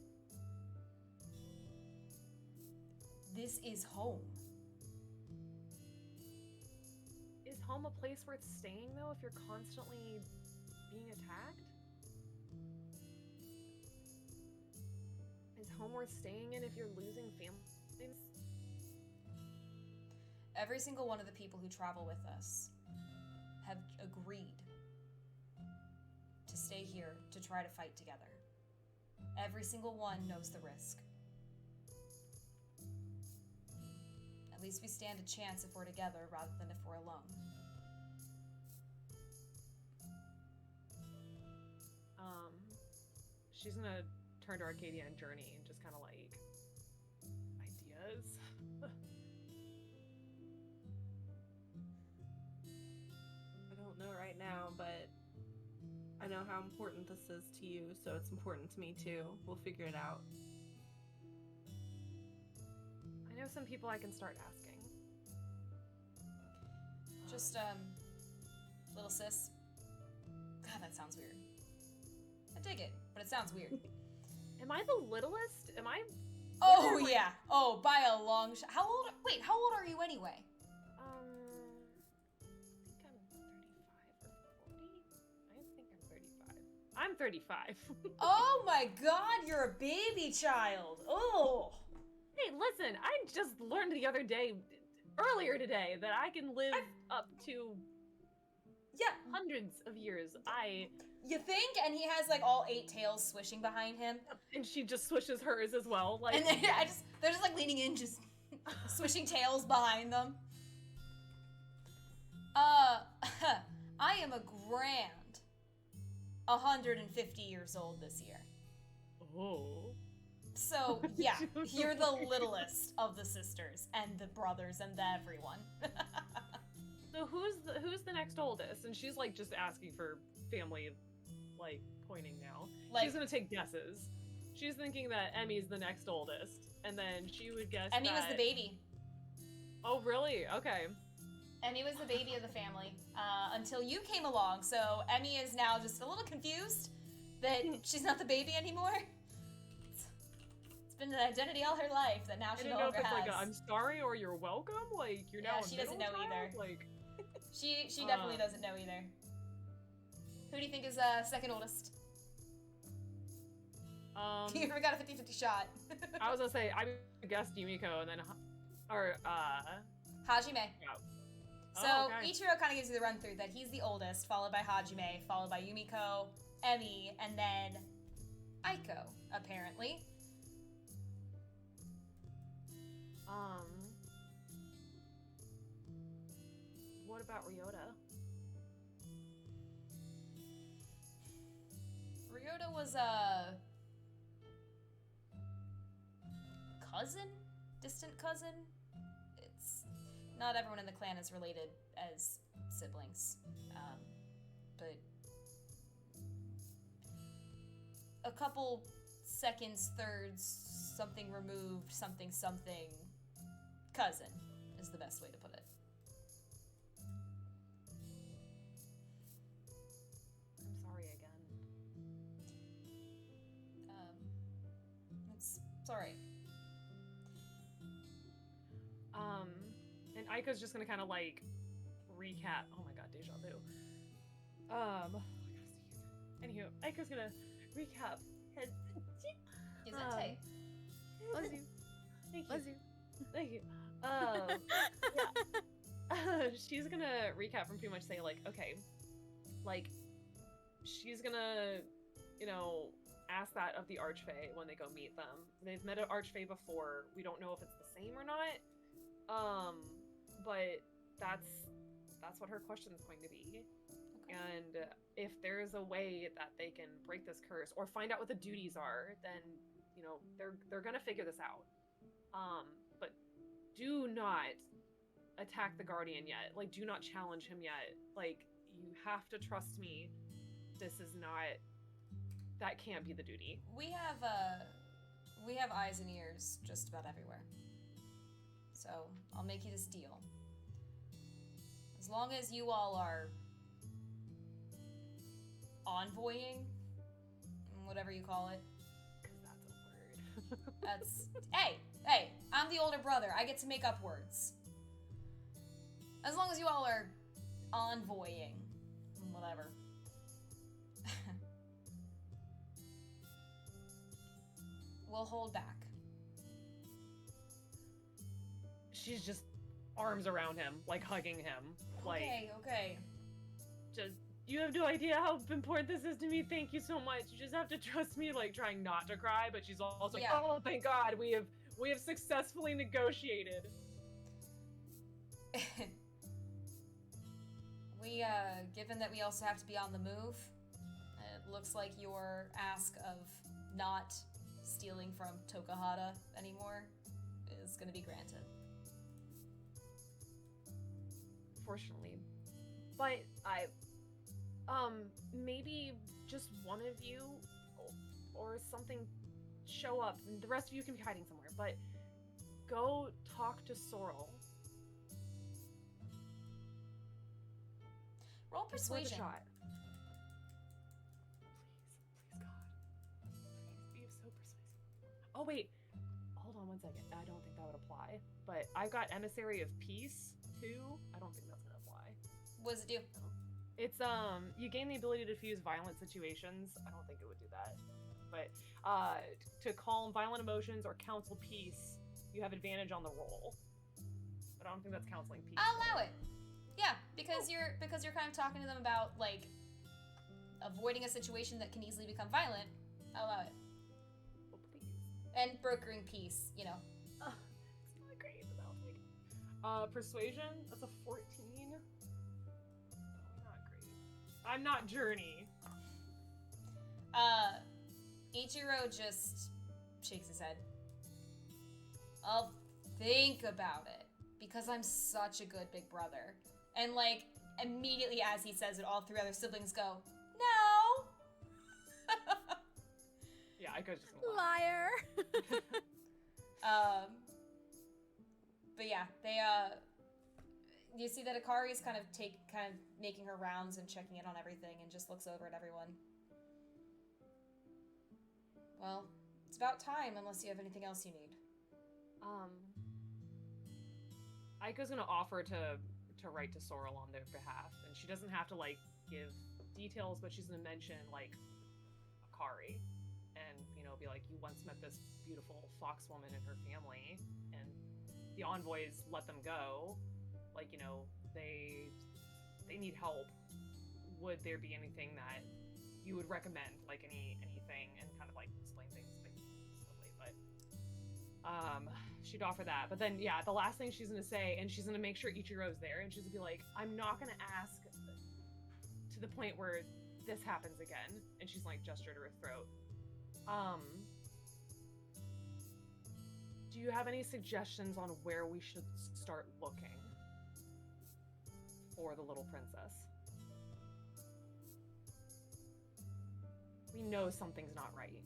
this is home. Is home a place worth staying, though, if you're constantly being attacked? Is home worth staying in if you're losing family? Every single one of the people who travel with us have agreed to stay here to try to fight together. Every single one knows the risk. At least we stand a chance if we're together rather than if we're alone. She's gonna turn to Arcadia and Journey and just kind of like, ideas? I don't know right now, but I know how important this is to you, so it's important to me too. We'll figure it out. I know some people I can start asking. Just, little sis. God, that sounds weird. I dig it, but it sounds weird. Am I the littlest? Am I? Oh, yeah. Oh, by a long shot. How old are you anyway? I think I'm 35 or 40. I think I'm 35. I'm 35. Oh my god, you're a baby child. Oh. Hey, listen, I just learned the other day, earlier today, that I can live up to hundreds of years. You think? And he has like all 8 tails swishing behind him. And she just swishes hers as well. Like, And then they're just like leaning in, just swishing tails behind them. I am a grand 150 years old this year. oh. So, yeah, you're the littlest of the sisters and the brothers and the everyone. So who's the next oldest? And she's like just asking for family, like pointing now. Like, She's gonna take guesses. She's thinking that Emmy's the next oldest, and then she would guess Emmy was that- the baby. Oh, really? Okay. Emmy was the baby of the family until you came along. So Emmy is now just a little confused that she's not the baby anymore. It's been an identity all her life that now I she didn't no know if longer it's has. like I'm sorry or you're welcome. Like you're Yeah, now. A she doesn't middle know child? either. Like She definitely doesn't know either. Who do you think is second oldest? You ever got a 50-50 shot? I was gonna say I guessed Yumiko and then Hajime. yeah. So Oh, okay. Ichiro kind of gives you the run through that he's the oldest, followed by Hajime, followed by Yumiko, Emmy, and then Aiko, apparently. What about Ryota? Ryota was a cousin? Distant cousin? It's not everyone in the clan is related as siblings. But a couple seconds, thirds, something removed, something cousin is the best way to put it. I'm sorry again. It's alright. And Aika's just gonna kind of like recap. Oh my god, deja vu. Anywho, Aika's gonna recap. Is that tight? Bless you. Thank you. Bless you. Thank you. She's gonna recap from pretty much saying like, okay, like she's gonna, ask that of the Archfey when they go meet them. They've met an Archfey before. We don't know if it's the same or not. But that's what her question is going to be. Okay. And if there's a way that they can break this curse or find out what the duties are, then they're gonna figure this out. But do not attack the Guardian yet. Like, do not challenge him yet. Like, you have to trust me. That can't be the duty. We have eyes and ears just about everywhere. So I'll make you this deal. As long as you all are envoying, whatever you call it. That's a word. Hey, I'm the older brother. I get to make up words. As long as you all are envoying, whatever. We'll hold back. She's just arms around him, like hugging him. Like, Okay. just You have no idea how important this is to me. Thank you so much. You just have to trust me, like trying not to cry, but she's also like, Yeah. oh, thank God, we have successfully negotiated. Given that we also have to be on the move, it looks like your ask of not stealing from Tokahata anymore is going to be granted. Fortunately. But maybe just one of you or something show up, and the rest of you can be hiding somewhere, but go talk to Sorrel. Roll It's worth a persuasion. shot. Please, God. Please be so persuasive. Oh, wait. Hold on one second. I don't think that would apply. But I've got Emissary of Peace, too. I don't think that's going to apply. What does it do? It's, you gain the ability to diffuse violent situations. I don't think it would do that. But, to calm violent emotions or counsel peace, you have advantage on the roll. But I don't think that's counseling peace. I'll allow it. Yeah, because you're kind of talking to them about, like, avoiding a situation that can easily become violent. I'll allow it. Oh, please. And brokering peace, you know. It's not great, but I'll take it. Persuasion, that's a 14. Not great. I'm not Journey. Ichiro just shakes his head. I'll think about it, because I'm such a good big brother. And, like, immediately as he says it, all three other siblings go, no! Yeah, I could just gonna lie. Liar. But yeah, they, you see that Akari is kind of making her rounds and checking in on everything and just looks over at everyone. Well, it's about time, unless you have anything else you need. Aiko's gonna offer to write to Sorrel on their behalf, and she doesn't have to, like, give details, but she's gonna mention, like, Akari, and, you know, be like, you once met this beautiful fox woman and her family, and the envoys let them go. Like, you know, they need help. Would there be anything that you would recommend, like, anything, and kind of, like, explain things, like, slowly, but she'd offer that. But then, yeah, the last thing she's gonna say, and she's gonna make sure Ichiro's there, and she's gonna be like, I'm not gonna ask to the point where this happens again. And she's like, gesture to her throat. Do you have any suggestions on where we should start looking for the little princess? We know something's not right.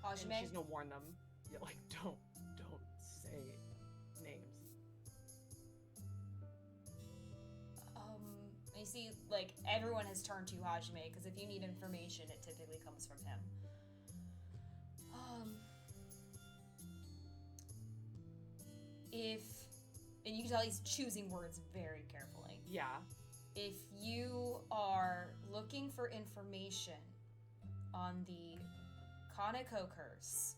And Hajime? she's gonna warn them. Yeah, like, don't say names. You see, like, everyone has turned to Hajime, because if you need information, it typically comes from him. And you can tell he's choosing words very carefully. Yeah. If you are looking for information on the Kaneko curse,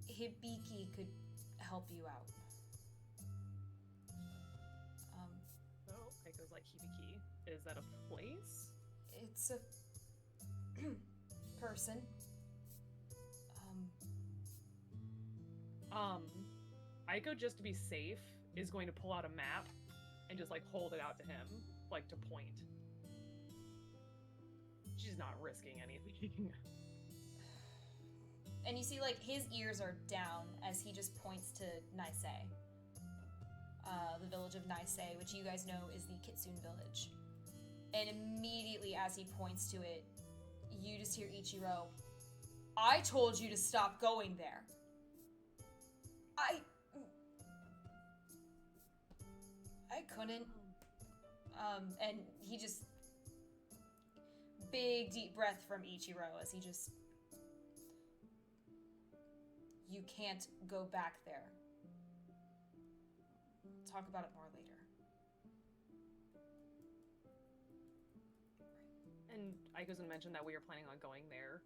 Hibiki could help you out. Oh, it goes like Hibiki. Is that a place? It's a person. Aiko, just to be safe, is going to pull out a map and just, like, hold it out to him, like, to point. She's not risking anything. And you see, like, his ears are down as he just points to Naisei. The village of Naisei, which you guys know is the Kitsune village. And immediately as he points to it, you just hear Ichiro, I told you to stop going there. I couldn't. And he just... Big, deep breath from Ichiro as he just... You can't go back there. Talk about it more later. and Aiko's gonna mention that we are planning on going there.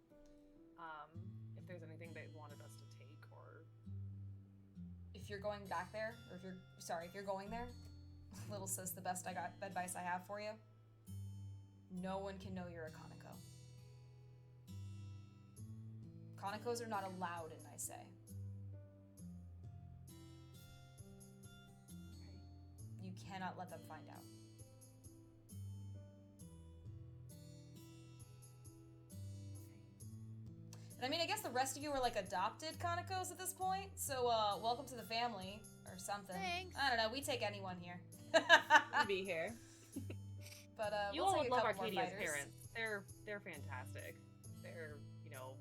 If there's anything they wanted us to take, or If you're going back there, or if you're going there, little sis, the best advice I have for you. No one can know you're a Kaneko. Kanekos are not allowed in Nice. You cannot let them find out. And I mean, I guess the rest of you are like adopted Kanekos at this point, so welcome to the family, or something. Thanks. I don't know, we take anyone here. To be here. But you we'll all take would a love couple more Arcadia's fighters. parents. They're fantastic. They're, you know,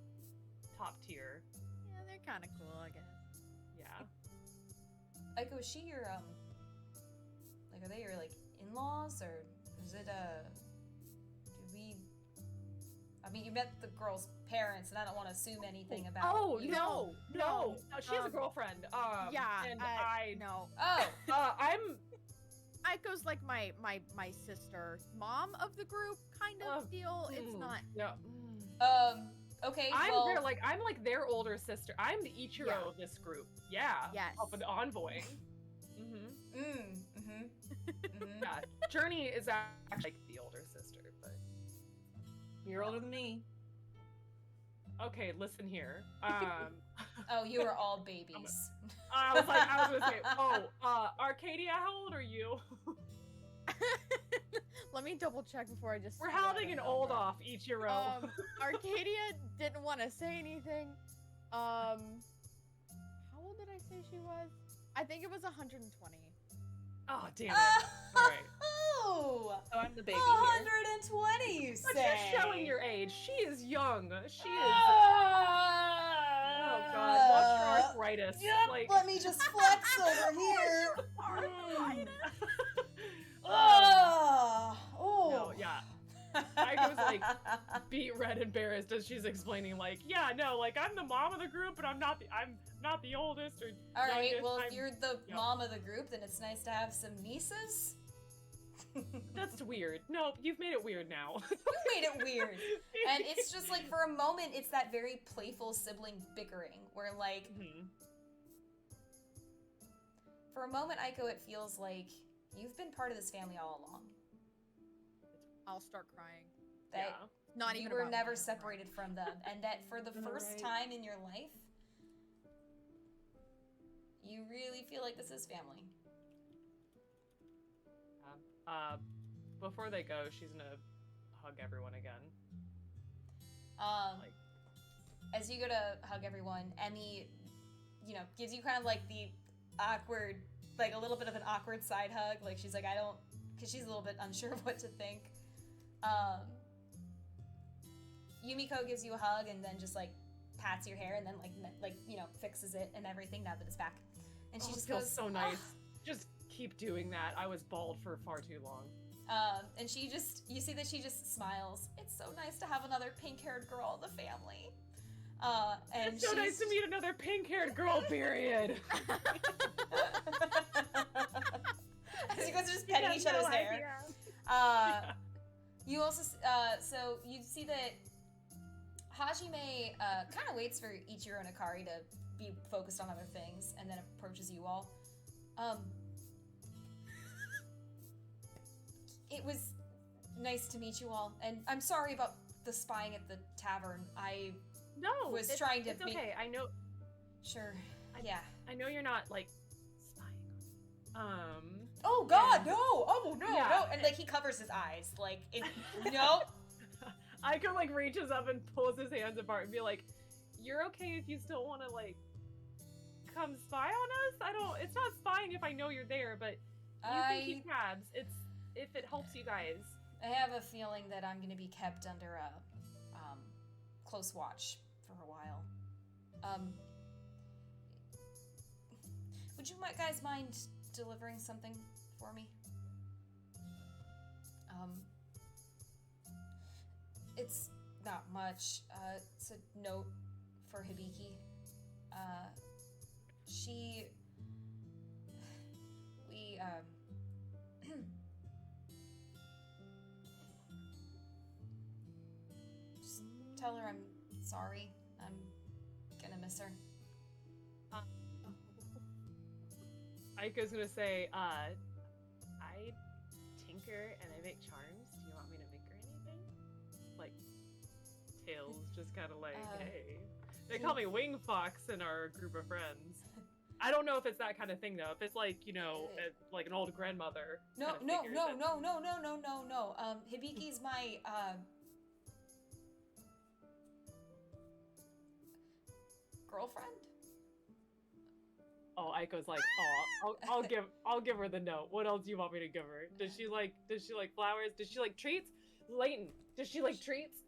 top tier. Yeah, they're kind of cool, I guess. Yeah. Aiko, is she your like, are they your like in-laws, or is it I mean, you met the girl's parents, and I don't want to assume anything about Oh you. no. She has a girlfriend. Yeah, and no. Oh, I'm Aiko's like my sister, mom of the group kind of deal. It's not. Yeah. okay, I'm well, I'm like their older sister. I'm the Ichiro Yeah. of this group. Yeah. Yes. Up and envoying. Yeah. Journey is actually like the older sister, but You're older than me. okay, listen here. oh, you are all babies. I was gonna say, Arcadia, how old are you? Let me double check before I just. We're throw out having a an old number. off Ichiro. Arcadia didn't want to say anything. How old did I say she was? I think it was 120. Oh damn it! All right. Oh, Oh, I'm the baby here. 120, you But say? you're showing your age. She is young. She is. Oh Oh god, watch your arthritis. Yep, Like. let me just flex over here. Oh, No, yeah. I was like beat red embarrassed as she's explaining, like, yeah, no, like I'm the mom of the group, but I'm not the oldest or All right, youngest. well, if I'm- you're the yeah. mom of the group, then it's nice to have some nieces. That's weird. No, you've made it weird now. You made it weird. And it's just like, for a moment, it's that very playful sibling bickering, where like, Mhm. for a moment, Aiko, it feels like you've been part of this family all along. I'll start crying. That Yeah. Not you even. were about never me. separated from them, and that for the first Right. time in your life, you really feel like this is family. Before they go, she's gonna hug everyone again. Like- As you go to hug everyone, Emmy, gives you kind of like the awkward, like a little bit of an awkward side hug. Like she's like, because she's a little bit unsure of what to think. Yumiko gives you a hug and then just like pats your hair and then fixes it and everything now that it's back. And she Oh, it just feels goes, so "Oh." nice. Just keep doing that. I was bald for far too long. And you see that she just smiles. It's so nice to have another pink-haired girl in the family. And It's so nice to meet another pink-haired girl. Period. As you guys are just petting each other's hair. You also, so you see that Hajime kind of waits for Ichiro and Akari to be focused on other things, and then approaches you all. It was nice to meet you all, and I'm sorry about the spying at the tavern. I No, was trying to It's make- okay. I know. sure, yeah. I know you're not like spying on me. Oh God, no! Oh no, Yeah. no! And like he covers his eyes, like it. No. Aiko like reaches up and pulls his hands apart and be like, "You're okay if you still want to like come spy on us. It's not spying if I know you're there, but you can keep tabs. It's if it helps you guys." I have a feeling that I'm going to be kept under a close watch for a while. Would you guys mind delivering something for me? It's not much. It's a note for Hibiki. We tell her I'm sorry. I'm gonna miss her. Aiko's gonna say, I tinker and I make charms. Do you want me to make her anything? Like, Tails just kind of like, hey. They call me Wing Fox in our group of friends. I don't know if it's that kind of thing though. If it's like, you know, like an old grandmother. No. Hibiki's my girlfriend. Oh, Aiko's like, oh, I'll give her the note. What else do you want me to give her? Does she like flowers? Does she like treats? Layton, does she like treats?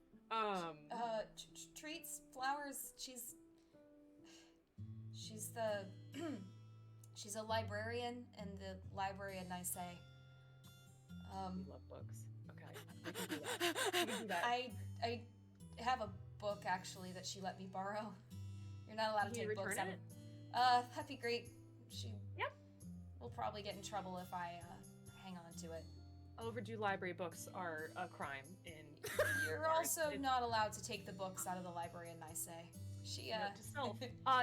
Treats, flowers. She's the she's a librarian in the library at Nice. You love books. Okay, we can do that. We can do that. I have a book actually that she let me borrow. You're not allowed to take books out of. That'd be great. She will probably get in trouble if I hang on to it. Overdue library books are a crime in. You're also not allowed to take the books out of the library in Nice. She Note to self.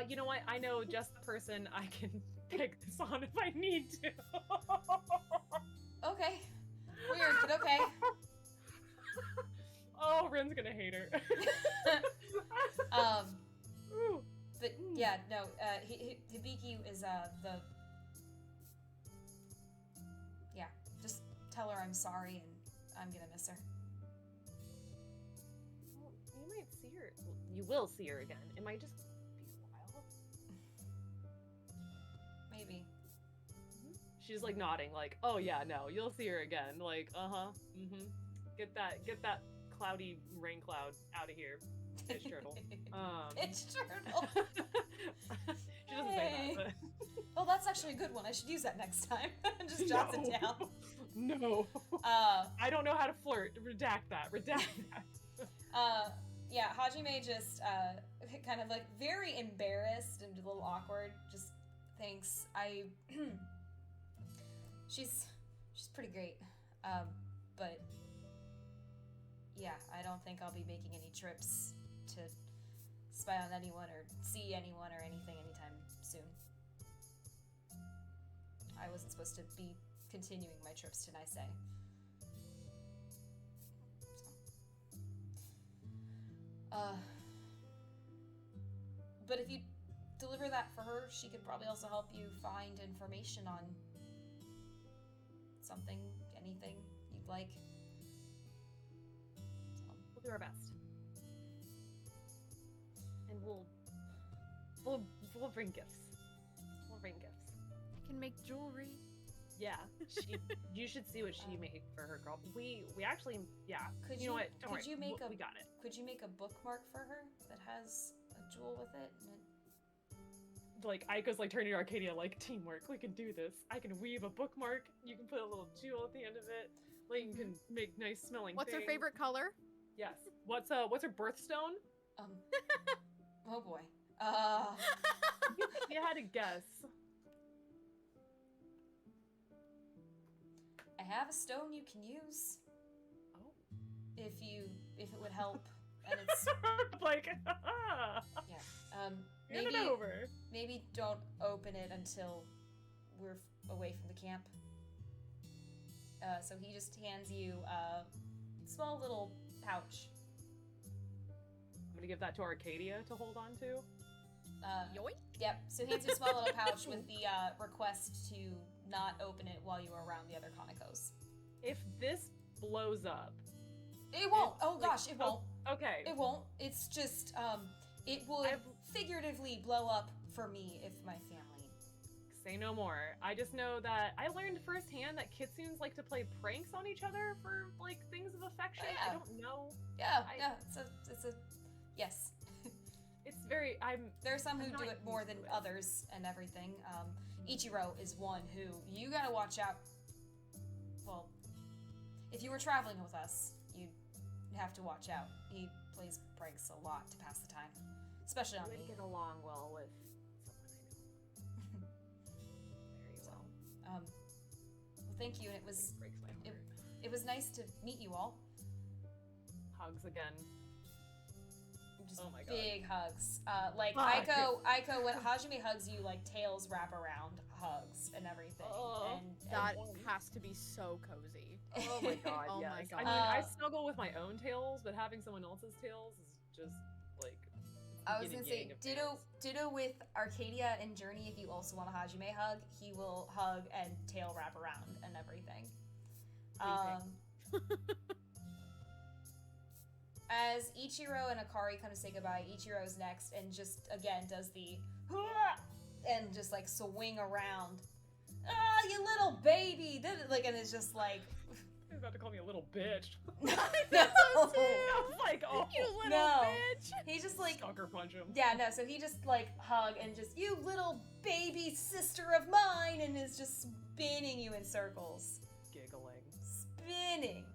You know what? I know just the person I can pick this on if I need to. Okay. Weird, but okay. Oh, Rin's gonna hate her. Ooh. But yeah, no. Hibiki is the. Yeah, just tell her I'm sorry and I'm gonna miss her. Well, you might see her. Well, you will see her again. It might just be a while. Maybe. She's like nodding, like, oh yeah, no, you'll see her again. Like, Get that cloudy rain cloud out of here, pitch turtle. Pitch turtle. She doesn't say that. But... Well, that's actually a good one. I should use that next time. Just jot it down. No. I don't know how to flirt. Redact that. Yeah, Hajime just kind of like very embarrassed and a little awkward. Just thinks she's pretty great. But yeah, I don't think I'll be making any trips to spy on anyone or see anyone or anything anytime soon. I wasn't supposed to be continuing my trips to Nice. But if you deliver that for her, she could probably also help you find information on something, anything you'd like. So. We'll do our best. And we'll bring gifts. We'll bring gifts. I can make jewelry. Yeah, you should see what she made for her girl. We actually, yeah. Could you know what? Don't could worry. you make we got it. Could you make a bookmark for her that has a jewel with it? Like Aiko's like turning to Arcadia like, teamwork. We can do this. I can weave a bookmark. You can put a little jewel at the end of it. Layton can make nice smelling. What's her things. favorite color? Yes. What's her birthstone? Oh boy. You had to guess. I have a stone you can use. Oh. If it would help, and it's like, yeah. hand it over. Maybe don't open it until we're away from the camp. So he just hands you a small little pouch. I'm gonna give that to Arcadia to hold on to. Yoink. Yep. So he hands you a small little pouch with the request to not open it while you are around the other Kanekos. If this blows up, it won't. Oh gosh, it won't. Okay. It won't. It's just it would figuratively blow up for me if my family. Say no more. I just know that I learned firsthand that kitsunes like to play pranks on each other for like things of affection. Yeah. I don't know. Yeah. It's a yes. It's very. There are some who I'm do not it more used than to it. others and everything. Ichiro is one who you gotta watch out. Well, if you were traveling with us, you'd have to watch out. He plays pranks a lot to pass the time, especially on I me. would get along well with someone I know. Very So, well. well, thank you, and it was Breaks my heart. it was nice to meet you all. Hugs again. Just Oh my God. big hugs. Like Fuck. Aiko, when Hajime hugs you, like tails wrap around hugs and everything. Oh, and That Oh. has to be so cozy. Oh my god, Oh yes. my I God. mean, I Uh, snuggle with my own tails, but having someone else's tails is just like. I was yin gonna and yang say, of ditto, tails. ditto with Arcadia and Journey. If you also want a Hajime hug, he will hug and tail wrap around and everything. As Ichiro and Akari kind of say goodbye, Ichiro's next and just again does the and just like swing around. Ah, you little baby! Like, and it's just like. He's about to call me a little bitch. No. I was like, oh, You little No. bitch. He just like. sucker punch him. Yeah, no, so he just like hug and just, you little baby sister of mine, and is just spinning you in circles. Giggling. Spinning.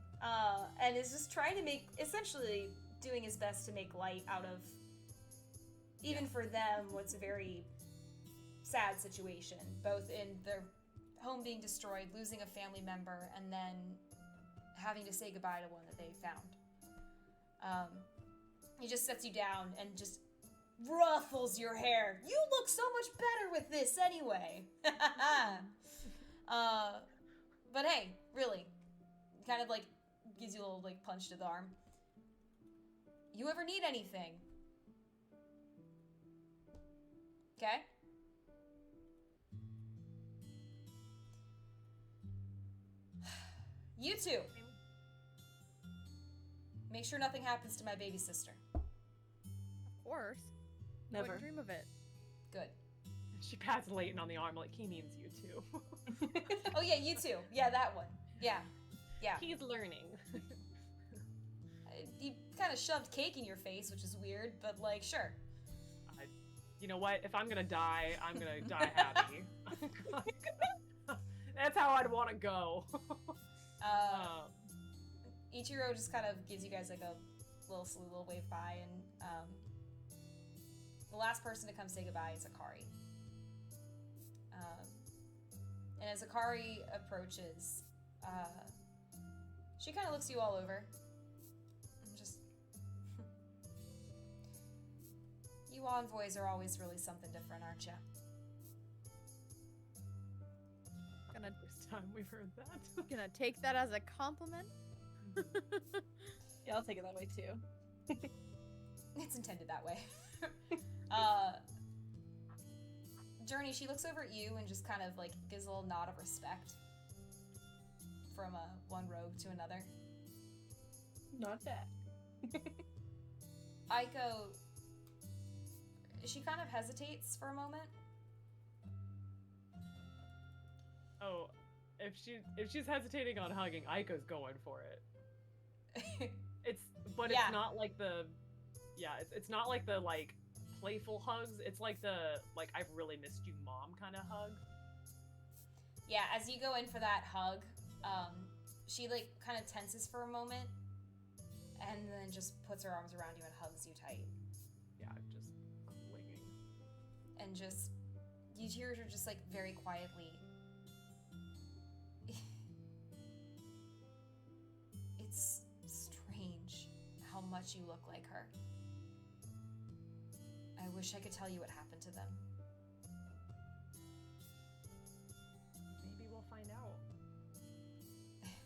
And is just trying to make, essentially doing his best to make light out of, even for them, what's a very sad situation, both in their home being destroyed, losing a family member, and then having to say goodbye to one that they found. He just sets you down and just ruffles your hair. You look so much better with this anyway. But hey, really, kind of like gives you a little like punch to the arm. You ever need anything? Okay? You two. Make sure nothing happens to my baby sister. Of course. I Never. wouldn't dream of it. Good. She pats Leighton on the arm like he means you too. Oh yeah, you too. Yeah, that one. Yeah. Yeah. He's learning. He kind of shoved cake in your face, which is weird, but like, sure. You know what? If I'm gonna die, I'm gonna die happy. That's how I'd want to go. Ichiro just kind of gives you guys like a little wave bye, and the last person to come say goodbye is Akari. And as Akari approaches, she kind of looks you all over. And just, you envoys are always really something different, aren't ya? First time we've heard that. Gonna take that as a compliment. Yeah, I'll take it that way too. It's intended that way. Journey, she looks over at you and just kind of like gives a little nod of respect from one rogue to another. Not bad. Aiko, she kind of hesitates for a moment. Oh, if she's hesitating on hugging, Aiko's going for it. It's Yeah. not like the it's not like the like playful hugs. It's like the like I've really missed you mom kind of hug. Yeah, as you go in for that hug, she like kind of tenses for a moment and then just puts her arms around you and hugs you tight. Yeah, just clinging. And just, you hear her just like very quietly. It's strange how much you look like her. I wish I could tell you what happened to them. Maybe we'll find out.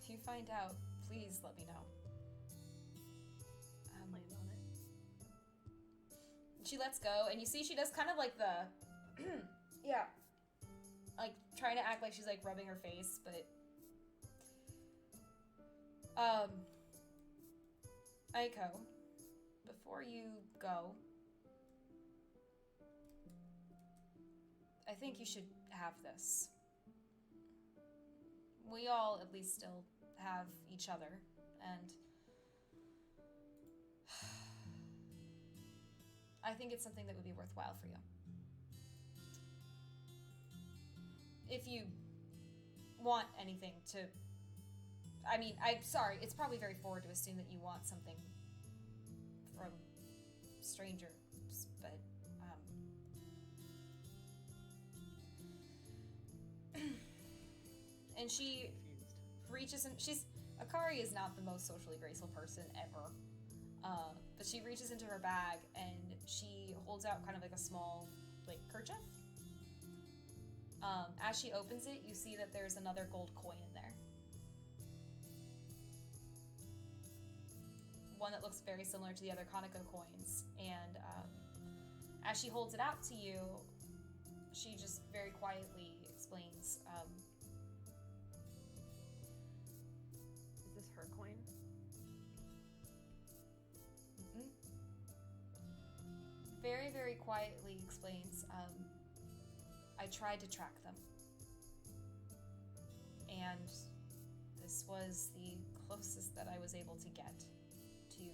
If you find out, please let me know. Plan on it. She lets go, and you see she does kind of like the, yeah, like trying to act like she's like rubbing her face, but, Aiko, before you go, I think you should have this. We all at least still have each other, and I think it's something that would be worthwhile for you. If you want anything to... I mean, I'm sorry, it's probably very forward to assume that you want something from strangers, but, and she Confused. reaches and Akari is not the most socially graceful person ever. But she reaches into her bag and she holds out kind of like a small, like, kerchief. As she opens it, you see that there's another gold coin in there. One that looks very similar to the other Conoco coins. And as she holds it out to you, she just very quietly explains, Is this her coin? very, very quietly explains, I tried to track them. And this was the closest that I was able to get to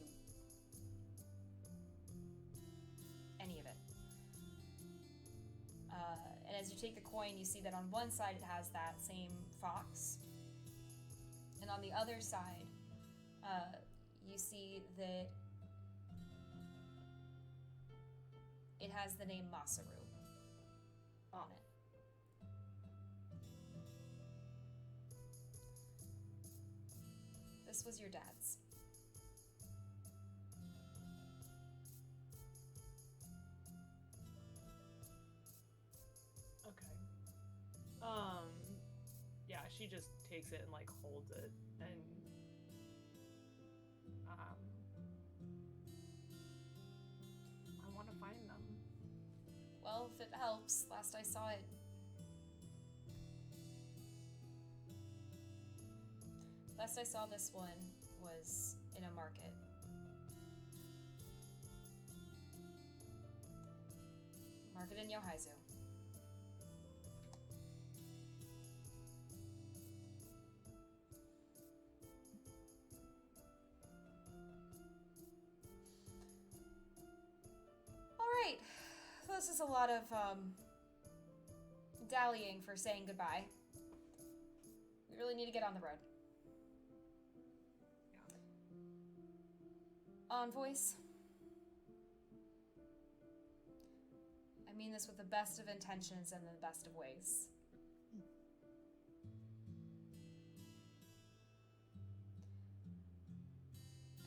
any of it. And as you take the coin, you see that on one side it has that same fox. And on the other side, you see that it has the name Masaru on it. This was your dad's. Okay. Yeah, she just takes it and like holds it and I want to find them. Well, if it helps, last I saw it. Last I saw this one was in a market. Market in Yohaizu. Alright. This is a lot of dallying for saying goodbye. We really need to get on the road. Envoys. I mean this with the best of intentions and the best of ways.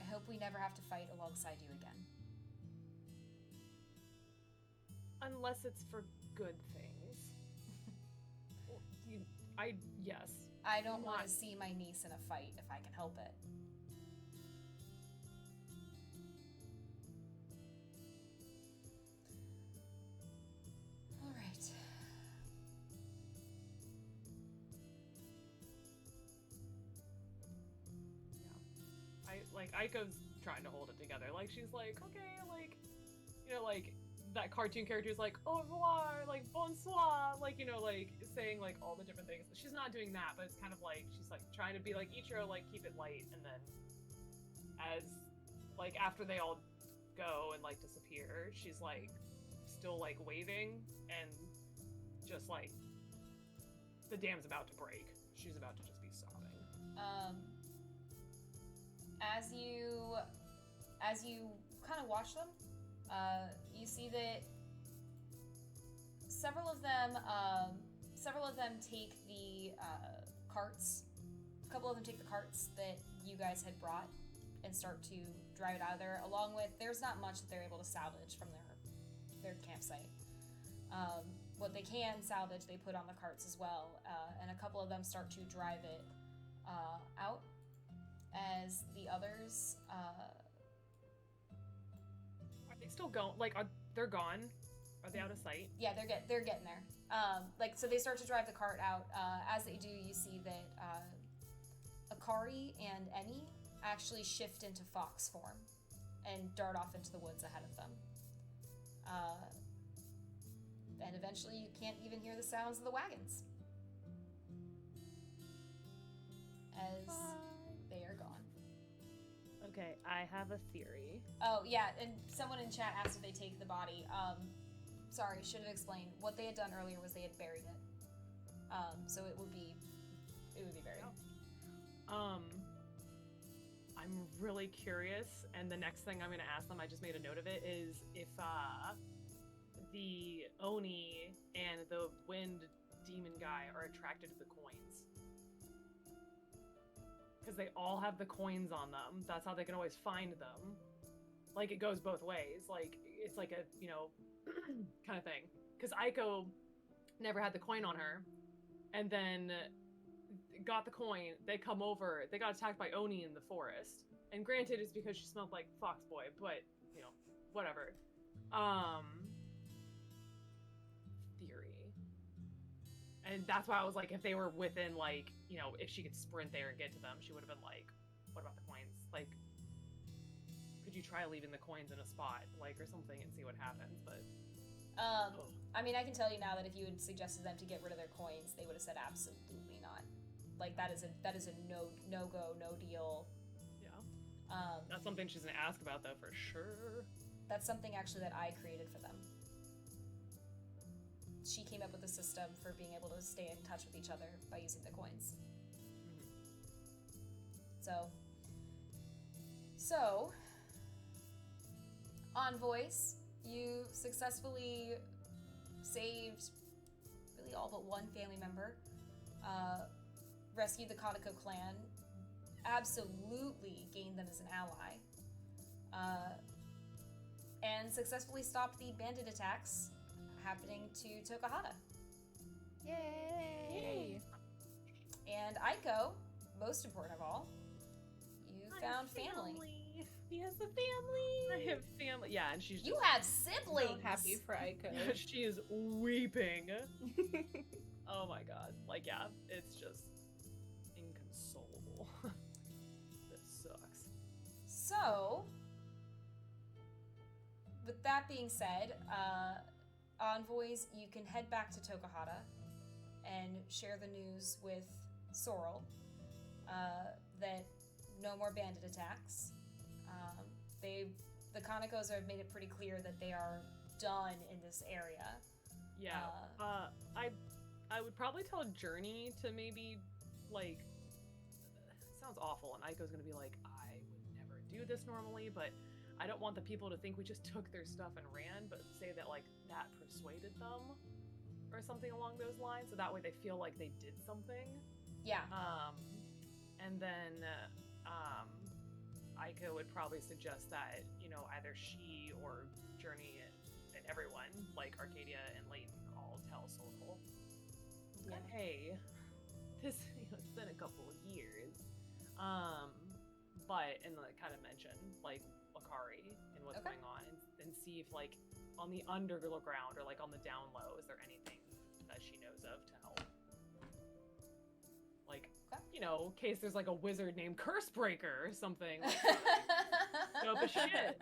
I hope we never have to fight alongside you again. Unless it's for good things. Well, yes. I don't want to see my niece in a fight if I can help it. All right. Aiko's trying to hold it together. Like, she's like, okay, like, you know, like, that cartoon character is like, au revoir, like, bonsoir, like, you know, like, saying, like, all the different things. She's not doing that, but it's kind of like, she's, like, trying to be like, Ichiro, like, keep it light, and then as, like, after they all go and, like, disappear, she's, like, still, like, waving, and just, like, the dam's about to break. She's about to just be sobbing. As you kind of watch them, you see that several of them take the carts. A couple of them take the carts that you guys had brought and start to drive it out of there. Along with, there's not much that they're able to salvage from their campsite. What they can salvage, they put on the carts as well, and a couple of them start to drive it out. As the others, Are they still going? Like, they're gone? Are they out of sight? yeah, they're getting there. So they start to drive the cart out. As they do, you see that Akari and Emi actually shift into fox form and dart off into the woods ahead of them. And eventually, you can't even hear the sounds of the wagons as they are gone. Okay, I have a theory. Oh, yeah, and someone in chat asked if they take the body. Sorry, should have explained. What they had done earlier was they had buried it. So it would be buried. I'm really curious, and the next thing I'm going to ask them, I just made a note of it, is if the Oni and the wind demon guy are attracted to the coins. Because they all have the coins on them. That's how they can always find them. like it goes both ways. Like it's like a kind of thing. Because Aiko never had the coin on her, and then got the coin. They come over. They got attacked by Oni in the forest. And granted, it's because she smelled like fox boy, but whatever. Theory. And that's why I was like, if they were within like, if she could sprint there and get to them, she would have been like, what about the coins? Like, could you try leaving the coins in a spot, like, or something and see what happens? But I mean, I can tell you now that if you had suggested them to get rid of their coins, they would have said absolutely not. Like, that is a no go, no deal. Yeah. That's something she's gonna ask about though, for sure. That's something actually that I created for them. She came up with a system for being able to stay in touch with each other by using the coins. So, Envoys, you successfully saved really all but one family member, rescued the Kaneko clan, absolutely gained them as an ally, and successfully stopped the bandit attacks happening to Tokahata. Yay! And Aiko, most important of all, you found family. He has a family. I have family. Yeah, and she's just, You have siblings. So happy for Aiko. she is weeping. Oh my god. Like, yeah, it's just inconsolable. This sucks. So, with that being said, Envoys, you can head back to Tokahata and share the news with Sorrel that no more bandit attacks. The Kanekos have made it pretty clear that they are done in this area. Yeah. I would probably tell Journey to maybe, like, it sounds awful, and Aiko's gonna be like, I would never do this normally, but I don't want the people to think we just took their stuff and ran, but say that, like, that persuaded them, or something along those lines, so that way they feel like they did something. Yeah. And then, Aiko would probably suggest that, either she or Journey and everyone, like Arcadia and Layton, all tell Sorrel. Okay. Hey, this, it's been a couple of years. But, and like, kind of mention, like, Akari and what's Okay. going on, and see if, like, on the underground or, like, on the down low, is there anything that she knows of to help? Like, Okay. in case there's, like, a wizard named Cursebreaker or something. Like, dope as shit.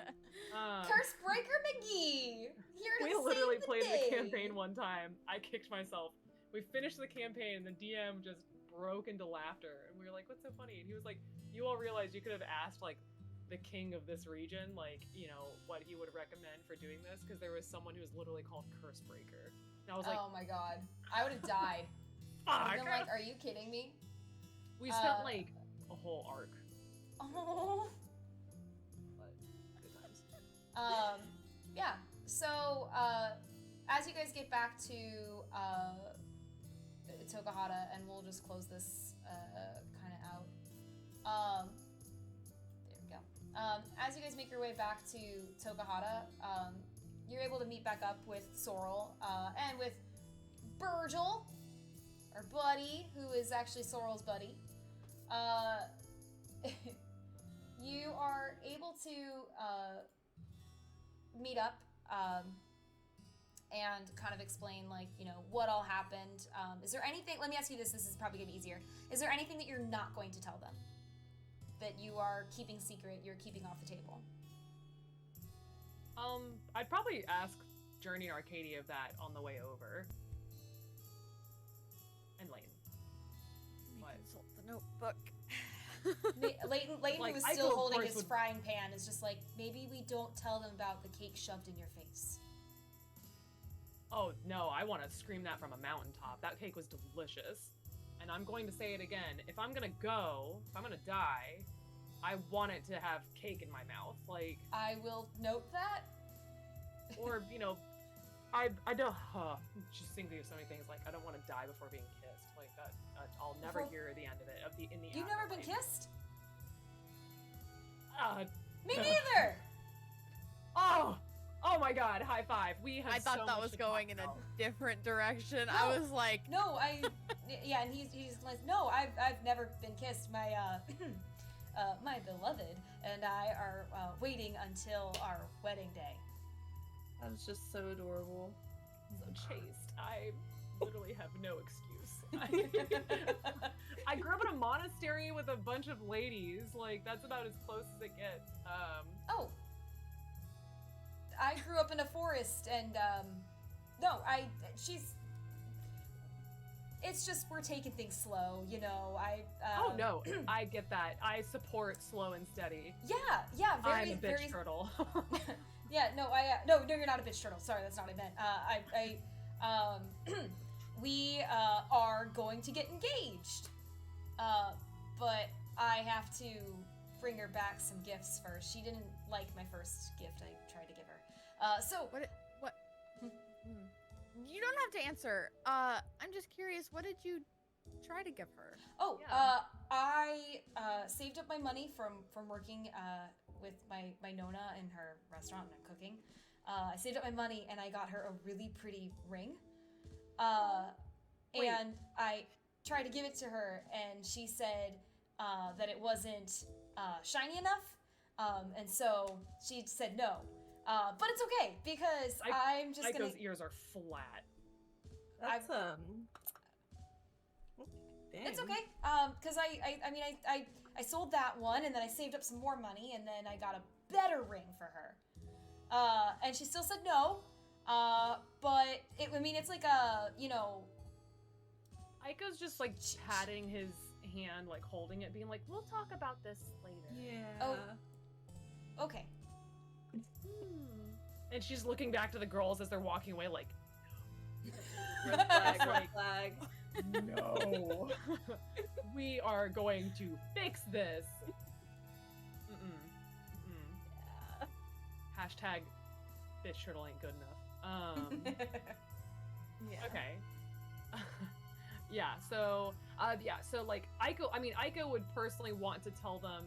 Cursebreaker McGee! Here to We literally save the played day. the campaign one time. I kicked myself. We finished the campaign and the DM just broke into laughter. And we were like, what's so funny? And he was like, you all realize you could have asked, like, the king of this region, like, what he would recommend for doing this, because there was someone who was literally called Cursebreaker. And I was like, Oh my god. I would have died. fuck! I'm like, are you kidding me? We spent, like, a whole arc. Oh. But good times. Yeah. So, as you guys get back to Tokahata, and we'll just close this kind of out. There we go. As you guys make your way back to Tokahata, you're able to meet back up with Sorrel and with Virgil, our buddy, who is actually Sorrel's buddy. You are able to meet up and kind of explain, like, what all happened. Is there anything, let me ask you this is probably gonna be easier. Is there anything that you're not going to tell them? That you are keeping secret, you're keeping off the table? I'd probably ask Journey and Arcadia of that on the way over. And Layton. What? Consult the notebook. Layton Like, who is I still of holding course his would- frying pan, is just like, maybe we don't tell them about the cake shoved in your face. Oh, no, I want to scream that from a mountaintop. That cake was delicious. And I'm going to say it again. If I'm going to die, I want it to have cake in my mouth. Like, I will note that. or, I don't, just thinking of so many things, like, I don't want to die before being kissed. Like, that, I'll never Before- hear the end of it, in the You've never been afterlife. kissed? Uh, Me neither! Oh my god, high five. We have I thought so that much was to going talk in a about. different direction. No. I was like, No, yeah, and he's like, no, I've never been kissed. My my beloved and I are waiting until our wedding day. That was just so adorable. So chaste. I literally have no excuse. I grew up in a monastery with a bunch of ladies. Like, that's about as close as it gets. Oh, I grew up in a forest, and no, it's just we're taking things slow, you know. Oh no, I get that. I support slow and steady. Yeah, very, I'm a bitch very. turtle. Yeah, no, no, you're not a bitch turtle. Sorry, that's not what I meant. We are going to get engaged, but I have to bring her back some gifts first. She didn't like my first gift I tried to give her. So what? You don't have to answer. I'm just curious. What did you try to give her? Oh, Yeah. I saved up my money from working with my Nona in her restaurant and I'm cooking. I saved up my money and I got her a really pretty ring. Wait. And I tried to give it to her and she said that it wasn't shiny enough. And so she said no. But it's okay because I'm just gonna. Aiko's ears are flat. That's Dang. It's okay. Because I sold that one and then I saved up some more money and then I got a better ring for her. And she still said no. But it's like a, you know. Aiko's just like patting his hand, like holding it, being like, "We'll talk about this later." Yeah. Oh. Okay. And she's looking back to the girls as they're walking away, like, Red flag, red Like- flag. "No, we are going to fix this." Yeah. Hashtag bitch turtle ain't good enough. Yeah. Okay. Yeah, so like Aiko would personally want to tell them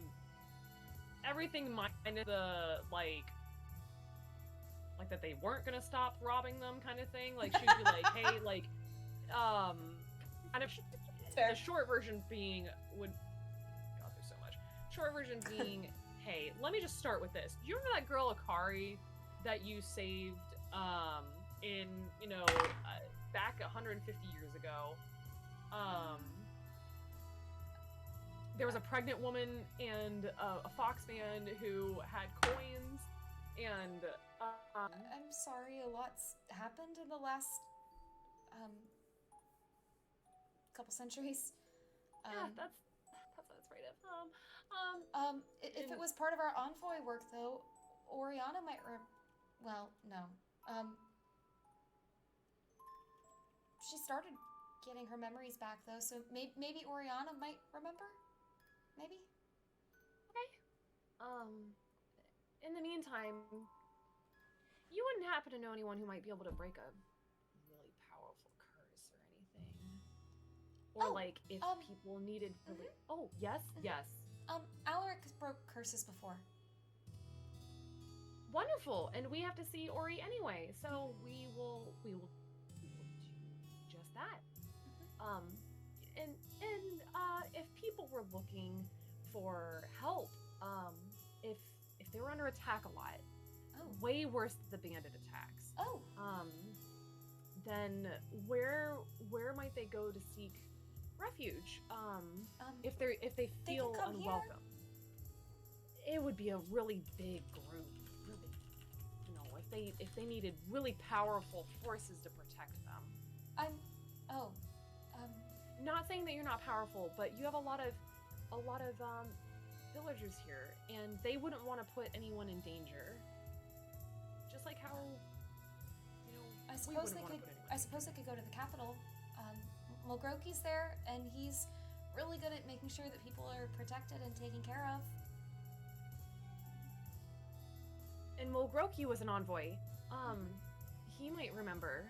everything minus the like that they weren't gonna stop robbing them kind of thing. Like she'd be like, hey, like kind of Fair. the short version being God, there's so much. Short version being, hey, let me just start with this. Do you remember that girl Akari that you saved in, back 150 years ago? There was a pregnant woman and a foxman who had coins, and I'm sorry, a lot's happened in the last couple centuries. yeah, that's right. If it was part of our envoy work, though, Oriana might well, no. She started getting her memories back, though, so maybe Oriana might remember? Maybe? In the meantime, you wouldn't happen to know anyone who might be able to break a really powerful curse or anything? Or Oh, like if people needed really Oh, yes, yes. Alaric broke curses before. Wonderful. And we have to see Ori anyway, so we will do just that. And if people were looking for help, if they were under attack a lot, way worse than the bandit attacks. Oh. Then where might they go to seek refuge? If they feel come here. unwelcome. It would be a really big group. Really, if they needed really powerful forces to protect them. Not saying that you're not powerful, but you have a lot of villagers here, and they wouldn't want to put anyone in danger. Just like how, I we suppose wouldn't they wanna could. put anyone I in suppose they could go to the capital. Mulgroki's there, and he's really good at making sure that people are protected and taken care of. danger. And Mulgroki was an envoy. He might remember.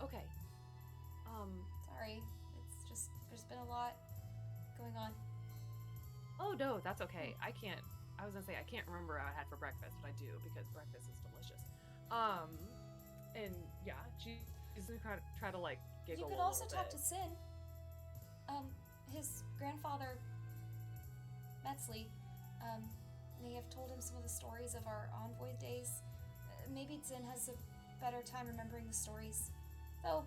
Okay. Sorry, it's just there's been a lot going on. Oh no, that's okay. I I was gonna say I can't remember what I had for breakfast, but I do because breakfast is delicious. And yeah, she's gonna try to like giggle. You could a also little talk to bit. Sin. His grandfather, Metzley, may have told him some of the stories of our Envoy days. Maybe Zin has a better time remembering the stories. Though,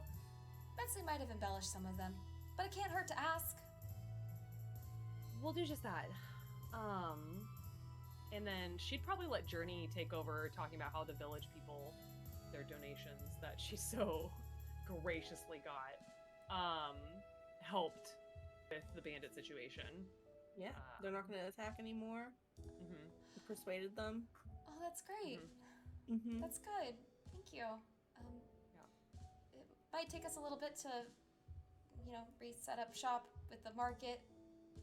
Metzley might have embellished some of them. But it can't hurt to ask. We'll do just that. And then she'd probably let Journey take over talking about how the village people, their donations that she so graciously got, helped with the bandit situation. Yeah, they're not going to attack anymore. Mm-hmm. You persuaded them. Oh, that's great. Mm-hmm. That's good. Thank you. It might take us a little bit to, reset up shop with the market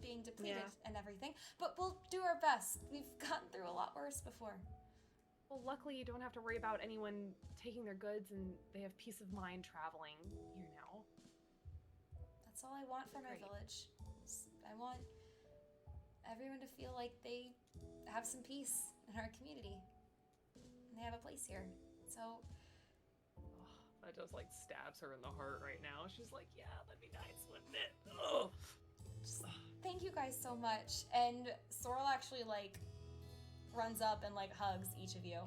being depleted and everything, but we'll do our best. We've gotten through a lot worse before. Well, luckily you don't have to worry about anyone taking their goods, and they have peace of mind traveling here now. That's all I want for my village. I want everyone to feel like they have some peace in our community. And they have a place here. So that just like stabs her in the heart right now. She's like, yeah, that'd be nice, wouldn't it? Ugh. just thank you guys so much. And Sorrel actually like runs up and like hugs each of you.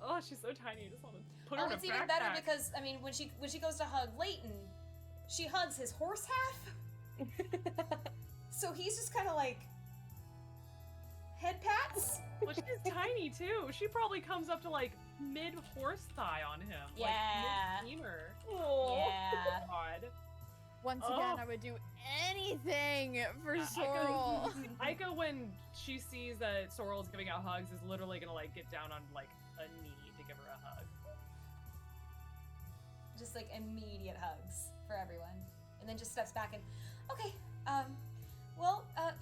Oh, she's so tiny. I just want to put her in a it's even backpack. better because I mean when she goes to hug Leighton, she hugs his horse half. So he's just kind of like head pats. Well, she's tiny too. She probably comes up to like mid horse thigh on him. Yeah. Like mid-femur. Yeah. God. Once again, I would do anything for Sorrel. Aika, when she sees that Sorrel's giving out hugs, is literally gonna like get down on like a knee to give her a hug. Just like immediate hugs for everyone, and then just steps back and, okay,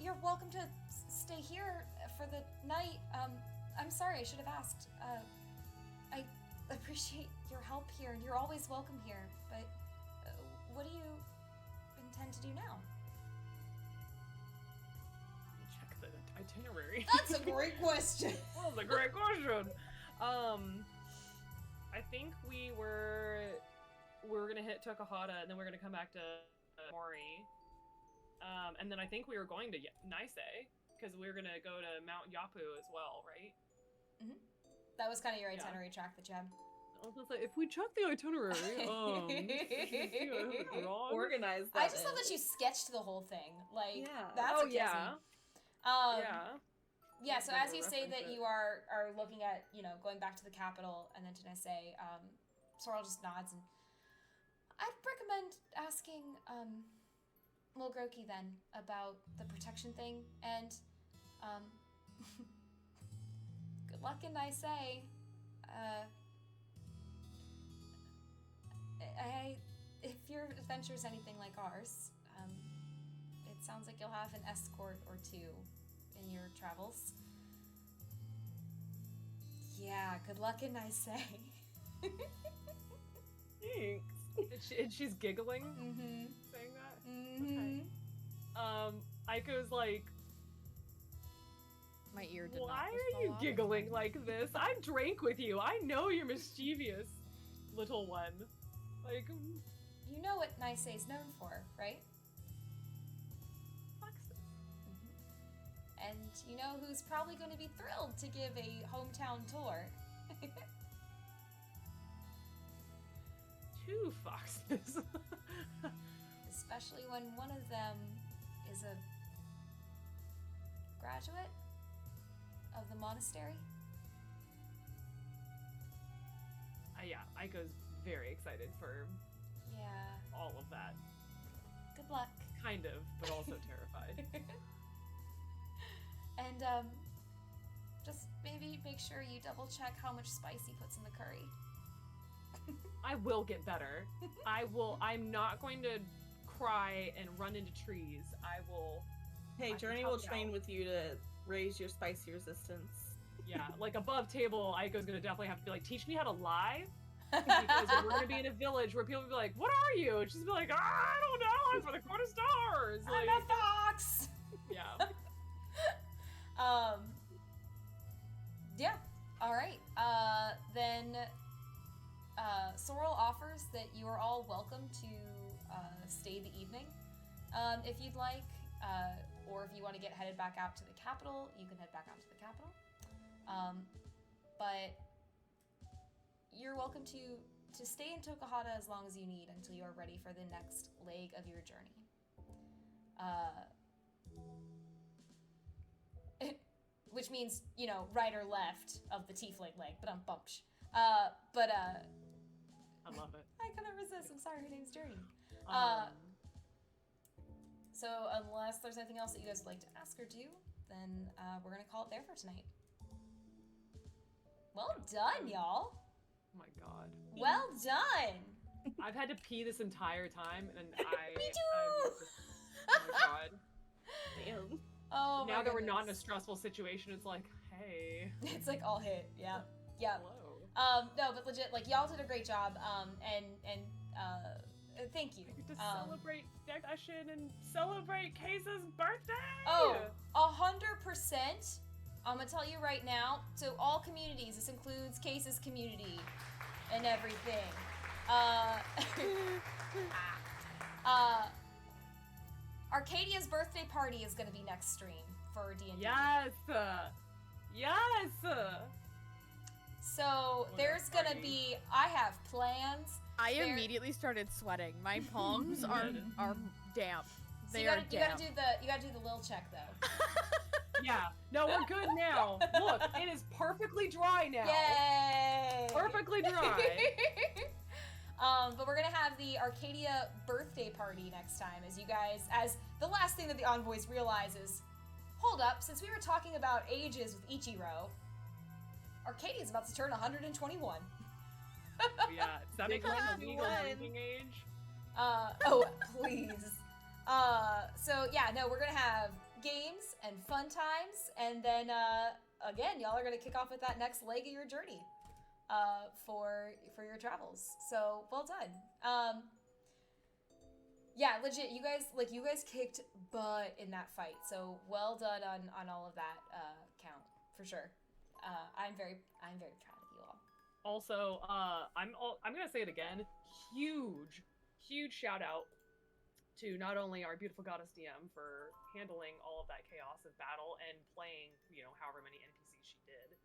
you're welcome to stay here for the night. I'm sorry, I should have asked. I appreciate your help here, and you're always welcome here. But what do you intend to do now? Check the itinerary. That's a great question. That was a great question. I think we were gonna hit Tokahata, and then we're gonna come back to Mori. And then I think we were going to Nisei, because we were gonna go to Mount Yapu as well, right? Mm-hmm. That was kind of your itinerary track that you had. I was gonna say, if we check the itinerary, Organize that. I just love that you sketched the whole thing. Like, Yeah. that's amazing. Yeah. Yeah, so Like as a you say reference that it. you are going at, going back to the capital and then to Nisei, Sorrel just nods, and I'd recommend asking, Lil Groki then about the protection thing, and, good luck in Nisei. If your adventure's anything like ours, it sounds like you'll have an escort or two in your travels. Yeah, good luck in Nisei. Thanks. And she's giggling, saying that. Okay. Aiko's like, My ear did why not just are fall you off. giggling like this? I drank with you. I know you're mischievous, little one. Like, You know what Nisei's known for, right? foxes. And you know who's probably going to be thrilled to give a hometown tour. Two foxes. Especially when one of them is a graduate of the monastery. Yeah, Aiko's very excited for Yeah. all of that. Good luck. Kind of, but also terrified. And just maybe make sure you double check how much spice he puts in the curry. I will get better. I'm not going to cry and run into trees. I will. Hey, I Journey can will help train out. with you to raise your spicy resistance. Yeah, like above table, Aiko's gonna definitely have to be like, teach me how to lie. Because we're gonna be in a village where people will be like, what are you? And she's be like, I don't know, I'm for the Court of Stars. I'm Like, a fox! yeah. Yeah. All right. Then Sorrel offers that you are all welcome to stay the evening, if you'd like, or if you want to get headed back out to the capital, you can head back out to the capital. But you're welcome to stay in Tokahata as long as you need until you are ready for the next leg of your journey. Which means, you know, right or left of the Tiefling leg, but I'm bumped. I love it. I couldn't resist. I'm sorry, her name's Journey. Um, So unless there's anything else that you guys would like to ask or do, then we're gonna call it there for tonight. Well done, y'all. oh my god. Well done. I've had to pee this entire time, and Me too. oh my god. Damn. Oh my Now that we're not in a goodness. stressful situation, it's like, hey, It's like all hit. Yeah. Yeah. hello. No, but legit, like y'all did a great job. And thank you. We get to celebrate session and celebrate Case's birthday. Oh, 100%. I'm gonna tell you right now. So all communities, this includes Case's community and everything. Arcadia's birthday party is gonna be next stream for D&D. Yes. Yes. So there's gonna party. be. I have plans. I There- immediately started sweating. My palms are damp. So They you are gotta damp. you gotta do the lil check though. Yeah. No, we're good now. Look, it is perfectly dry now. Yay! Perfectly dry. But we're gonna have the Arcadia birthday party next time, as the last thing that the Envoys realize is, hold up, since we were talking about ages with Ichiro, Arcadia's about to turn 121. Yeah. Does that make like a legal 21. drinking age? Oh, please. So yeah, no, we're gonna have games and fun times, and then again, y'all are gonna kick off with that next leg of your journey, for your travels. So well done. Yeah, legit, you guys kicked butt in that fight. So well done on all of that count for sure. I'm very proud of you all. Also, I'm gonna say it again. Huge shout out to not only our beautiful goddess DM for handling all of that chaos of battle and playing, however many NPCs she did,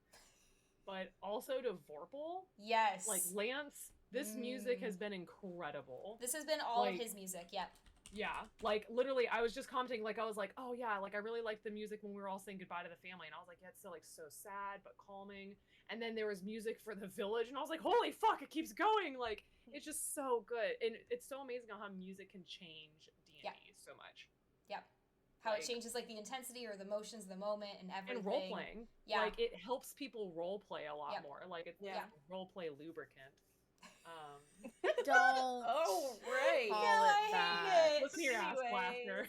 but also to Vorpal. Yes. Like Lance, this music has been incredible. This has been all of like- his music. Yep. Yeah, like literally, I was just commenting, like I was like, oh yeah, like I really liked the music when we were all saying goodbye to the family, and I was like, yeah, it's still like so sad but calming. And then there was music for the village, and I was like, holy fuck, it keeps going. Like it's just so good, and it's so amazing how music can change D&D so much. Yep. How Like- it changes like the intensity or the motions of the moment and everything. And role playing, Yeah. like it helps people role play a lot Yep. more. Like it's Yeah. role play lubricant. Don't Oh, right. call Yeah, it I that. hate it. Listen to your ass Anyways. blaster.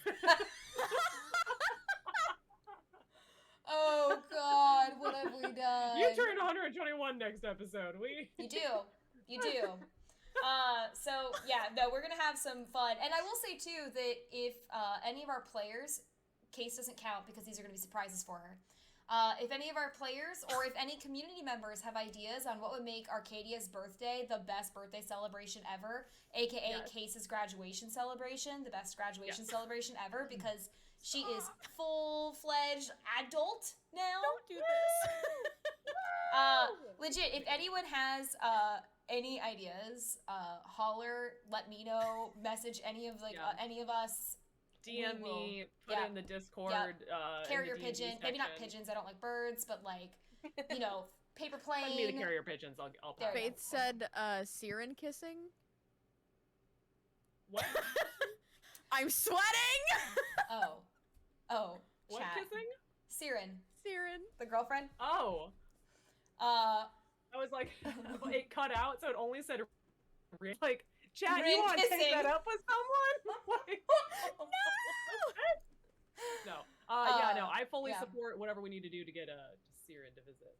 Oh God, what have we done? You turn 121 next episode. You do. So yeah, no, we're gonna have some fun, and I will say too that if any of our players, Case doesn't count because these are gonna be surprises for her. If any of our players or if any community members have ideas on what would make Arcadia's birthday the best birthday celebration ever, aka Yes. Case's graduation celebration, the best graduation celebration ever, because she is full-fledged adult now. Don't do this. Legit, if anyone has any ideas, holler, let me know, message any of any of us. DM We will- me, put it in the Discord. in Carrier the D&D pigeon, maybe not section. pigeons. I don't like birds, but like, paper plane. Send me the carrier pigeons. I'll There pass you them. Faith said Siren kissing. What? I'm sweating! Oh, What chat. kissing? Siren, Siren. the girlfriend. Oh, Uh, I was like, it cut out, so it only said like, chat. Ring You want to kissing. take that up with someone? Like, no. Yeah, no. I fully yeah. support whatever we need to do to get Siren to visit.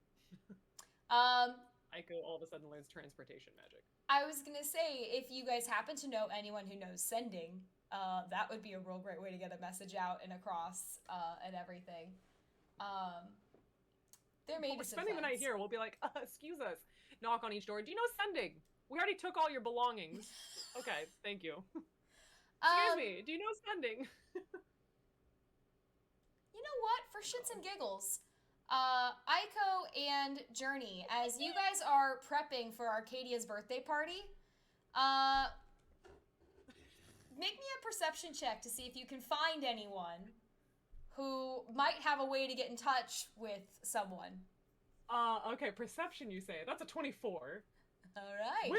Aiko all of a sudden learns transportation magic. I was gonna say, if you guys happen to know anyone who knows sending, that would be a real great way to get a message out and across, and everything. There may Well, be we're some spending the night plans. here. We'll be like, excuse us. Knock on each door. Do you know sending? We already took all your belongings. Okay, thank you. Excuse me. Do you know sending? You know what? For shits and giggles, Aiko and Journey, as you guys are prepping for Arcadia's birthday party, make me a perception check to see if you can find anyone who might have a way to get in touch with someone. Okay, perception you say. That's a 24. All right.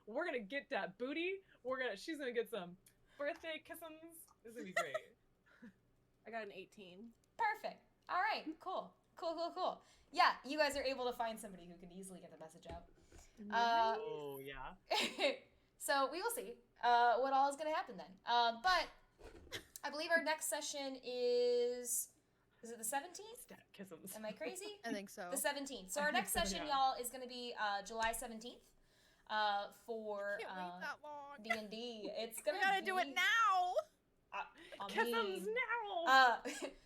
We're gonna get that booty. She's gonna get some birthday kissums. This is gonna be great. I got an 18. Perfect. All right. Cool. Yeah, you guys are able to find somebody who can easily get the message out. Oh, yeah. So we will see what all is going to happen then. But I believe our next session is it the 17th? Stat kissums. Am I crazy? I think so. The 17th. So our next so, session, yeah. y'all, is going to be July 17th for Can't wait that long. D&D. It's going We to gotta do it now. Kissums now!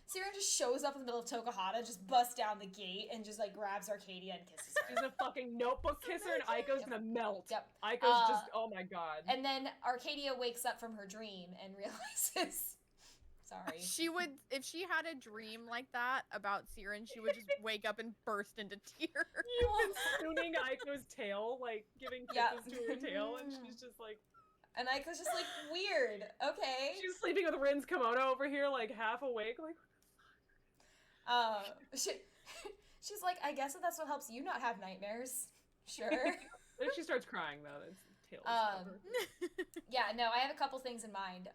Siren just shows up in the middle of Tokahata, just busts down the gate, and just like grabs Arcadia and kisses her. She's a fucking notebook kisser, and Aiko's gonna melt. Yep. Aiko's just, oh my god. And then Arcadia wakes up from her dream and realizes, sorry. She would, if she had a dream like that about Siren, she would just wake up and burst into tears. You've been swooning Aiko's tail, like giving kisses to her tail, and she's just like. And Aiko's just like, weird. Okay. She's sleeping with Rin's kimono over here, like half awake, like. She's like, I guess that's what helps you not have nightmares. Sure. Then she starts crying though. That's tail. Yeah, no, I have a couple things in mind,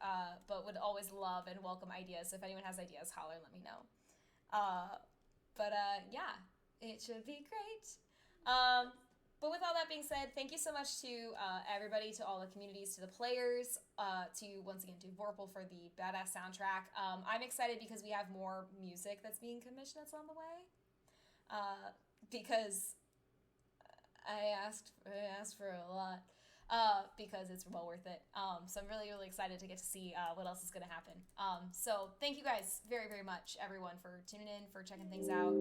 but would always love and welcome ideas. So if anyone has ideas, holler and let me know. Yeah, it should be great. But with all that being said, thank you so much to everybody, to all the communities, to the players, to, once again, to Vorpal for the badass soundtrack. I'm excited because we have more music that's being commissioned that's on the way. Because I asked for a lot, because it's well worth it. So I'm really, really excited to get to see what else is going to happen. So thank you guys very, very much, everyone, for tuning in, for checking things out.